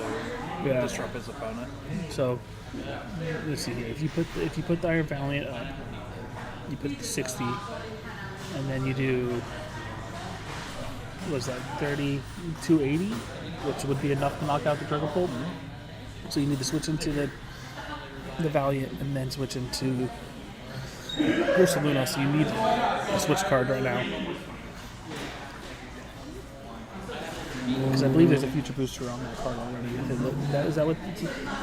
disrupt his opponent. So let's see here. If you put the Iron Valiant up, you put the 60, and then you do what's that 3280, which would be enough to knock out the Dragapult. So you need to switch into the Valiant and then switch into Ursaluna. So you need a switch card right now. Because I believe there's a future booster on that card already. Is that what?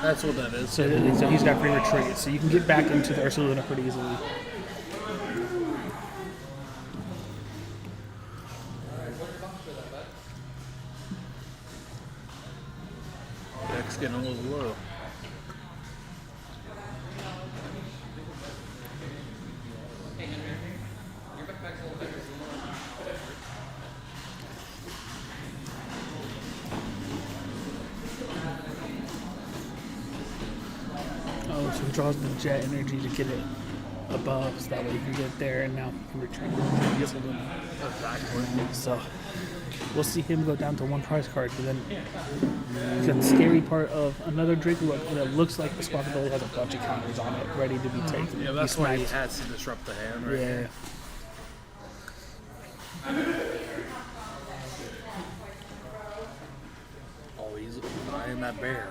That's what that is. So he's got free retreat, so you can get back into the Ursaluna pretty easily. Deck's getting a little low. Oh, so he draws the jet energy to get it above, so that way he can get there, and now he can retreat. So we'll see him go down to one prize card, but then the scary part of another Draco that looks like the Squawkabilly has a bunch of counters on it, ready to be taken. Yeah, that's why he has to disrupt the hand, right? Yeah. Oh, he's eyeing that bear.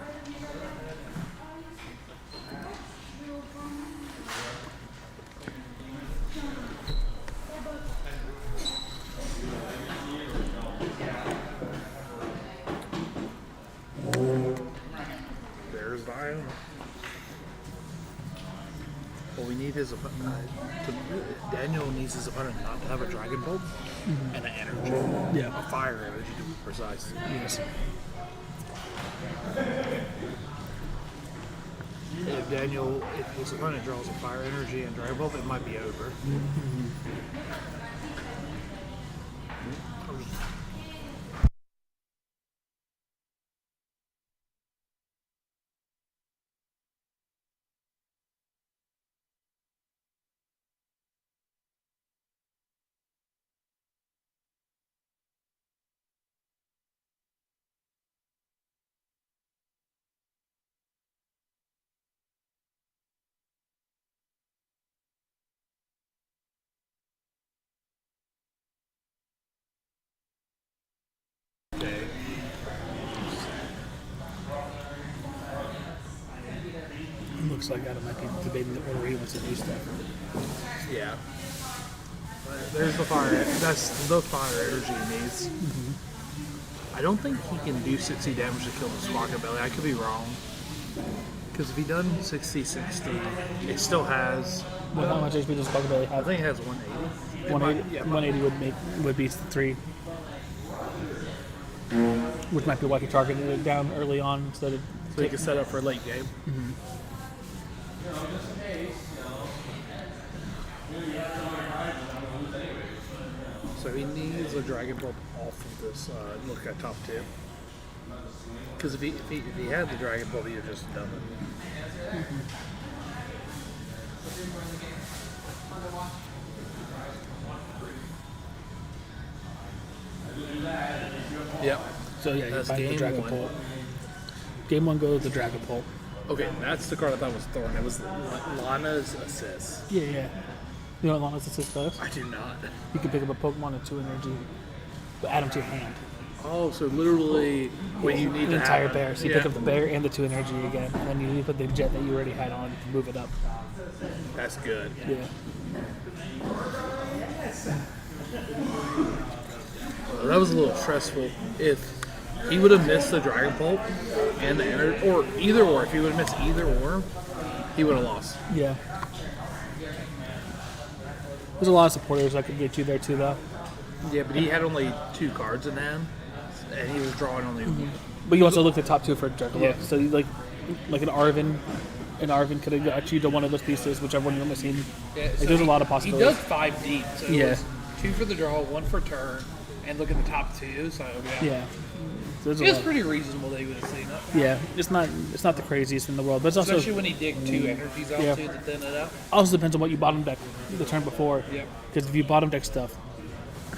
There's Vion. Well, we need his opponent. Daniel needs his opponent not to have a Dragon Bolt and an energy. Yeah. A fire energy to be precise. Yes. If his opponent draws a fire energy and Dragon Bolt, it might be over. Looks like Adam might be debating the order he wants to do stuff. Yeah. There's the fire. That's the fire energy he needs. I don't think he can do 60 damage to kill the Squawkabilly. I could be wrong. Because if he done 60-60, it still has. Well, how much HP does Squawkabilly have? I think it has 180. 180, 180 would be 3. Which might be why he targeted it down early on instead of. So he can set up for a late game. So he needs a Dragon Bolt off of this look at top 2. Because if he had the Dragon Bolt, he would just done it. Yep. So yeah, That's you find the game Dragon one. Bolt. Game 1 goes the Dragon Bolt. Okay, that's the card I thought was Thorn. It was Lana's Assist. Yeah. You know what Lana's Assist does? I do not. You can pick up a Pokemon and 2 energy, but add them to your hand. Oh, so literally when you need the to entire have bear. So you pick up the bear and the 2 energy again, and then you put the jet that you already had on to move it up. That's good. Yeah. Well, that was a little stressful. If he would have missed the Dragon Bolt and the energy, or either or, if he would have missed either or, he would have lost. Yeah. There's a lot of supporters that could get you there too, though. Yeah, but he had only 2 cards in hand, and he was drawing only. But you also looked at top 2 for Dragon Bolt. Yeah. So you like an Arvin. And Arvin could have got you to one of those pieces, whichever one you're missing. Yeah, Like, so there's a lot of He possibilities. does 5 deep, so Yeah. it was 2 for the draw, 1 for turn, and look at the top 2. So Yeah. So there's a It's lot. pretty reasonable that he would have seen it. Yeah, it's not the craziest in the world, but it's also Especially when he dig 2 energies out Yeah. too to thin it out. also depends on what you bottom deck the turn before. Yep. Because if you bottom deck stuff,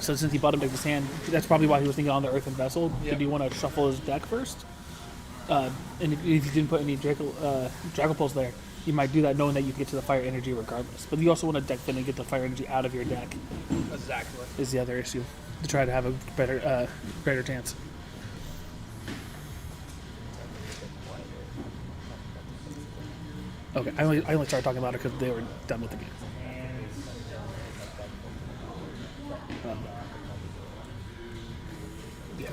so since he bottom decked his hand, that's probably why he was thinking on the Earthen Vessel. Yep. Did he want to shuffle his deck first? And if you didn't put any Dragapults there, you might do that knowing that you can get to the fire energy regardless. But you also want to deck thin and get the fire energy out of your deck. Exactly. Is the other issue to try to have a better, greater chance. Okay, I only started talking about it because they were done with the game. Yeah.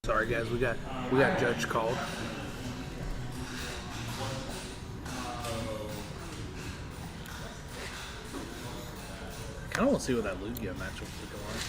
Sorry guys, we got judge called. I kind of want to see what that Lugia matchup is looking like.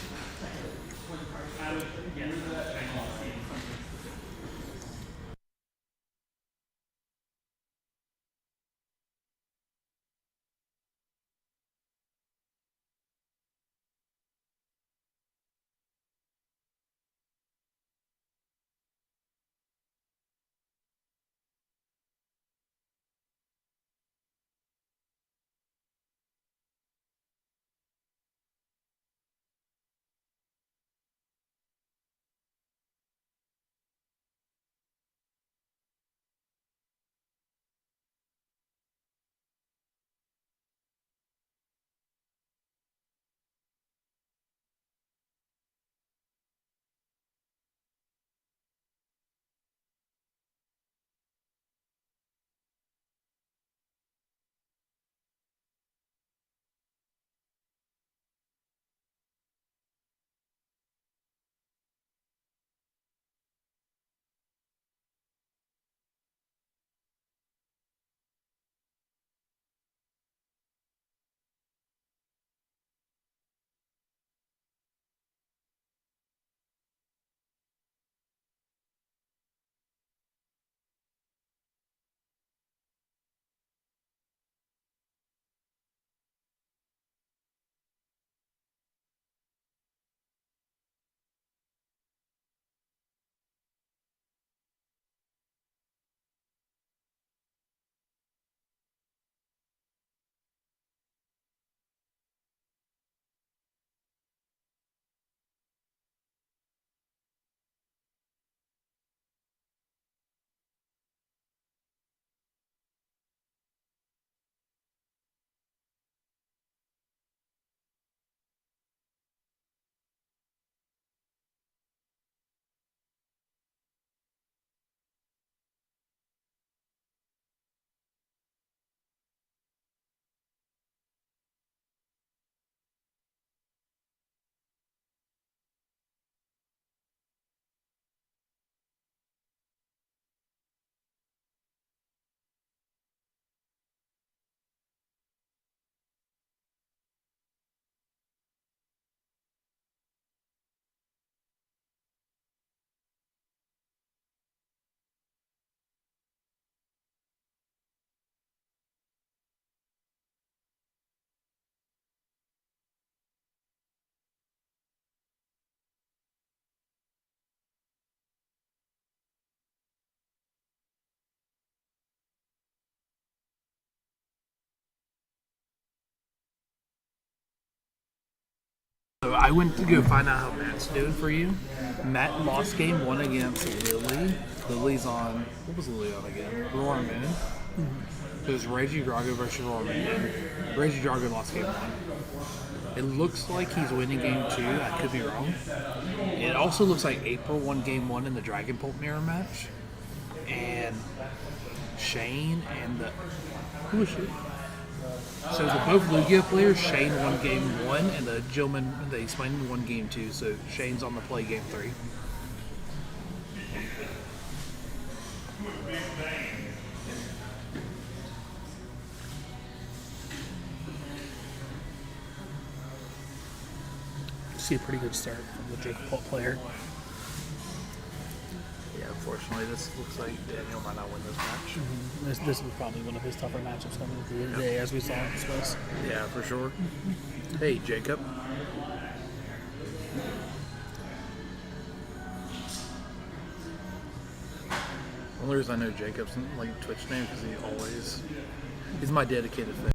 So I went to go find out how Matt's doing for you. Matt lost game 1 against Lily. Lily's on, what was Lily on again? Roar Moon. It was Reggie Drago versus Roar Moon. Reggie Drago lost game 1. It looks like he's winning game 2. I could be wrong. It also looks like April won game 1 in the Dragon Bolt mirror match. And Shane and Who is she? So the both Lugia players, Shane won game 1, and the gentleman they explained won game 2. So Shane's on the play game 3. See a pretty good start from the Jacob Holt player. Yeah, unfortunately, this looks like Daniel might not win this match. This was probably one of his tougher matchups coming into the day, as we saw in the space. Yeah, for sure. Hey, Jacob. Only reason I know Jacob's like Twitch name because he's my dedicated fan.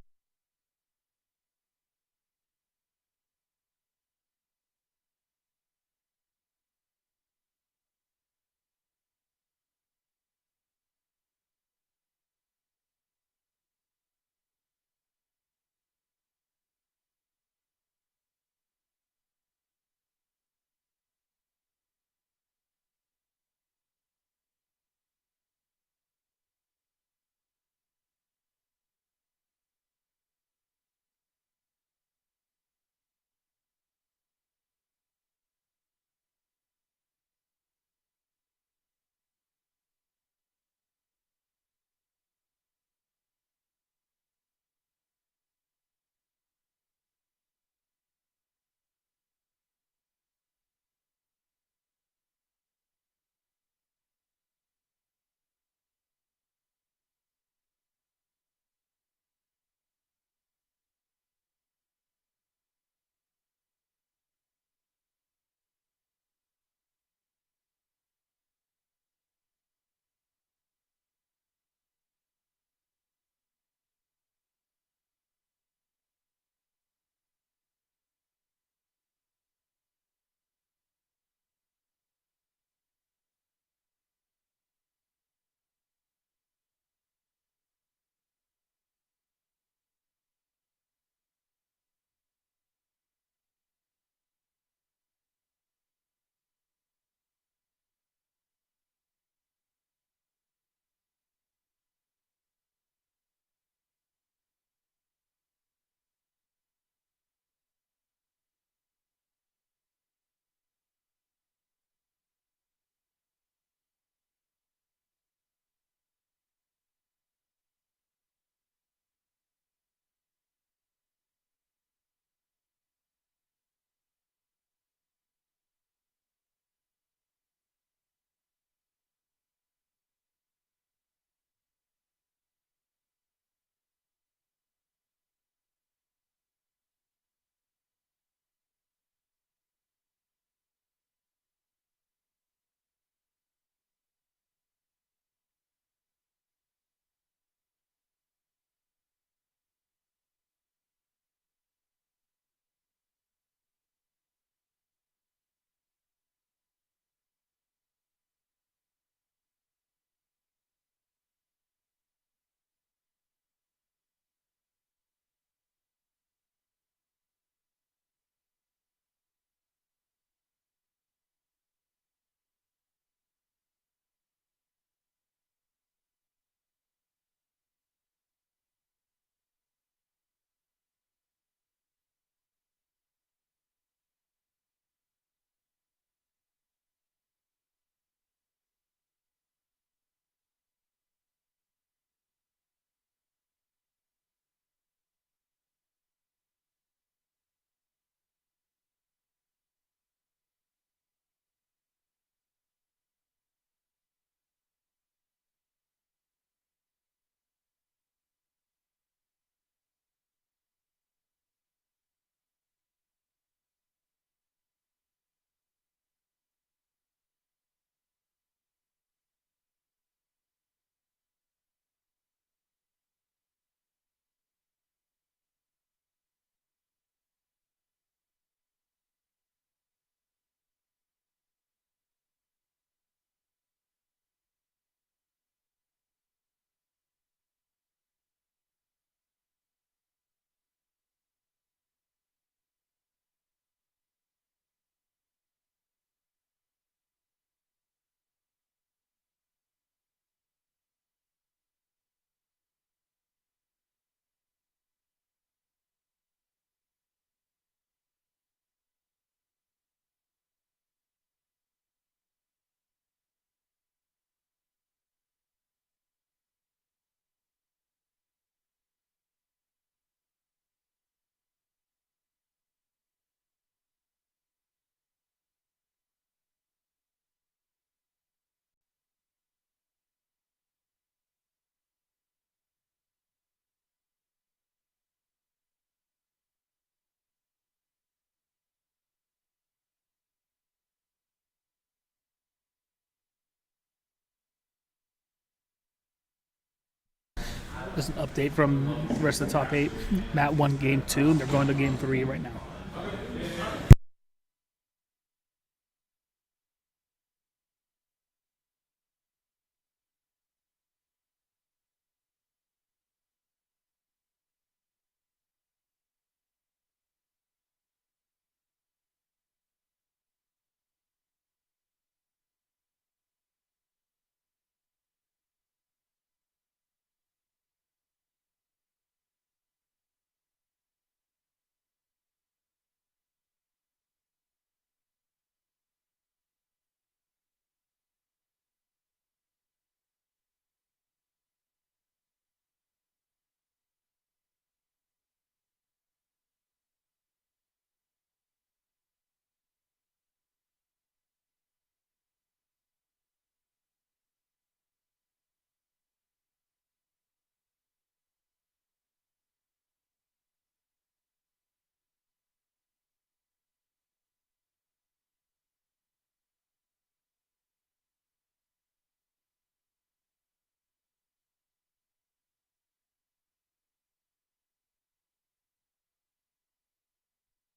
Just an update from the rest of the top 8. Matt won game 2, and they're going to game 3 right now.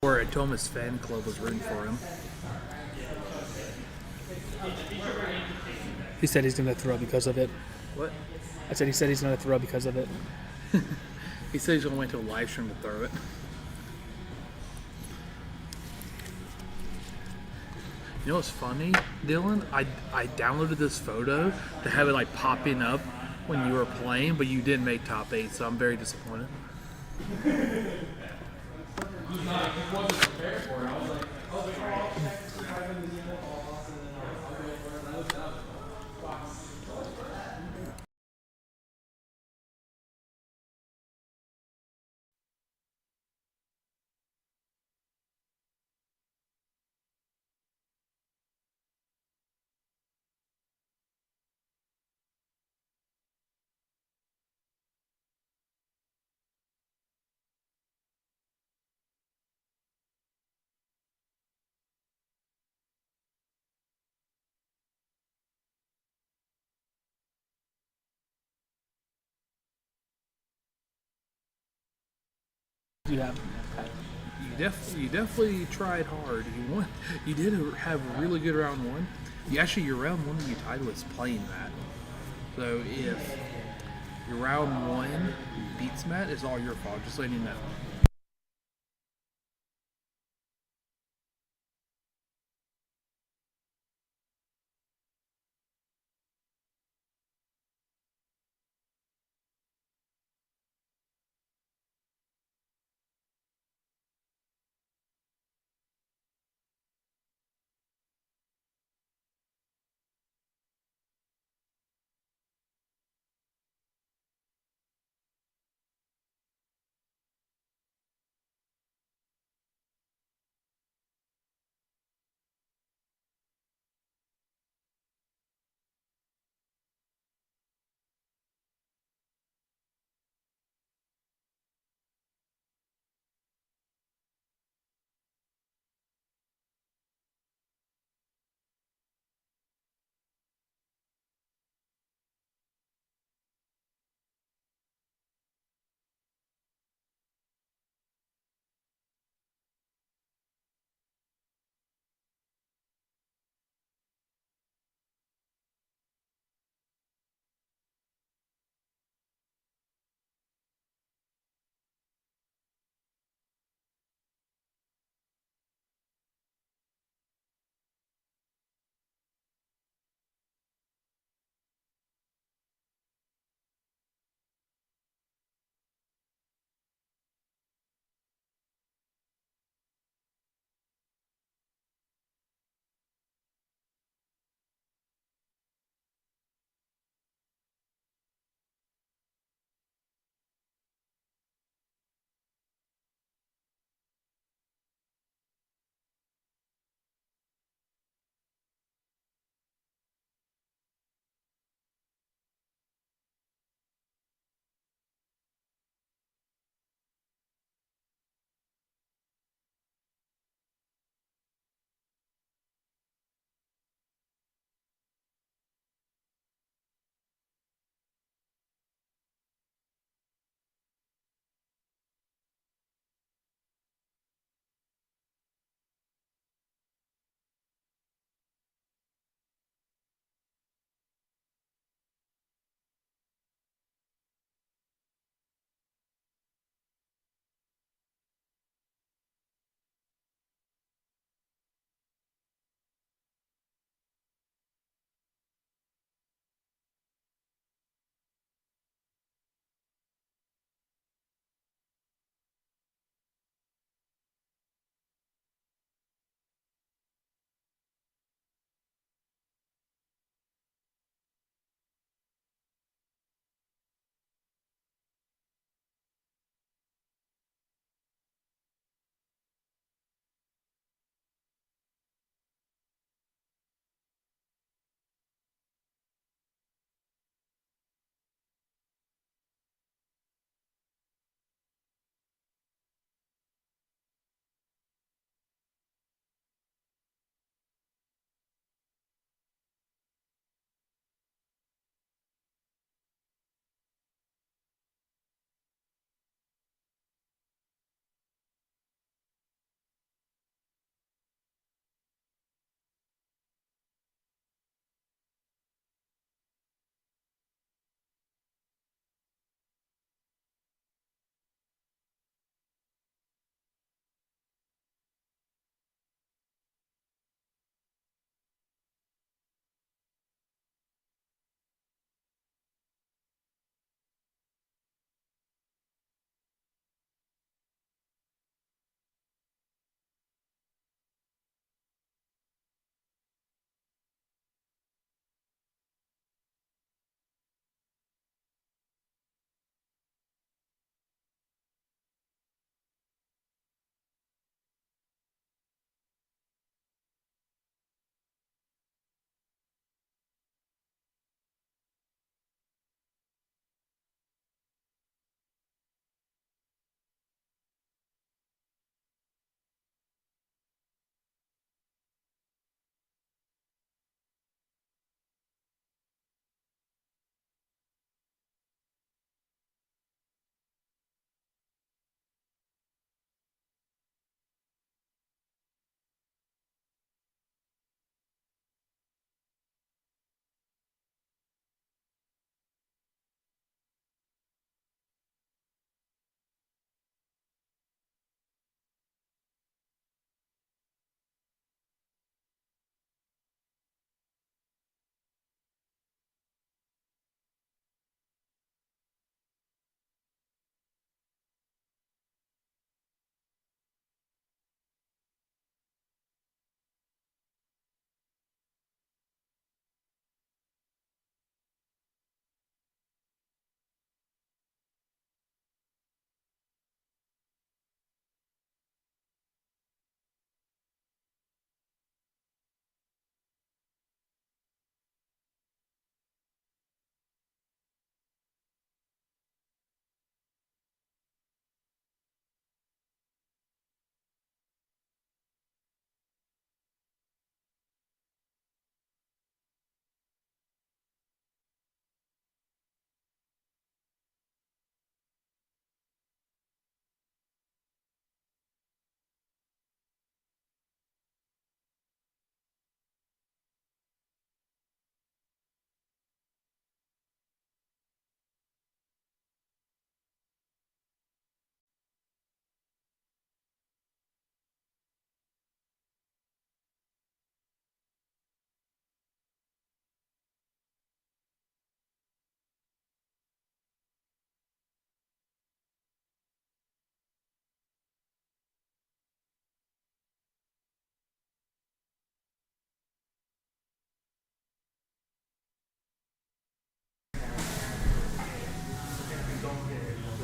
Or a Thomas fan club was rooting for him. He said he's going to throw because of it. What? I said he said he's going to throw because of it. He said he's going to wait to a live stream to throw it. You know what's funny, Dylan? I downloaded this photo to have it like popping up when you were playing, but you didn't make top 8, so I'm very disappointed. You have. You definitely tried hard. You did have a really good round 1. Your round 1 that you tied was playing Matt. So if your round 1 beats Matt, it's all your fault. Just letting you know.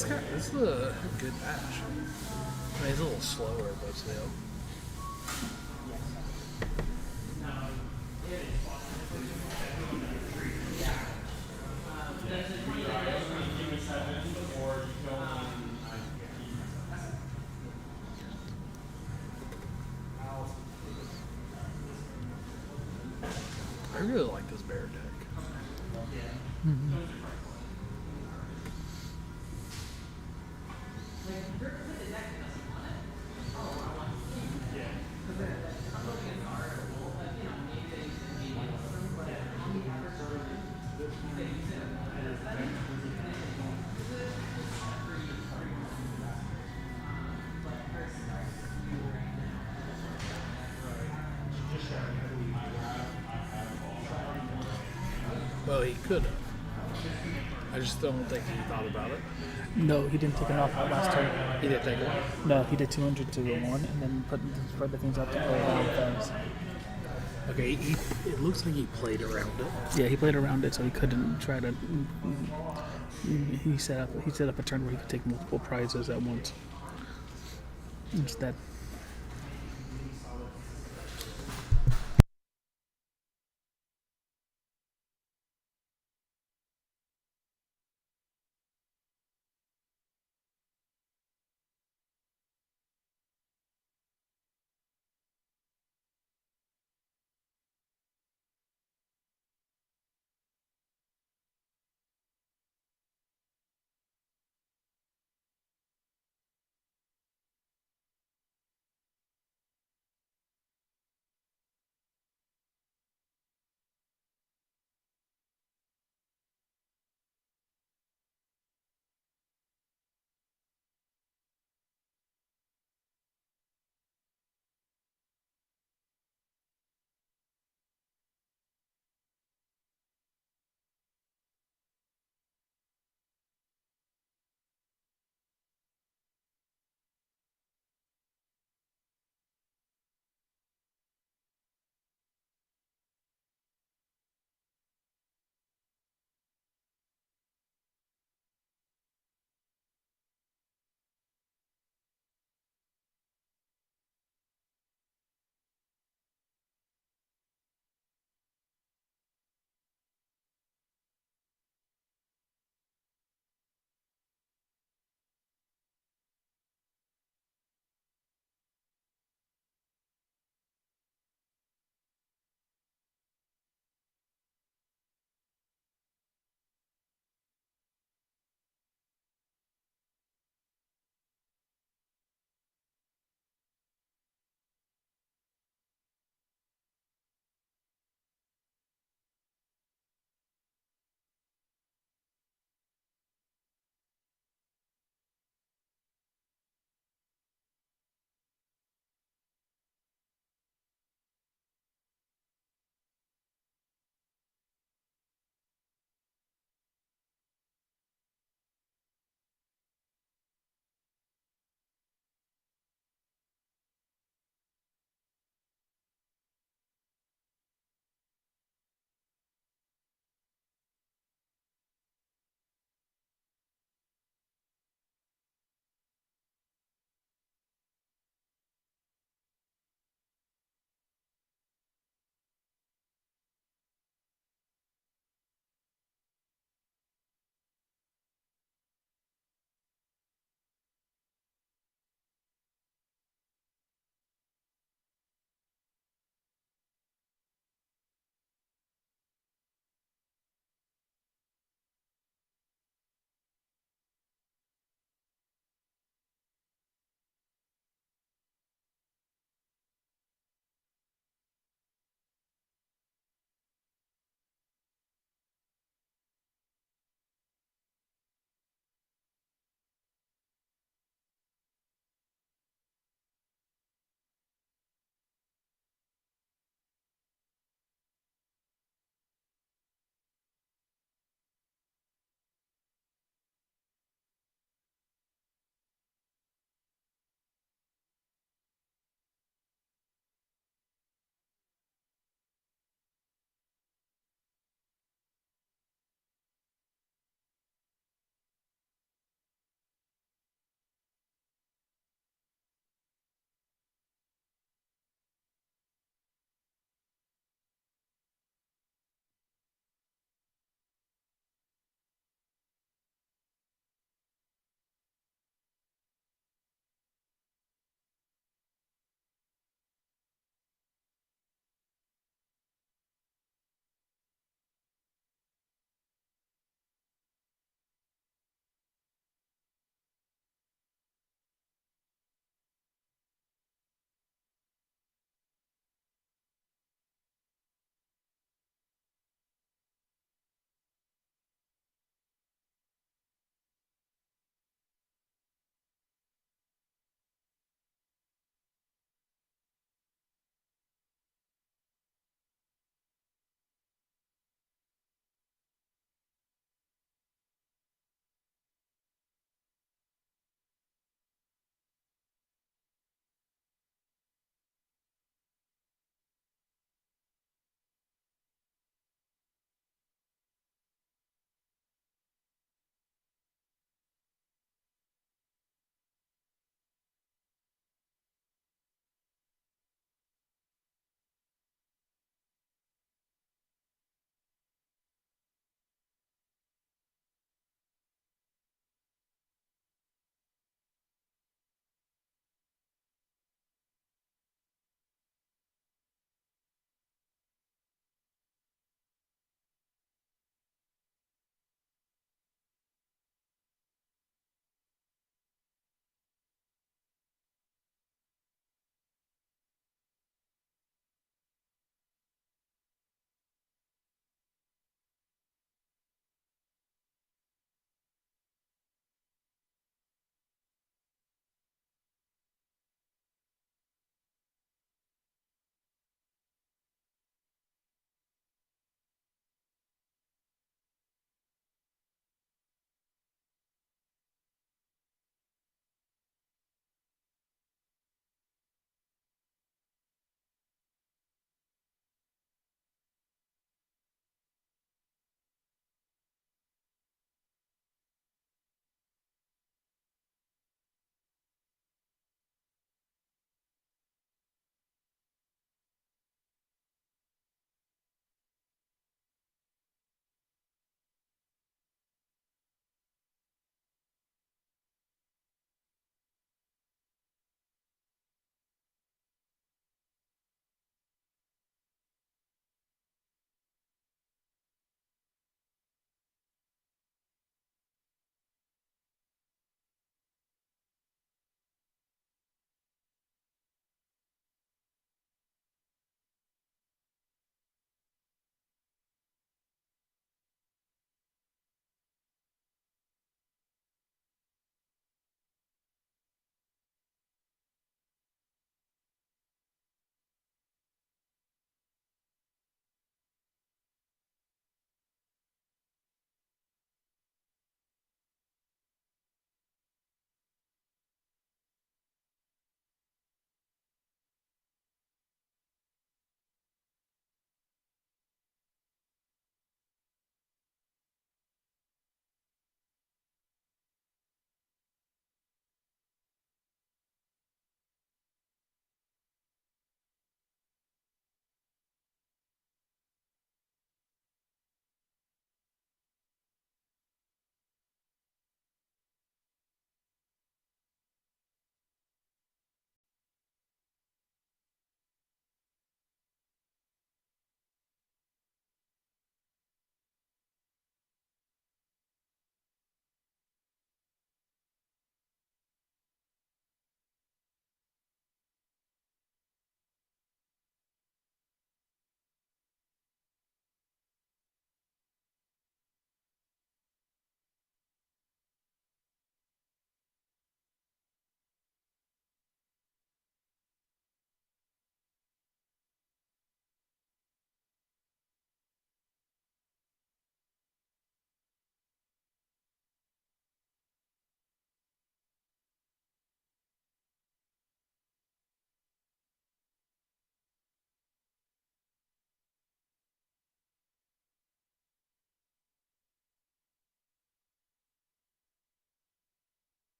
This is a good match. I mean, it's a little slower, but still. I really like this bear deck. Well, he could have. I just don't think he thought about it. No, he didn't take enough out last turn. He didn't take it. No, he did 200 to the 1 and then spread the things out to play around fast. Okay, it looks like he played around it. Yeah, he played around it so he couldn't try to. He set up a turn where he could take multiple prizes at once. Instead.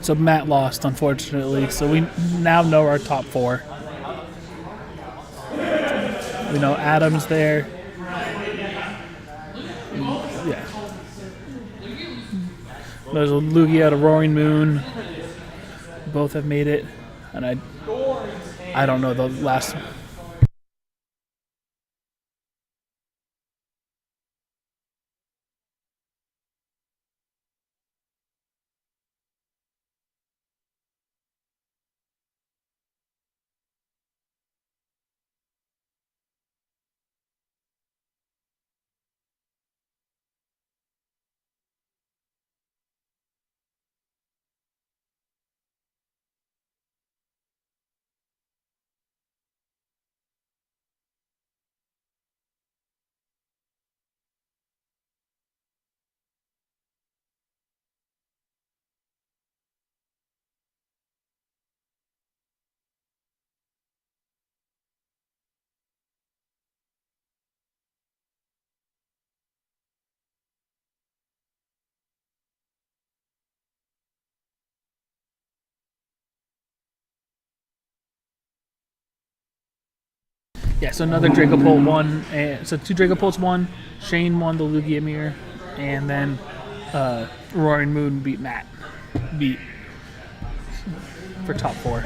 So Matt lost, unfortunately. So we now know our top 4. We know Adam's there. Yeah. There's a Lugia out of Roaring Moon. Both have made it, and I don't know the last. Yeah, so another Dragapult won. So 2 Dragapults won. Shane won the Lugia Mirror, and then Roaring Moon beat Matt. For top 4.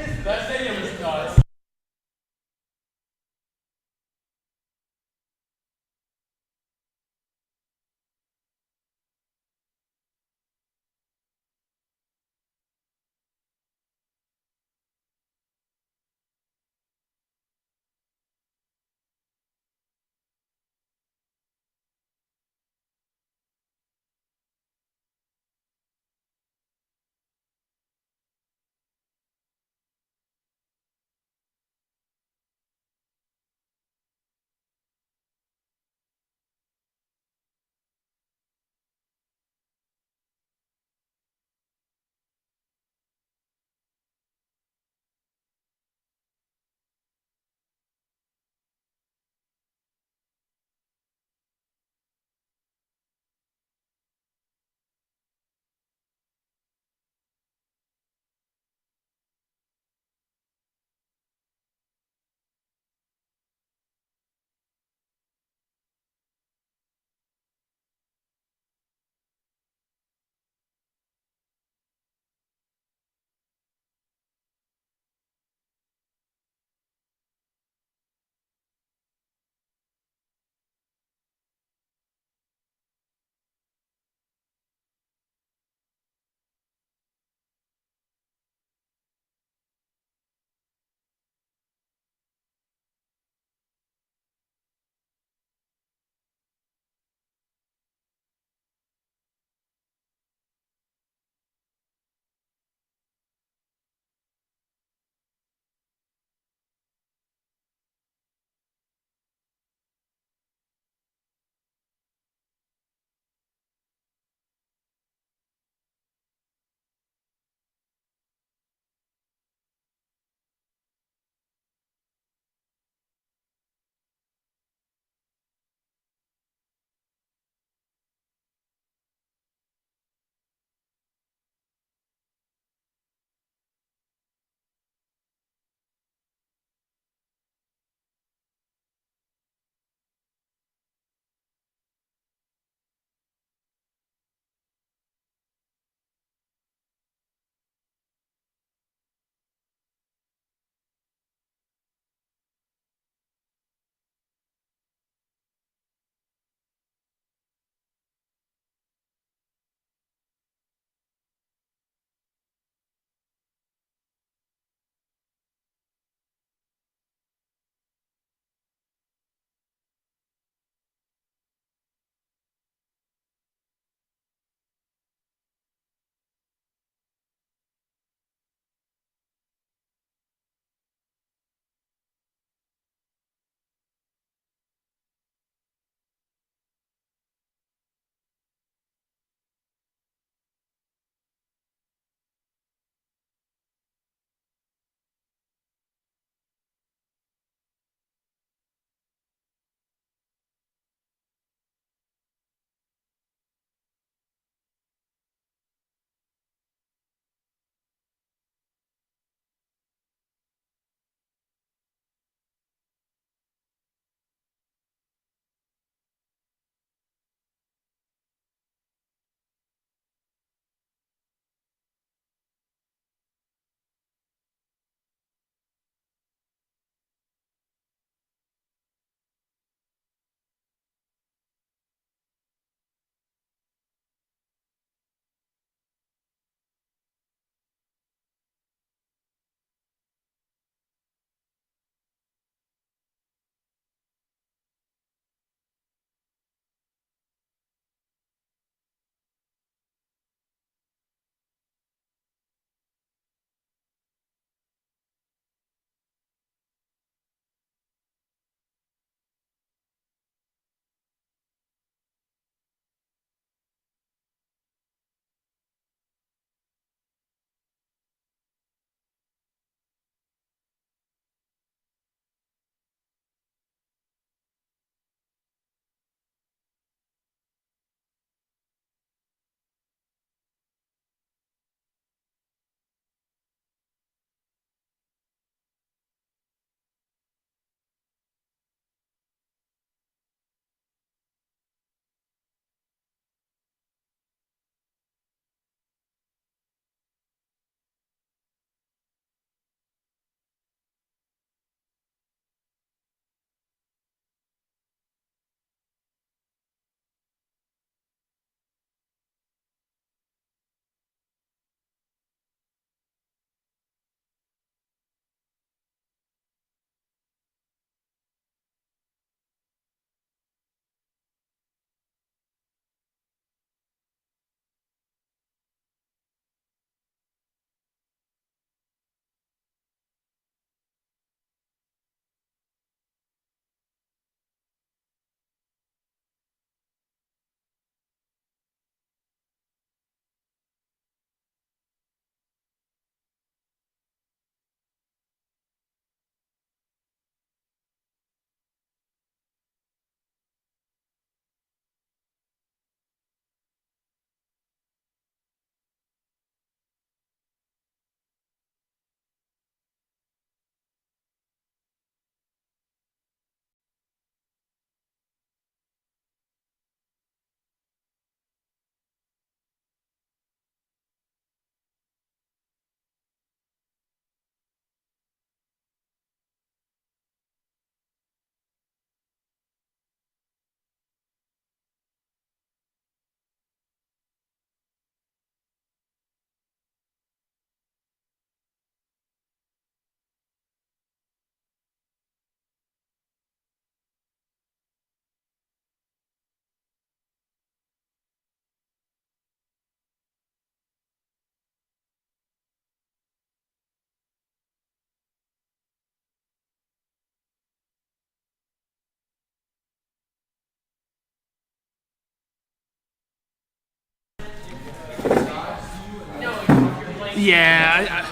Yeah,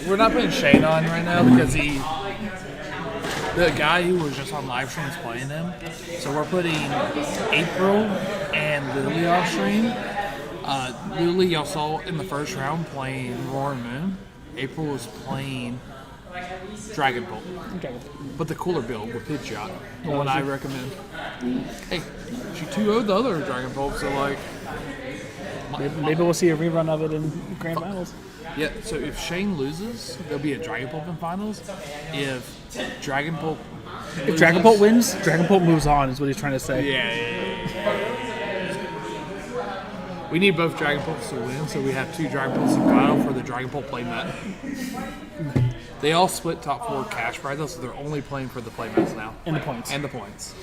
we're not putting Shane on right now because the guy who was just on live stream is playing him. So we're putting April and Lily off stream. Lily, y'all saw in the first round playing Roaring Moon. April was playing Dragon Bolt. Okay. But the cooler build with Pit Shot. The one I recommend. Hey, she 2-0'd the other Dragon Bolt, so like. Maybe we'll see a rerun of it in grand finals. Yeah, so if Shane loses, there'll be a Dragon Bolt in finals. If Dragon Bolt If Dragon Bolt wins, Dragon Bolt moves on, is what he's trying to say. Yeah. We need both Dragon Bolts to win, so we have 2 Dragon Bolts in final for the Dragon Bolt playmat. They all split top 4 cash prizes, so they're only playing for the playmats now. And the points. And the points.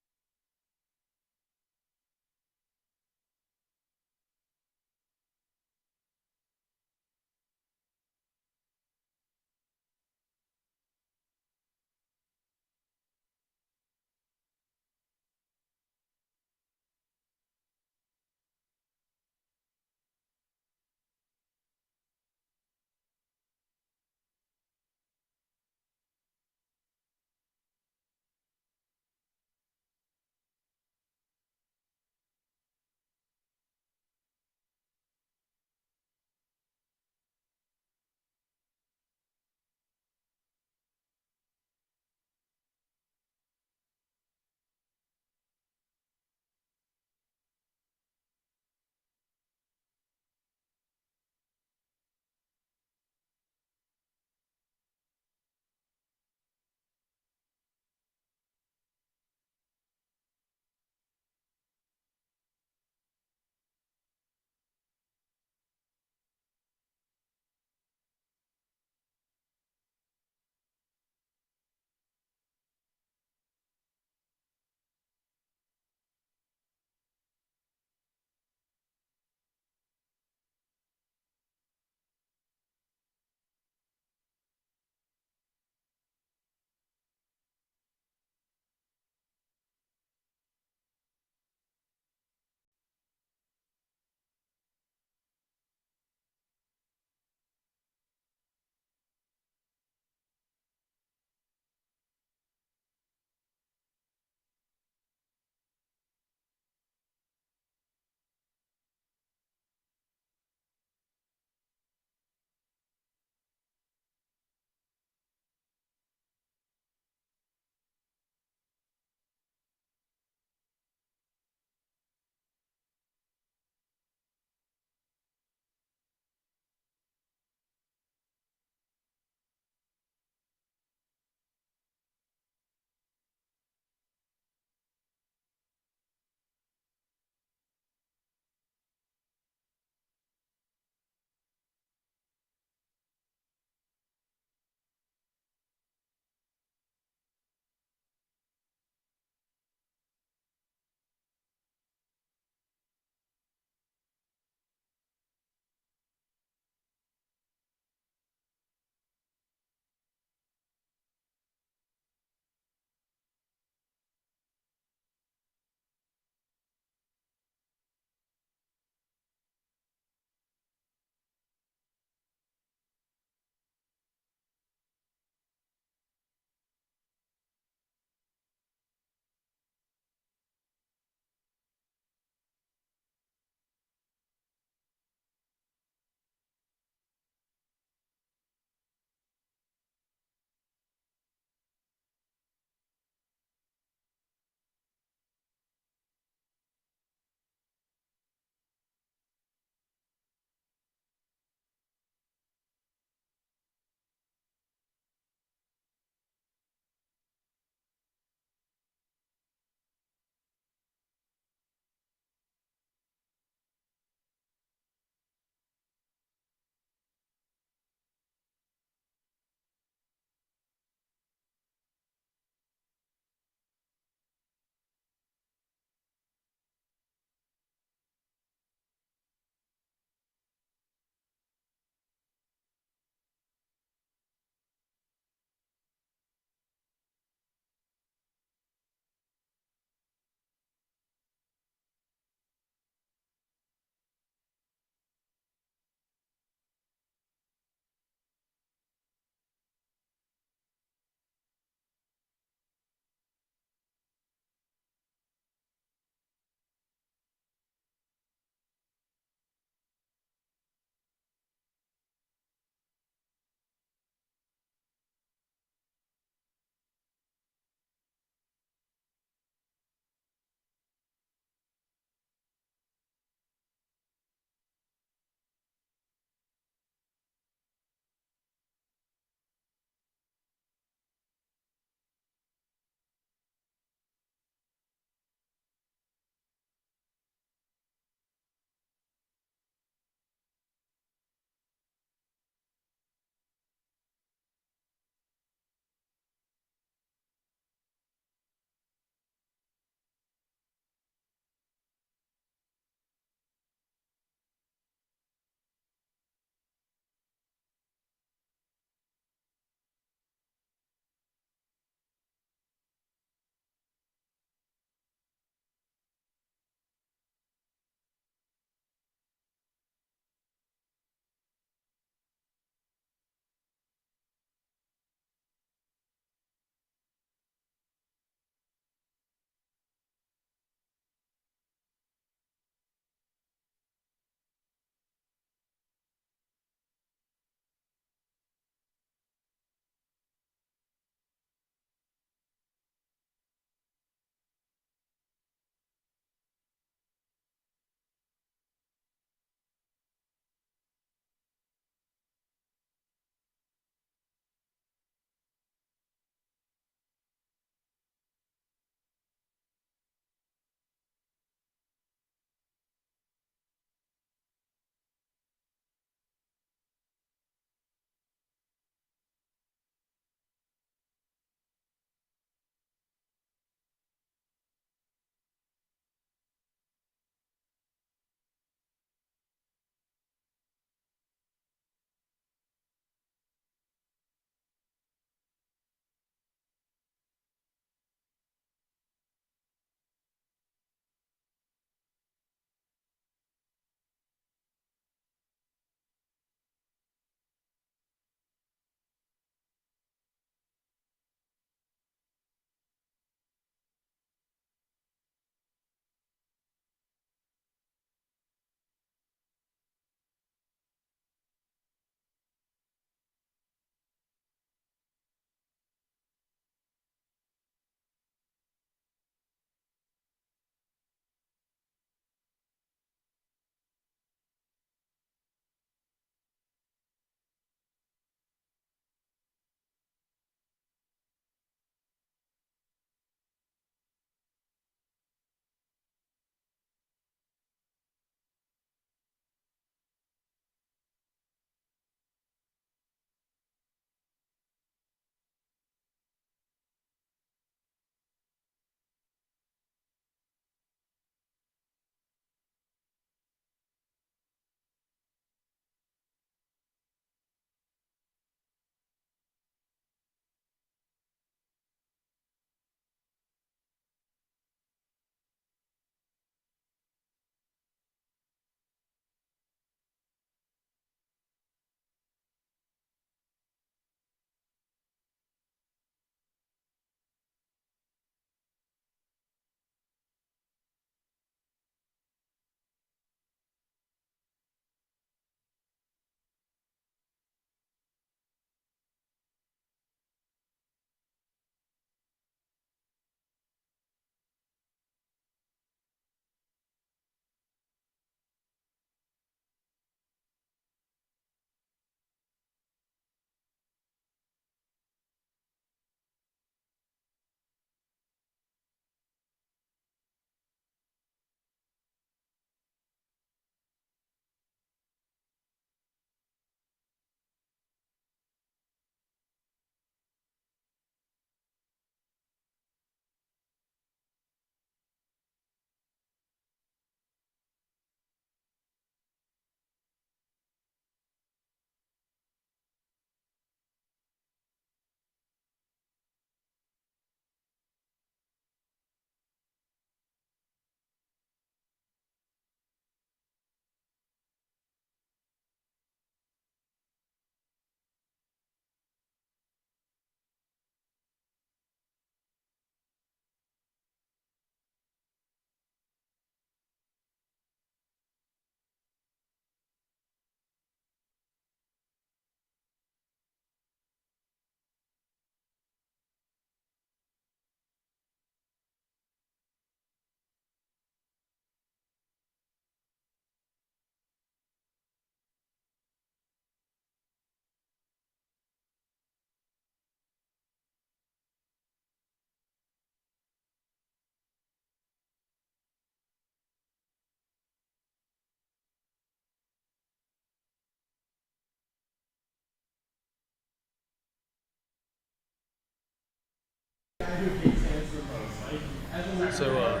So,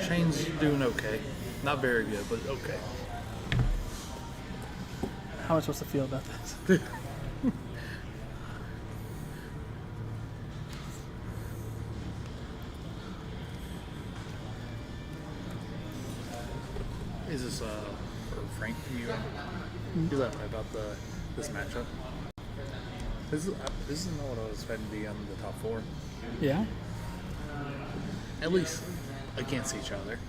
Shane's doing okay. Not very good, but okay. How am I supposed to feel about this? Is this for Frank? You let me know about this matchup. This is not what I was expecting to be on the top 4. Yeah. At least against each other.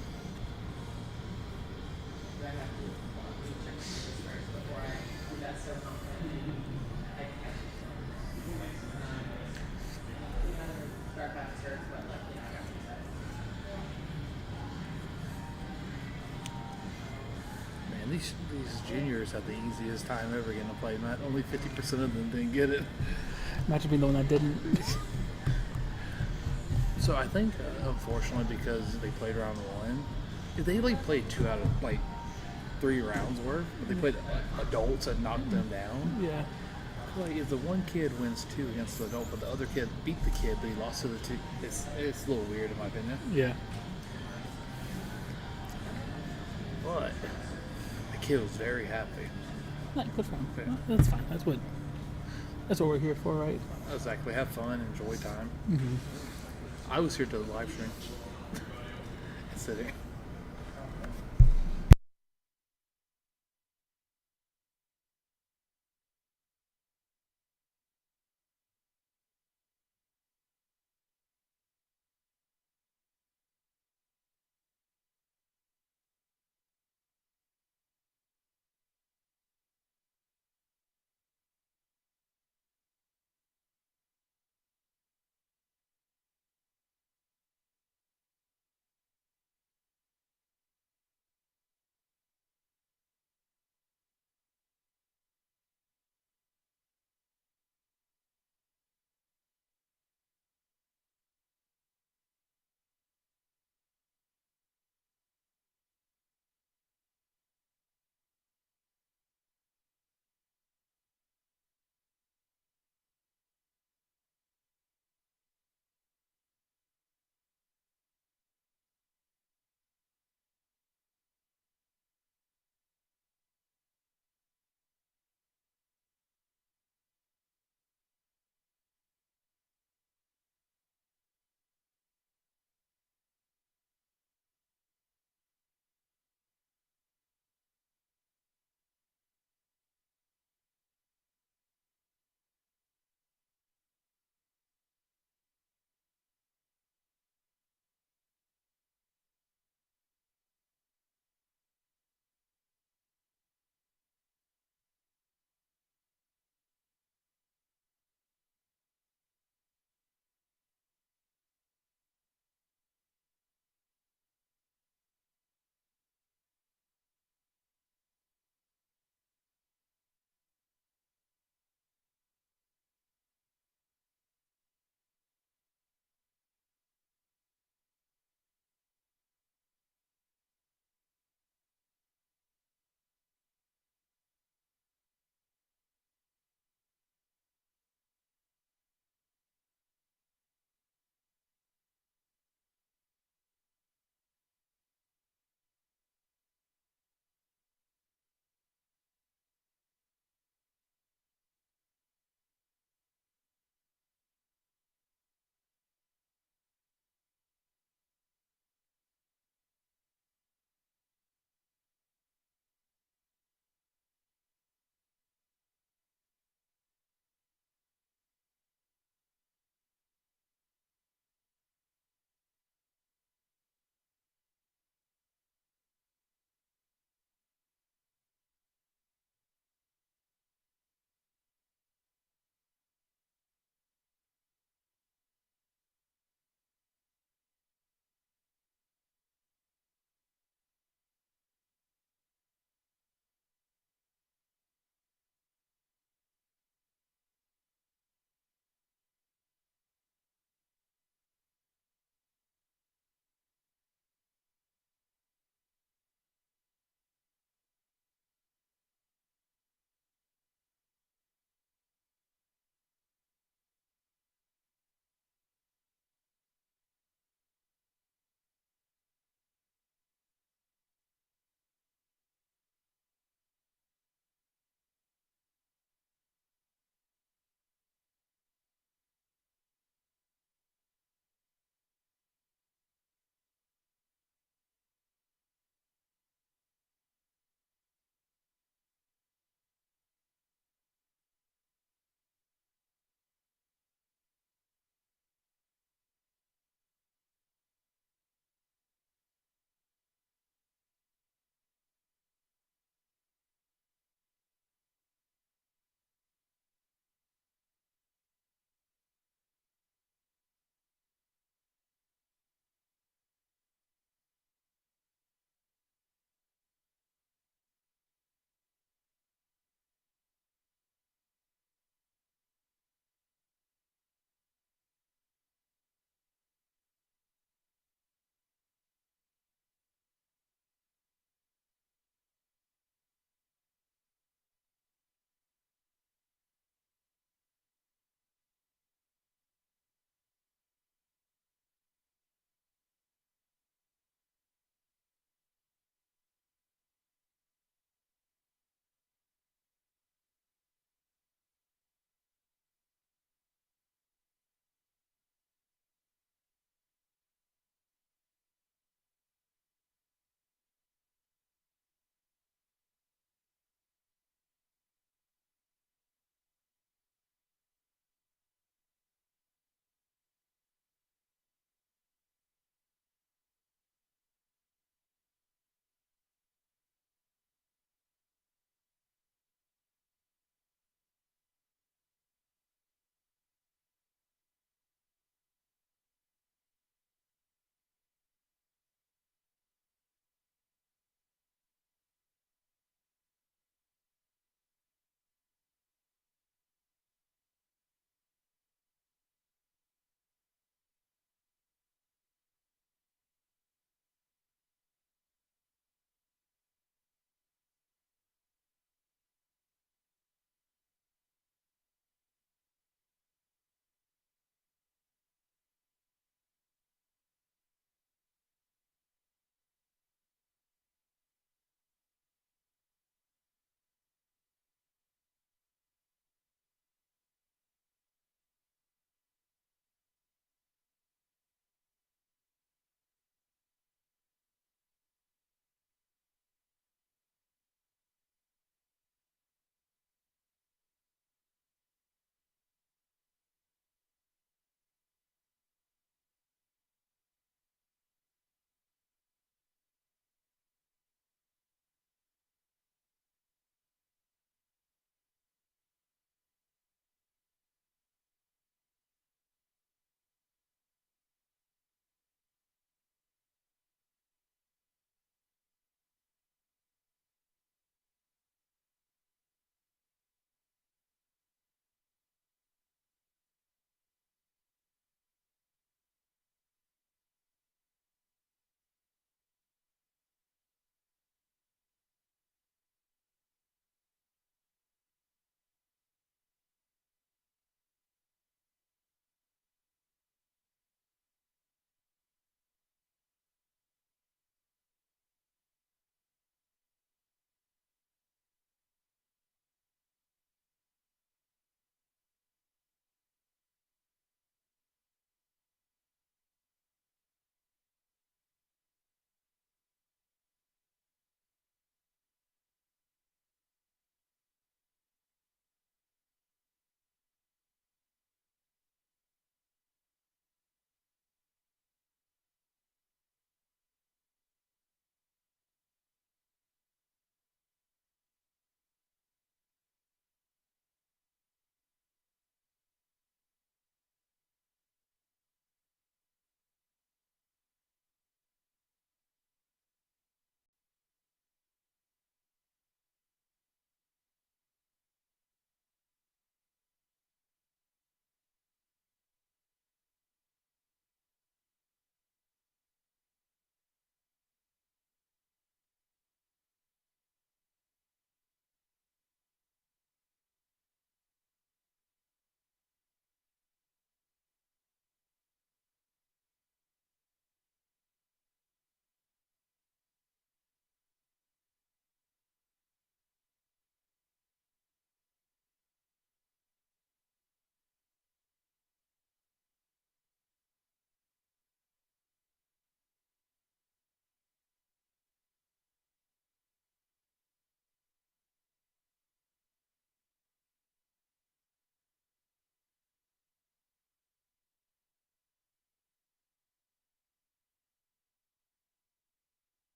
Man, these juniors had the easiest time ever getting to play, Matt. Only 50% of them didn't get it. Imagine being the one that didn't. So I think, unfortunately, because they played round 1, they like played 2 out of like 3 rounds worth. But they played adults and knocked them down. Yeah. Like if the one kid wins 2 against the adult, but the other kid beat the kid, but he lost to the 2, it's a little weird in my opinion. Yeah. But the kid was very happy. Not good for him. Yeah. That's fine. That's what we're here for, right? Exactly. Have fun, enjoy time. Mm-hmm. I was here to the live stream. Sitting.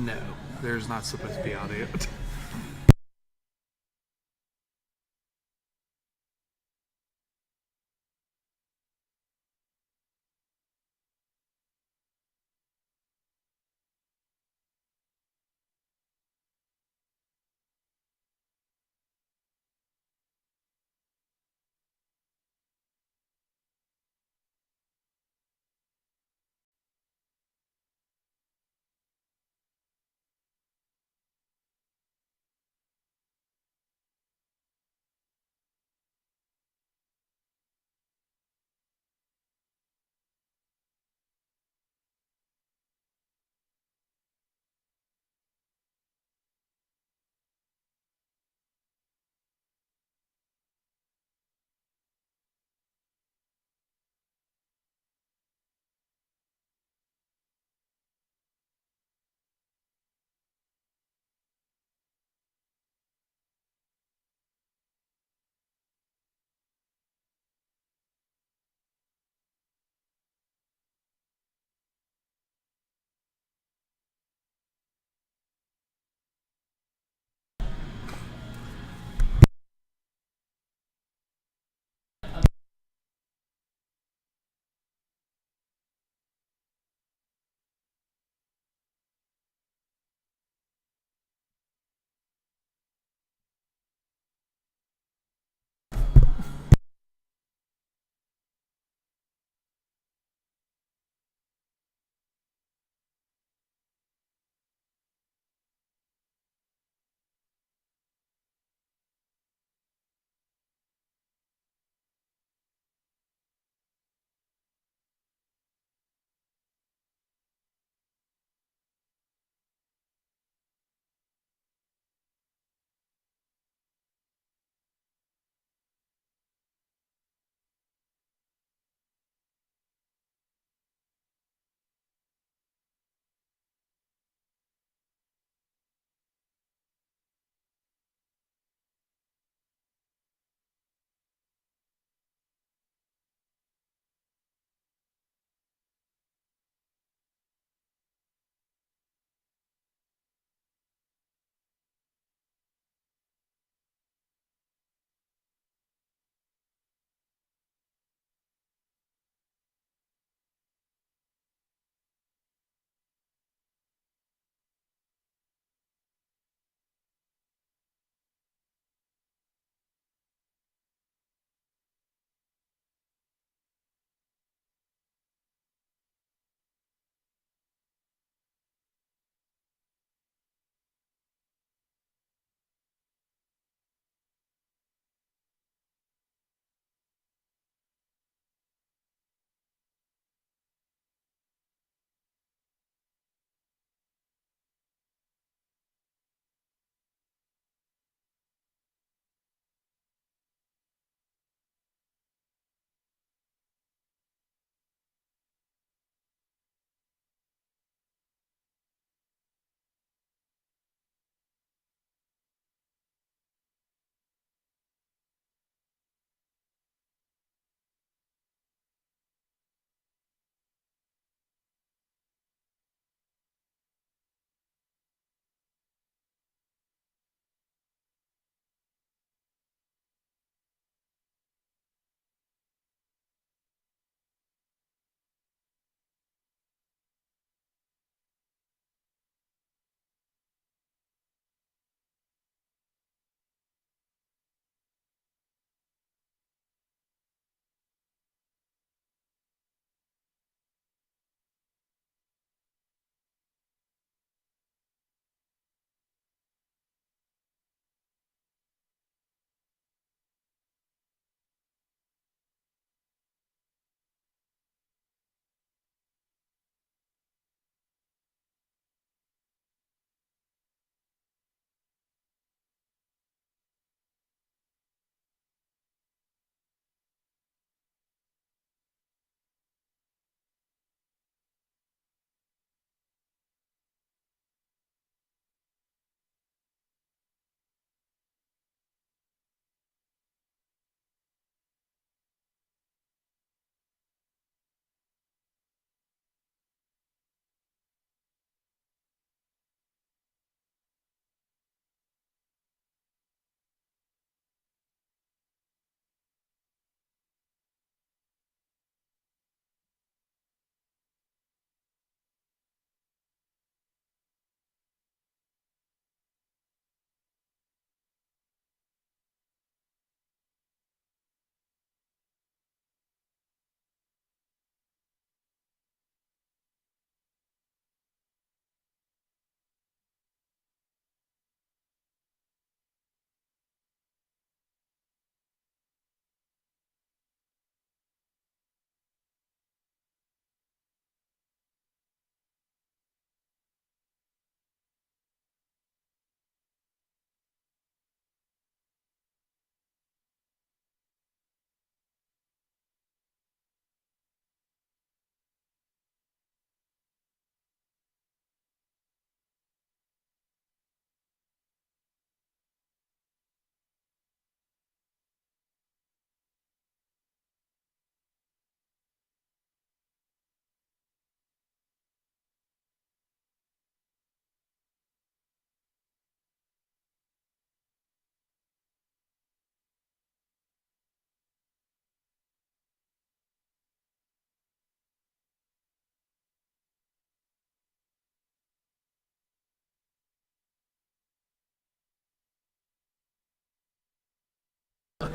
No, there's not supposed to be audio.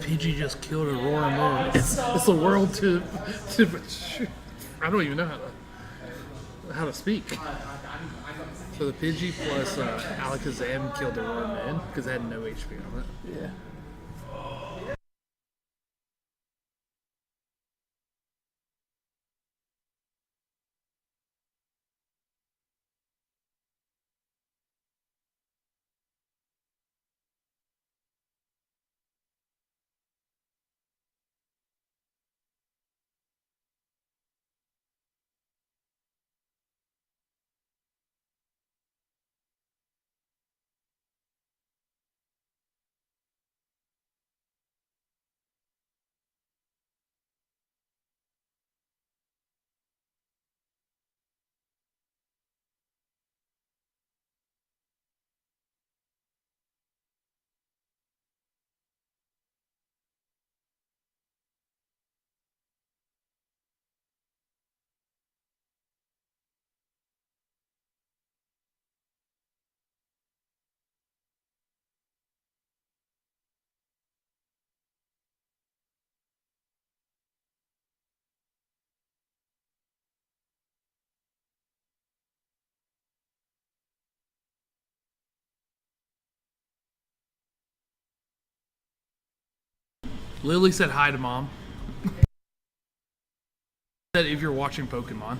Pidgey just killed a roaring moon. It's the world to I don't even know how to speak. So the Pidgey plus Alakazam killed the roaring moon because it had no HP on it. Yeah. Lily said hi to Mom. Said if you're watching Pokemon.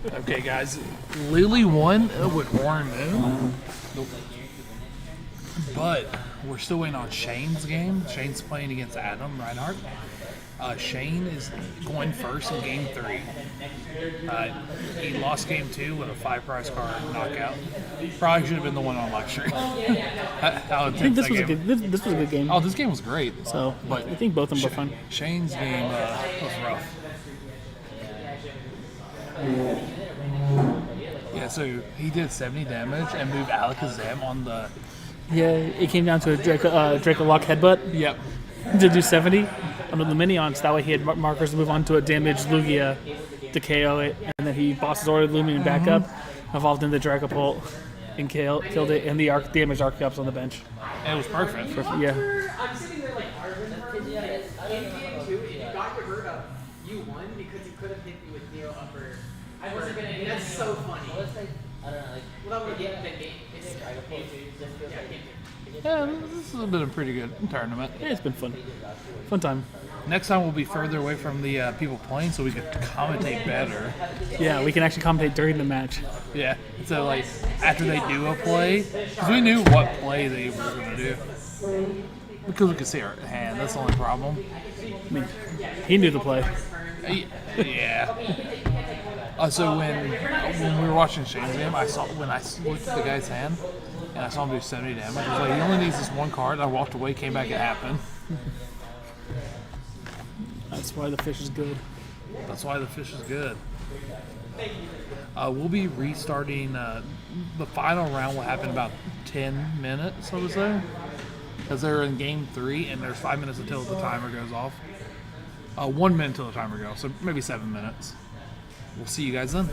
Okay, guys. Lily won with Warren Moon. But we're still waiting on Shane's game. Shane's playing against Adam Reinhardt. Shane is going first in game 3. He lost game 2 with a 5-prize card knockout. Probably should have been the one on luxury. I think this was a good. This was a good game. Oh, this game was great. So, but I think both of them were fun. Shane's game was rough. Yeah, so he did 70 damage and moved Alakazam on the. Yeah, it came down to a Draco Lock headbutt. Yep. To do 70 on the Minions. That way he had markers to move on to a damaged Lugia to KO it, and then he bosses ordered Lumion back up, evolved into Dragapult, and killed it, and the damaged Archeops on the bench. And it was perfect. Yeah. I'm sitting there like arguing in game 2, if you got your bird up, you won because you could have hit me with Neo upper. I wasn't gonna. And that's so funny. I don't know, like without the game. Yeah, this has been a pretty good tournament. Yeah, it's been fun. Fun time. Next time we'll be further away from the people playing, so we can commentate better. Yeah, we can actually commentate during the match. Yeah, so like after they do a play, because we knew what play they were going to do. Because we could see our hand, that's the only problem. I mean, he knew the play. Yeah. So when we were watching Shane's game, I saw when I looked at the guy's hand and I saw him do 70 damage. I was like, he only needs this one card. I walked away, came back, it happened. That's why the fish is good. That's why the fish is good. We'll be restarting. The final round will happen in about 10 minutes, I would say. Because they're in game 3 and there's 5 minutes until the timer goes off. 1 minute until the timer goes, so maybe 7 minutes. We'll see you guys then.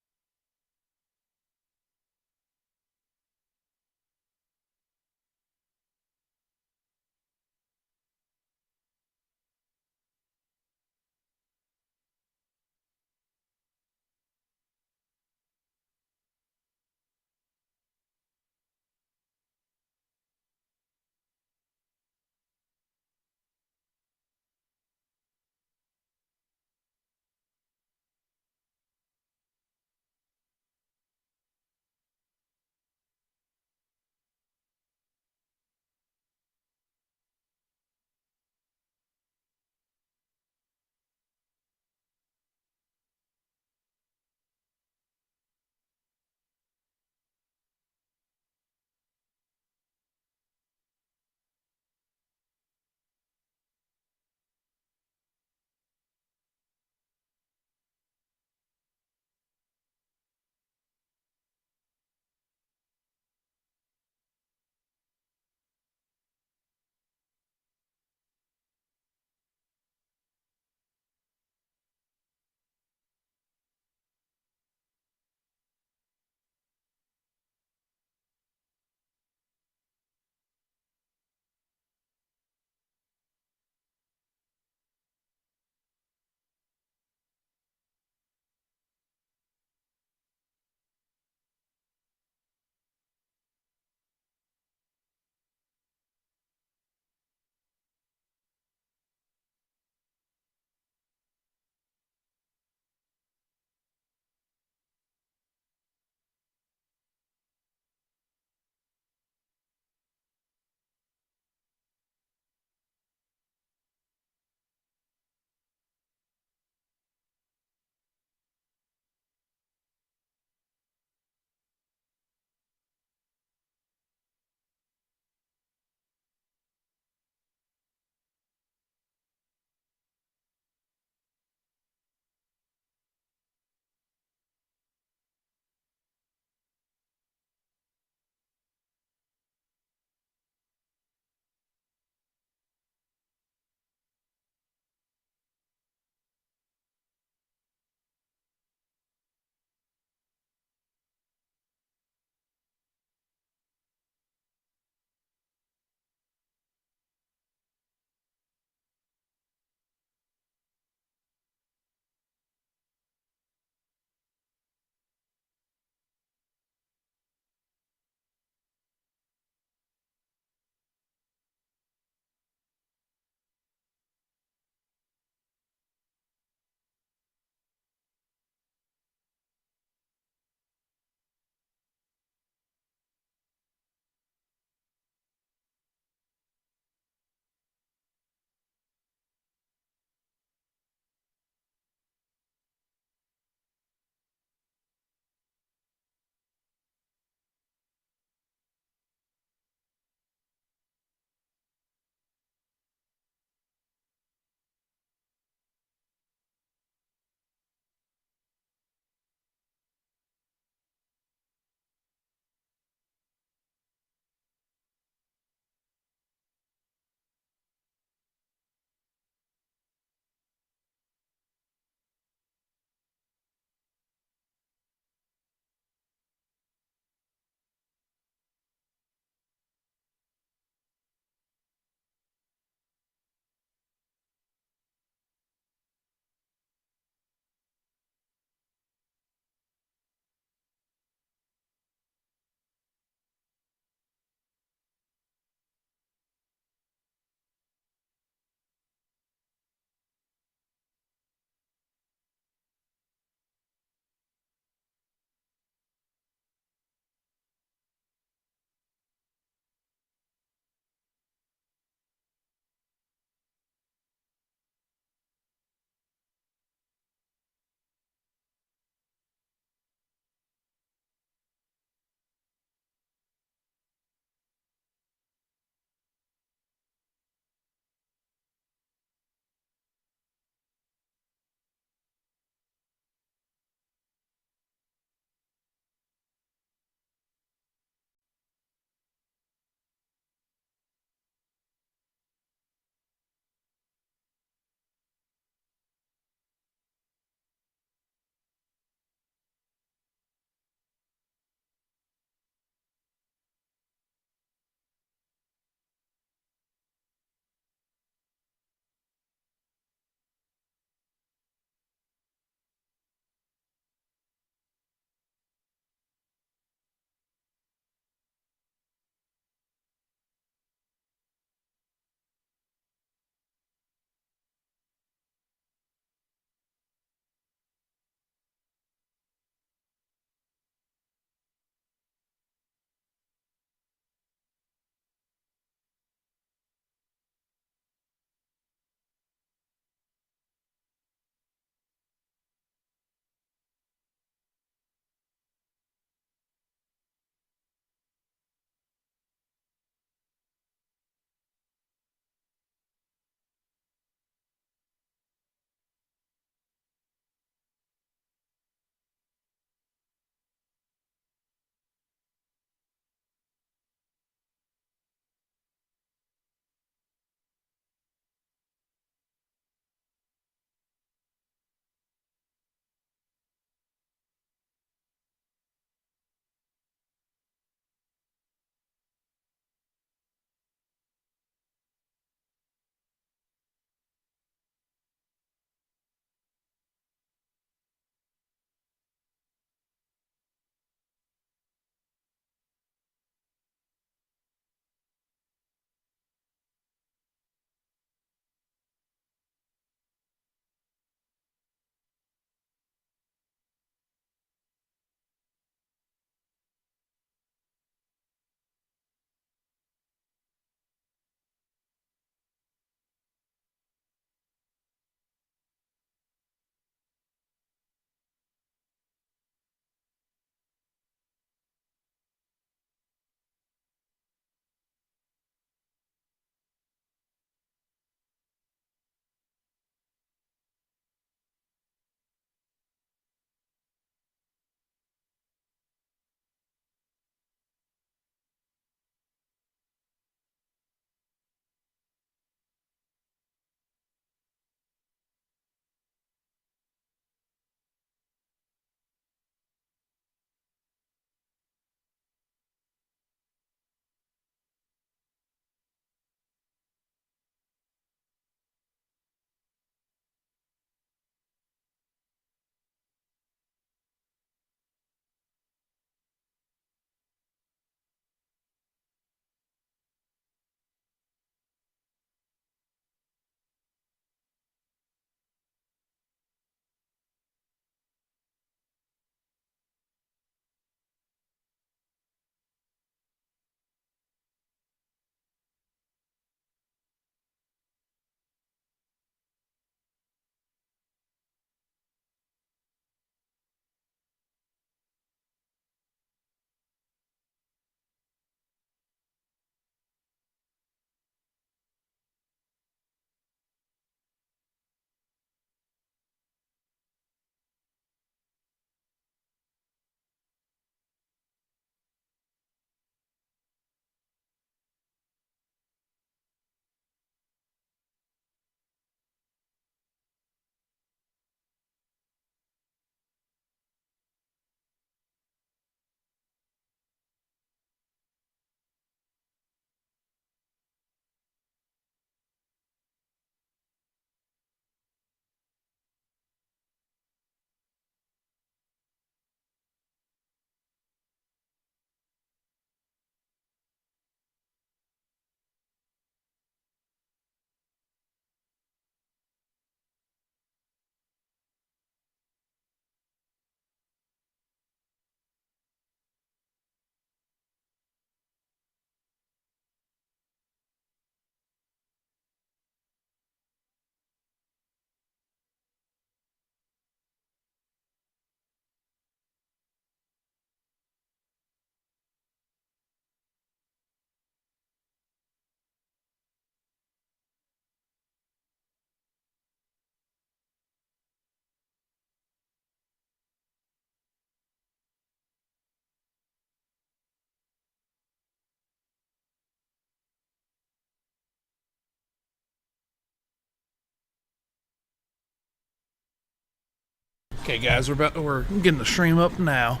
Okay, guys, we're getting the stream up now.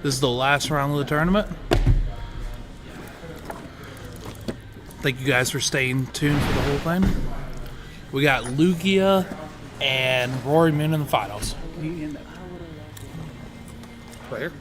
This is the last round of the tournament. Thank you guys for staying tuned for the whole thing. We got Lugia and Rory Moon in the finals. Right here.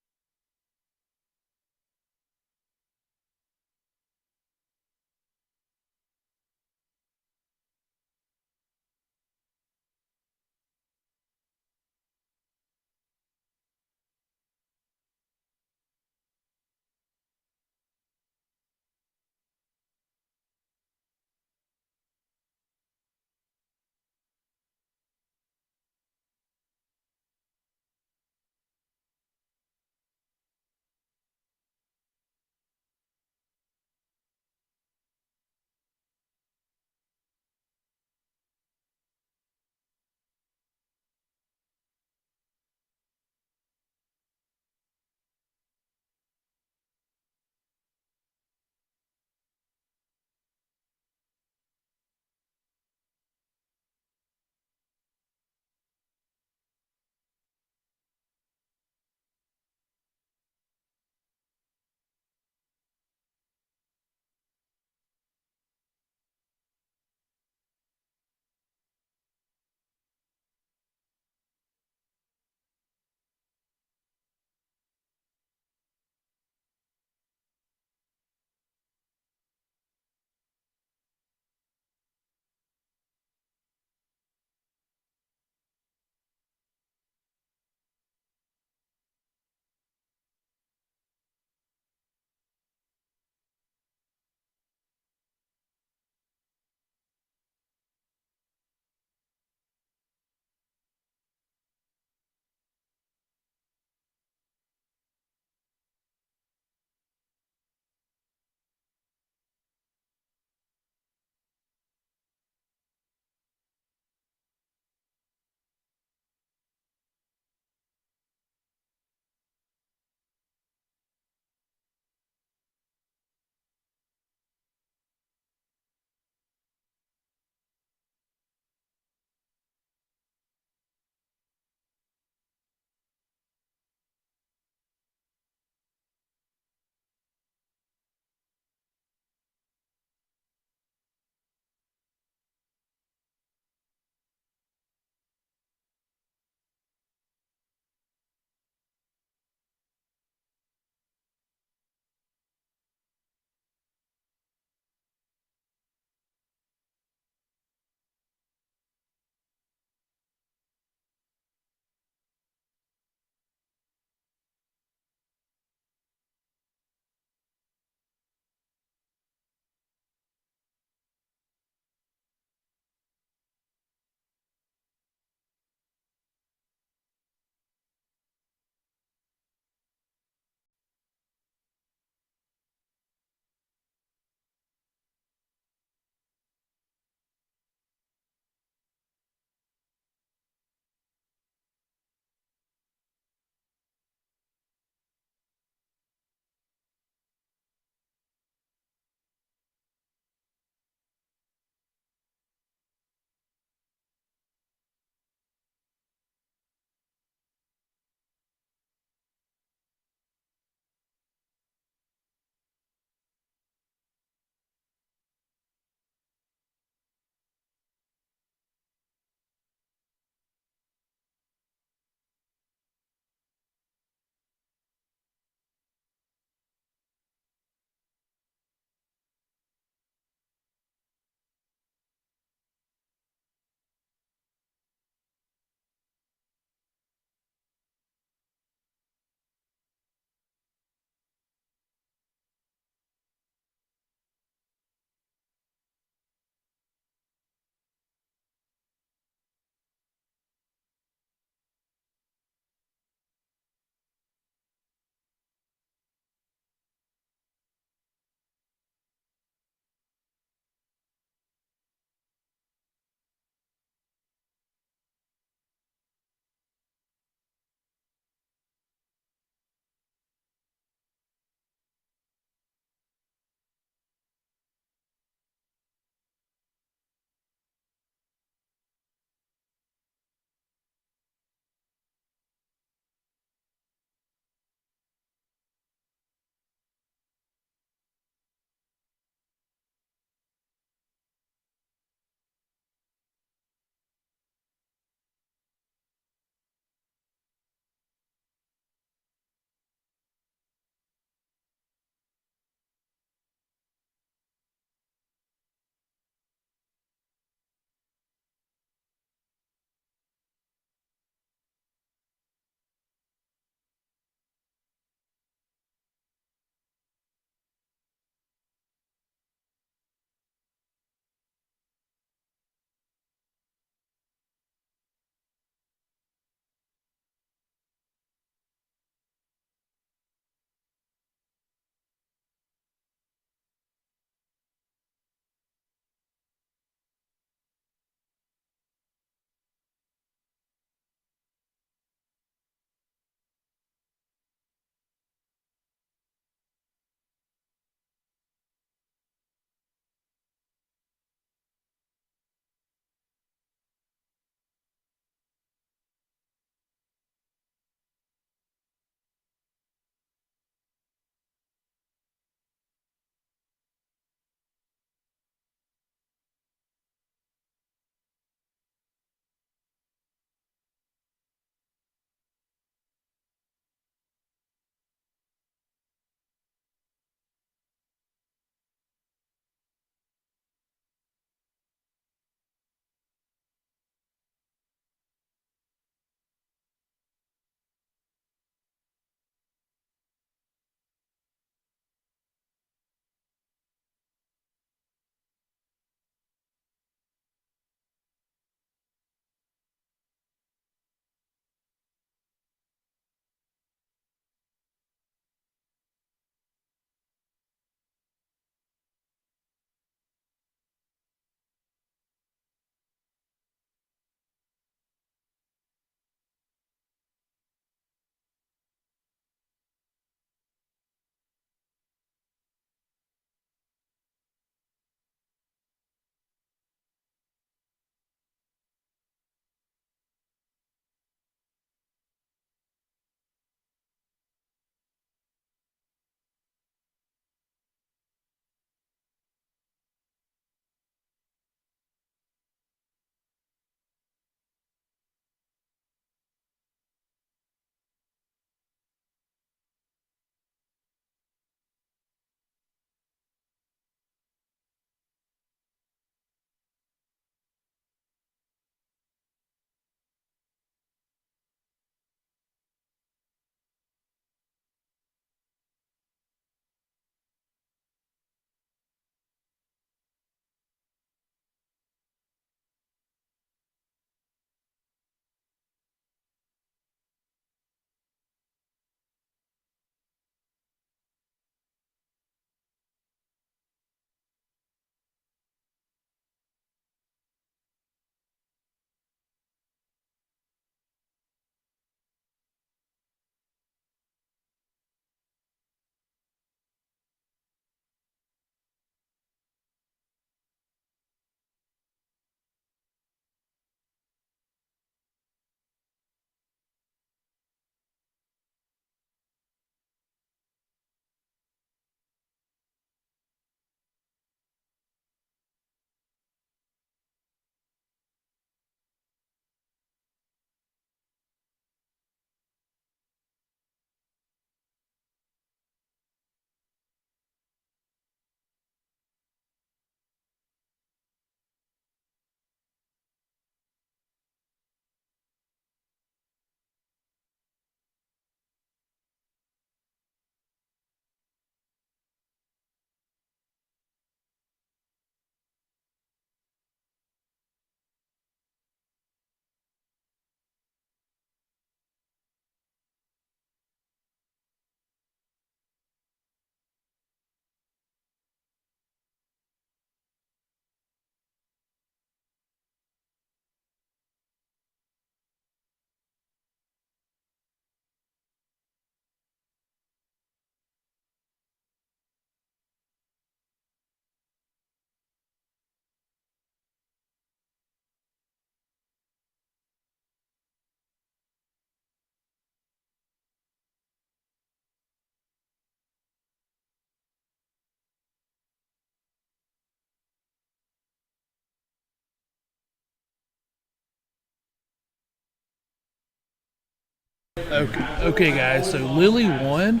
Okay, guys. So Lily won,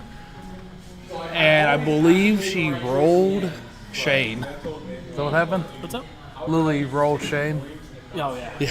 and I believe she rolled Shane. Is that what happened? What's up? Lily rolled Shane. Oh, yeah. Yeah.